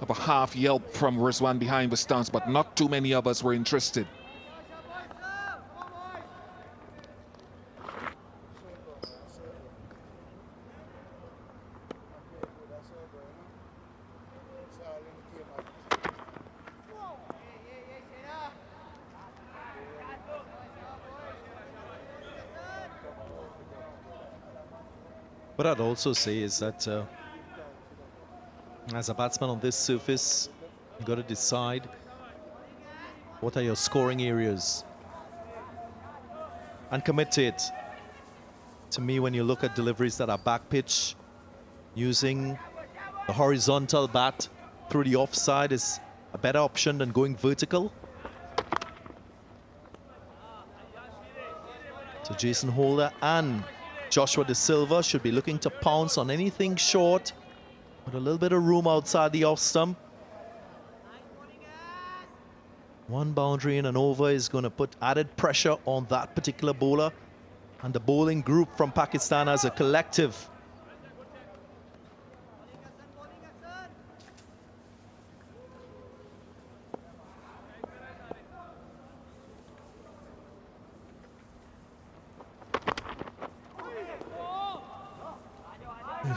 of a half yelp from Rizwan behind the stance, but not too many of us were interested. What I'd also say is that as a batsman on this surface, you've got to decide what are your scoring areas and commit to it. To me, when you look at deliveries that are back pitch, using the horizontal bat through the offside is a better option than going vertical. So Jason Holder and Joshua De Silva should be looking to pounce on anything short, with a little bit of room outside the off stump. One boundary and an over is going to put added pressure on that particular bowler and the bowling group from Pakistan as a collective.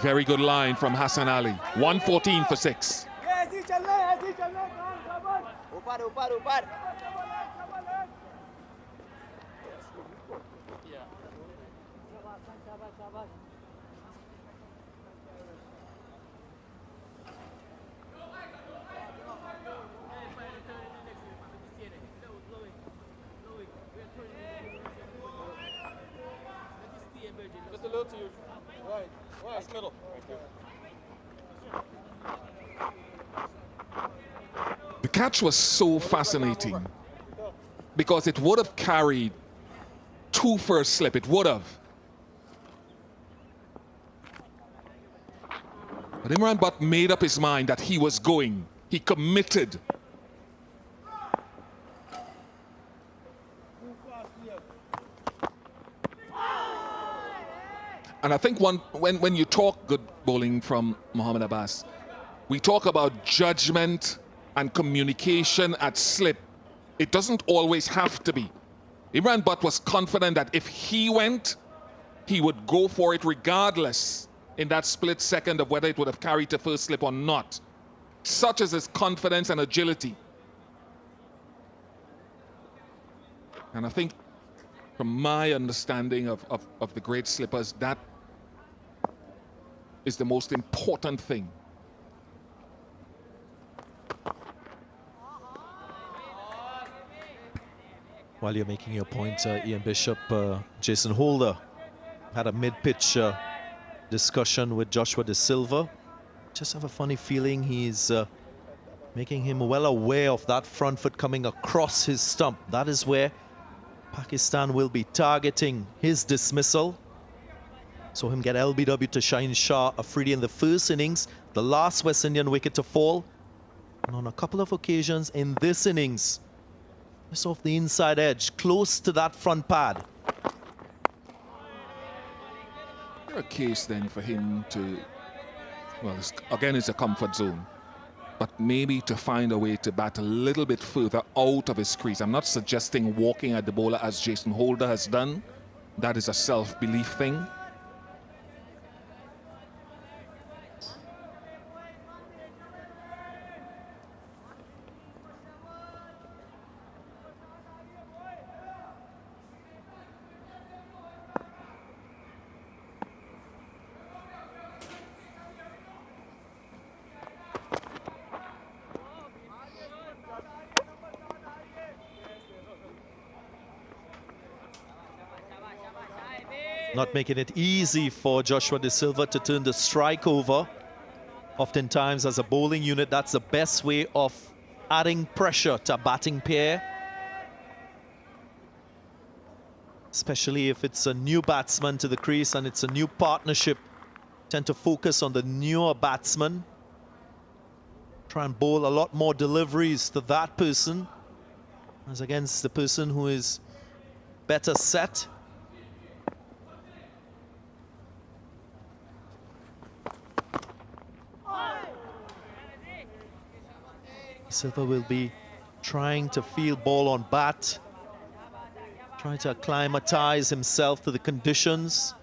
Very good line from Hassan Ali. 114 for 6. Just a little to you. Right. That's middle. The catch was so fascinating because it would have carried 2 first slip. It would have. But Imran Butt made up his mind that he was going. He committed. And I think when you talk good bowling from Mohammad Abbas, we talk about judgment and communication at slip. It doesn't always have to be. Imran Butt was confident that if he went, he would go for it regardless in that split second of whether it would have carried to first slip or not. such as his confidence and agility. And I think, from my understanding of the great slippers, that is the most important thing. While you're making your point, Ian Bishop, Jason Holder had a mid-pitch discussion with Joshua De Silva. Just have a funny feeling he's making him well aware of that front foot coming across his stump. That is where Pakistan will be targeting his dismissal. Saw him get LBW to Yasir Shah Afridi in the first innings, the last West Indian wicket to fall. And on a couple of occasions in this innings, just off the inside edge, close to that front pad. A case then for him to, well, again, it's a comfort zone, but maybe to find a way to bat a little bit further out of his crease. I'm not suggesting walking at the bowler as Jason Holder has done. That is a self-belief thing. Not making it easy for Joshua De Silva to turn the strike over. Oftentimes, as a bowling unit, that's the best way of adding pressure to a batting pair. Especially if it's a new batsman to the crease and it's a new partnership. Tend to focus on the newer batsman. Try and bowl a lot more deliveries to that person as against the person who is better set. Silva will be trying to field ball on bat, trying to acclimatize himself to the conditions.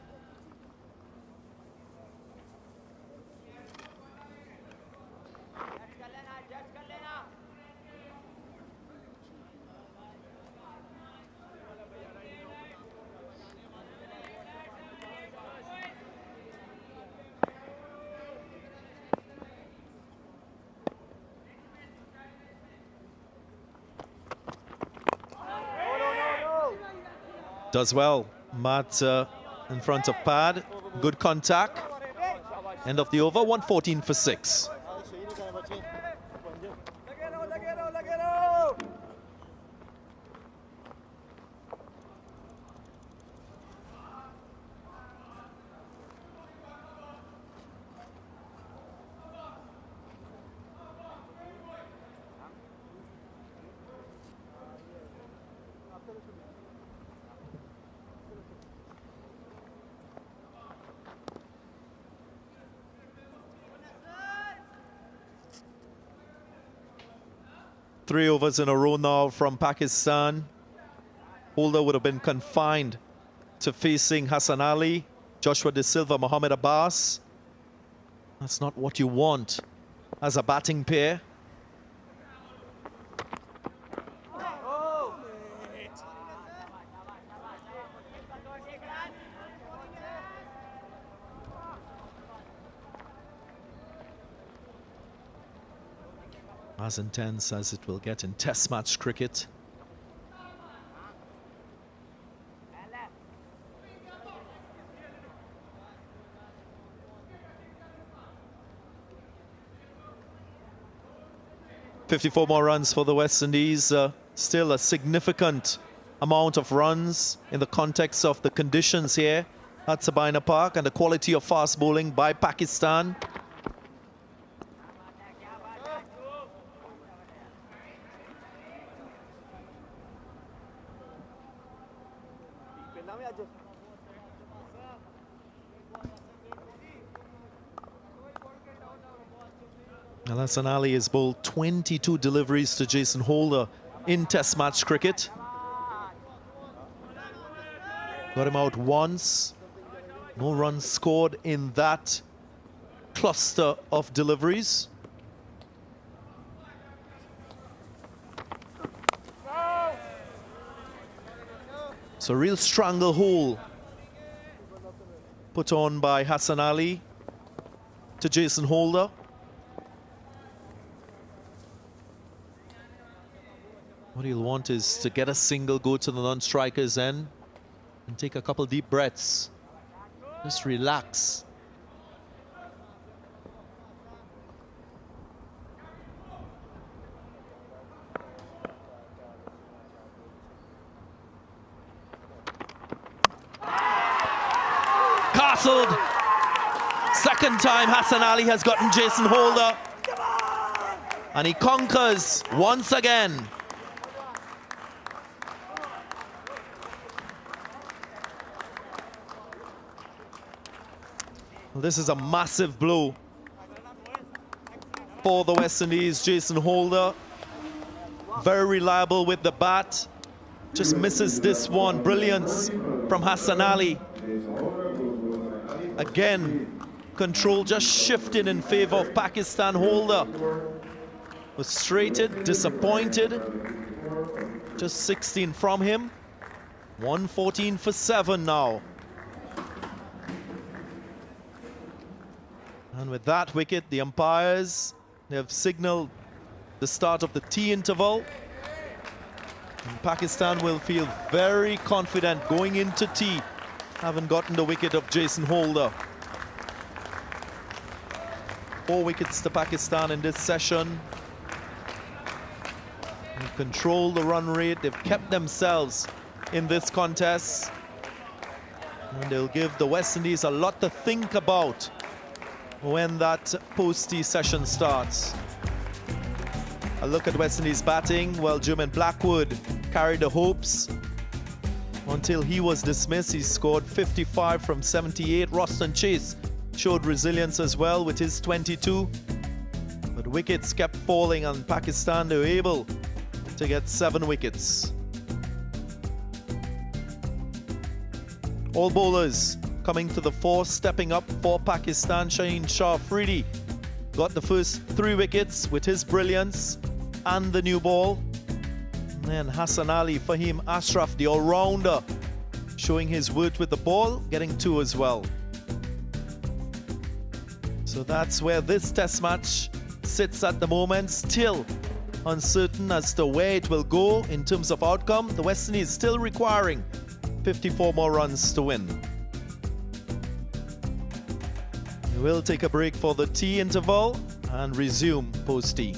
Does well, Matt in front of pad, good contact. End of the over, 114 for 6. Three overs in a row now from Pakistan. Holder would have been confined to facing Hassan Ali, Joshua De Silva, Mohammad Abbas. That's not what you want as a batting pair. As intense as it will get in Test match cricket. "54 more runs for the West Indies. Still a significant amount of runs in the context of the conditions here at Sabina Park and the quality of fast bowling by Pakistan. Hassan Ali has bowled 22 deliveries to Jason Holder in Test match cricket. Got him out once. No runs scored in that cluster of deliveries. It's a real stranglehold put on by Hassan Ali to Jason Holder. What he'll want is to get a single, go to the non-striker's end and take a couple deep breaths. Just relax. Castled. Second time Hassan Ali has gotten Jason Holder. And he conquers once again. Well, this is a massive blow for the West Indies. Jason Holder, very reliable with the bat. Just misses this one. Brilliance from Hassan Ali. Again, control just shifting in favor of Pakistan. Holder frustrated, disappointed. Just 16 from him. 114 for 7 now. And with that wicket, the umpires, they have signaled the start of the tea interval. And Pakistan will feel very confident going into tea, having gotten the wicket of Jason Holder. 4 wickets to Pakistan in this session. They control the run rate. They've kept themselves in this contest. And they'll give the West Indies a lot to think about when that post-tea session starts. A look at West Indies batting. Well, Jermaine Blackwood carried the hopes until he was dismissed. He scored 55 from 78. Roston Chase showed resilience as well with his 22. But wickets kept falling, and Pakistan, they were able to get 7 wickets. All bowlers coming to the fore, stepping up for Pakistan. Yasir Shah got the first 3 wickets with his brilliance and the new ball. And then Hassan Ali, Fahim Ashraf, the all-rounder, showing his worth with the ball, getting 2 as well. So that's where this test match sits at the moment. Still uncertain as to where it will go in terms of outcome. The West Indies still requiring 54 more runs to win. We will take a break for the tea interval and resume post-tea.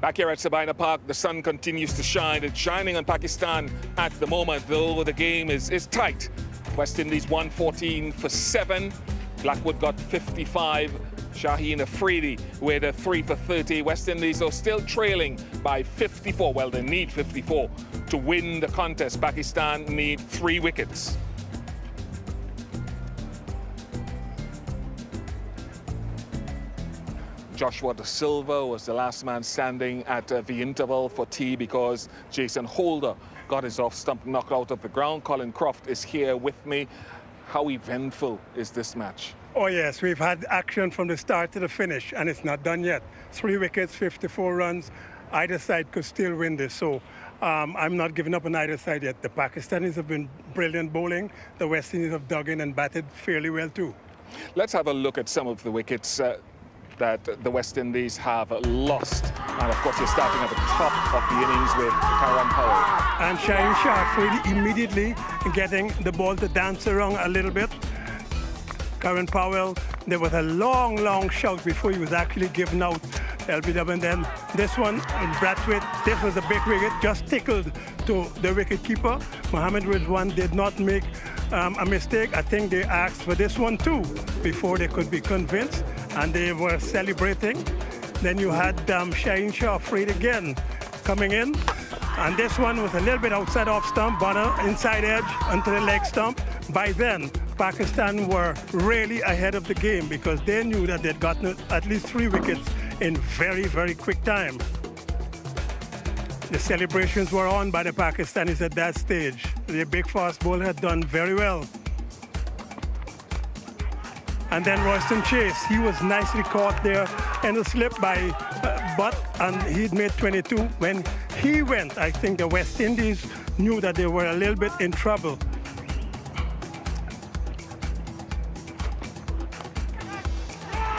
Back here at Sabina Park, the sun continues to shine. It's shining on Pakistan at the moment, though the game is tight. West Indies 114 for 7. Blackwood got 55. Shaheen Afridi with a 3 for 30. West Indies are still trailing by 54. Well, they need 54 to win the contest. Pakistan need 3 wickets. Joshua Da Silva was the last man standing at the interval for tea because Jason Holder got his off-stump knocked out of the ground. Colin Croft is here with me. How eventful is this match? Oh yes, we've had action from the start to the finish, and it's not done yet. 3 wickets, 54 runs. Either side could still win this, so I'm not giving up on either side yet. The Pakistanis have been brilliant bowling. The West Indies have dug in and batted fairly well too. Let's have a look at some of the wickets that the West Indies have lost. And of course, you're starting at the top of the innings with Karan Powell. And Yasir Shah really immediately getting the ball to dance around a little bit. Karan Powell, there was a long shout before he was actually given out LBW, and then this one in Blackwood, this was a big wicket, just tickled to the wicketkeeper. Mohammed Rizwan did not make a mistake. I think they asked for this one too before they could be convinced, and they were celebrating. Then you had Yasir Shah afraid again coming in, and this one was a little bit outside off stump, but inside edge onto the leg stump. By then, Pakistan were really ahead of the game because they knew that they'd gotten at least 3 wickets in very quick time. The celebrations were on by the Pakistanis at that stage. The big fast bowler had done very well. And then Royston Chase, he was nicely caught there in the slip by Butt, and he'd made 22. When he went, I think the West Indies knew that they were a little bit in trouble.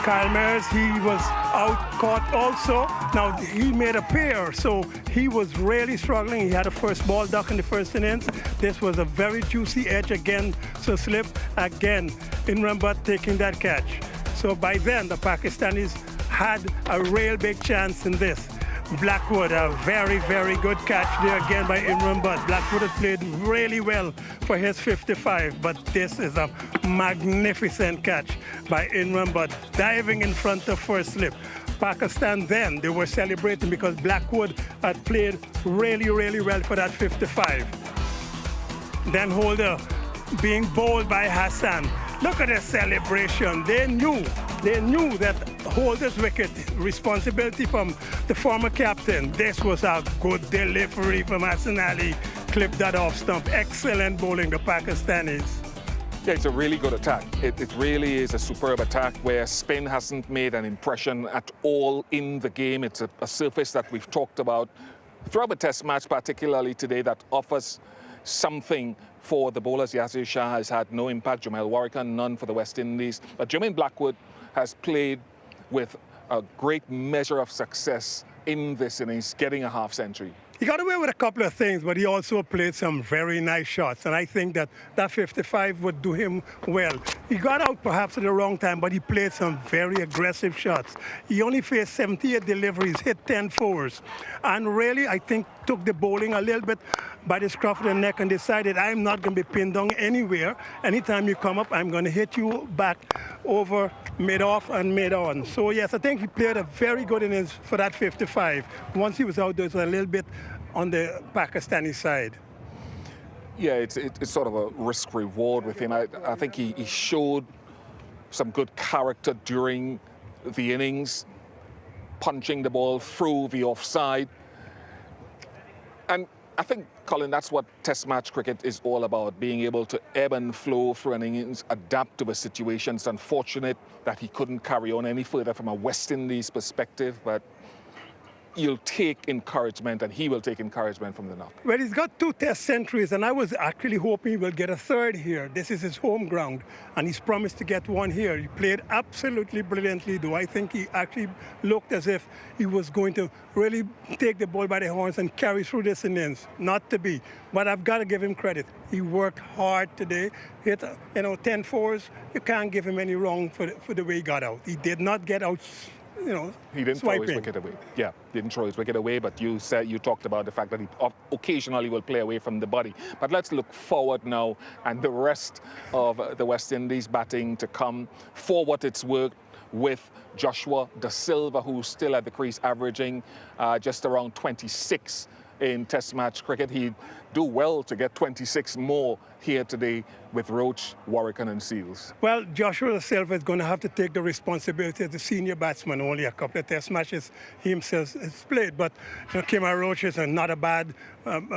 Kyle Mayers, he was out caught also. Now, he made a pair, so he was really struggling. He had a first ball duck in the first innings. This was a very juicy edge again, so slip again. Imran Butt taking that catch. So by then, the Pakistanis had a real big chance in this. Blackwood, a very good catch there again by Imran Butt. Blackwood had played really well for his 55, but this is a magnificent catch by Imran Butt, diving in front of first slip. Pakistan then, they were celebrating because Blackwood had played really well for that 55. Then Holder being bowled by Hassan. Look at the celebration. They knew that Holder's wicket, responsibility from the former captain. This was a good delivery from Hassan Ali. Clipped that off stump. Excellent bowling, the Pakistanis. Yeah, it's a really good attack. It really is a superb attack where spin hasn't made an impression at all in the game. It's a surface that we've talked about throughout the test match, particularly today, that offers something for the bowlers. Yasir Shah has had no impact. Jamel Warricker, none for the West Indies. But Jermaine Blackwood has played with a great measure of success in this innings, getting a half-century. He got away with a couple of things, but he also played some very nice shots, and I think that 55 would do him well. He got out perhaps at the wrong time, but he played some very aggressive shots. He only faced 78 deliveries, hit 10 fours, and really, I think, took the bowling a little bit by the scruff of the neck and decided, I'm not going to be pinned down anywhere. Anytime you come up, I'm going to hit you back over mid-off and mid-on. So, yes, I think he played a very good innings for that 55. Once he was out, there was a little bit on the Pakistani side. Yeah, it's sort of a risk-reward with him. I think he showed some good character during the innings, punching the ball through the offside. And I think, Colin, that's what Test match cricket is all about, being able to ebb and flow through an innings, adapt to the situation. It's unfortunate that he couldn't carry on any further from a West Indies perspective, but you'll take encouragement, and he will take encouragement from the knock. Well, he's got 2 test centuries, and I was actually hoping he will get a 3rd here. This is his home ground, and he's promised to get 1 here. He played absolutely brilliantly, though. I think he actually looked as if he was going to really take the ball by the horns and carry through this innings. Not to be, but I've got to give him credit. He worked hard today, hit 10 fours. You can't give him any wrong for the way he got out. He did not get out He didn't throw his swiping. wicket away. Yeah, didn't throw his wicket away, but you talked about the fact that he occasionally will play away from the body. But let's look forward now, and the rest of the West Indies batting to come. For what it's worth, with Joshua Da Silva, who's still at the crease, averaging just around 26 in Test match cricket. He'd do well to get 26 more here today with Roach, Warrican and Seales. Well, Joshua Da Silva is going to have to take the responsibility as the senior batsman. Only a couple of Test matches he himself has played, but Kemar Roach is not a bad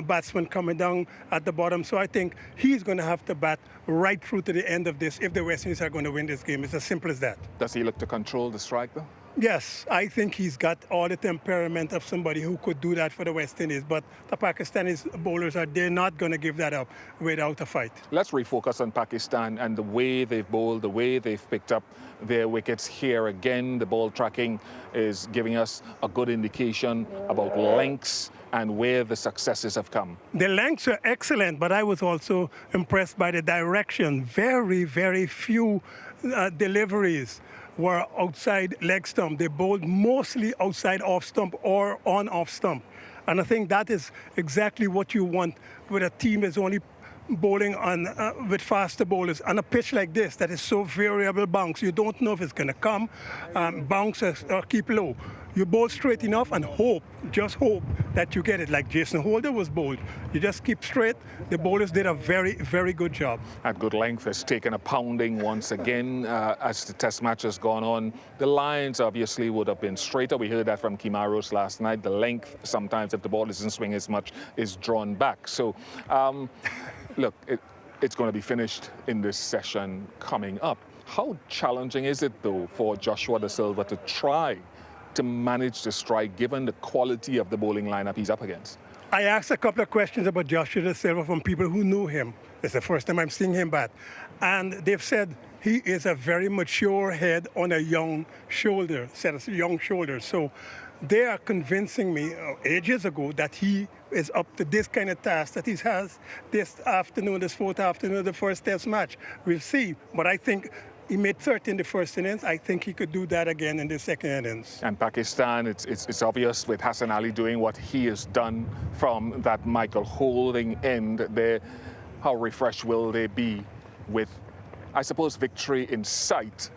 batsman coming down at the bottom. So I think he's going to have to bat right through to the end of this if the West Indies are going to win this game. It's as simple as that. Does he look to control the strike, though? Yes, I think he's got all the temperament of somebody who could do that for the West Indies, but the Pakistani bowlers they're not going to give that up without a fight. Let's refocus on Pakistan and the way they've bowled, the way they've picked up their wickets here again. The ball tracking is giving us a good indication about lengths and where the successes have come. The lengths are excellent, but I was also impressed by the direction. Very, very few deliveries were outside leg stump. They bowled mostly outside off stump or on off stump. And I think that is exactly what you want with a team that's only bowling on with faster bowlers. On a pitch like this that is so variable bounce, you don't know if it's going to come, bounce or keep low. You bowl straight enough and hope, just hope that you get it. Like Jason Holder was bowled. You just keep straight. The bowlers did a very, very good job. At good length has taken a pounding once again as the Test match has gone on. The lines obviously would have been straighter. We heard that from Kemar Roach last night. The length sometimes, if the ball doesn't swing as much, is drawn back. So, look, it's going to be finished in this session coming up. How challenging is it, though, for Joshua Da Silva to try to manage the strike, given the quality of the bowling lineup he's up against? I asked a couple of questions about Joshua Da Silva from people who knew him. It's the first time I'm seeing him bat. And they've said he is a very mature head on a young shoulder, set of young shoulders. So they are convincing me ages ago that he is up to this kind of task that he has this afternoon, this fourth afternoon, the first Test match. We'll see. But I think he made 30 in the first innings. I think he could do that again in the second innings. And Pakistan, it's obvious with Hassan Ali doing what he has done from that Michael Holding end there. How refreshed will they be with, I suppose, victory in sight?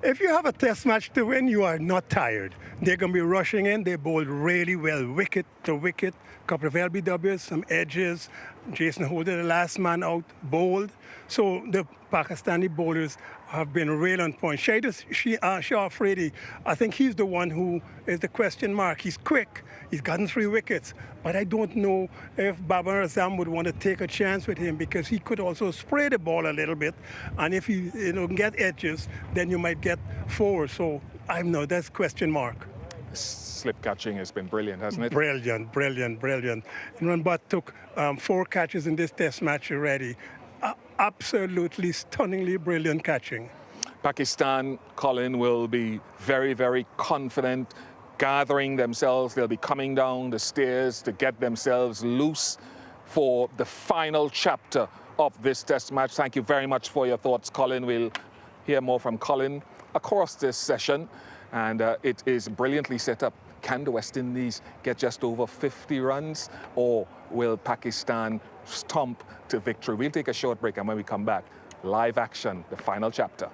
If you have a Test match to win, you are not tired. They're going to be rushing in. They bowled really well, wicket to wicket. A couple of LBWs, some edges. Jason Holder, the last man out, bowled. So the Pakistani bowlers have been real on point. Shah Afridi, I think he's the one who is the question mark. He's quick. He's gotten 3 wickets. But I don't know if Babar Azam would want to take a chance with him because he could also spray the ball a little bit. And if he get edges, then you might get 4. So I don't know, that's question mark. Slip catching has been brilliant, hasn't it? Brilliant, brilliant, brilliant. Imran Butt took 4 catches in this Test match already. Absolutely stunningly brilliant catching. Pakistan, Colin, will be very, very confident, gathering themselves. They'll be coming down the stairs to get themselves loose for the final chapter of this Test match. Thank you very much for your thoughts, Colin. We'll hear more from Colin across this session, and it is brilliantly set up. Can the West Indies get just over 50 runs, or will Pakistan stomp to victory? We'll take a short break, and when we come back, live action, the final chapter.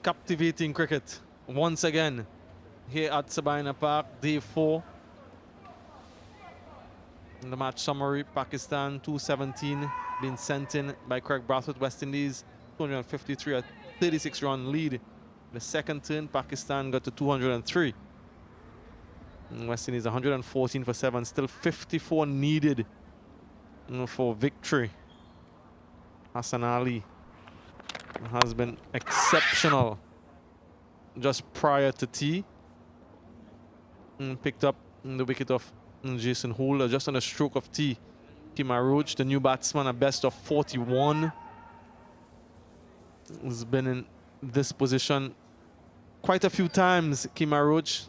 Captivating cricket once again here at Sabina Park, day 4. In the match summary, Pakistan 217 being sent in by Craig Brathwaite, West Indies 253, a 36-run lead. The second turn, Pakistan got to 203. And West Indies 114 for 7, still 54 needed for victory. Hassan Ali has been exceptional just prior to tea. And picked up the wicket of Jason Holder just on a stroke of tea. Kemar Roach, the new batsman, a best of 41. Has been in this position quite a few times. Kemar Roach,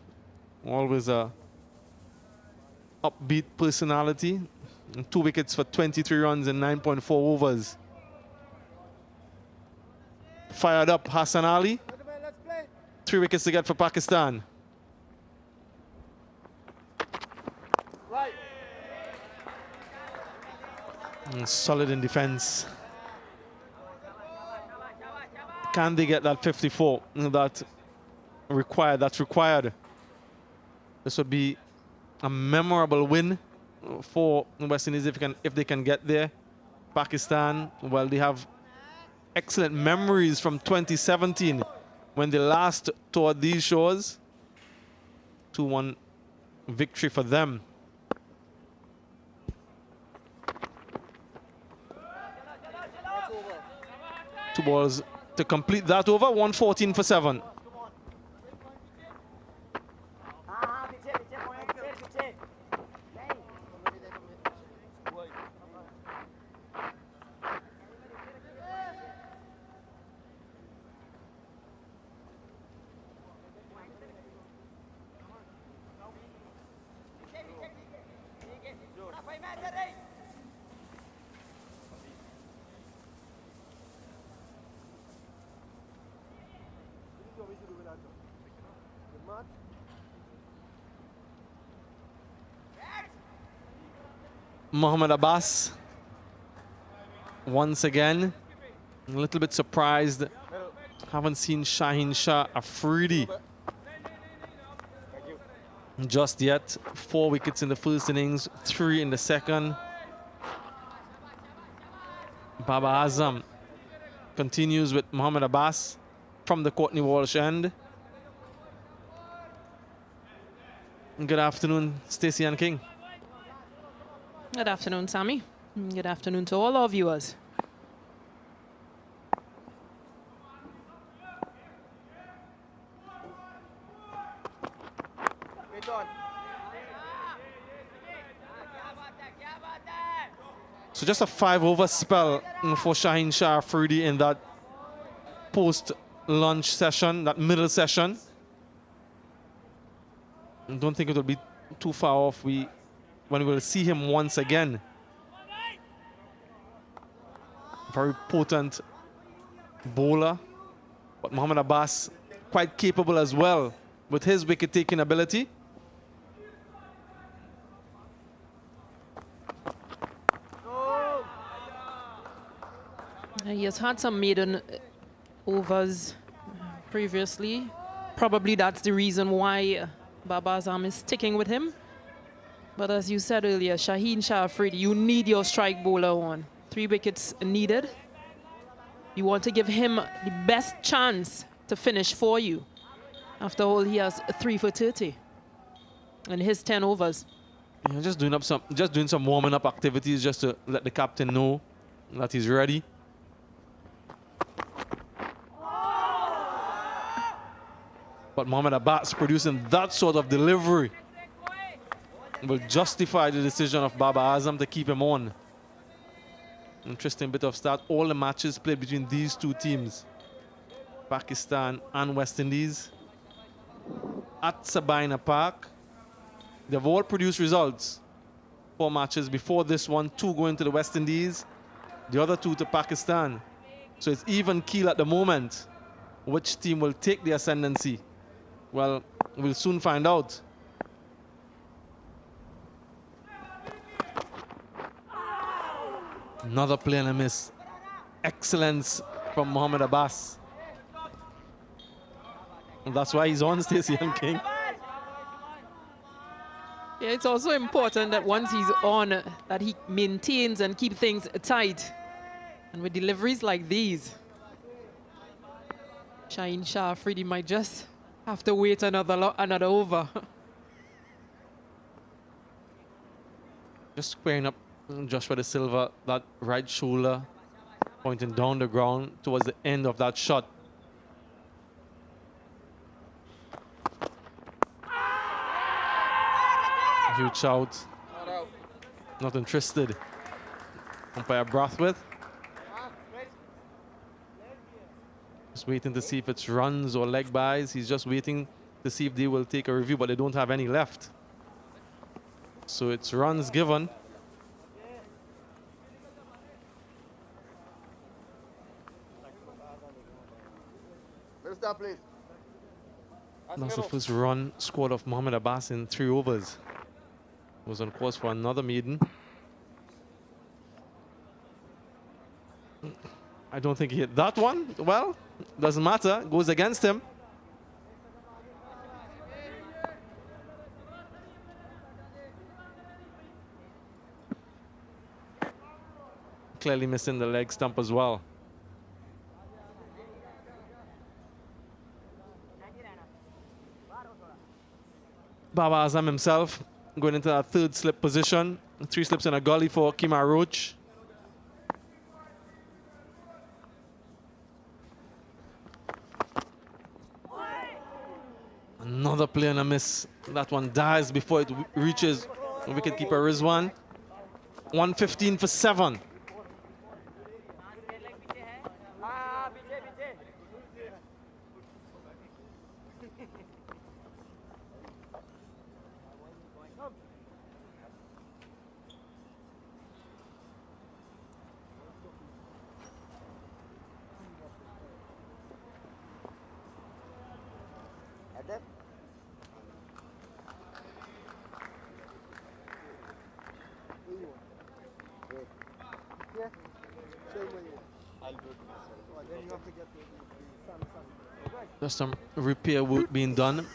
always a upbeat personality. And 2 wickets for 23 runs in 9.4 overs. Fired up Hassan Ali. 3 wickets to get for Pakistan. And solid in defense. Can they get that 54 that's required? This would be a memorable win for West Indies if they can get there. Pakistan, well, they have excellent memories from 2017 when they last toured these shores. 2-1 victory for them. Two balls to complete that over. 114 for 7. Mohammad Abbas once again a little bit surprised. Haven't seen Shaheen Shah Afridi just yet. 4 wickets in the first innings, 3 in the second. Babar Azam continues with Mohammad Abbas from the Courtney Walsh end. Good afternoon, Stacey and King. Good afternoon, Sammy. Good afternoon to all our viewers. So just a 5-over spell for Shaheen Shah Afridi in that post-lunch session, that middle session. I don't think it will be too far off when we'll see him once again. Very potent bowler. But Mohammad Abbas quite capable as well with his wicket-taking ability. He has had some maiden overs previously. Probably that's the reason why Babar Azam is sticking with him. But as you said earlier, Shaheen Shah Afridi, you need your strike bowler on. 3 wickets needed. You want to give him the best chance to finish for you. After all, he has 3 for 30 in his 10 overs. Yeah, just doing some warming up activities just to let the captain know that he's ready. But Mohammad Abbas producing that sort of delivery will justify the decision of Babar Azam to keep him on. Interesting bit of start. All the matches played between these 2 teams, Pakistan and West Indies, at Sabina Park. They've all produced results. 4 matches before this one, 2 going to the West Indies, the other 2 to Pakistan. So it's even keel at the moment. Which team will take the ascendancy? Well, we'll soon find out. Another play and a miss. Excellence from Mohammad Abbas. And that's why he's on, Stacey and King. Yeah, it's also important that once he's on, that he maintains and keep things tight. And with deliveries like these, Yasir Shah Afridi might just have to wait another over. Just squaring up Joshua De Silva, that right shoulder pointing down the ground towards the end of that shot. Huge shout. Not interested. Umpire Brathwaite. Just waiting to see if it's runs or leg buys. He's just waiting to see if they will take a review, but they don't have any left. So it's runs given. Please. That's the first run scored of Mohamed Abbas in 3 overs. Was on course for another maiden. I don't think he hit that one. Well, doesn't matter. Goes against him. Clearly missing the leg stump as well. Babar Azam himself going into that 3rd slip position. 3 slips in a gully for Kemar Roach. Another play and a miss. That one dies before it reaches wicketkeeper Rizwan. 115 for 7. Just some repair work being done,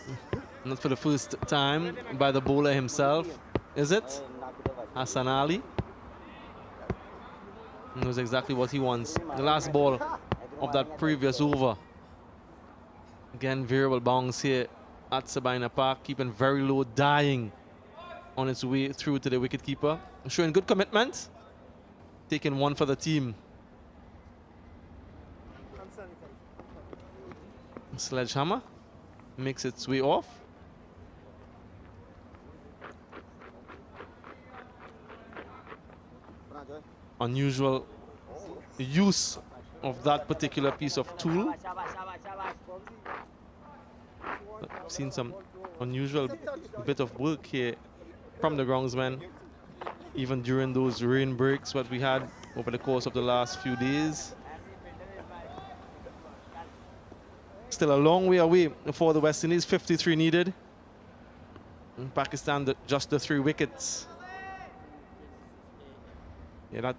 not for the first time, by the bowler himself, is it? Hassan Ali. He knows exactly what he wants. The last ball of that previous over. Again, variable bounce here at Sabina Park, keeping very low, dying on its way through to the wicketkeeper. Showing good commitment, taking one for the team. Sledgehammer makes its way off. Unusual use of that particular piece of tool. I've seen some unusual bit of work here from the groundsman, even during those rain breaks what we had over the course of the last few days. Still a long way away for the West Indies. 53 needed. In Pakistan, just the 3 wickets. Yeah, that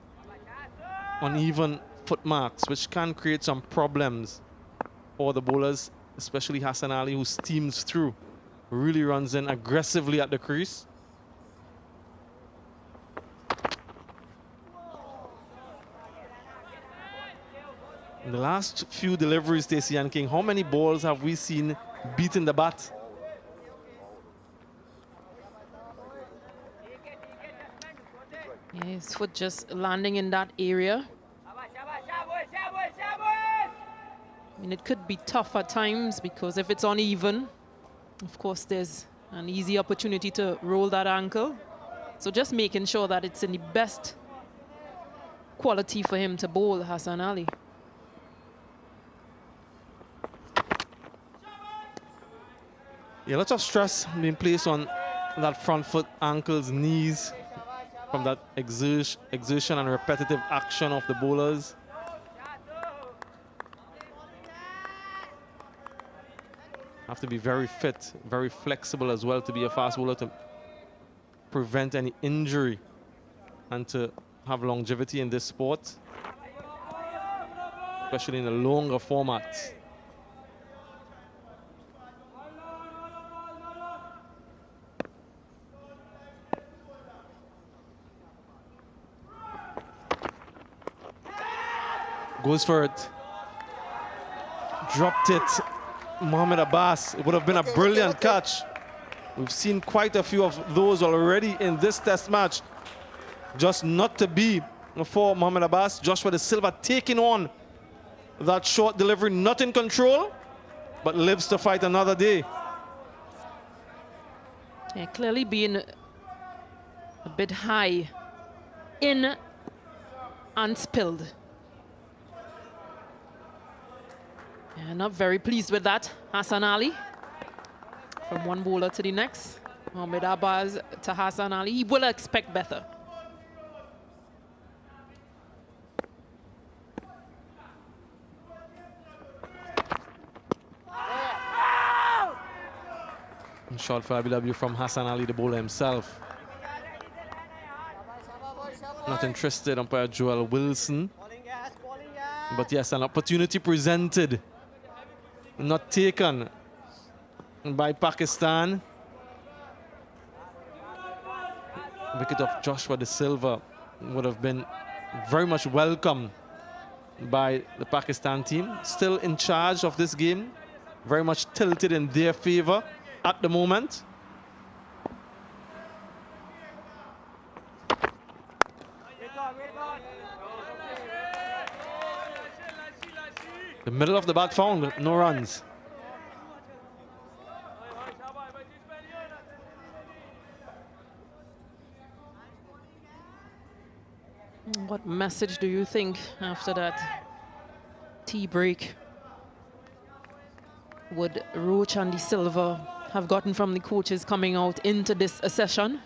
uneven foot marks, which can create some problems for the bowlers, especially Hassan Ali, who steams through, really runs in aggressively at the crease. In the last few deliveries, Stacey and King, how many balls have we seen beating the bat? Yeah, his foot just landing in that area. I mean, it could be tough at times because if it's uneven, of course, there's an easy opportunity to roll that ankle. So just making sure that it's in the best quality for him to bowl Hassan Ali. Yeah, lots of stress being placed on that front foot, ankles, knees from that exertion and repetitive action of the bowlers. Have to be very fit, very flexible as well to be a fast bowler, to prevent any injury and to have longevity in this sport, especially in the longer formats. Goes for it. Dropped it. Mohamed Abbas. It would have been a brilliant catch. We've seen quite a few of those already in this test match. Just not to be for Mohamed Abbas. Joshua De Silva taking on that short delivery, not in control, but lives to fight another day. Yeah, clearly being a bit high in and spilled. Yeah, not very pleased with that. Hassan Ali from one bowler to the next. Mohamed Abbas to Hassan Ali. He will expect better. Shot for LBW from Hassan Ali, the bowler himself. Not interested, umpire Joel Wilson. But yes, an opportunity presented, not taken by Pakistan. Wicket of Joshua De Silva would have been very much welcome by the Pakistan team. Still in charge of this game, very much tilted in their favor at the moment. The middle of the bat found, no runs. What message do you think after that tea break would Roach and De Silva have gotten from the coaches coming out into this session?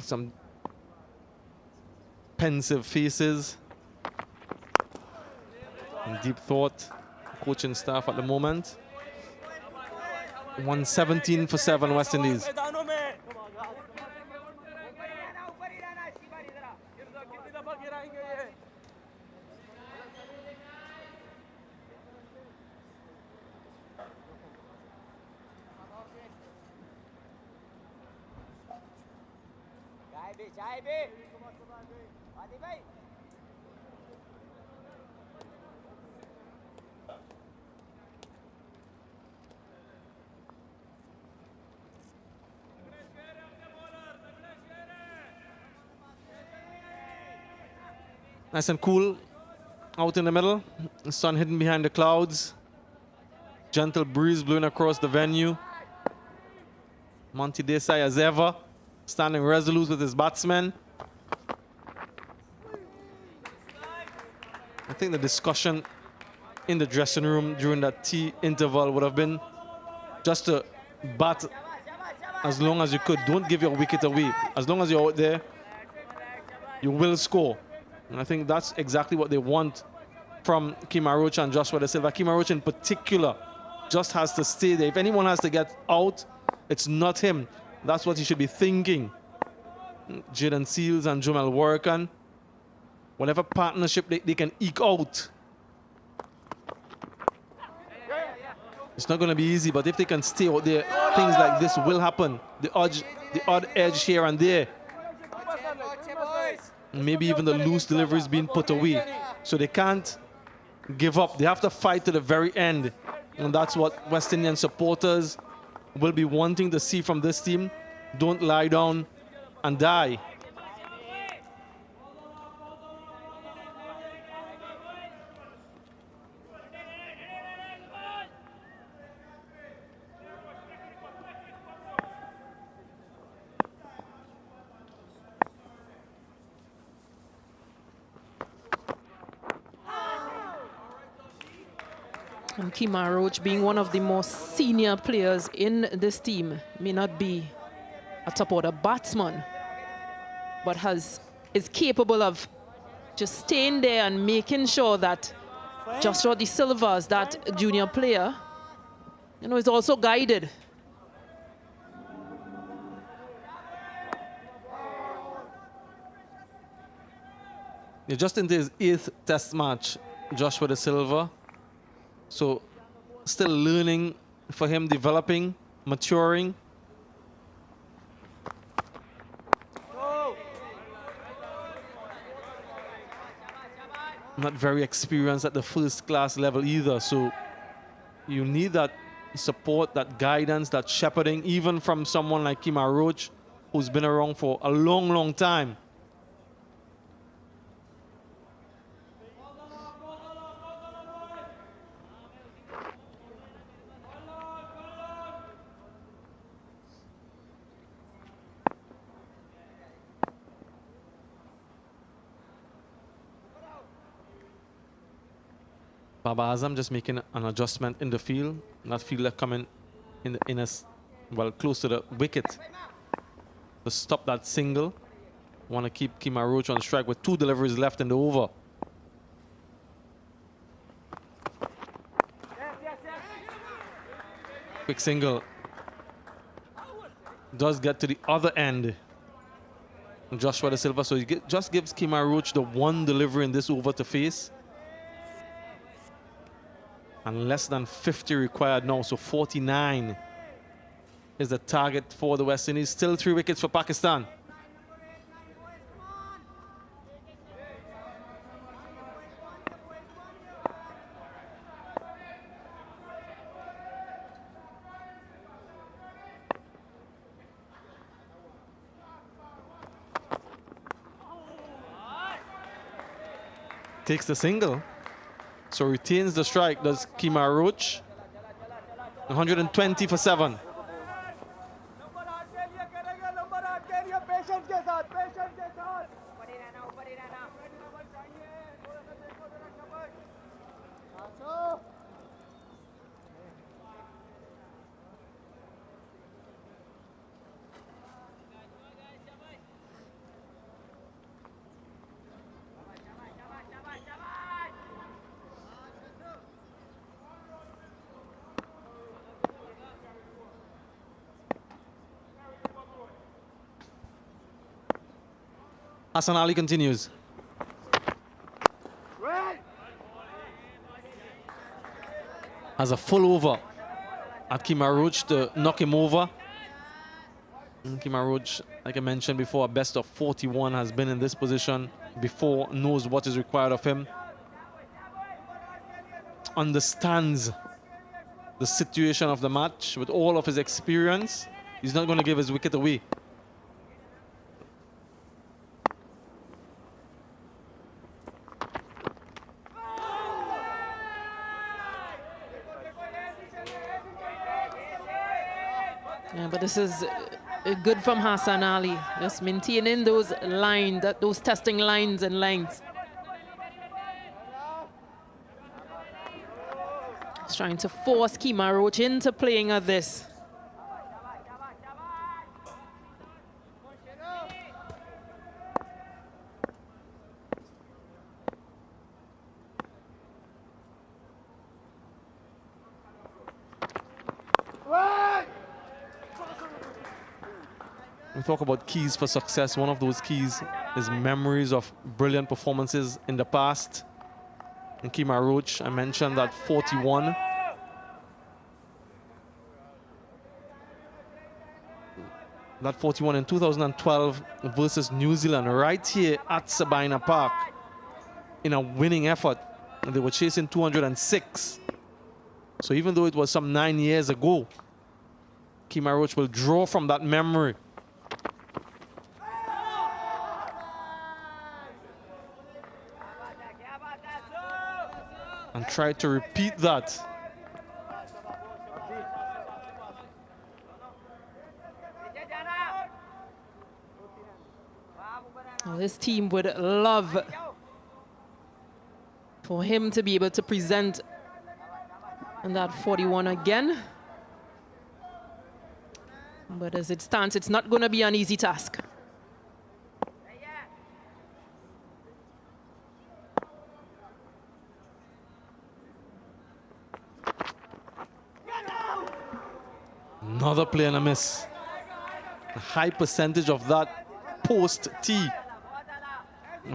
Some pensive faces and deep thought, coaching staff at the moment. 117 for 7 West Indies. Nice and cool out in the middle. The sun hidden behind the clouds. Gentle breeze blowing across the venue. Monty Desai, as ever, standing resolute with his batsmen. I think the discussion in the dressing room during that tea interval would have been just to bat as long as you could. Don't give your wicket away. As long as you're out there, you will score. And I think that's exactly what they want from Kemar Roach and Joshua De Silva. Kemar Roach in particular just has to stay there. If anyone has to get out, it's not him. That's what he should be thinking. Jayden Seales and Jomel Workan, whatever partnership they can eke out. It's not going to be easy, but if they can stay out there, things like this will happen. The odd edge here and there. Maybe even the loose deliveries being put away. So they can't give up. They have to fight to the very end. And that's what West Indian supporters will be wanting to see from this team. Don't lie down and die. And Kemar Roach, being one of the more senior players in this team, may not be a top order batsman, but is capable of just staying there and making sure that Joshua De Silva, as that junior player, is also guided. Yeah, just into his 8th test match, Joshua De Silva. So still learning for him, developing, maturing. not very experienced at the first class level either. So you need that support, that guidance, that shepherding, even from someone like Kemar Roach, who's been around for a long, long time. Babar Azam just making an adjustment in the field. That fielder coming close to the wicket to stop that single. Want to keep Kemar Roach on strike with 2 deliveries left in the over. Quick single. Does get to the other end. Joshua De Silva, so he just gives Kemar Roach the 1 delivery in this over to face. And less than 50 required now, so 49 is the target for the West Indies. Still 3 wickets for Pakistan. Takes the single. So retains the strike, does Kemar Roach. 120 for 7. Hassan Ali continues. Has a full over at Kemar Roach to knock him over. And Kemar Roach, like I mentioned before, a best of 41, has been in this position before, knows what is required of him. Understands the situation of the match with all of his experience. He's not going to give his wicket away. Yeah, but this is good from Hassan Ali, just maintaining those lines, those testing lines and lengths. He's trying to force Kemar Roach into playing at this. We talk about keys for success. One of those keys is memories of brilliant performances in the past. And Kemar Roach, I mentioned that 41. That 41 in 2012 versus New Zealand, right here at Sabina Park, in a winning effort. And they were chasing 206. So even though it was some 9 years ago, Kemar Roach will draw from that memory. And try to repeat that. Well, his team would love for him to be able to present in that 41 again. But as it stands, it's not going to be an easy task. Another play and a miss. A high percentage of that post-tee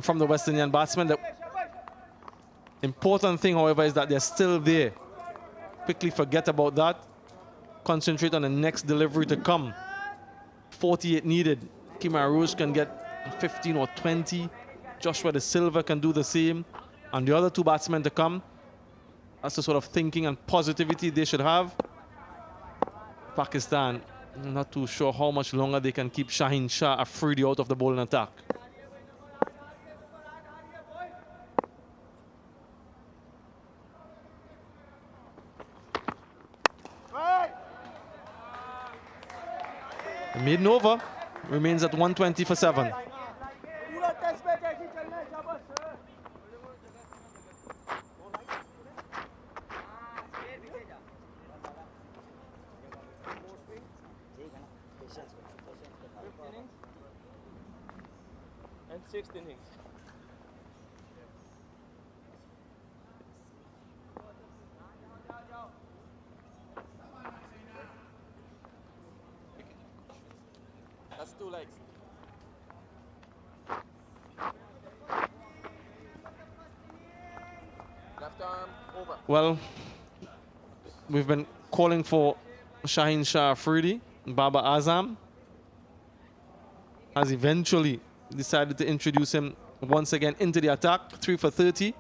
from the West Indian batsmen. The important thing, however, is that they're still there. Quickly forget about that. Concentrate on the next delivery to come. 48 needed. Kemar Roach can get 15 or 20. Joshua De Silva can do the same. and the other two batsmen to come. That's the sort of thinking and positivity they should have. Pakistan, I'm not too sure how much longer they can keep Shaheen Shah Afridi out of the bowling attack. The maiden over remains at 120 for 7. And 6th innings. That's 2 legs. Left arm over. Well, we've been calling for Shaheen Shah Afridi. Babar Azam has eventually decided to introduce him once again into the attack. 3 for 30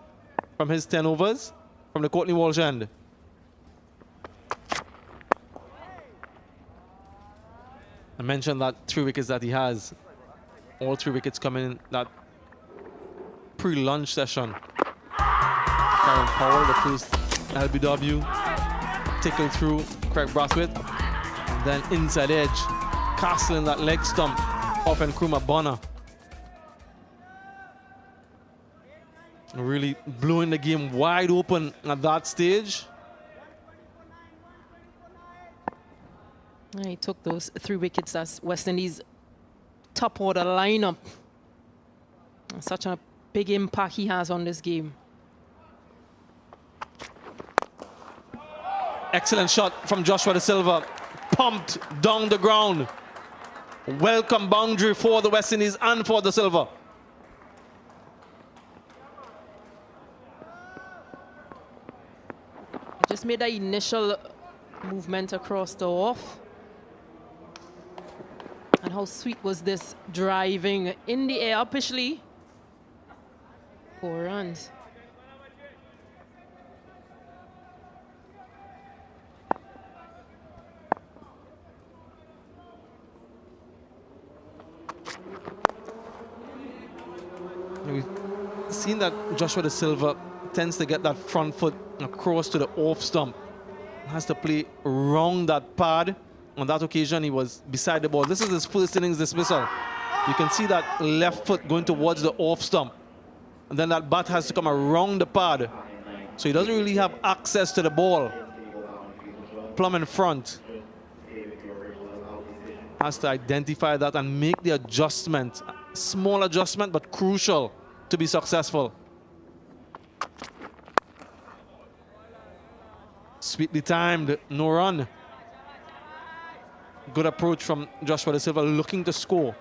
from his 10 overs from the Courtney Walsh end. I mentioned that 3 wickets that he has. All 3 wickets coming in that pre-lunch session. Karen Powell, the first LBW, tickled through Craig Brathwaite. And then inside edge, castling that leg stump off Nkrumah Bonner. Really blowing the game wide open at that stage. He took those 3 wickets as West Indies' top order lineup. Such a big impact he has on this game. Excellent shot from Joshua De Silva. Pumped down the ground. Welcome boundary for the West Indies and for De Silva. Just made that initial movement across the off. And how sweet was this driving in the air upishly? 4 runs. We've seen that Joshua De Silva tends to get that front foot across to the off stump. Has to play around that pad. On that occasion, he was beside the ball. This is his first innings dismissal. You can see that left foot going towards the off stump. And then that bat has to come around the pad. So he doesn't really have access to the ball. Plumb in front. Has to identify that and make the adjustment. Small adjustment, but crucial to be successful. Sweetly timed, no run. Good approach from Joshua De Silva, looking to score.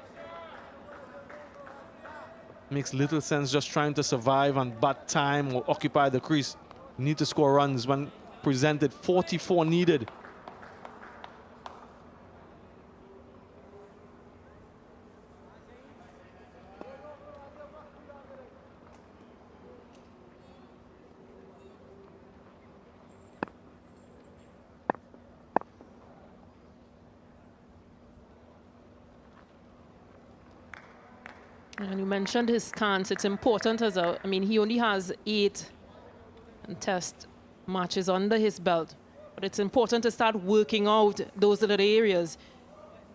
Makes little sense just trying to survive and bat time or occupy the crease. You need to score runs when presented. 44 needed. And you mentioned his stance. It's important as a, I mean, he only has 8 test matches under his belt. But it's important to start working out those little areas,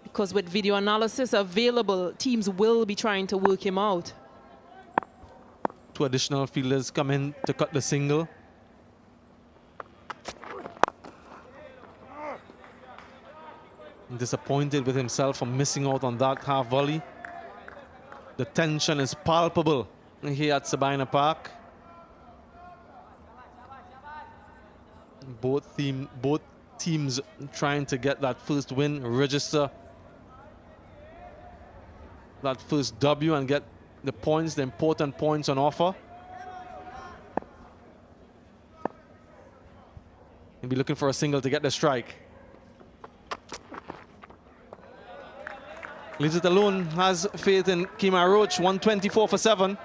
because with video analysis available, teams will be trying to work him out. 2 additional fielders come in to cut the single. Disappointed with himself for missing out on that half volley. The tension is palpable here at Sabina Park. Both teams trying to get that first win, register that first W and get the points, the important points on offer. He'll be looking for a single to get the strike. Leaves it alone, has faith in Kemar Roach, 124 for 7.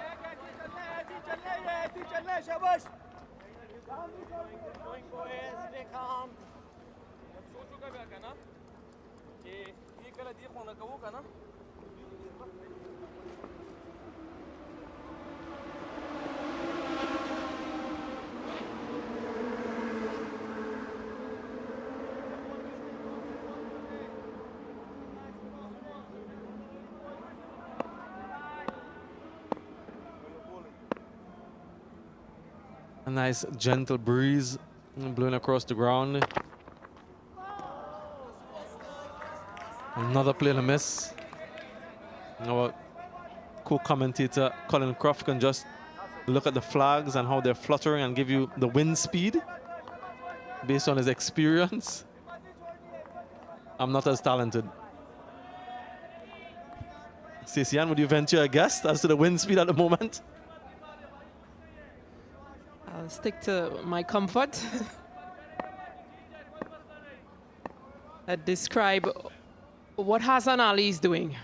A nice gentle breeze blowing across the ground. Another play and a miss. Our co-commentator Colin Croft can just look at the flags and how they're fluttering and give you the wind speed based on his experience. I'm not as talented. Stacey-Ann, would you venture a guess as to the wind speed at the moment? I'll stick to my comfort. Describe what Hassan Ali is doing.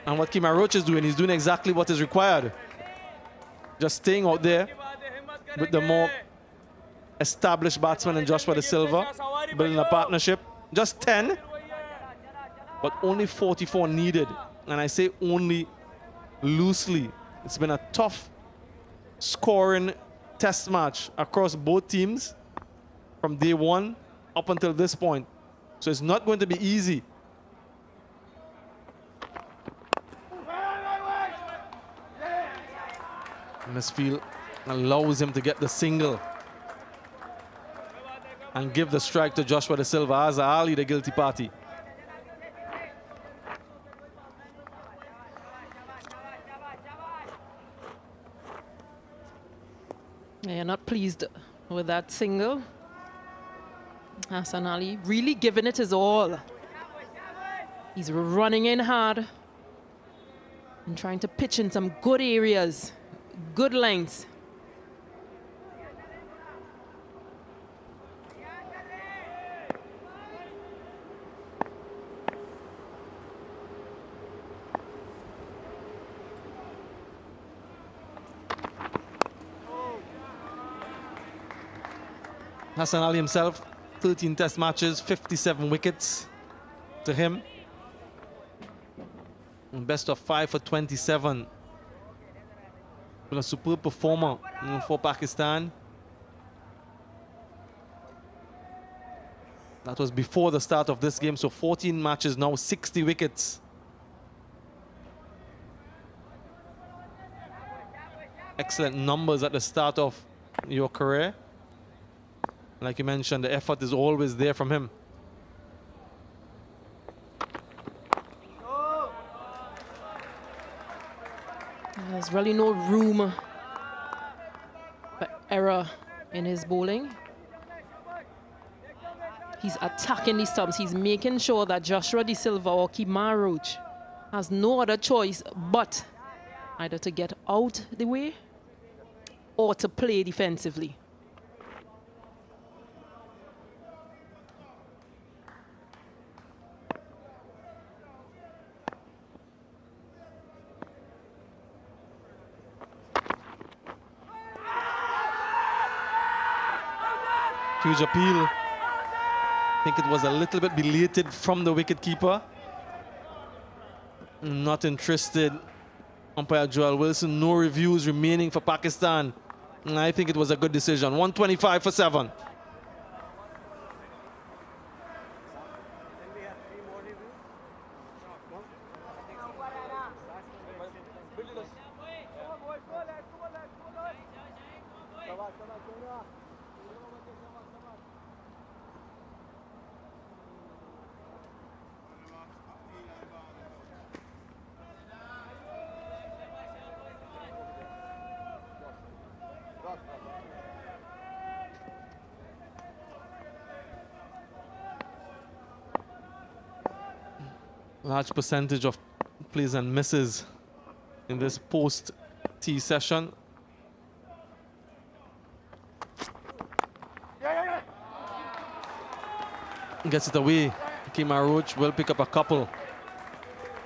And what Kemar Roach is doing, he's doing exactly what is required. Just staying out there with the more established batsman in Joshua De Silva, building a partnership. Just 10, but only 44 needed. And I say only loosely. It's been a tough scoring test match across both teams from day one up until this point. So it's not going to be easy. Misfield allows him to get the single and give the strike to Joshua De Silva. As Ali, the guilty party. You're not pleased with that single. Hassan Ali really giving it his all. He's running in hard and trying to pitch in some good areas, good lengths. Hassan Ali himself, 13 test matches, 57 wickets to him. And best of 5 for 27. Been a superb performer for Pakistan. That was before the start of this game, so 14 matches now, 60 wickets. Excellent numbers at the start of your career. Like you mentioned, the effort is always there from him. There's really no room for error in his bowling. He's attacking the stumps. He's making sure that Joshua De Silva or Kemar Roach has no other choice but either to get out the way or to play defensively. Huge appeal. I think it was a little bit belated from the wicketkeeper. Not interested. Umpire Joel Wilson, no reviews remaining for Pakistan. And I think it was a good decision. 125 for 7. Large percentage of plays and misses in this post-tea session. Gets it away. Kemar Roach will pick up a couple.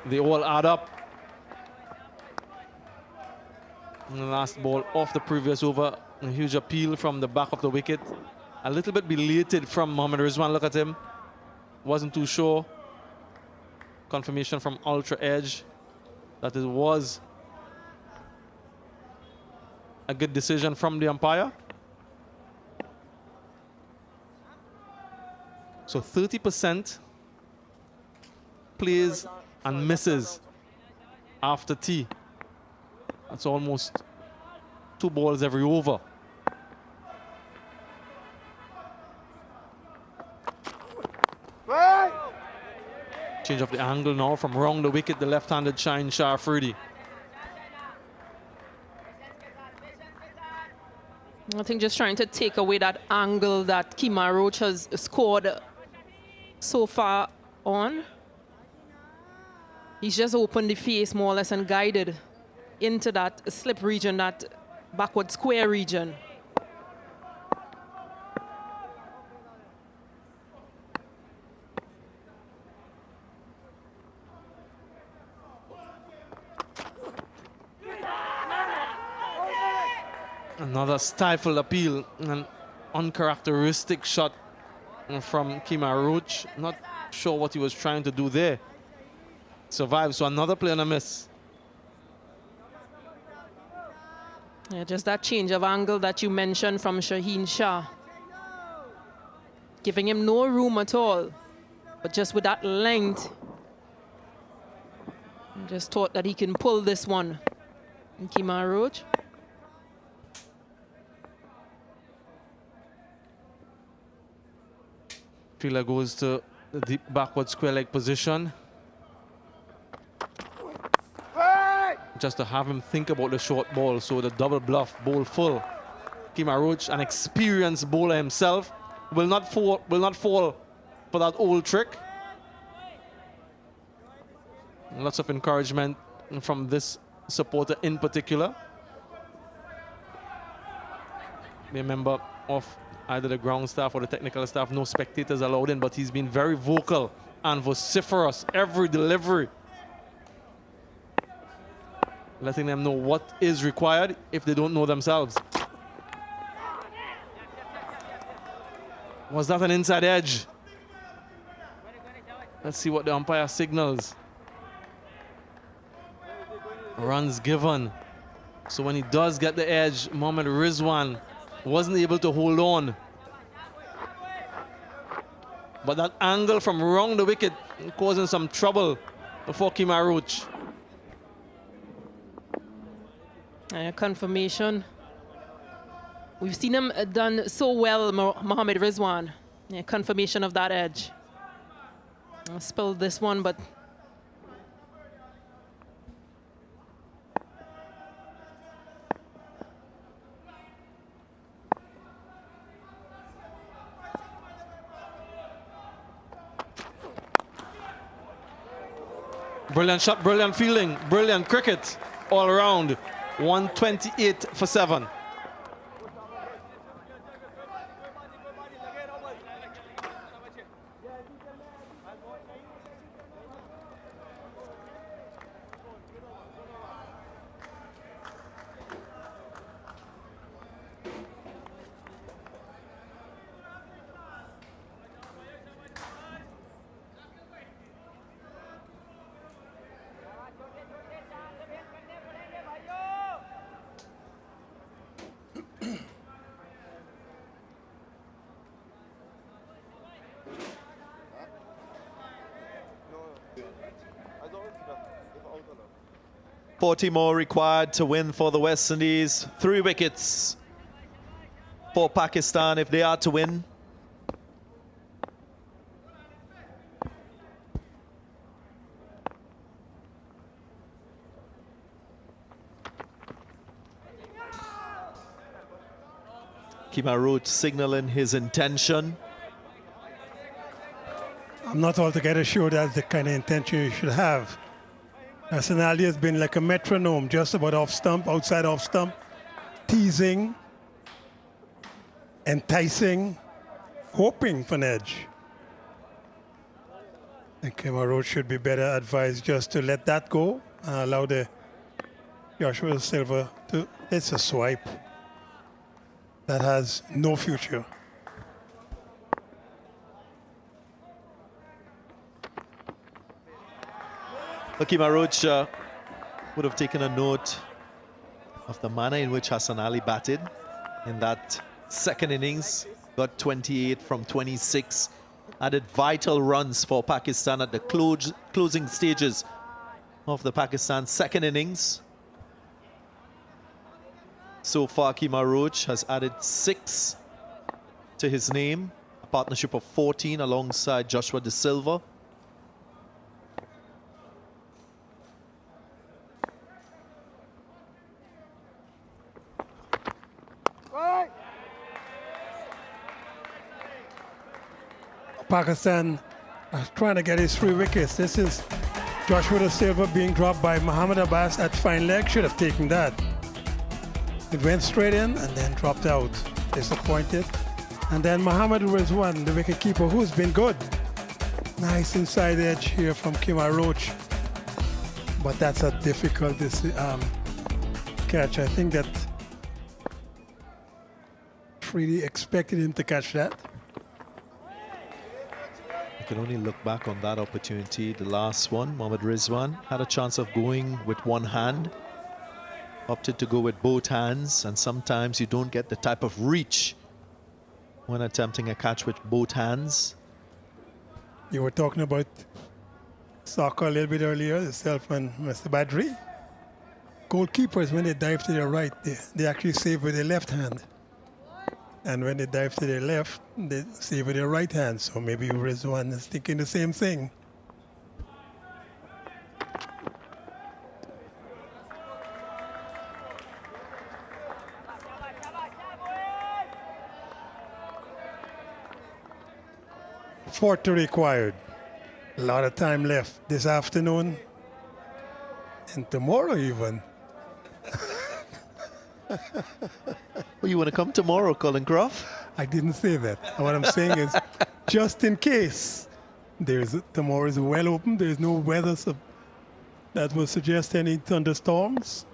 They all add up. And the last ball off the previous over. A huge appeal from the back of the wicket. A little bit belated from Mohammad Rizwan. Look at him. Wasn't too sure. Confirmation from Ultra Edge that it was a good decision from the umpire. So 30% plays and misses after tee. That's almost 2 balls every over. Change of the angle now from round the wicket, the left-handed Yasir Shah Afridi. I think just trying to take away that angle that Kemar Roach has scored so far on. He's just opened the face more or less and guided into that slip region, that backward square region. Another stifled appeal, an uncharacteristic shot from Kemar Roach. Not sure what he was trying to do there. Survived, so another play and a miss. Yeah, just that change of angle that you mentioned from Yasir Shah. Giving him no room at all. But just with that length, I just thought that he can pull this one. And Kemar Roach. Fielder goes to the deep backward square leg position. Just to have him think about the short ball, so the double bluff, ball full. Kemar Roach, an experienced bowler himself, will not fall for that old trick. Lots of encouragement from this supporter in particular. Be a member of either the ground staff or the technical staff. No spectators allowed in, but he's been very vocal and vociferous every delivery, letting them know what is required if they don't know themselves. Was that an inside edge? Let's see what the umpire signals. Runs given. So when he does get the edge, Mohammad Rizwan wasn't able to hold on. But that angle from round the wicket causing some trouble for Kemar Roach. Confirmation. We've seen him done so well, Mohammad Rizwan. Yeah, confirmation of that edge. I spilled this one, but brilliant shot, brilliant fielding, brilliant cricket all around. 128 for 7. More required to win for the West Indies. 3 wickets for Pakistan if they are to win. Kemar Roach signaling his intention. I'm not altogether sure that's the kind of intention you should have. Nationality has been like a metronome, just about off stump, outside off stump, teasing, enticing, hoping for an edge. I think Kemar Roach should be better advised just to let that go and allow the Joshua Silva to, it's a swipe that has no future. Kemar Roach would have taken a note of the manner in which Hassan Ali batted in that second innings, got 28 from 26, added vital runs for Pakistan at the closing stages of the Pakistan second innings. So far, Kemar Roach has added 6 to his name, a partnership of 14 alongside Joshua De Silva. Pakistan trying to get his 3 wickets. This is Joshua De Silva being dropped by Muhammad Abbas at fine leg. Should have taken that. It went straight in and then dropped out. Disappointed. And then Muhammad Rizwan, the wicketkeeper, who's been good. Nice inside edge here from Kemar Roach. But that's a difficult catch. I think that really expected him to catch that. You can only look back on that opportunity. The last one, Mohammad Rizwan had a chance of going with one hand, opted to go with both hands, and sometimes you don't get the type of reach when attempting a catch with both hands. You were talking about soccer a little bit earlier, yourself and Mr. Badri. Goalkeepers, when they dive to their right, they actually save with their left hand. And when they dive to their left, they save with their right hand. So maybe Rizwan is thinking the same thing. Forty required. A lot of time left this afternoon and tomorrow even. Well, you want to come tomorrow, Colin Croft? I didn't say that. What I'm saying is, just in case tomorrow is well open, there's no weather that will suggest any thunderstorms.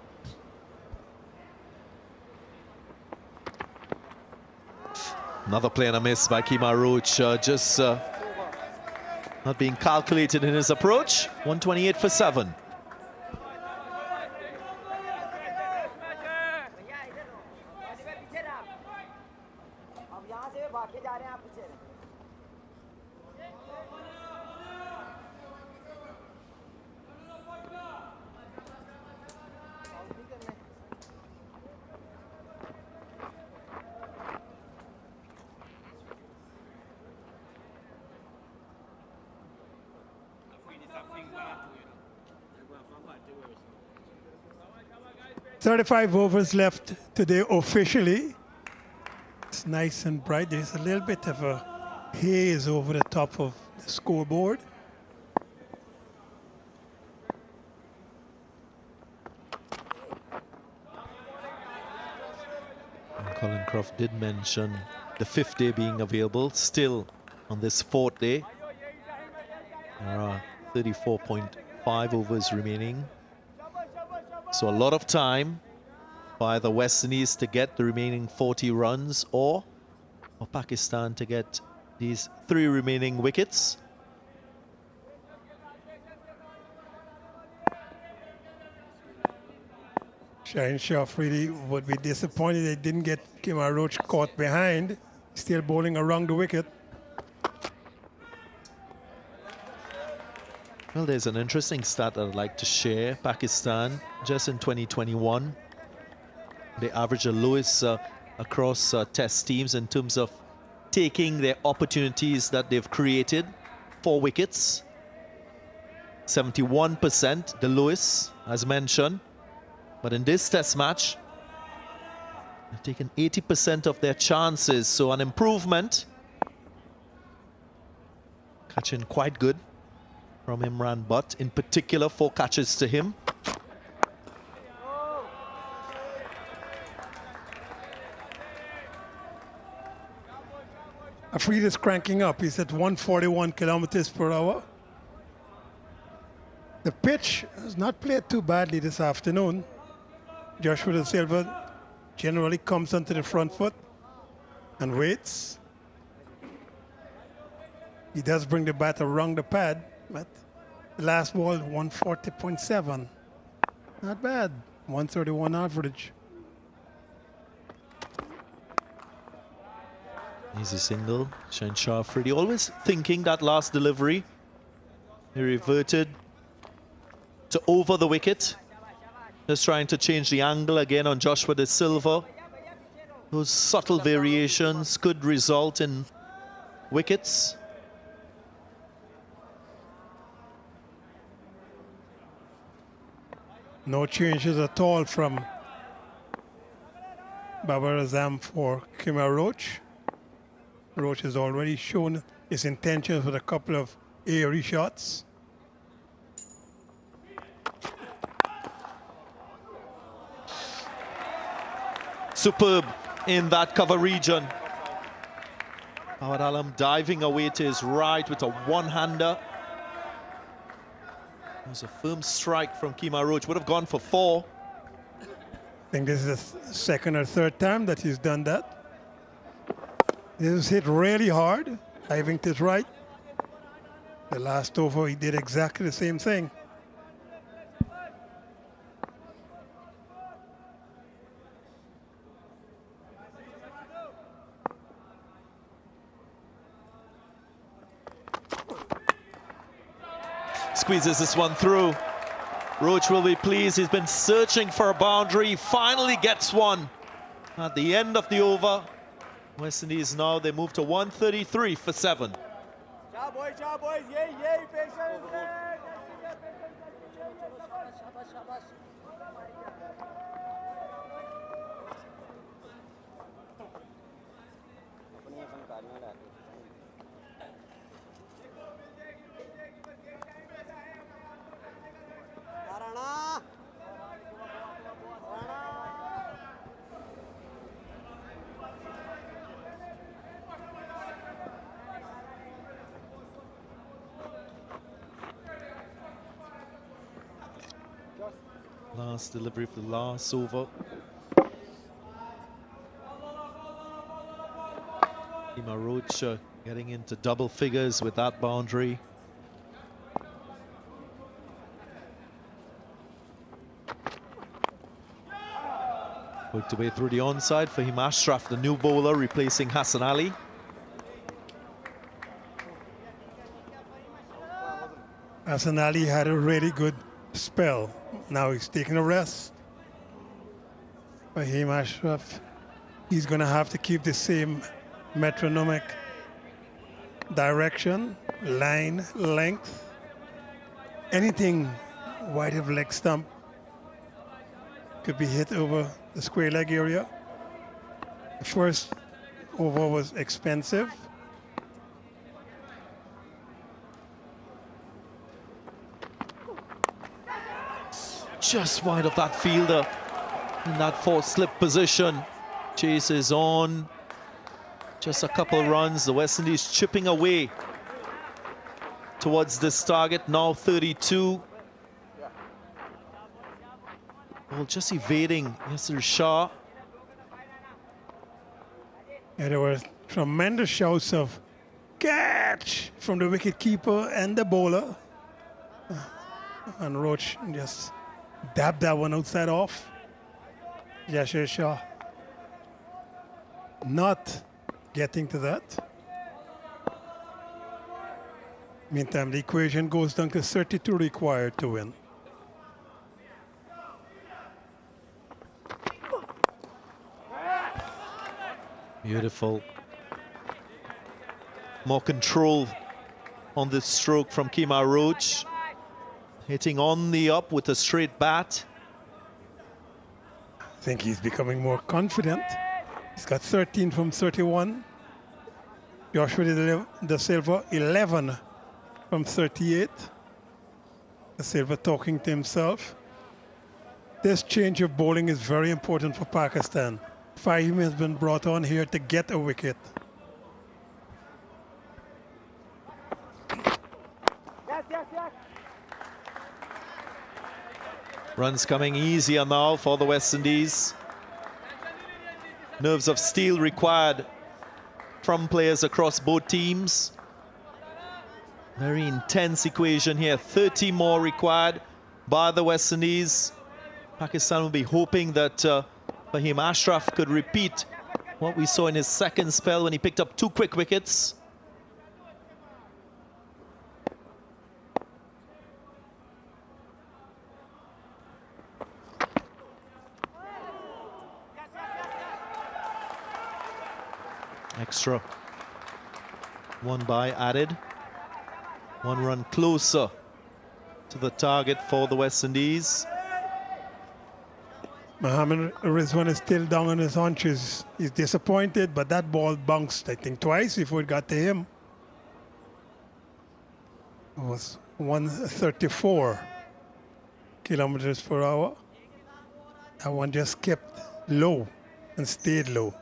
Another play and a miss by Kemar Roach, just not being calculated in his approach. 128 for 7. .35 overs left today officially. It's nice and bright. There's a little bit of a haze over the top of the scoreboard. And Colin Croft did mention the 5th day being available. Still on this 4th day, there are 34.5 overs remaining. So a lot of time for either West Indies to get the remaining 40 runs or for Pakistan to get these 3 remaining wickets. Yasir Shah really would be disappointed they didn't get Kemar Roach caught behind, still bowling around the wicket. Well, there's an interesting stat that I'd like to share. Pakistan, just in 2021, they averaged the lowest across test teams in terms of taking their opportunities that they've created for wickets. 71%, the lowest, as mentioned. But in this test match, they've taken 80% of their chances, so an improvement. Catching quite good from Imran Butt, in particular 4 catches to him. Afreed is cranking up. He's at 141 kilometers per hour. The pitch has not played too badly this afternoon. Joshua De Silva generally comes onto the front foot and waits. He does bring the bat around the pad, but the last ball, 140.7. Not bad, 131 average. He's a single, Yasir Shah Freddy. Always thinking that last delivery. He reverted to over the wicket. Just trying to change the angle again on Joshua De Silva. Those subtle variations could result in wickets. No changes at all from Babar Azam for Kemar Roach. Roach has already shown his intentions with a couple of airy shots. Superb in that cover region. Babar Azam diving away to his right with a one-hander. It was a firm strike from Kemar Roach. Would have gone for 4. I think this is the second or third time that he's done that. This was hit really hard, diving to his right. The last over, he did exactly the same thing. Squeezes this one through. Roach will be pleased. He's been searching for a boundary. He finally gets one. At the end of the over, West Indies now, they move to 133 for 7. Job boys, yay, patience. Last delivery for the last over. Kemar Roach getting into double figures with that boundary. Worked away through the onside for Fahim Ashraf, the new bowler, replacing Hassan Ali. Hassan Ali had a really good spell. Now he's taking a rest. Fahim Ashraf, he's going to have to keep the same metronomic direction, line, length. Anything wide of leg stump could be hit over the square leg area. The first over was expensive. Just wide of that fielder in that fourth slip position. Chase is on. Just a couple runs. The West Indies chipping away towards this target. Now 32. Well, just evading Yasir Shah. Yeah, there were tremendous shouts of catch from the wicketkeeper and the bowler. And Roach just dabbed that one outside off. Yasir Shah not getting to that. Meantime, the equation goes down to 32 required to win. Beautiful. More control on this stroke from Kemar Roach. Hitting on the up with a straight bat. I think he's becoming more confident. He's got 13 from 31. Joshua De Silva, 11 from 38. De Silva talking to himself. This change of bowling is very important for Pakistan. Fahim has been brought on here to get a wicket. Yes. Runs coming easier now for the West Indies. Nerves of steel required from players across both teams. Very intense equation here. 30 more required by the West Indies. Pakistan will be hoping that Fahim Ashraf could repeat what we saw in his second spell when he picked up 2 quick wickets. Extra. 1 by added. 1 run closer to the target for the West Indies. Mohammad Rizwan is still down on his haunches. He's disappointed, but that ball bounced, I think, twice before it got to him. It was 134 kilometers per hour. That one just kept low and stayed low.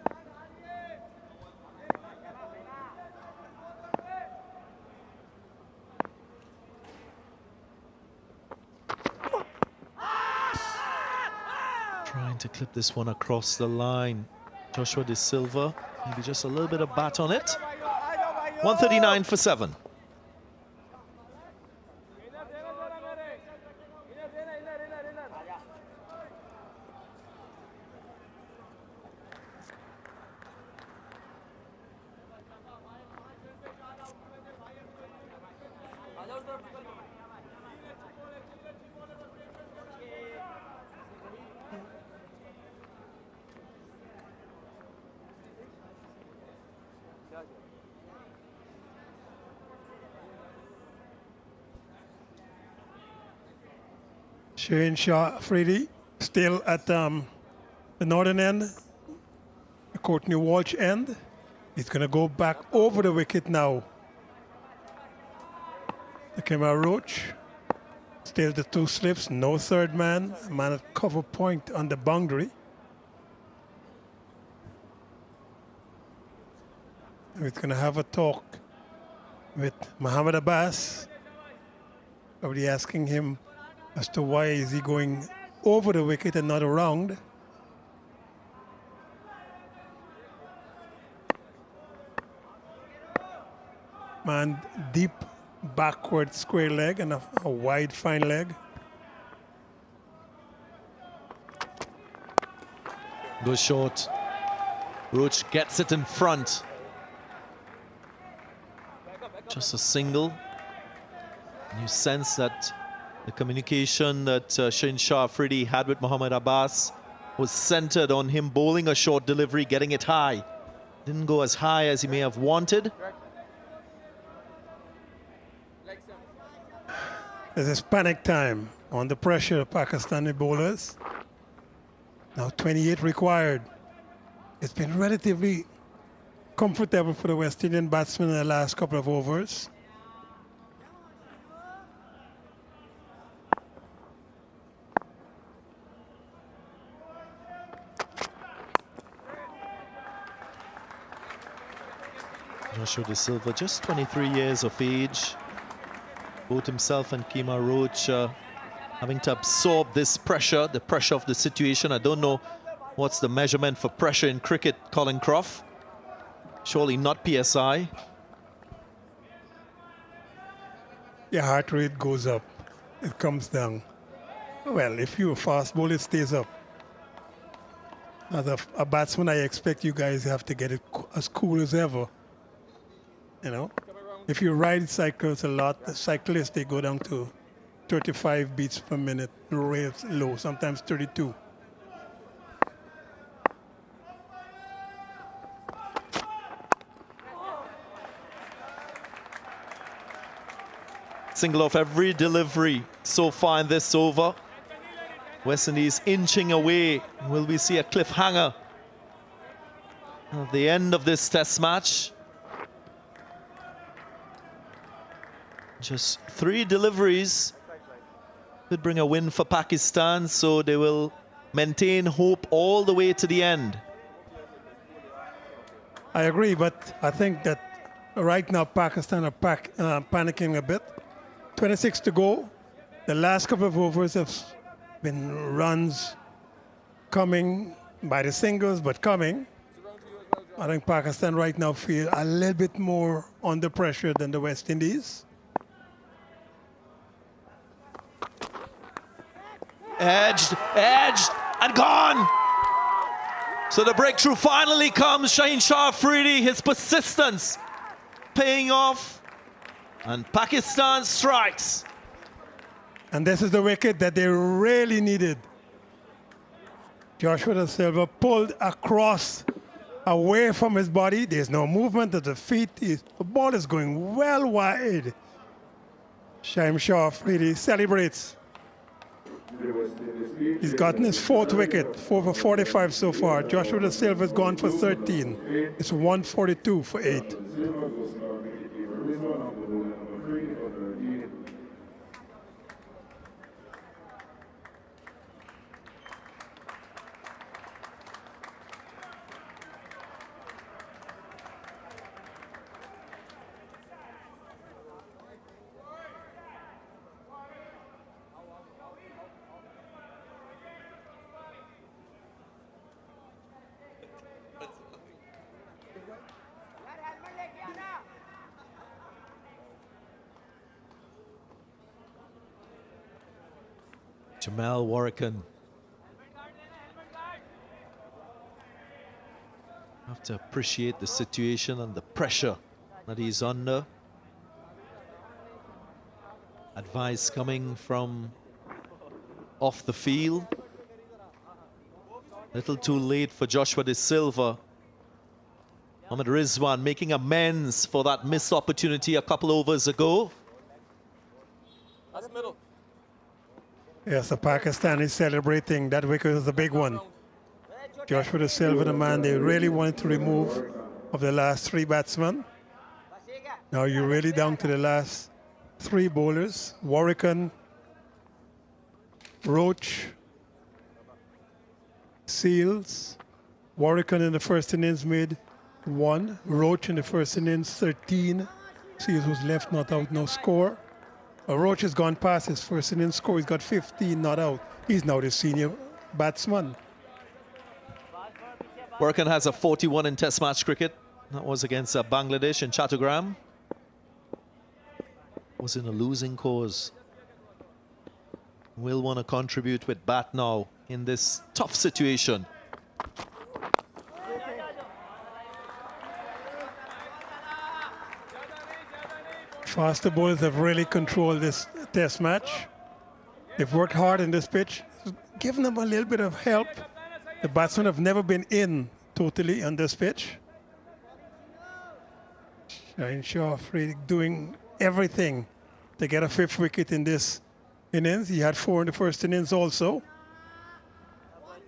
Trying to clip this one across the line. Joshua De Silva, maybe just a little bit of bat on it. 139 for 7. Yasir Shah Freddie still at the northern end, the Courtney Walsh end. He's going to go back over the wicket now. The Kemar Roach, still the 2 slips, no third man, man at cover point on the boundary. He's going to have a talk with Muhammad Abbas, probably asking him as to why is he going over the wicket and not around. Man, deep backward square leg and a wide fine leg. Goes short. Roach gets it in front. Just a single. And you sense that the communication that Yasir Shah Afridi had with Muhammad Abbas was centered on him bowling a short delivery, getting it high. Didn't go as high as he may have wanted. This is panic time on the pressure of Pakistani bowlers. Now 28 required. It's been relatively comfortable for the West Indian batsmen in the last couple of overs. Joshua De Silva, just 23 years of age. Both himself and Kemar Roach having to absorb this pressure, the pressure of the situation. I don't know what's the measurement for pressure in cricket, Colin Croft. Surely not PSI. Your heart rate goes up, it comes down. Well, if you're a fast bowler, it stays up. As a batsman, I expect you guys have to get it as cool as ever. You know, if you ride cycles a lot, the cyclists, they go down to 35 beats per minute, real low, sometimes 32. Single off every delivery so far in this over. West Indies inching away. Will we see a cliffhanger at the end of this test match? Just 3 deliveries could bring a win for Pakistan, so they will maintain hope all the way to the end. I agree, but I think that right now Pakistan are panicking a bit. 26 to go. The last couple of overs have Been runs coming by the singles, but coming. I think Pakistan right now feel a little bit more under pressure than the West Indies. Edged, and gone. So the breakthrough finally comes. Yasir Shah, his persistence paying off. And Pakistan strikes. And this is the wicket that they really needed. Joshua Da Silva pulled across, away from his body. There's no movement of the feet. The ball is going well wide. Yasir Shah celebrates. He's gotten his 4th wicket, 4 for 45 so far. Joshua Da Silva's gone for 13. It's 142 for 8. Jamal Warrican. Have to appreciate the situation and the pressure that he's under. Advice coming from off the field. Little too late for Joshua Da Silva. Mohammad Rizwan making amends for that missed opportunity a couple overs ago. That's middle. Yes, the Pakistan is celebrating. That wicket was a big one. Joshua Da Silva, the man they really wanted to remove of the last 3 batsmen. Now you're really down to the last 3 bowlers. Warrican, Roach, Seales. Warrican in the first innings made 1. Roach in the first innings, 13. Seales was left not out, no score. Roach has gone past his first innings score. He's got 15 not out. He's now the senior batsman. Warrican has a 41 in Test match cricket. That was against Bangladesh in Chattogram. Was in a losing cause. Will want to contribute with bat now in this tough situation. Faster bowlers have really controlled this Test match. They've worked hard in this pitch, given them a little bit of help. The batsmen have never been in totally on this pitch. Yasir Shah really doing everything to get a 5th wicket in this innings. He had 4 in the first innings also.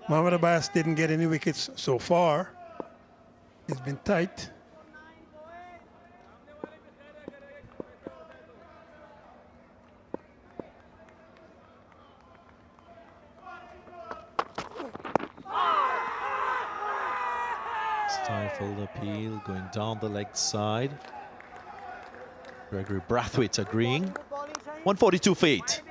Mohammad Abbas didn't get any wickets so far. It's been tight. Stifled appeal going down the leg side. Gregory Brathwaite agreeing. 142 for 8.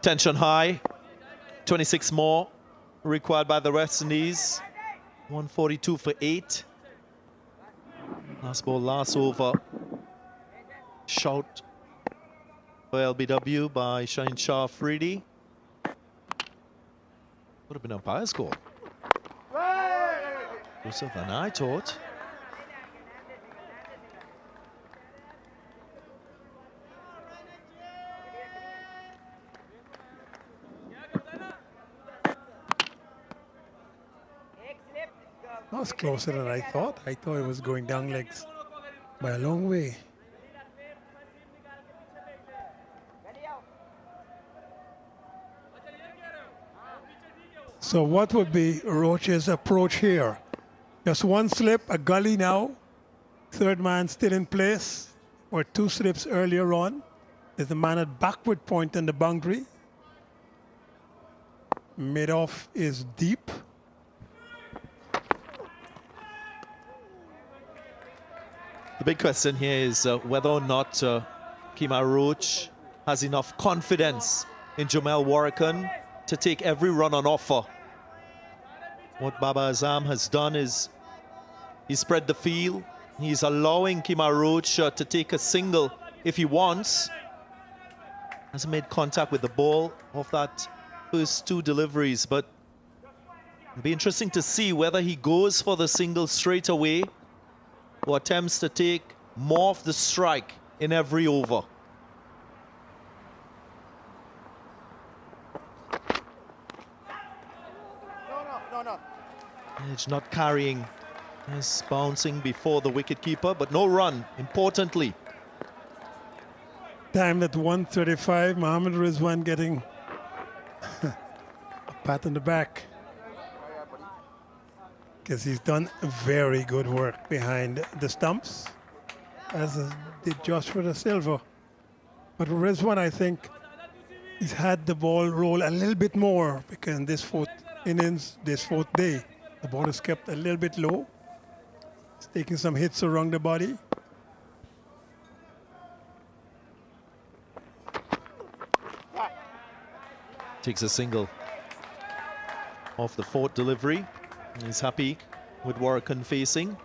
Tension high. 26 more required by the West Indies. 142 for 8. Last ball, last over. Shout for LBW by Yasir Shah Afridi. Would have been umpire's score. Closer than I thought. That was closer than I thought. I thought it was going down legs by a long way. So what would be Roach's approach here? Just one slip, a gully now. Third man still in place, or two slips earlier on. There's the man at backward point on the boundary. Mid-off is deep. The big question here is whether or not Kemar Roach has enough confidence in Jamel Warrican to take every run on offer. What Babar Azam has done is he spread the field. He's allowing Kemar Roach to take a single if he wants. Hasn't made contact with the ball off that first two deliveries, but it'll be interesting to see whether he goes for the single straight away or attempts to take more of the strike in every over. No. Edge not carrying, is bouncing before the wicketkeeper, but no run, importantly. Timed at 135, Mohammad Rizwan getting a pat on the back. Because he's done very good work behind the stumps, as did Joshua Da Silva. But Rizwan, I think, he's had the ball roll a little bit more, because in this fourth innings, this fourth day, the ball is kept a little bit low. He's taking some hits around the body. Takes a single off the fourth delivery. He's happy with Warrican facing.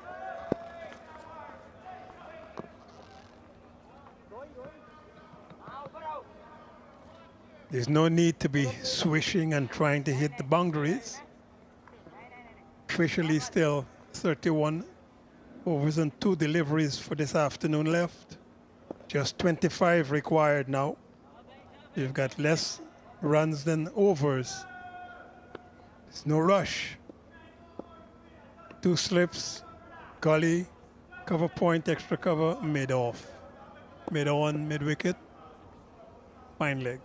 There's no need to be swishing and trying to hit the boundaries. Officially still 31 overs and 2 deliveries for this afternoon left. Just 25 required now. You've got less runs than overs. There's no rush. 2 slips, gully, cover point, extra cover, mid-off. Mid-on, mid-wicket, fine leg.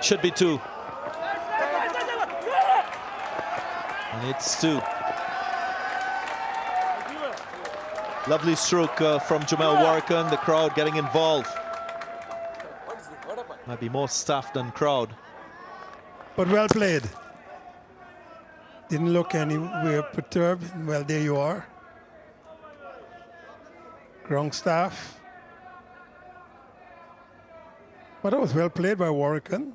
Should be 2. And it's 2. Lovely stroke from Jamel Warrican, the crowd getting involved. Might be more staff than crowd. But well played. Didn't look anywhere perturbed. Well, there you are. Ground staff. But that was well played by Warrican.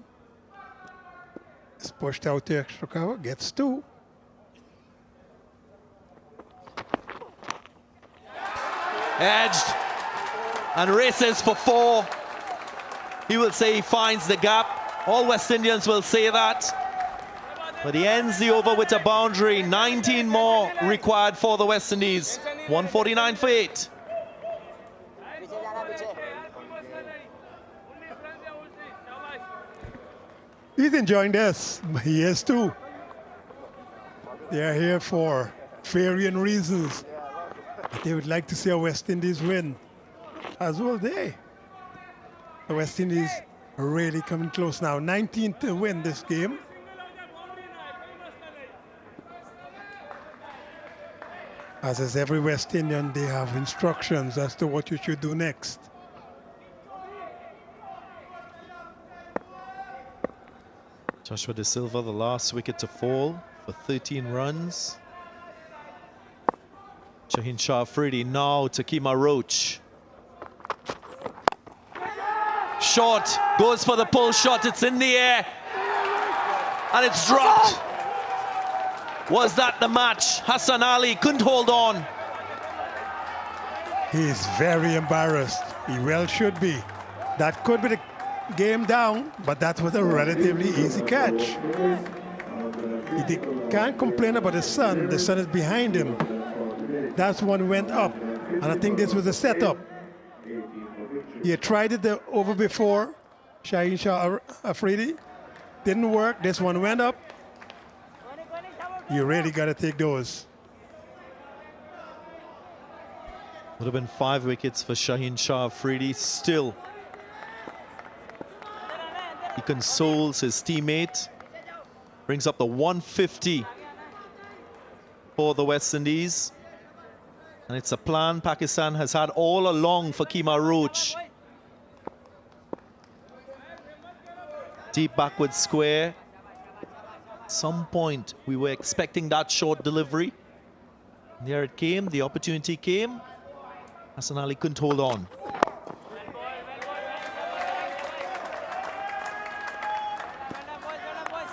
It's pushed out to extra cover, gets 2. Edged and races for 4. He will say he finds the gap. All West Indians will say that. But he ends the over with a boundary. 19 more required for the West Indies. 149 for 8. He's enjoying this. He is too. They are here for varying reasons. They would like to see a West Indies win, as will they. The West Indies are really coming close now. 19 to win this game. As is every West Indian, they have instructions as to what you should do next. Joshua Da Silva, the last wicket to fall for 13 runs. Shaheen Shah Afridi now to Kemar Roach. Short, goes for the pull shot, it's in the air. And it's dropped. Was that the match? Hassan Ali couldn't hold on. He's very embarrassed. He well should be. That could be the game down, but that was a relatively easy catch. He can't complain about his son. The son is behind him. That's one went up, and I think this was a setup. He had tried it the over before, Shaheen Shah Afridi. Didn't work. This one went up. You really got to take those. Would have been 5 wickets for Shaheen Shah Afridi. Still He consoles his teammate. Brings up the 150 for the West Indies. And it's a plan Pakistan has had all along for Kemar Roach. Deep backward square. At some point, we were expecting that short delivery. There it came, the opportunity came. Hassan Ali couldn't hold on.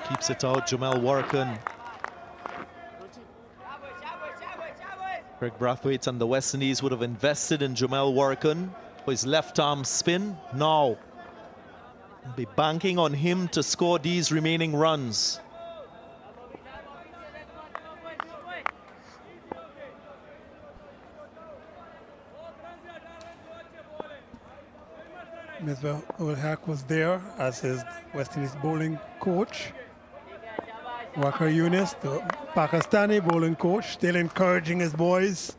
Keeps it out, Jamal Warrican. Greg Brathwaite and the West Indies would have invested in Jamal Warrican for his left arm spin. Now, they'll be banking on him to score these remaining runs. Mr. Ulhaq was there as his West Indies bowling coach. Wakar Yunus, the Pakistani bowling coach, still encouraging his boys.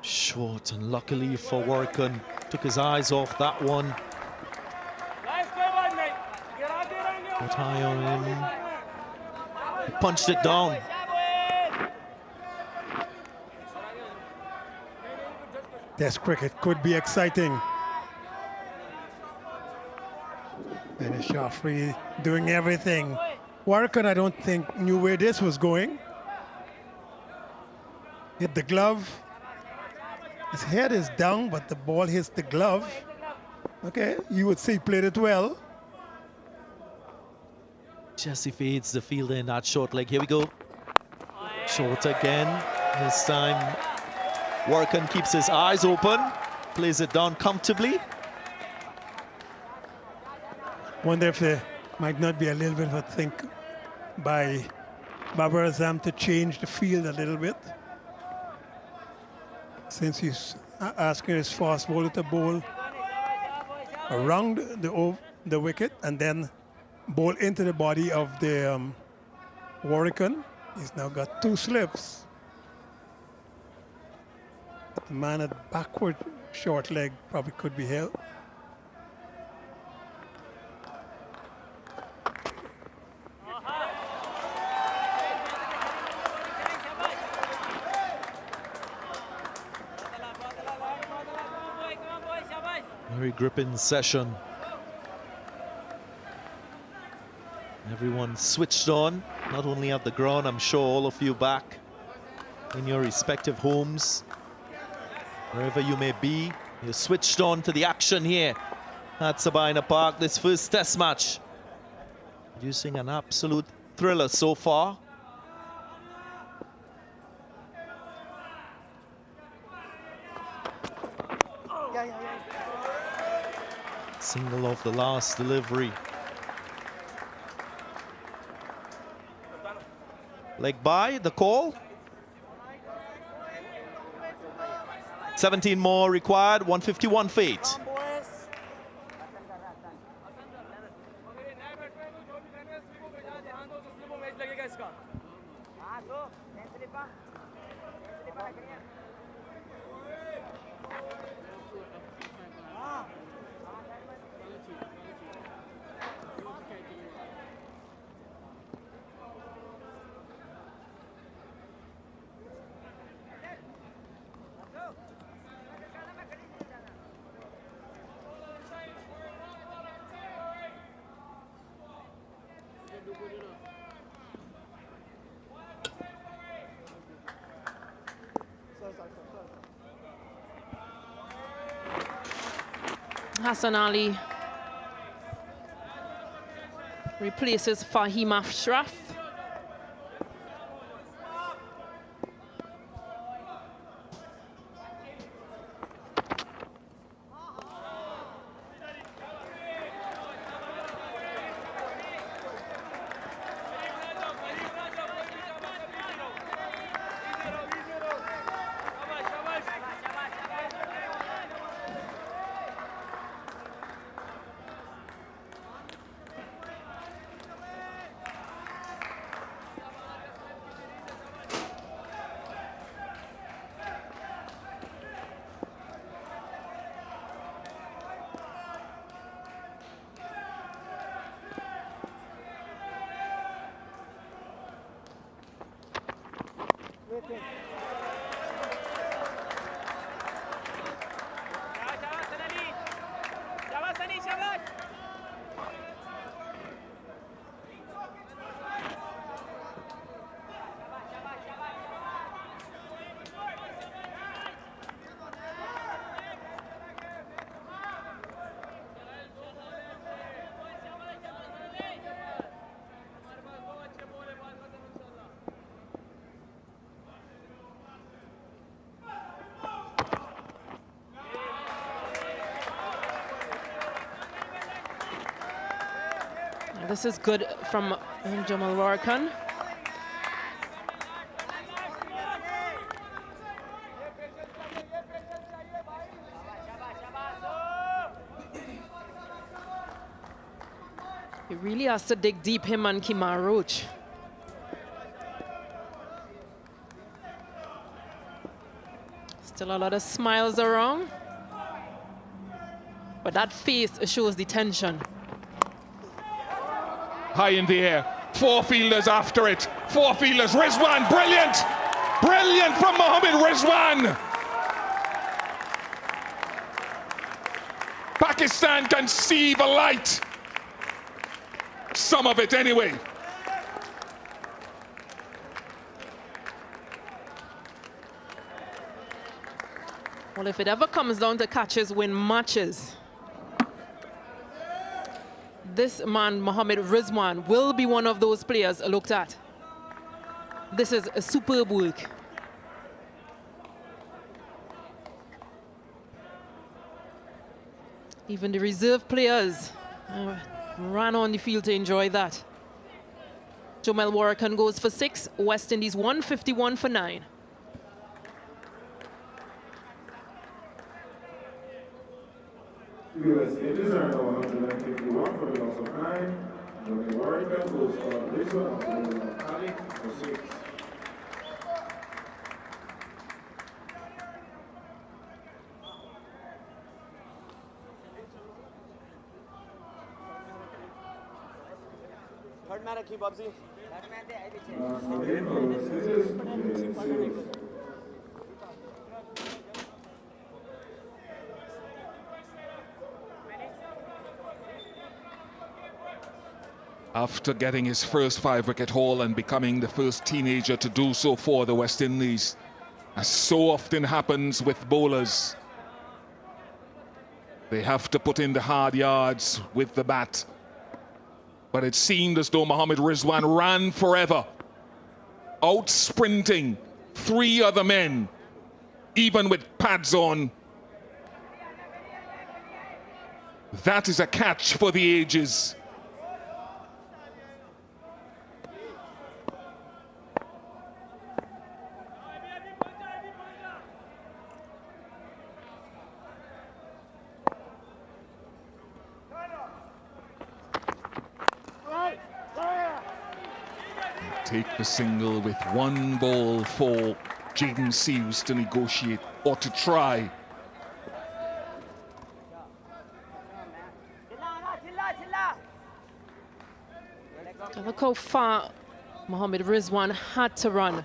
Short, and luckily for Warrican, took his eyes off that one. Got high on him. He punched it down. Test cricket could be exciting. And Shafri doing everything. Warrican, I don't think, knew where this was going. Hit the glove. His head is down, but the ball hits the glove. Okay, you would say he played it well. Jesse fades the fielder in that short leg. Here we go. Short again. This time, Warrican keeps his eyes open. Plays it down comfortably. Wonder if there might not be a little bit of a think by Babar Azam to change the field a little bit. Since he's asking his fast bowler to bowl around the wicket and then bowl into the body of the Warrican. He's now got 2 slips. The man at backward short leg probably could be held. Very gripping session. Everyone switched on, not only at the ground, I'm sure all of you back in your respective homes. Wherever you may be, you're switched on to the action here at Sabina Park. This first test match, producing an absolute thriller so far. Single off the last delivery. Leg by, the call. 17 more required, 151 fate. Hassan Ali replaces Fahim Ashraf. This is good from Jamal Warkan. He really has to dig deep, him and Kemar Roach. Still a lot of smiles around. But that face shows the tension. High in the air, 4 fielders after it. 4 fielders, Rizwan, brilliant! Brilliant from Mohammed Rizwan! Pakistan can see the light. Some of it anyway. Well, if it ever comes down to catches win matches, this man, Mohammed Rizwan, will be one of those players looked at. This is a superb work. Even the reserve players ran on the field to enjoy that. Jamal Warkan goes for 6, West Indies 151 for 9. US Indies are now 151 for the loss of 9. Johnny Warrican goes for this one of Ali for 6. Third man rakhi Babsi. Third man de After getting his first 5-wicket haul and becoming the first teenager to do so for the West Indies, as so often happens with bowlers, they have to put in the hard yards with the bat. But it seemed as though Mohammed Rizwan ran forever, out-sprinting 3 other men, even with pads on. That is a catch for the ages. Take the single with 1 ball for Jayden Seales to negotiate or to try. Look how far Mohammed Rizwan had to run.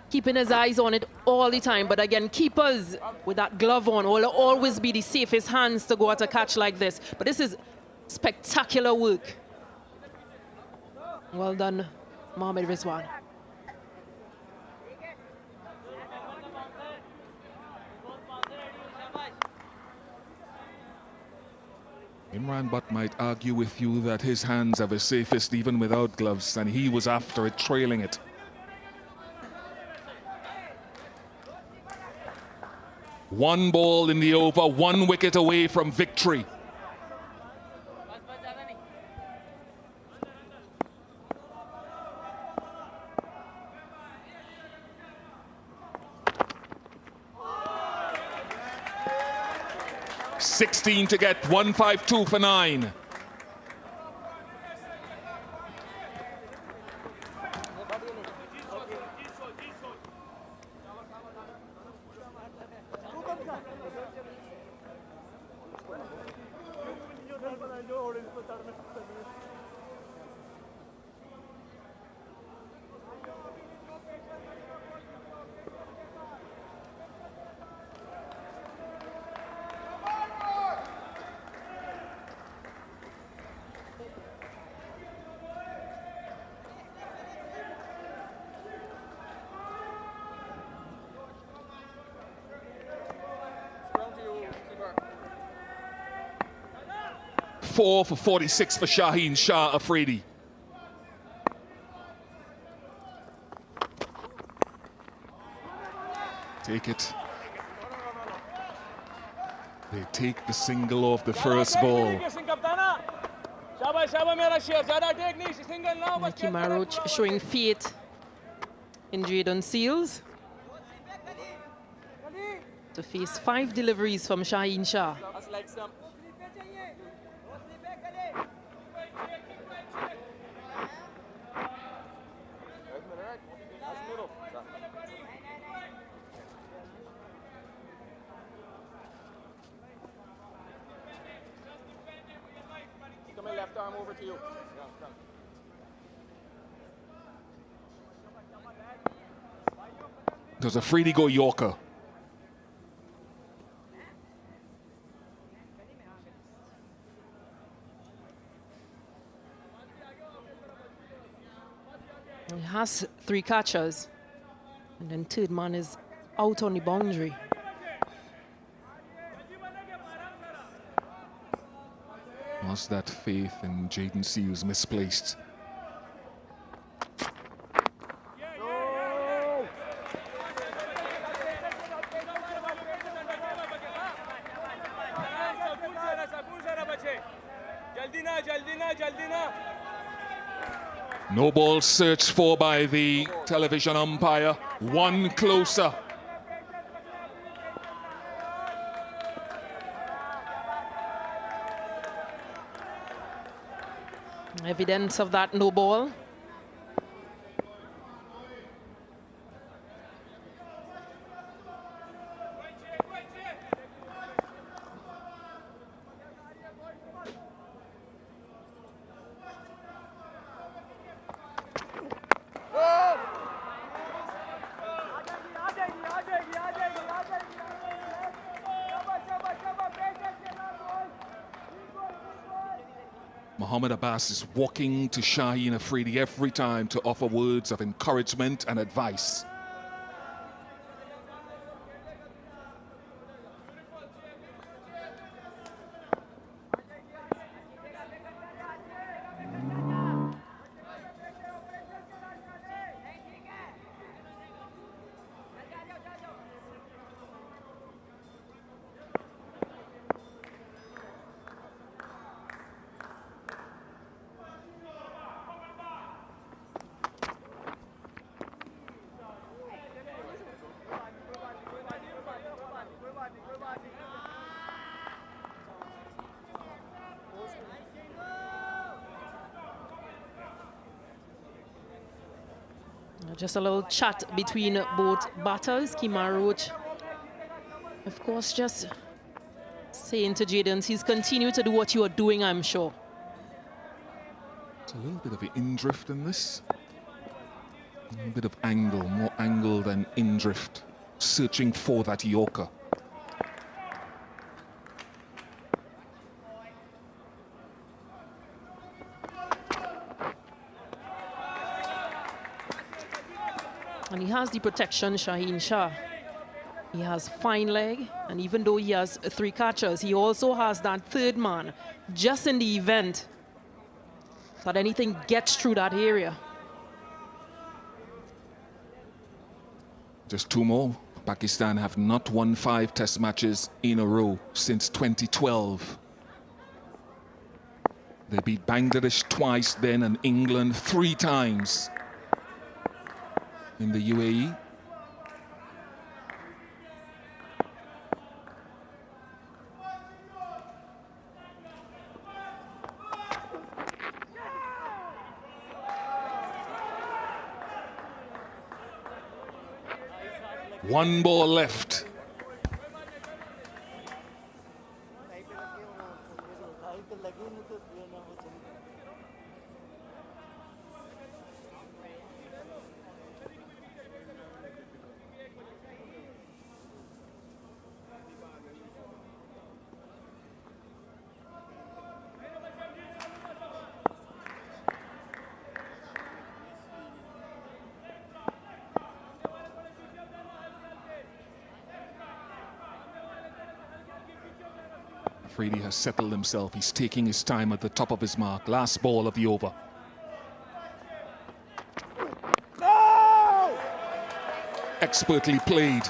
Keeping his eyes on it all the time. But again, keepers with that glove on will always be the safest hands to go at a catch like this. But this is spectacular work. Well done, Mohammed Rizwan. Imran Butt might argue with you that his hands are the safest even without gloves, and he was after it, trailing it. One ball in the over, 1 wicket away from victory. $16 to get, 152 for 9. 4 for 46 for Shaheen Shah Afridi. Take it. They take the single off the first ball. Kemar Roach showing faith in Jayden Seales to face 5 deliveries from Shaheen Shah. Left arm over to you. It was a free-to-go Yorker. He has 3 catches, and then third man is out on the boundary. Was that faith in Jayden Seales misplaced? No ball searched for by the television umpire. One closer. Evidence of that no ball. Mohammad Abbas is walking to Shaheen Afridi every time to offer words of encouragement and advice. Just a little chat between both batters. Kemar Roach, of course, just saying to Jayden, he's continue to do what you are doing, I'm sure. It's a little bit of an in-drift in this. A little bit of angle, more angle than in-drift. Searching for that Yorker. And he has the protection, Shaheen Shah. He has fine leg, and even though he has 3 catchers, he also has that third man, just in the event that anything gets through that area. Just 2 more. Pakistan have not won 5 test matches in a row since 2012. They beat Bangladesh twice then and England 3 times in the UAE. One ball left. afraid he has settled himself. He's taking his time at the top of his mark. Last ball of the over. Expertly played.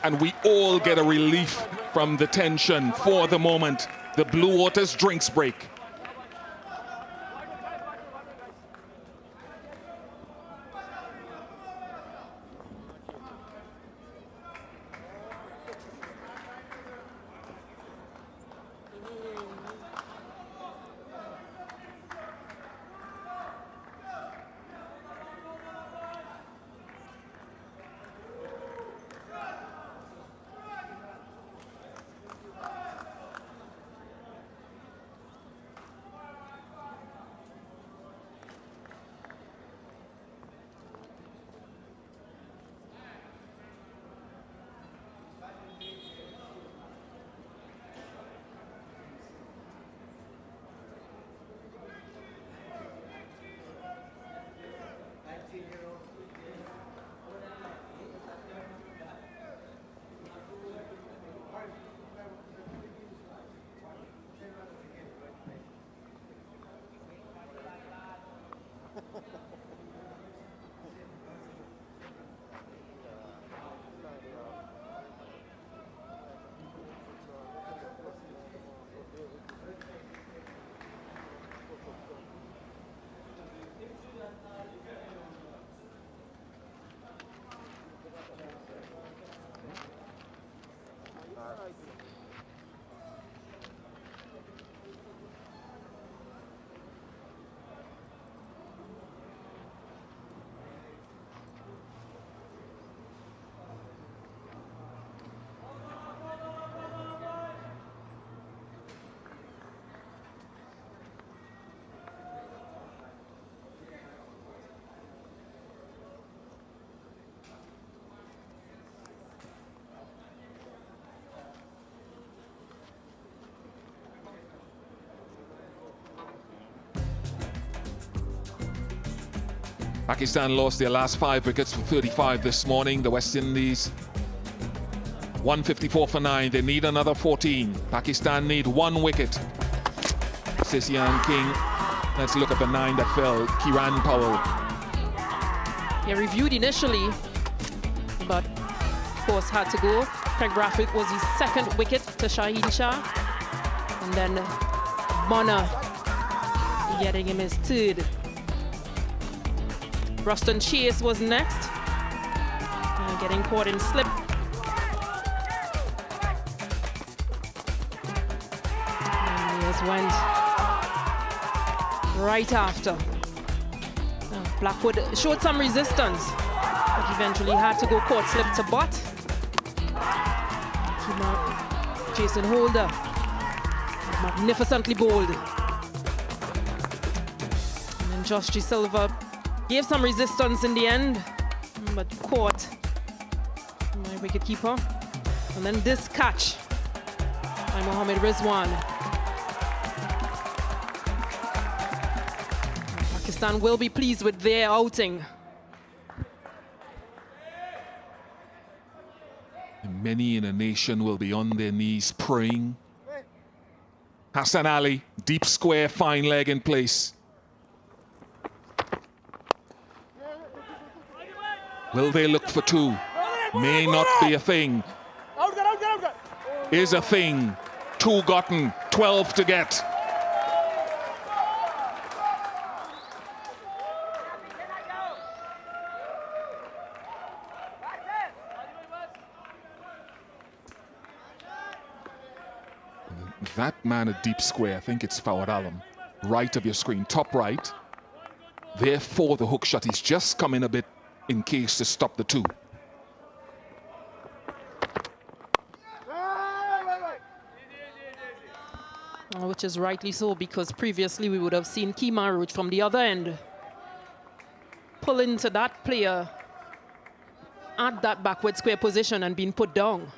And we all get a relief from the tension for the moment. The Blue Waters drinks break. Pakistan lost their last 5 wickets for 35 this morning. The West Indies 154 for 9. They need another 14. Pakistan need 1 wicket. Sisian King. Let's look at the 9 that fell. Kiran Powell. Yeah, reviewed initially, but of course had to go. Craig Brathwaite was his 2nd wicket to Yasir Shah. And then Bonner getting him his 3rd. Ruston Chase was next, getting caught in slip. And he just went right after. Blackwood showed some resistance, but eventually had to go caught slip to butt. Jason Holder, magnificently bowled. And then Josh G. Silva gave some resistance in the end, but caught my wicketkeeper. And then this catch by Mohammad Rizwan. Pakistan will be pleased with their outing. And many in a nation will be on their knees praying. Hassan Ali, deep square, fine leg in place. Will they look for 2? May not be a thing. Is a thing. 2 gotten, 12 to get. That man at deep square, I think it's Fawad Alam, right of your screen, top right. Therefore, the hook shot, he's just come in a bit in case to stop the 2. Which is rightly so, because previously we would have seen Kemar Roach from the other end pull into that player at that backward square position and being put down.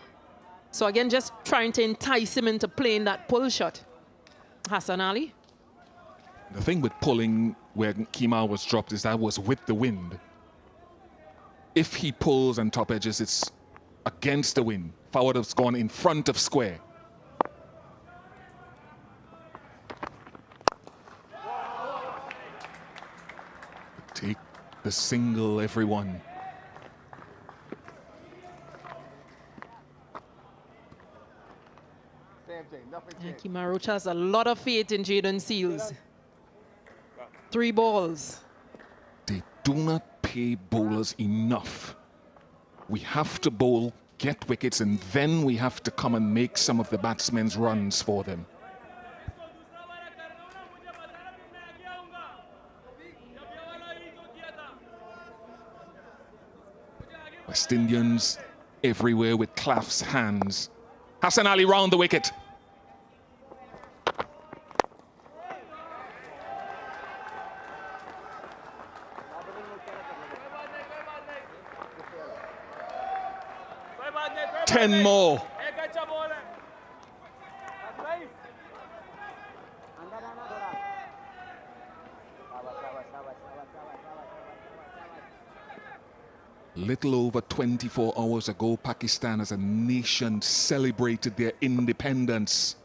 So again, just trying to entice him into playing that pull shot. Hassan Ali. The thing with pulling where Kemar was dropped is that was with the wind. If he pulls and top edges, it's against the wind. Forward has gone in front of square. the single, everyone. Kemar Roach has a lot of faith in Jayden Seales. 3 balls. They do not pay bowlers enough. We have to bowl, get wickets, and then we have to come and make some of the batsmen's runs for them. West Indians everywhere with clasped hands. Hassan Ali round the wicket. Ten more. Little over 24 hours ago, Pakistan as a nation celebrated their independence.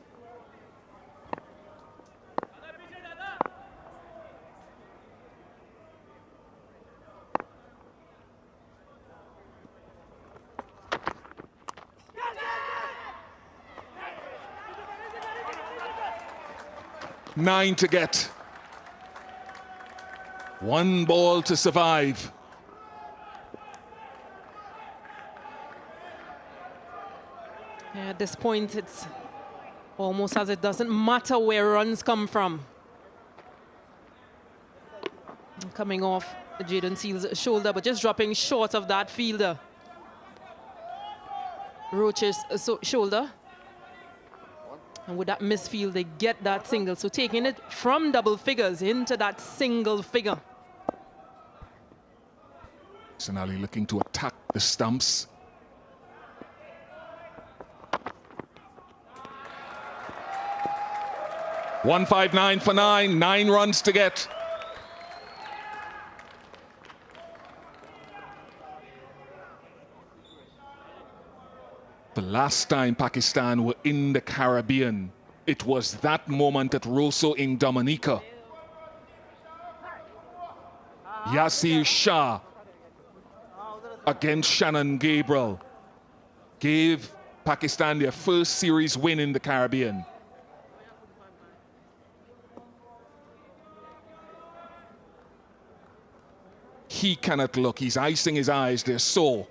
Nine to get. 1 ball to survive. Yeah, at this point, it's almost as it doesn't matter where runs come from. Coming off Jayden Seales' shoulder, but just dropping short of that fielder. Roach's shoulder. And with that misfield, they get that single. So taking it from double figures into that single figure. Sonali looking to attack the stumps. .159 for 9, 9 runs to get. The last time Pakistan were in the Caribbean, it was that moment at Rosso in Dominica. Yasir Shah against Shannon Gabriel gave Pakistan their first series win in the Caribbean. He cannot look, he's icing his eyes, they're sore.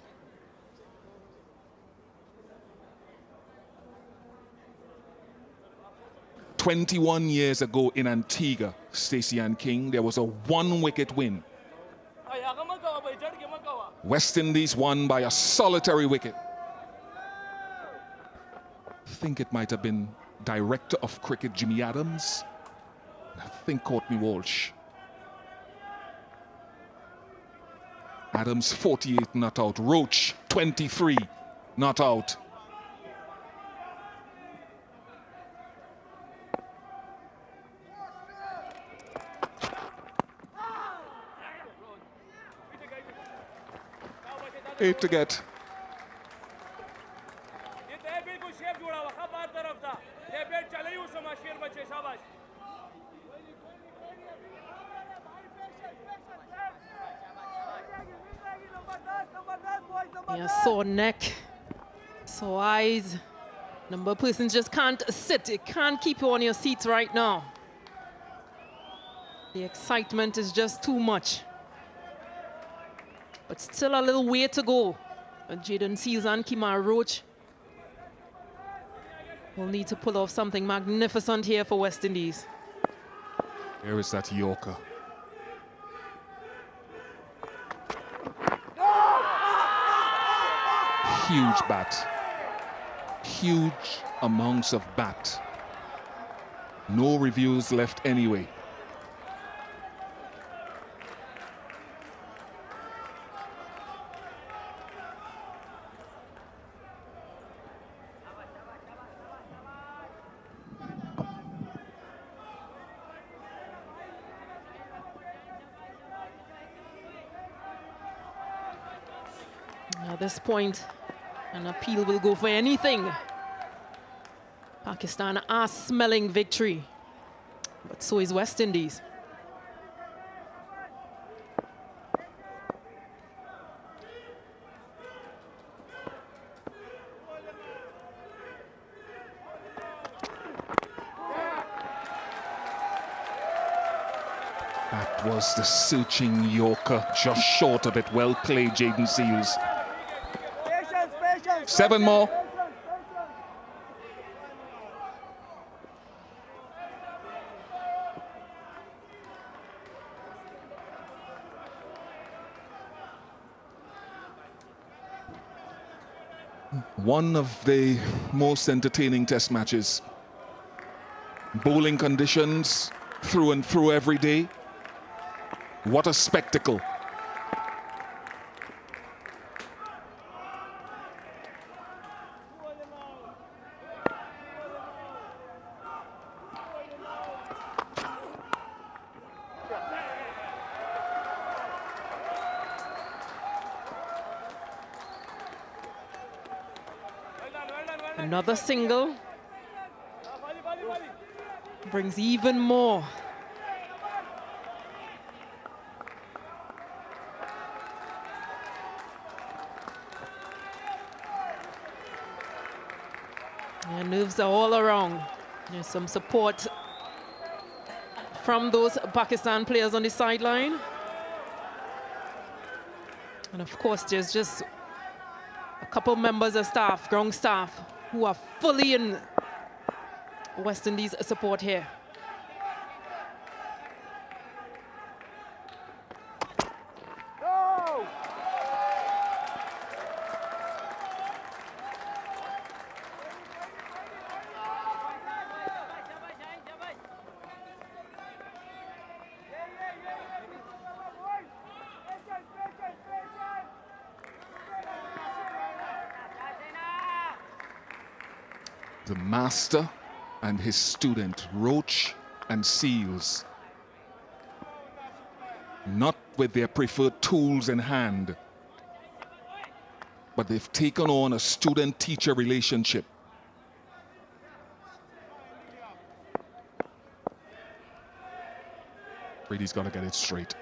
"21 years ago in Antigua, Stacey and King, there was a 1-wicket win. West Indies won by a solitary wicket. I think it might have been Director of Cricket Jimmy Adams. I think Courtney Walsh. Adams 48 not out. Roach 23 not out. Eight to get. Yeah, sore neck, sore eyes. Number of persons just can't sit. It can't keep you on your seats right now. The excitement is just too much. But still a little way to go. Jayden Seales and Kemar Roach will need to pull off something magnificent here for West Indies. Here is that Yorker. Huge bat. Huge amounts of bat. No reviews left anyway. At this point, an appeal will go for anything. Pakistan are smelling victory, but so is West Indies. That was the searching Yorker, just short of it. Well played, Jayden Seales. 7 more. One of the most entertaining test matches. Bowling conditions through and through every day. What a spectacle. Another single brings even more. Yeah, nerves are all around. There's some support from those Pakistan players on the sideline. And of course, there's just a couple members of staff, ground staff, who are fully in West Indies support here. The master and his student, Roach and Seales. Not with their preferred tools in hand, but they've taken on a student-teacher relationship. Brady's got to get it straight.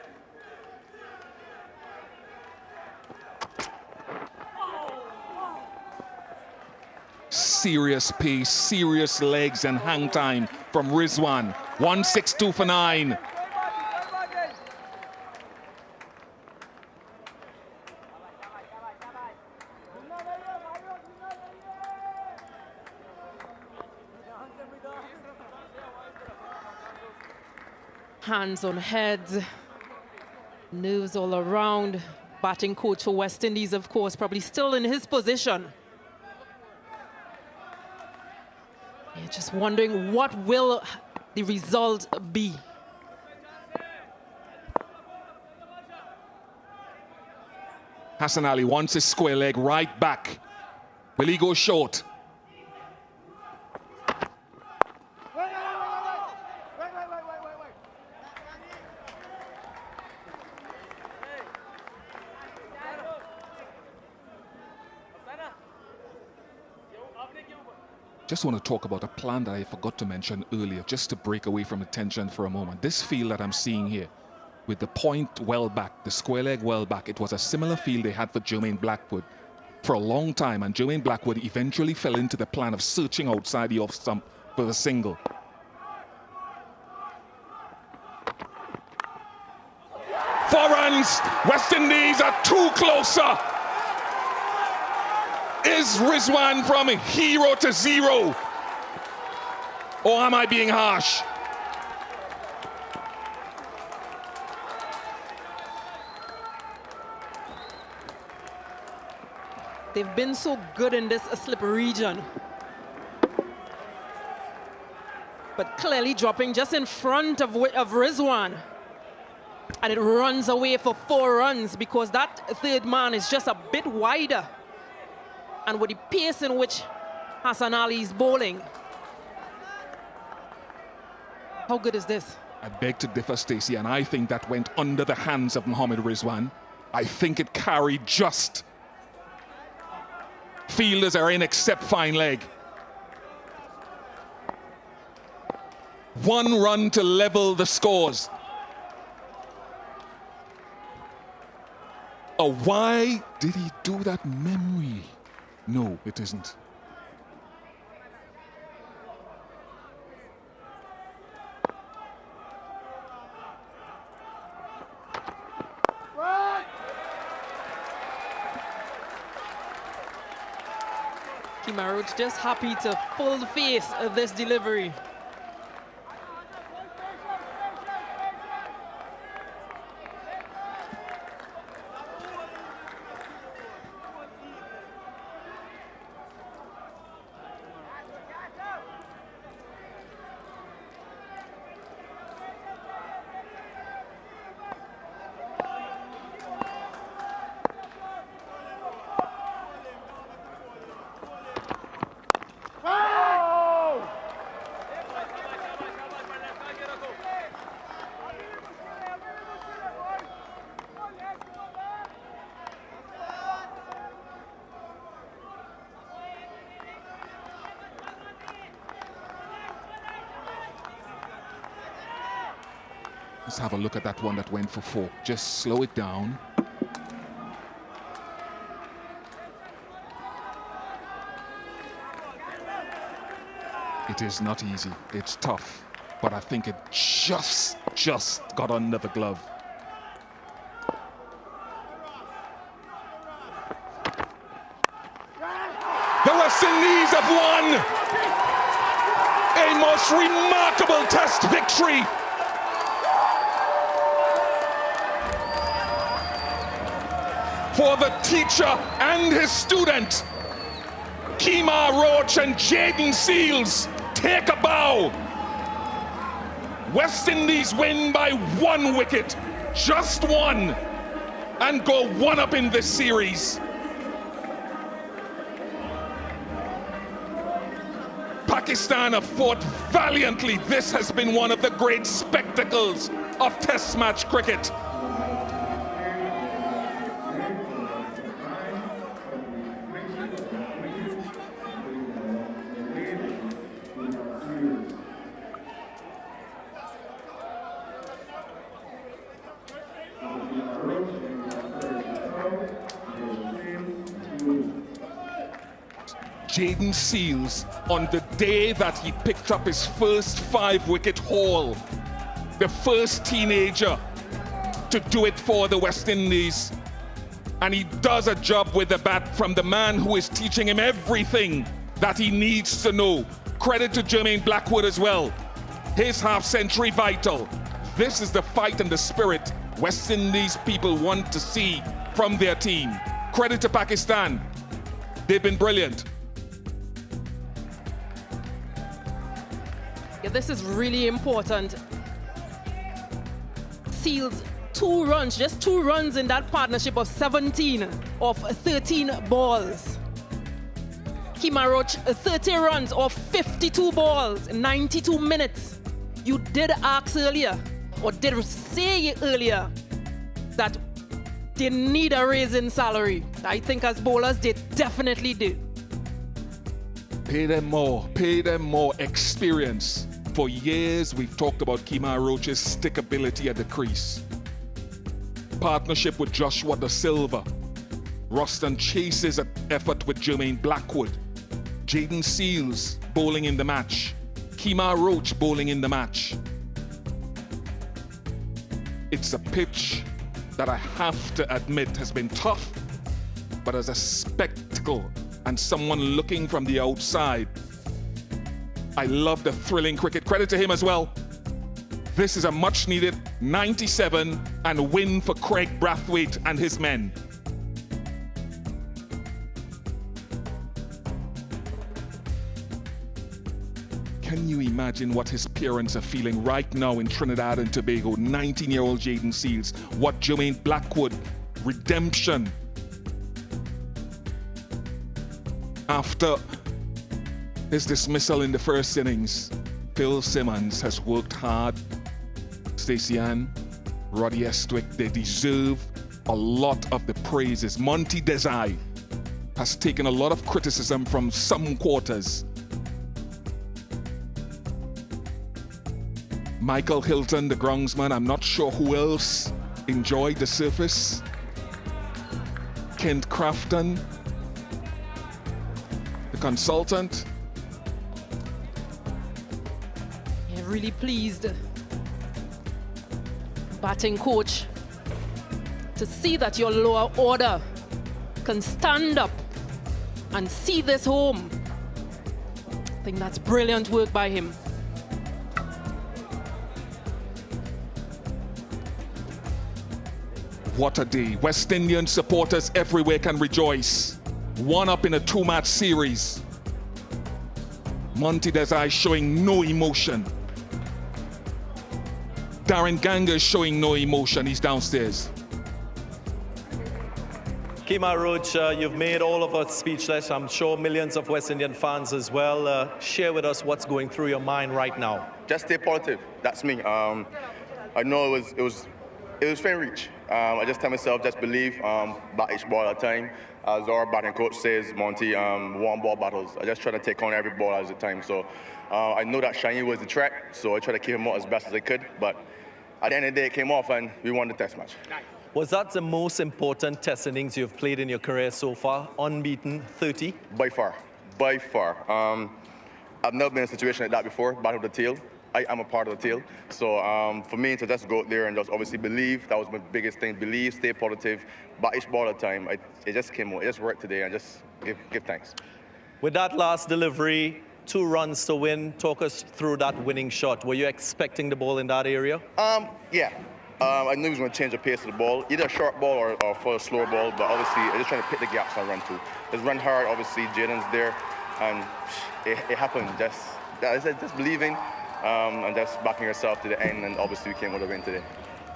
Serious pace, serious legs and hang time from Rizwan. 162 for 9. Hands on heads, nerves all around. Batting coach for West Indies, of course, probably still in his position. Yeah, just wondering what will the result be. Hassan Ali wants his square leg right back. Will he go short? Just want to talk about a plan that I forgot to mention earlier, just to break away from the tension for a moment. This field that I'm seeing here, with the point well back, the square leg well back, it was a similar field they had for Jermaine Blackwood for a long time, and Jermaine Blackwood eventually fell into the plan of searching outside the off stump for the single. Four runs, West Indies are 2 closer. Is Rizwan from hero to 0? Or am I being harsh? They've been so good in this slip region. But clearly dropping just in front of Rizwan. And it runs away for 4 runs because that third man is just a bit wider. And with the pace in which Hassan Ali is bowling. How good is this? I beg to differ, Stacey, and I think that went under the hands of Mohammad Rizwan. I think it carried just. Fielders are in except fine leg. 1 run to level the scores. Oh, why did he do that memory? No, it isn't. Kemar Roach just happy to full face this delivery. Let's have a look at that one that went for 4. Just slow it down. It is not easy. It's tough. But I think it just got under the glove. The West Indies have won a most remarkable Test victory. For the teacher and his student, Kemar Roach and Jayden Seales take a bow. West Indies win by 1 wicket, just 1, and go 1-up in this series. Pakistan have fought valiantly. This has been one of the great spectacles of Test match cricket. Jayden Seales, on the day that he picked up his first 5-wicket haul, the first teenager to do it for the West Indies. And he does a job with the bat from the man who is teaching him everything that he needs to know. Credit to Jermaine Blackwood as well. His half-century vital. This is the fight and the spirit West Indies people want to see from their team. Credit to Pakistan. They've been brilliant. Yeah, this is really important. Seales, 2 runs, just 2 runs in that partnership of 17 of 13 balls. Kemar Roach, 30 runs of 52 balls, 92 minutes. You did ask earlier, or did say earlier, that they need a raise in salary. I think as bowlers, they definitely do. Pay them more experience. For years, we've talked about Kemar Roach's stickability at the crease. Partnership with Joshua Da Silva. Ruston Chase's effort with Jermaine Blackwood. Jayden Seales bowling in the match. Kemar Roach bowling in the match. It's a pitch that I have to admit has been tough, but as a spectacle and someone looking from the outside, I love the thrilling cricket. Credit to him as well. This is a much-needed 97 and win for Craig Brathwaite and his men. Can you imagine what his parents are feeling right now in Trinidad and Tobago? 19-year-old Jayden Seales. What Jermaine Blackwood, redemption. After his dismissal in the first innings, Phil Simmons has worked hard. Stacey Ann, Roddy Estwick, they deserve a lot of the praises. Monty Desai has taken a lot of criticism from some quarters. Michael Hilton, the groundsman, I'm not sure who else enjoyed the surface. Kent Crafton, the consultant. Really pleased, batting coach, to see that your lower order can stand up and see this home. I think that's brilliant work by him. What a day. West Indian supporters everywhere can rejoice. One up in a 2-match series. Monty Desai showing no emotion. Darren Ganger showing no emotion. He's downstairs. Kemar Roach, you've made all of us speechless. I'm sure millions of West Indian fans as well. Share with us what's going through your mind right now. Just stay positive. That's me. I know it was fair reach. I just tell myself, just believe, bat each ball at a time. As our batting coach says, Monty, one ball battles. I just try to take on every ball at a time. So I know that Shiny was the threat, so I try to keep him out as best as I could. But at the end of the day, it came off and we won the test match. Was that the most important test innings you've played in your career so far? Unbeaten, 30? By far, by far. I've never been in a situation like that before, battle of the tail. I am a part of the team. So for me to just go out there and just obviously believe, that was my biggest thing. Believe, stay positive, bat each ball at a time. It just came out. It just worked today and just give thanks. With that last delivery, 2 runs to win, talk us through that winning shot. Were you expecting the ball in that area? Yeah. I knew he was going to change the pace of the ball, either a short ball or for a slower ball, but obviously I just trying to pick the gaps and run to. Just run hard, obviously Jayden's there, and it happened. Just believing and just backing yourself to the end, and obviously we came with a win today.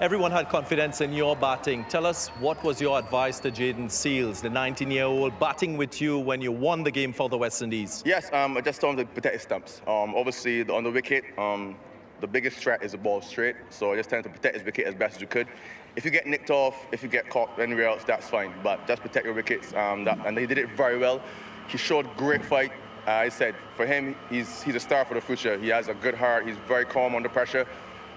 Everyone had confidence in your batting. Tell us, what was your advice to Jayden Seales, the 19-year-old, batting with you when you won the game for the West Indies? Yes, I just told him to protect his stumps. Obviously, on the wicket, the biggest threat is the ball straight, so I just tend to protect his wicket as best as you could. If you get nicked off, if you get caught anywhere else, that's fine, but just protect your wickets. And he did it very well. He showed great fight. I said, for him, he's a star for the future. He has a good heart, he's very calm under pressure,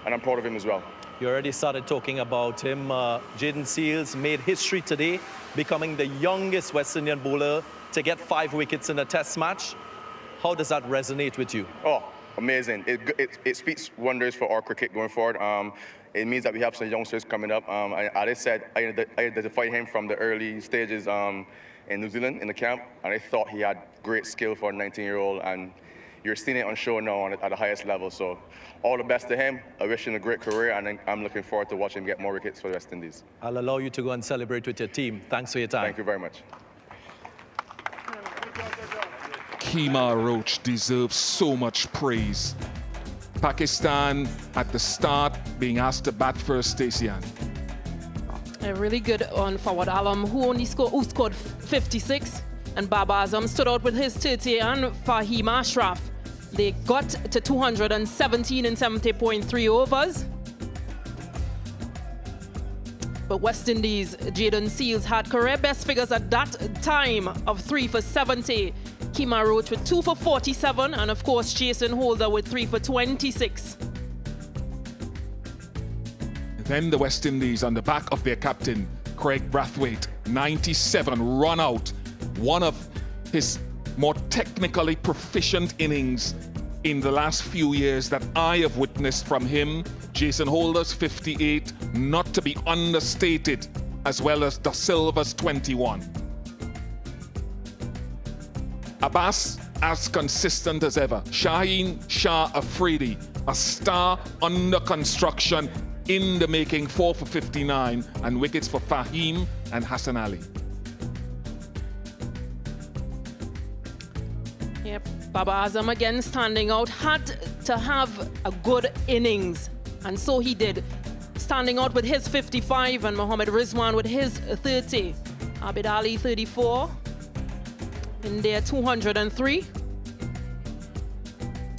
and I'm proud of him as well. You already started talking about him. Jayden Seales made history today, becoming the youngest West Indian bowler to get 5 wickets in a test match. How does that resonate with you? Oh, amazing. It speaks wonders for our cricket going forward. It means that we have some youngsters coming up. As I said, I identified him from the early stages in New Zealand in the camp, and I thought he had great skill for a 19-year-old, and you're seeing it on show now at the highest level. So all the best to him. I wish him a great career, and I'm looking forward to watching him get more wickets for the West Indies. I'll allow you to go and celebrate with your team. Thanks for your time. Thank you very much. Kemar Roach deserves so much praise. Pakistan at the start being asked to bat first, Stacey-Ann. Really good on forward Alam, who scored 56, and Babar Azam stood out with his 30, and Fahim Ashraf. They got to 217 in 70.3 overs. But West Indies, Jayden Seales had career best figures at that time of 3 for 70. Kemar Roach with 2 for 47, and of course Jason Holder with 3 for 26. Then the West Indies on the back of their captain, Craig Brathwaite, 97, run out. One of his more technically proficient innings in the last few years that I have witnessed from him. Jason Holder's 58, not to be understated, as well as Da Silva's 21. Abbas, as consistent as ever. Yasir Shah Afridi, a star under construction, in the making, 4 for 59, and wickets for Fahim and Hassan Ali. Yep, Babar Azam again standing out, had to have a good innings, and so he did. Standing out with his 55 and Mohammad Rizwan with his 30. Abid Ali 34, in there 203.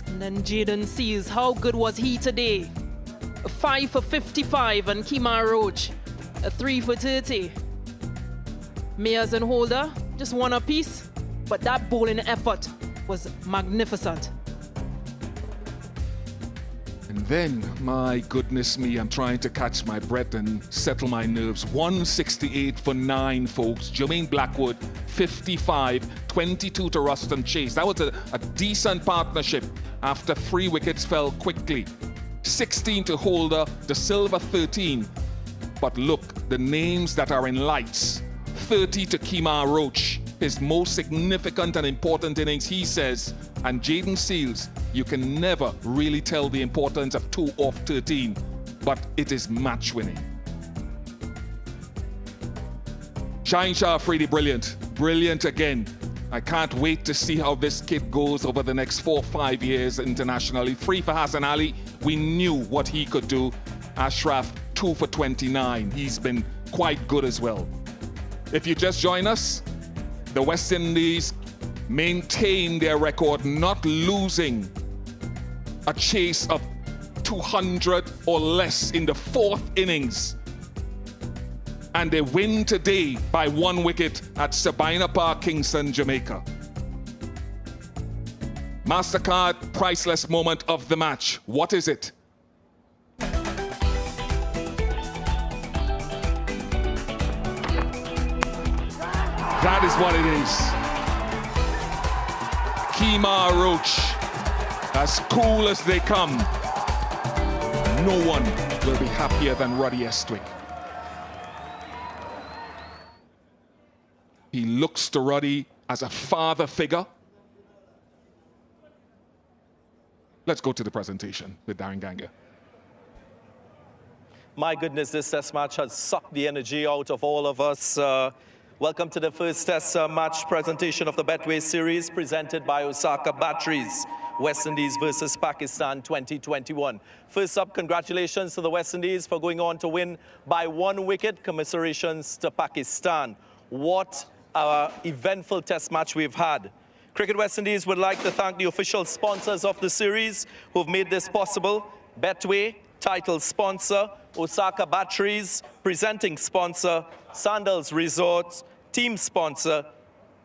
And then Jayden Seales, how good was he today? 5 for 55, and Kemar Roach, 3 for 30. Mayers and Holder, just 1 apiece, but that bowling effort was magnificent. And then, my goodness me, I'm trying to catch my breath and settle my nerves. 168 for 9, folks. Jermaine Blackwood, 55, 22 to Ruston Chase. That was a decent partnership after 3 wickets fell quickly. 16 to Holder, Da Silva 13. But look, the names that are in lights. 30 to Kemar Roach, his most significant and important innings, he says. And Jayden Seales, you can never really tell the importance of 2 off 13, but it is match winning. Yasir Shah, Freddie, brilliant. Brilliant again. I can't wait to see how this kid goes over the next 4 or 5 years internationally. 3 for Hassan Ali. We knew what he could do. Ashraf, 2 for 29. He's been quite good as well. If you just join us, the West Indies maintain their record, not losing a chase of 200 or less in the 4th innings. And they win today by 1 wicket at Sabina Park, Kingston, Jamaica. MasterCard priceless moment of the match. What is it? That is what it is. Kemar Roach, as cool as they come. No one will be happier than Roddy Estwick. He looks to Roddy as a father figure. Let's go to the presentation with Darren Ganga. My goodness, this test match has sucked the energy out of all of us. Welcome to the first test match presentation of the Betway series presented by Osaka Batteries, West Indies versus Pakistan 2021. First up, congratulations to the West Indies for going on to win by 1 wicket. Commiserations to Pakistan. What an eventful test match we've had. Cricket West Indies would like to thank the official sponsors of the series who've made this possible. Betway, title sponsor, Osaka Batteries, presenting sponsor, Sandals Resorts, team sponsor,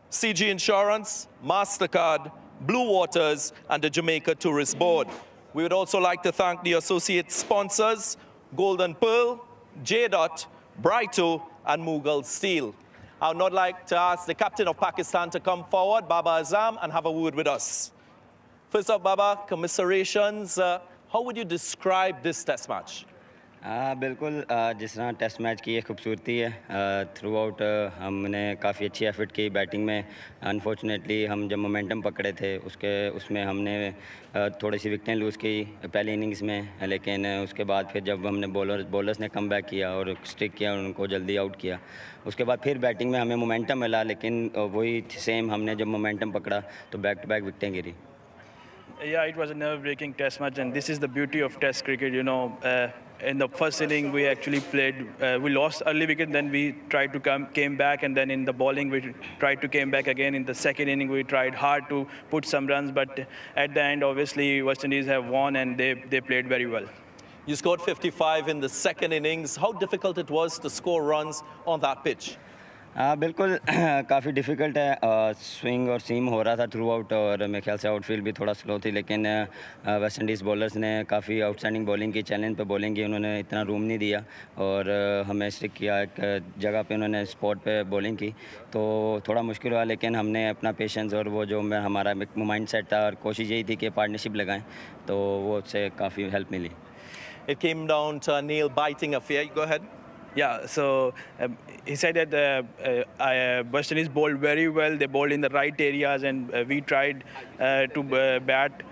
CG Insurance, MasterCard, Blue Waters, and the Jamaica Tourist Board. We would also like to thank the associate sponsors, Golden Pearl, J-Dot, Brighto, and Mughal Steel. I would not like to ask the captain of Pakistan to come forward, Babar Azam, and have a word with us. First up, Baba, commiserations. How would you describe this test match? बिल्कुल जिस तरह test match की ये खूबसूरती है through out हमने काफ़ी अच्छी एफर्ट की बैटिंग में अनफॉर्चुनेटली हम जब मोमेंटम पकड़े थे उसमें हमने थोड़ी सी विकेटें लूज़ की पहली इनिंग्स में लेकिन उसके बाद फिर जब हमने बॉलर्स ने कम बैक किया और स्टिक किया और उनको जल्दी आउट किया उसके बाद फिर बैटिंग में हमें मोमेंटम मिला लेकिन वही सेम हमने जब मोमेंटम पकड़ा तो बैक टू बैक विकेटें गिरी. Yeah, it was a nerve-breaking test match, and this is the beauty of test cricket. You know, in the first inning, we actually played. We lost early wicket, then we tried to came back, and then in the bowling, we tried to came back again. In the second inning, we tried hard to put some runs, but at the end, obviously, West Indies have won, and they played very well. You scored 55 in the second innings. How difficult it was to score runs on that pitch? बिल्कुल काफ़ी difficult है swing और सीम हो रहा था through out और मेरे ख्याल से आउटफील्ड भी थोड़ा स्लो थी लेकिन वेस्ट इंडीज़ बॉलर्स ने काफ़ी आउटस्टैंडिंग बॉलिंग की चैलेंज पे बॉलिंग की उन्होंने इतना रूम नहीं दिया और हमें स्टिक किया एक जगह पे उन्होंने स्पॉट पे बॉलिंग की तो थोड़ा मुश्किल हुआ लेकिन हमने अपना पेशेंस और वो जो हमारा माइंड सेट था और कोशिश यही थी कि पार्टनरशिप लगाएं तो वो उससे काफ़ी हेल्प मिली. It came down to a nail-biting affair. Go ahead. Yeah, so he said that West Indies bowled very well. They bowled in the right areas, and we tried to bat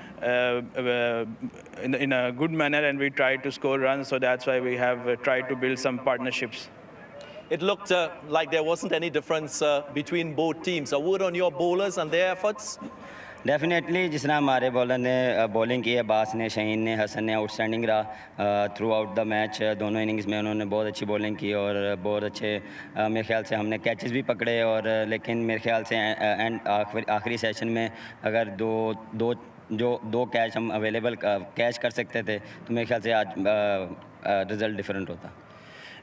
in a good manner, and we tried to score runs. So that's why we have tried to build some partnerships. It looked like there wasn't any difference between both teams. A word on your bowlers and their efforts? Definitely जिस तरह हमारे bowler ने bowling की है बास ने शहीन ने हसन ने आउटस्टैंडिंग रहा थ्रू आउट द मैच दोनों इनिंग्स में उन्होंने बहुत अच्छी बॉलिंग की और बहुत अच्छे मेरे ख्याल से हमने कैचेस भी पकड़े और लेकिन मेरे ख्याल से एंड आखिरी सेशन में अगर दो कैच हम अवेलेबल कैच कर सकते थे तो मेरे ख्याल से आज रिज़ल्ट डिफरेंट होता.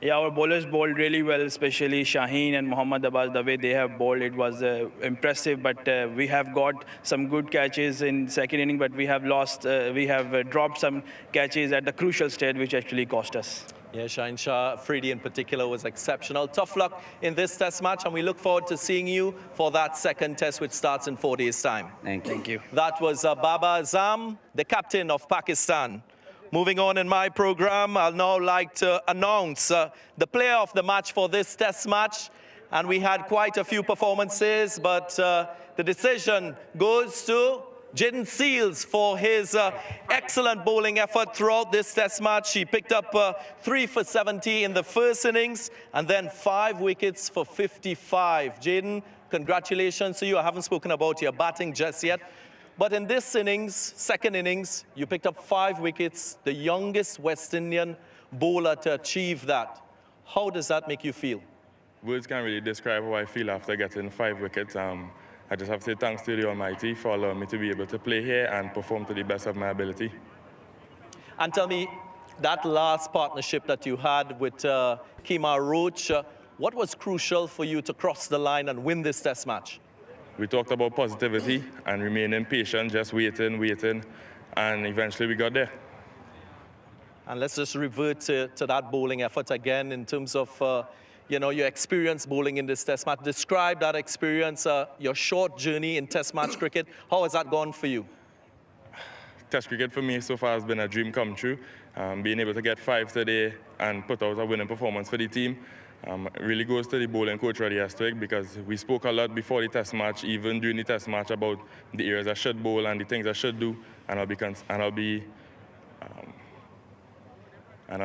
Yeah, our bowlers bowled really well, especially Shaheen and Mohammad Abbas. The way they have bowled, it was impressive. But we have got some good catches in second inning, but we have lost. We have dropped some catches at the crucial stage, which actually cost us. Yeah, Yasir Shah, Freddie in particular, was exceptional. Tough luck in this test match, and we look forward to seeing you for that second test, which starts in 4 days' time. Thank you. That was Babar Azam, the captain of Pakistan. Moving on in my program, I'll now like to announce the player of the match for this test match. and we had quite a few performances, but the decision goes to Jayden Seales for his excellent bowling effort throughout this test match. He picked up 3 for 70 in the first innings and then 5 wickets for 55. Jayden, congratulations to you. I haven't spoken about your batting just yet. But in this innings, second innings, you picked up 5 wickets, the youngest West Indian bowler to achieve that. How does that make you feel? Words can't really describe how I feel after getting 5 wickets. I just have to say thanks to the Almighty for allowing me to be able to play here and perform to the best of my ability. And tell me, that last partnership that you had with Kemar Roach, what was crucial for you to cross the line and win this test match? We talked about positivity and remaining patient, just waiting, and eventually we got there. And let's just revert to that bowling effort again in terms of your experience bowling in this test match. Describe that experience, your short journey in test match cricket. How has that gone for you? Test cricket for me so far has been a dream come true. Being able to get 5 today and put out a winning performance for the team really goes to the bowling coach Roddy Estwick, because we spoke a lot before the test match, even during the test match, about the areas I should bowl and the things I should do, and I'll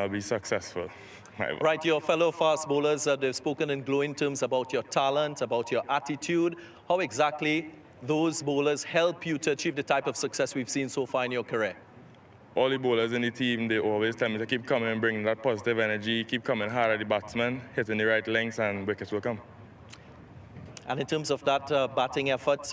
be successful. Right, your fellow fast bowlers, they've spoken in glowing terms about your talent, about your attitude. How exactly those bowlers help you to achieve the type of success we've seen so far in your career? All the bowlers in the team, they always tell me to keep coming and bringing that positive energy, keep coming hard at the batsmen, hitting the right lengths, and wickets will come. And in terms of that batting effort,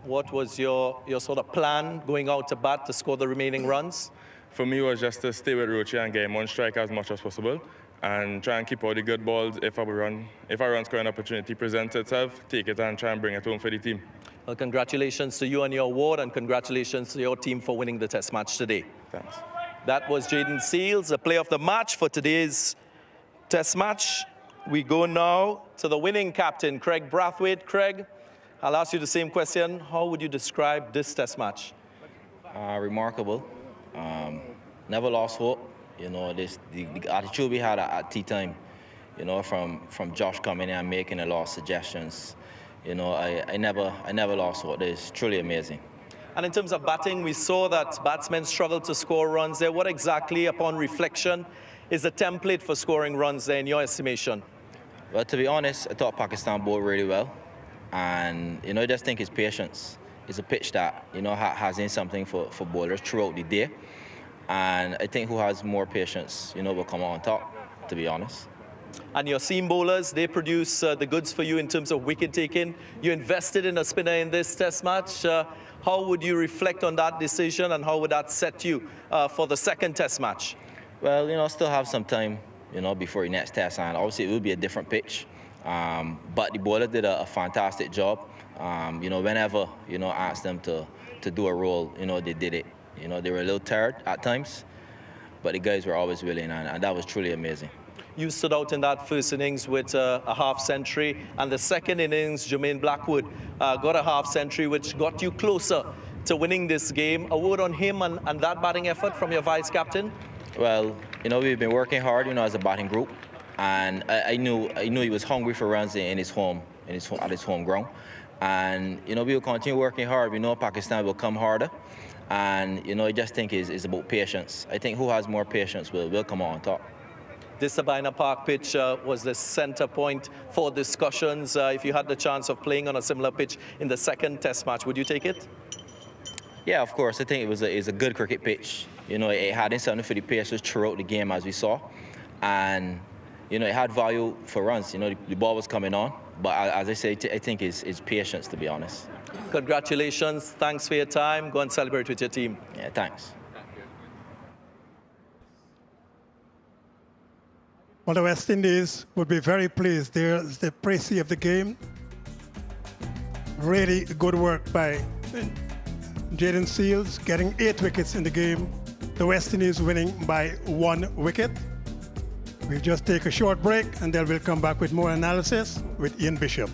what was your sort of plan going out to bat to score the remaining runs? For me, it was just to stay with Roach and get him on strike as much as possible, and try and keep all the good balls. If a run scoring opportunity presents itself, take it and try and bring it home for the team. Well, congratulations to you on your award, and congratulations to your team for winning the test match today. Thanks. That was Jayden Seales, the player of the match for today's test match. We go now to the winning captain, Craig Brathwaite. Craig, I'll ask you the same question. How would you describe this test match? Remarkable. Never lost hope. You know, the attitude we had at tea time, you know, from Josh coming in and making a lot of suggestions. You know, I never lost hope. It's truly amazing. And in terms of batting, we saw that batsmen struggled to score runs there. What exactly, upon reflection, is the template for scoring runs there in your estimation? Well, to be honest, I thought Pakistan bowled really well. And, you know, I just think it's patience. It's a pitch that, you know, has in something for bowlers throughout the day. And I think who has more patience, you know, will come out on top, to be honest. And your seam bowlers, they produce the goods for you in terms of wicket taking. You invested in a spinner in this test match. How would you reflect on that decision, and how would that set you for the second test match? Well, you know, still have some time, you know, before your next test, and obviously it will be a different pitch. But the bowler did a fantastic job. You know, whenever, you know, I asked them to do a roll, you know, they did it. You know, they were a little tired at times, but the guys were always willing, and that was truly amazing. You stood out in that first innings with a half-century, and the second innings, Jermaine Blackwood got a half-century, which got you closer to winning this game. A word on him and that batting effort from your vice-captain? Well, you know, we've been working hard, you know, as a batting group, and I knew he was hungry for runs at his home ground, and you know, we will continue working hard. We know Pakistan will come harder. And, you know, I just think it's about patience. I think who has more patience will come out on top. This Sabina Park pitch was the center point for discussions. If you had the chance of playing on a similar pitch in the second test match, would you take it? Yeah, of course. I think it's a good cricket pitch. You know, it had something for the pacers throughout the game, as we saw. And, you know, it had value for runs. You know, the ball was coming on. But as I say, I think it's patience, to be honest. Congratulations. Thanks for your time. Go and celebrate with your team. Yeah, thanks. Well, the West Indies would be very pleased. There's the précis of the game. Really good work by Jayden Seales, getting 8 wickets in the game. The West Indies winning by 1 wicket. We'll just take a short break, and then we'll come back with more analysis with Ian Bishop.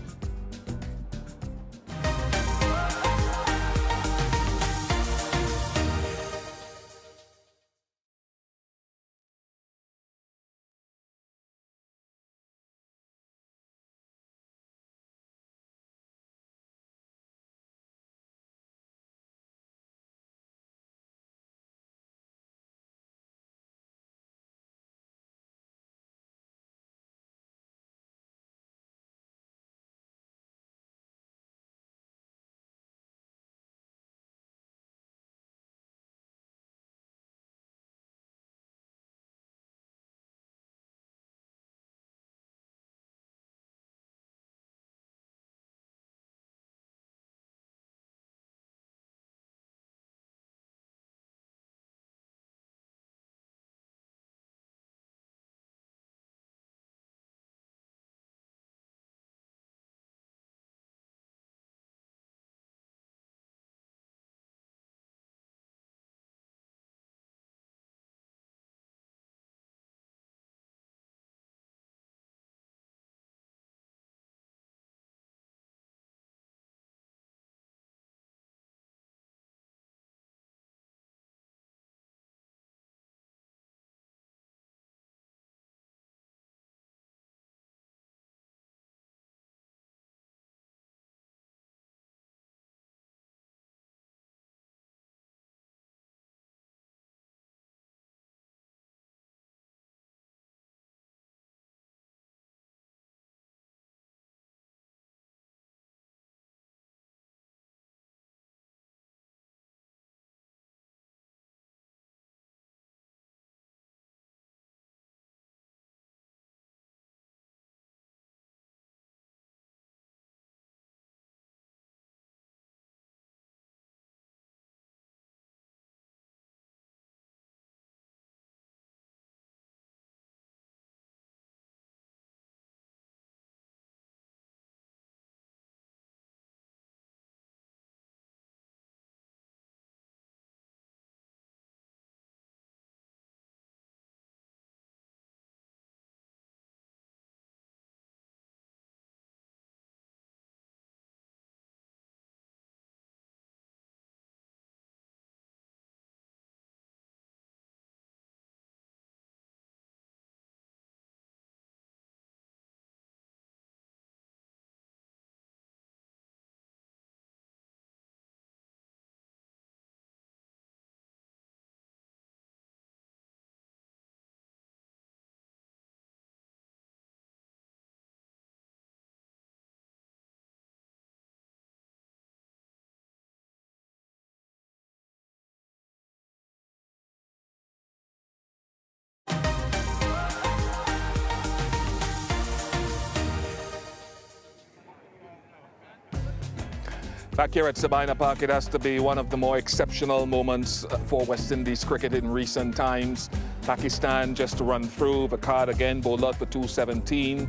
Back here at Sabina Park, it has to be one of the more exceptional moments for West Indies cricket in recent times. Pakistan just to run through. Vakad again bowled out for 217.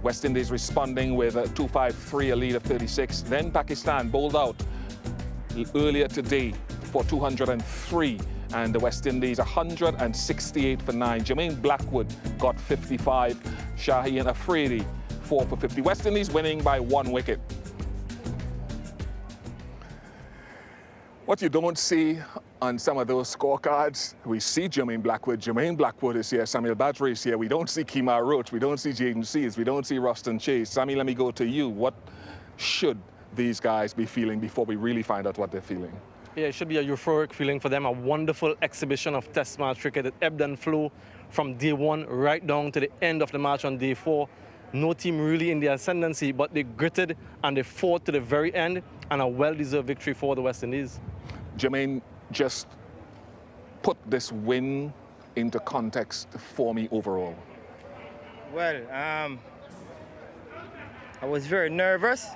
West Indies responding with a 253, a lead of 36. Then Pakistan bowled out earlier today for 203. And the West Indies 168 for 9. Jermaine Blackwood got 55. Shaheen Afridi 4 for 50. West Indies winning by 1 wicket. What you don't see on some of those scorecards, we see Jermaine Blackwood. Jermaine Blackwood is here. Samuel Badri is here. We don't see Kemar Roach. We don't see Jayden Seales. We don't see Ruston Chase. Sammy, let me go to you. What should these guys be feeling before we really find out what they're feeling? Yeah, it should be a euphoric feeling for them. A wonderful exhibition of Test match cricket. It ebbed and flowed from day 1 right down to the end of the match on day 4. No team really in the ascendancy, but they gritted and they fought to the very end, and a well-deserved victory for the West Indies. Jermaine, just put this win into context for me overall. Well, I was very nervous.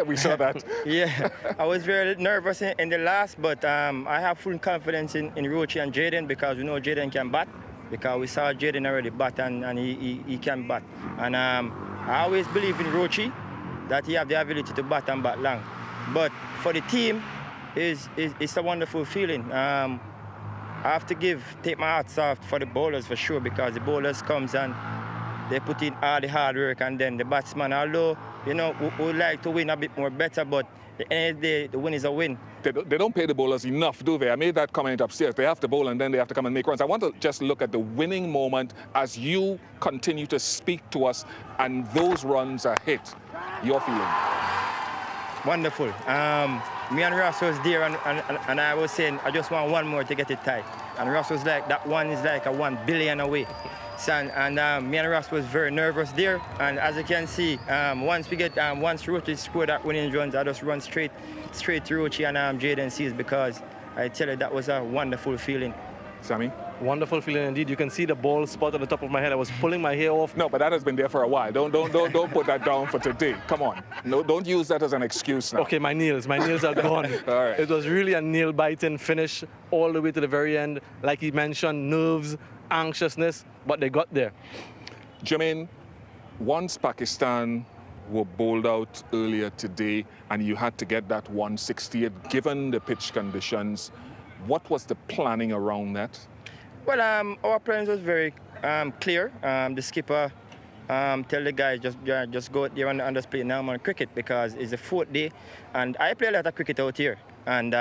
We saw that. Yeah, I was very nervous in the last, but I have full confidence in Roach and Jayden, because we know Jayden can bat, because we saw Jayden already bat and he can bat. And I always believe in Roachy, that he have the ability to bat and bat long. But for the team, it's a wonderful feeling. I have to take my hats off for the bowlers for sure, because the bowlers comes and they put in all the hard work, and then the batsman, although, you know, we like to win a bit more better, but at the end of the day, the win is a win. They don't pay the bowlers enough, do they? I made that comment upstairs. They have to bowl and then they have to come and make runs. I want to just look at the winning moment as you continue to speak to us and those runs are hit. Your feeling? Wonderful. Me and Ross was there, and I was saying, I just want one more to get it tight. And Ross was like, that one is like a 1 billion away. So, and me and Ross was very nervous there. And as you can see, once Roach scored that winning runs, I just run straight to Roach and Jayden Seales, because I tell you, that was a wonderful feeling. Sammy? Wonderful feeling indeed. You can see the ball spot at the top of my head. I was pulling my hair off. No, but that has been there for a while. Don't put that down for today. Come on. No, don't use that as an excuse now. Okay, my nails are gone. All right. It was really a nail-biting finish all the way to the very end. Like he mentioned, nerves, anxiousness, but they got there. Jermaine, once Pakistan were bowled out earlier today and you had to get that 168, given the pitch conditions, what was the planning around that? Well, our plans was very clear. The skipper tell the guys just go out there and just play normal cricket, because it's the 4th day, and I play a lot of cricket out here. And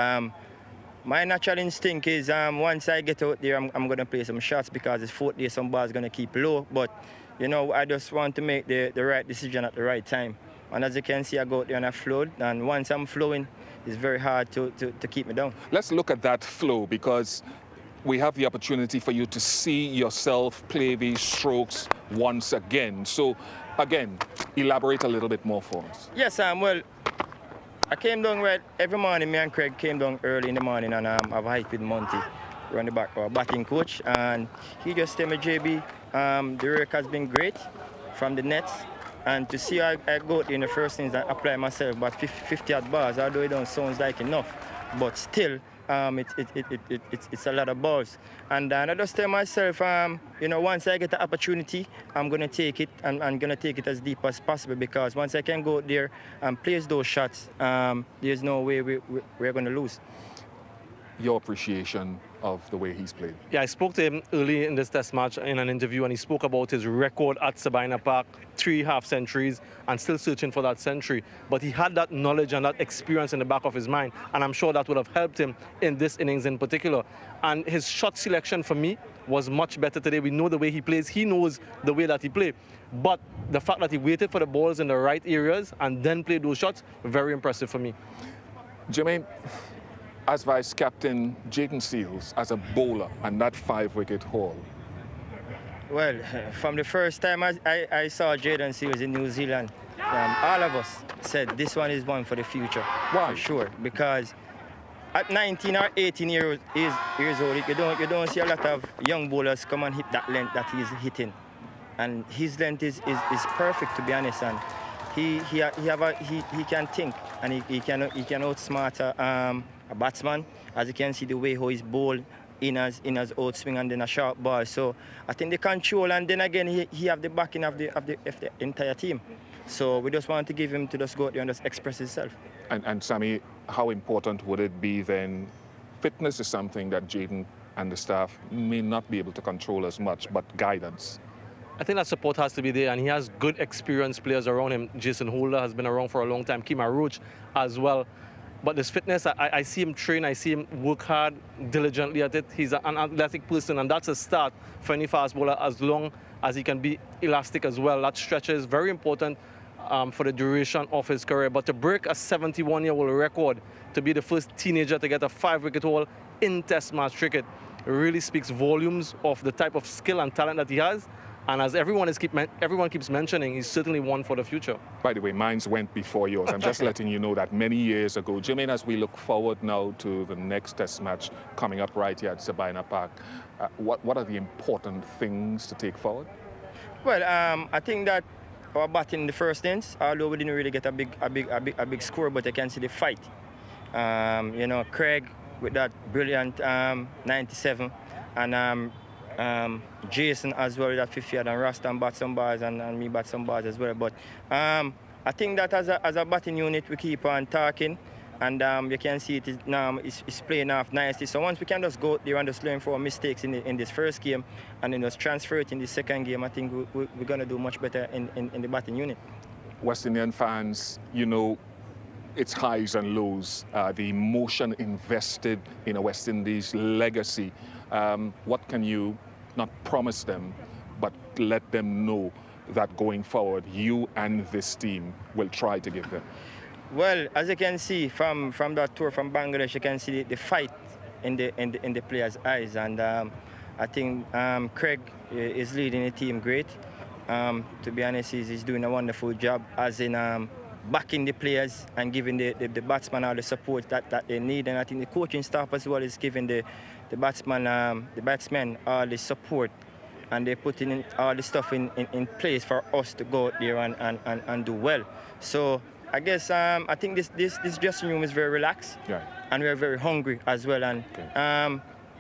my natural instinct is once I get out there, I'm going to play some shots, because it's 4th day, some balls going to keep low. But you know, I just want to make the right decision at the right time. And as you can see, I go out there and I flowed. And once I'm flowing, it's very hard to keep me down. Let's look at that flow, because we have the opportunity for you to see yourself play these strokes once again. So, again, elaborate a little bit more for us. Yes, well, I came down right every morning. Me and Craig came down early in the morning and have a hike with Monty, run the back, our batting coach, and he just told me, JB, the work has been great from the nets. And to see I go in the first things, I apply myself about 50 odd bars, although it don't sound like enough, but still, it's a lot of balls. And I just tell myself, you know, once I get the opportunity, I'm going to take it, and I'm going to take it as deep as possible, because once I can go there and place those shots, there's no way we're going to lose. Your appreciation of the way he's played? Yeah, I spoke to him early in this Test match in an interview, and he spoke about his record at Sabina Park, 3 half-centuries, and still searching for that century. But he had that knowledge and that experience in the back of his mind, and I'm sure that would have helped him in this innings in particular. And his shot selection for me was much better today. We know the way he plays. He knows the way that he plays. But the fact that he waited for the balls in the right areas and then played those shots, very impressive for me. Jermaine, as vice captain, Jayden Seales as a bowler and that 5-wicket haul? Well, from the first time I saw Jayden Seales in New Zealand, all of us said this one is one for the future. Why? For sure, because at 19 or 18 years old, you don't see a lot of young bowlers come and hit that length that he's hitting, and his length is perfect, to be honest. And he can think, and he can outsmart a batsman. As you can see, the way how he's bowled in his outswing and then a sharp ball. So I think the control, and then again he have the backing of the entire team. So we just want to give him to just go out there and just express himself. And Sammy, how important would it be then? Fitness is something that Jayden and the staff may not be able to control as much, but guidance. I think that support has to be there, and he has good experienced players around him. Jason Holder has been around for a long time, Kemar Roach as well. But this fitness, I see him train, I see him work hard, diligently at it. He's an athletic person, and that's a start for any fast bowler, as long as he can be elastic as well. That stretch is very important for the duration of his career. But to break a 71-year-old record, to be the first teenager to get a 5-wicket haul in Test match cricket, really speaks volumes of the type of skill and talent that he has. And as everyone keeps mentioning, he's certainly one for the future. By the way, mine's went before yours. I'm just letting you know that many years ago, Jermaine, as we look forward now to the next Test match coming up right here at Sabina Park, what are the important things to take forward? Well, I think that our batting in the first innings, although we didn't really get a big score, but I can see the fight. You know, Craig with that brilliant 97, and Jason as well with that 50 and Rastan bat some bars and me bat some bars as well. But I think that as a batting unit we keep on talking, and you can see it now it's playing off nicely. So once we can just go there and just learn from our mistakes in this first game and then just transfer it in the second game, I think we're going to do much better in the batting unit. West Indian fans, you know, its highs and lows, the emotion invested in a West Indies legacy. What can you not promise them, but let them know that going forward, you and this team will try to give them? Well, as you can see from that tour from Bangladesh, you can see the fight in the players' eyes, and I think Craig is leading the team great. To be honest, he's doing a wonderful job as in backing the players and giving the batsmen all the support that they need, and I think the coaching staff as well is giving the batsmen all the support, and they're putting in all the stuff in place for us to go out there and do well. So I guess I think this dressing room is very relaxed, yeah, and we're very hungry as well, and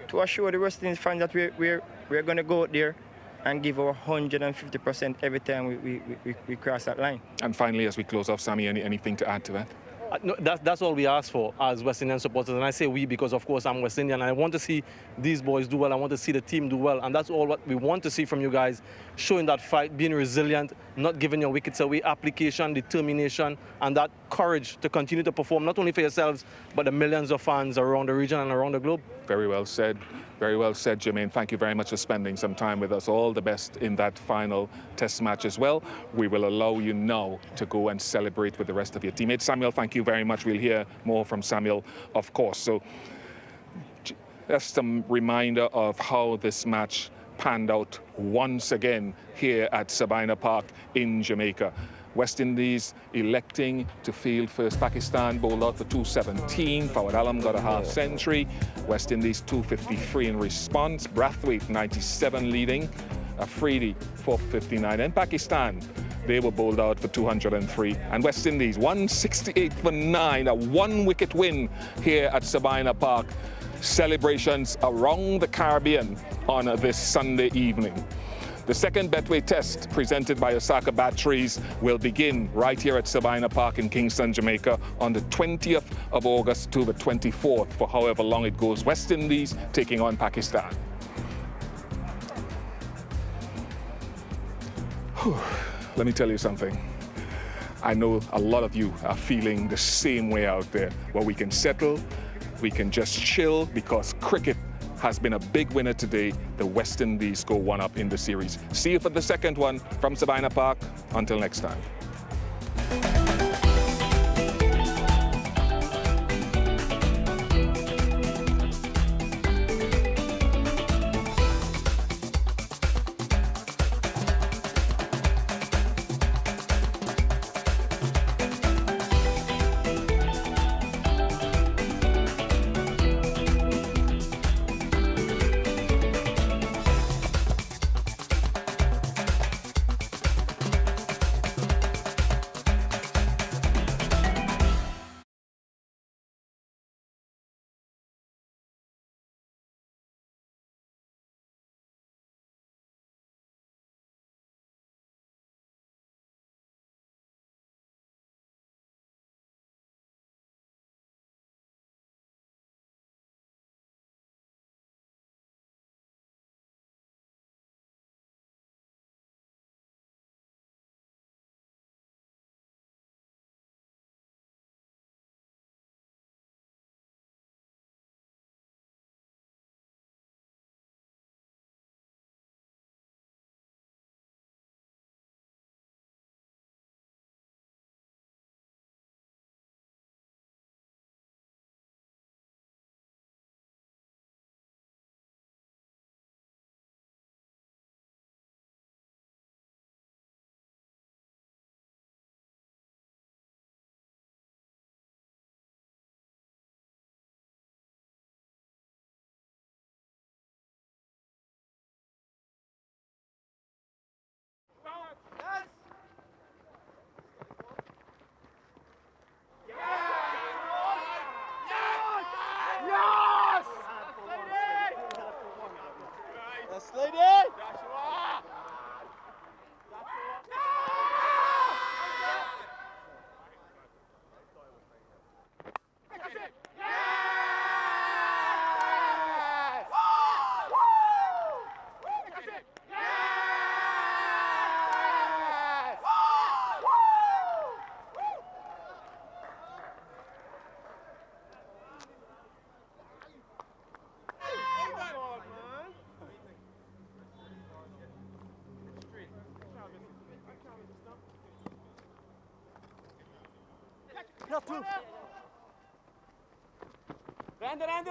to assure the West Indies fans that we're going to go out there and give our 150% every time we cross that line. And finally, as we close off, Sammy, anything to add to that? No, that's all we ask for as West Indian supporters, and I say we because of course I'm West Indian and I want to see these boys do well. I want to see the team do well, and that's all what we want to see from you guys, showing that fight, being resilient, not giving your wickets away, application, determination, and that courage to continue to perform not only for yourselves but the millions of fans around the region and around the globe. Very well said. Very well said, Jermaine. Thank you very much for spending some time with us. All the best in that final Test match as well. We will allow you now to go and celebrate with the rest of your teammates. Samuel, thank you very much. We'll hear more from Samuel, of course. So just some reminder of how this match panned out once again here at Sabina Park in Jamaica. West Indies electing to field first. Pakistan bowled out for 217. Fawad Alam got a half century. West Indies 253 in response. Brathwaite 97 leading. Afridi 459. And Pakistan, they were bowled out for 203. And West Indies 168 for 9. A 1-wicket win here at Sabina Park. Celebrations around the Caribbean on this Sunday evening. The second Betway test presented by Osaka Batteries will begin right here at Sabina Park in Kingston, Jamaica on the 20th of August to the 24th for however long it goes. West Indies taking on Pakistan. Whew. Let me tell you something. I know a lot of you are feeling the same way out there, where we can settle, we can just chill because cricket has been a big winner today. The West Indies go one up in the series. See you for the second one from Sabina Park. Until next time.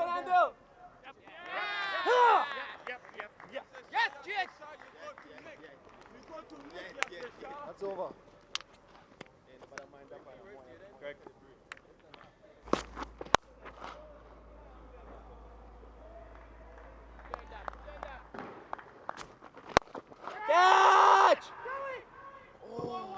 Randall. Yes, Jake. That's over. Greg. Catch! Oh.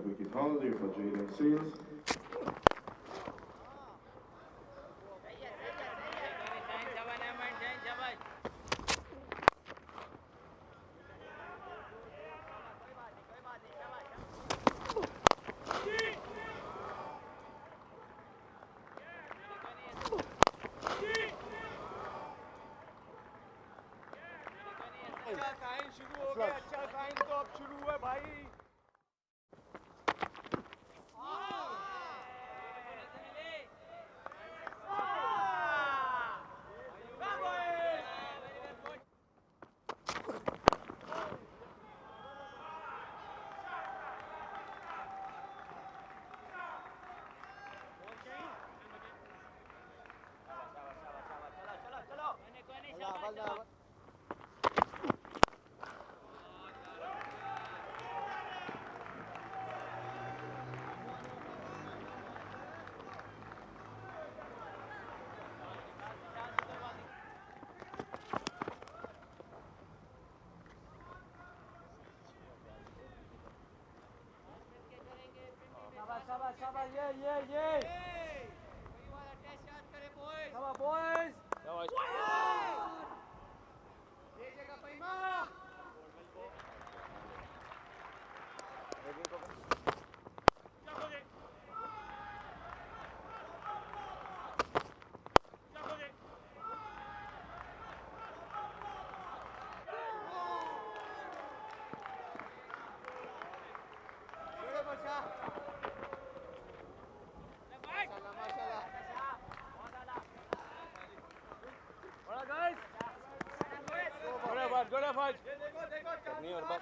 Wicket holiday for Jayden Seales. शुरू हो गया अच्छा sign तो अब शुरू हुआ भाई शाबाश ये Come on boys भेजेगा पैमा Good effort. नहीं और बात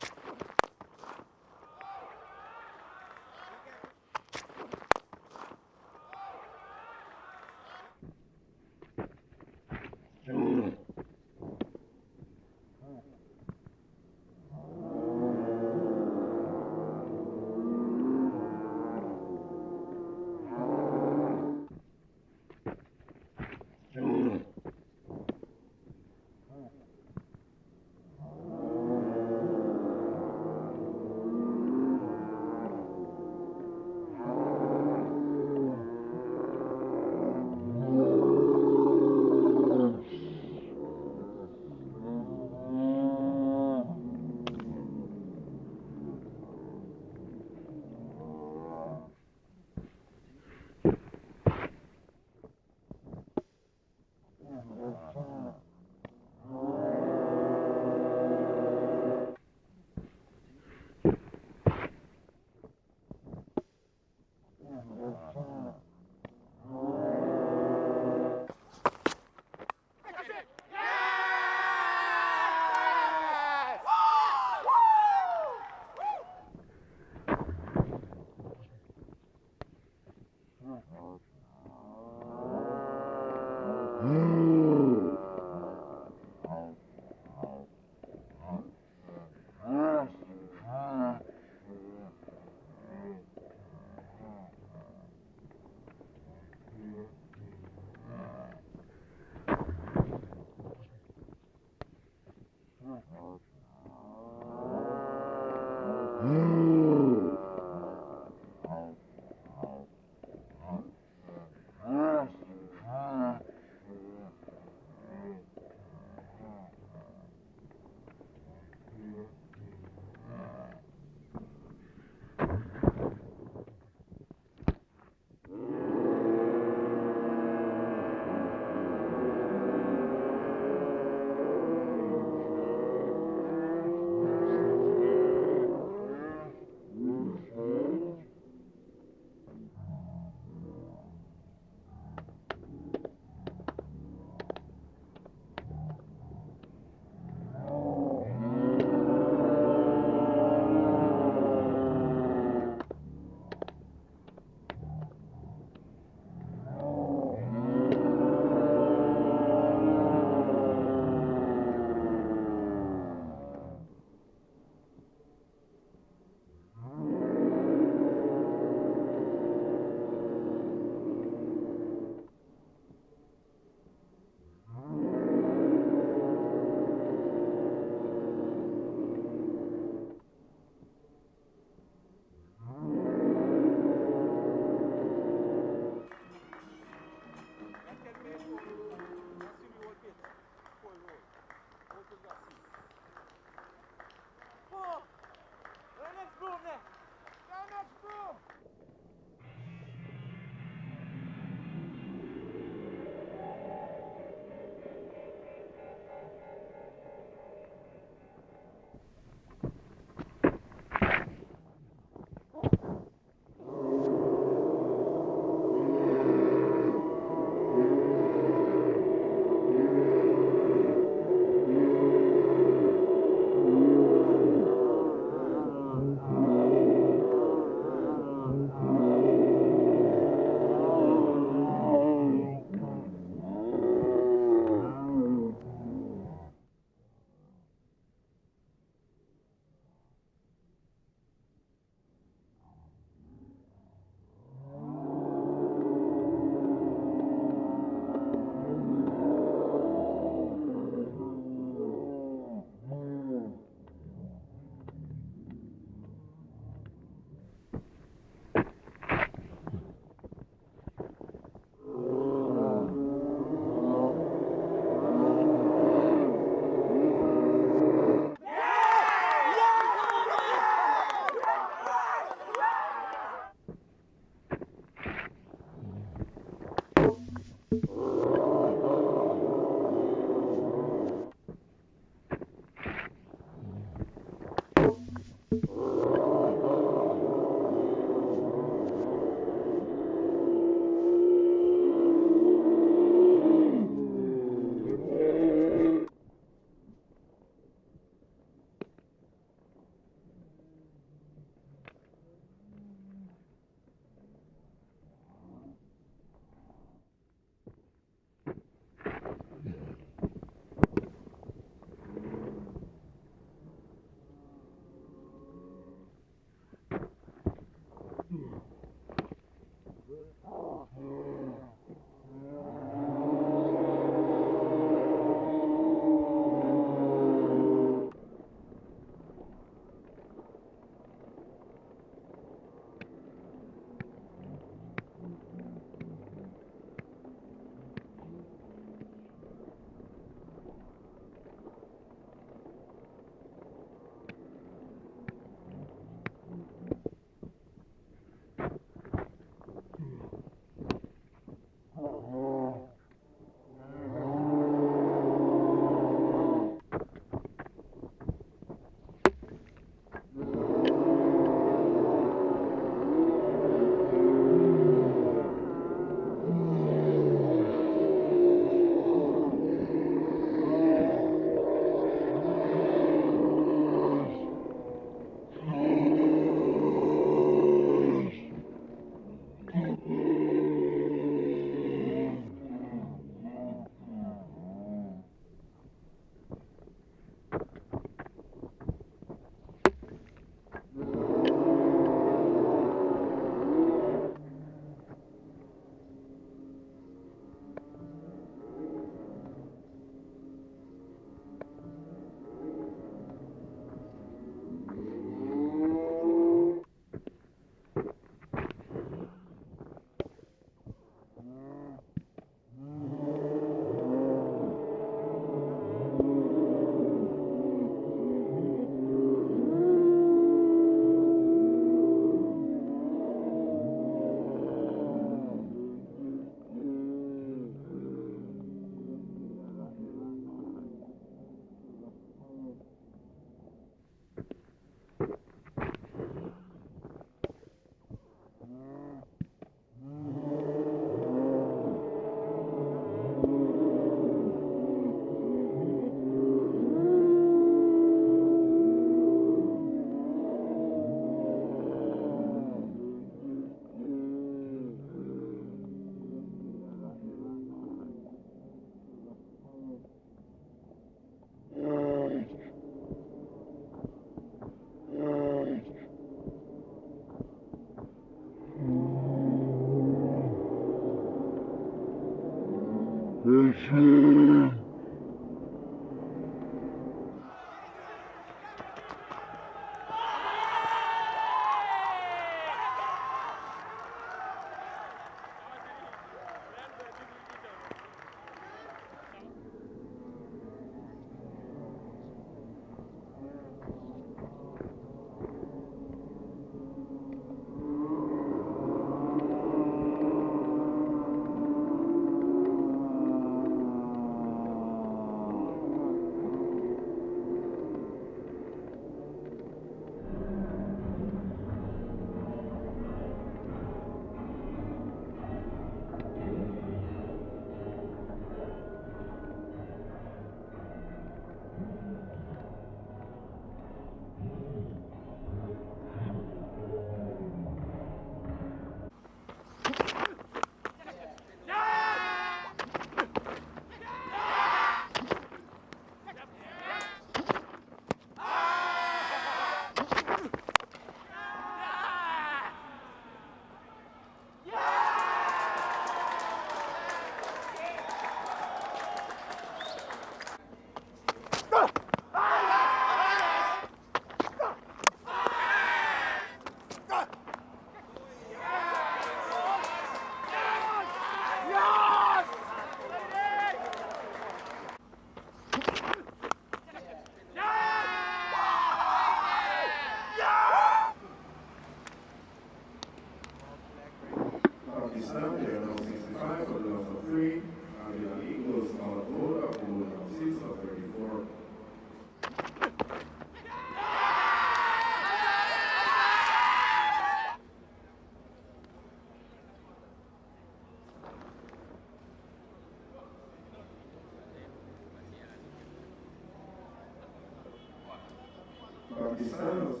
Pakistan.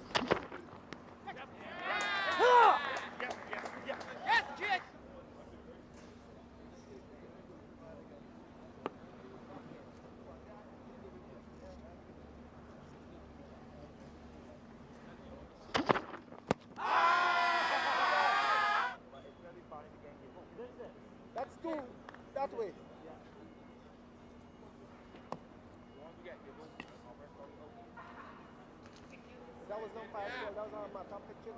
That's two. That way. That was not fast. That was on my top picture.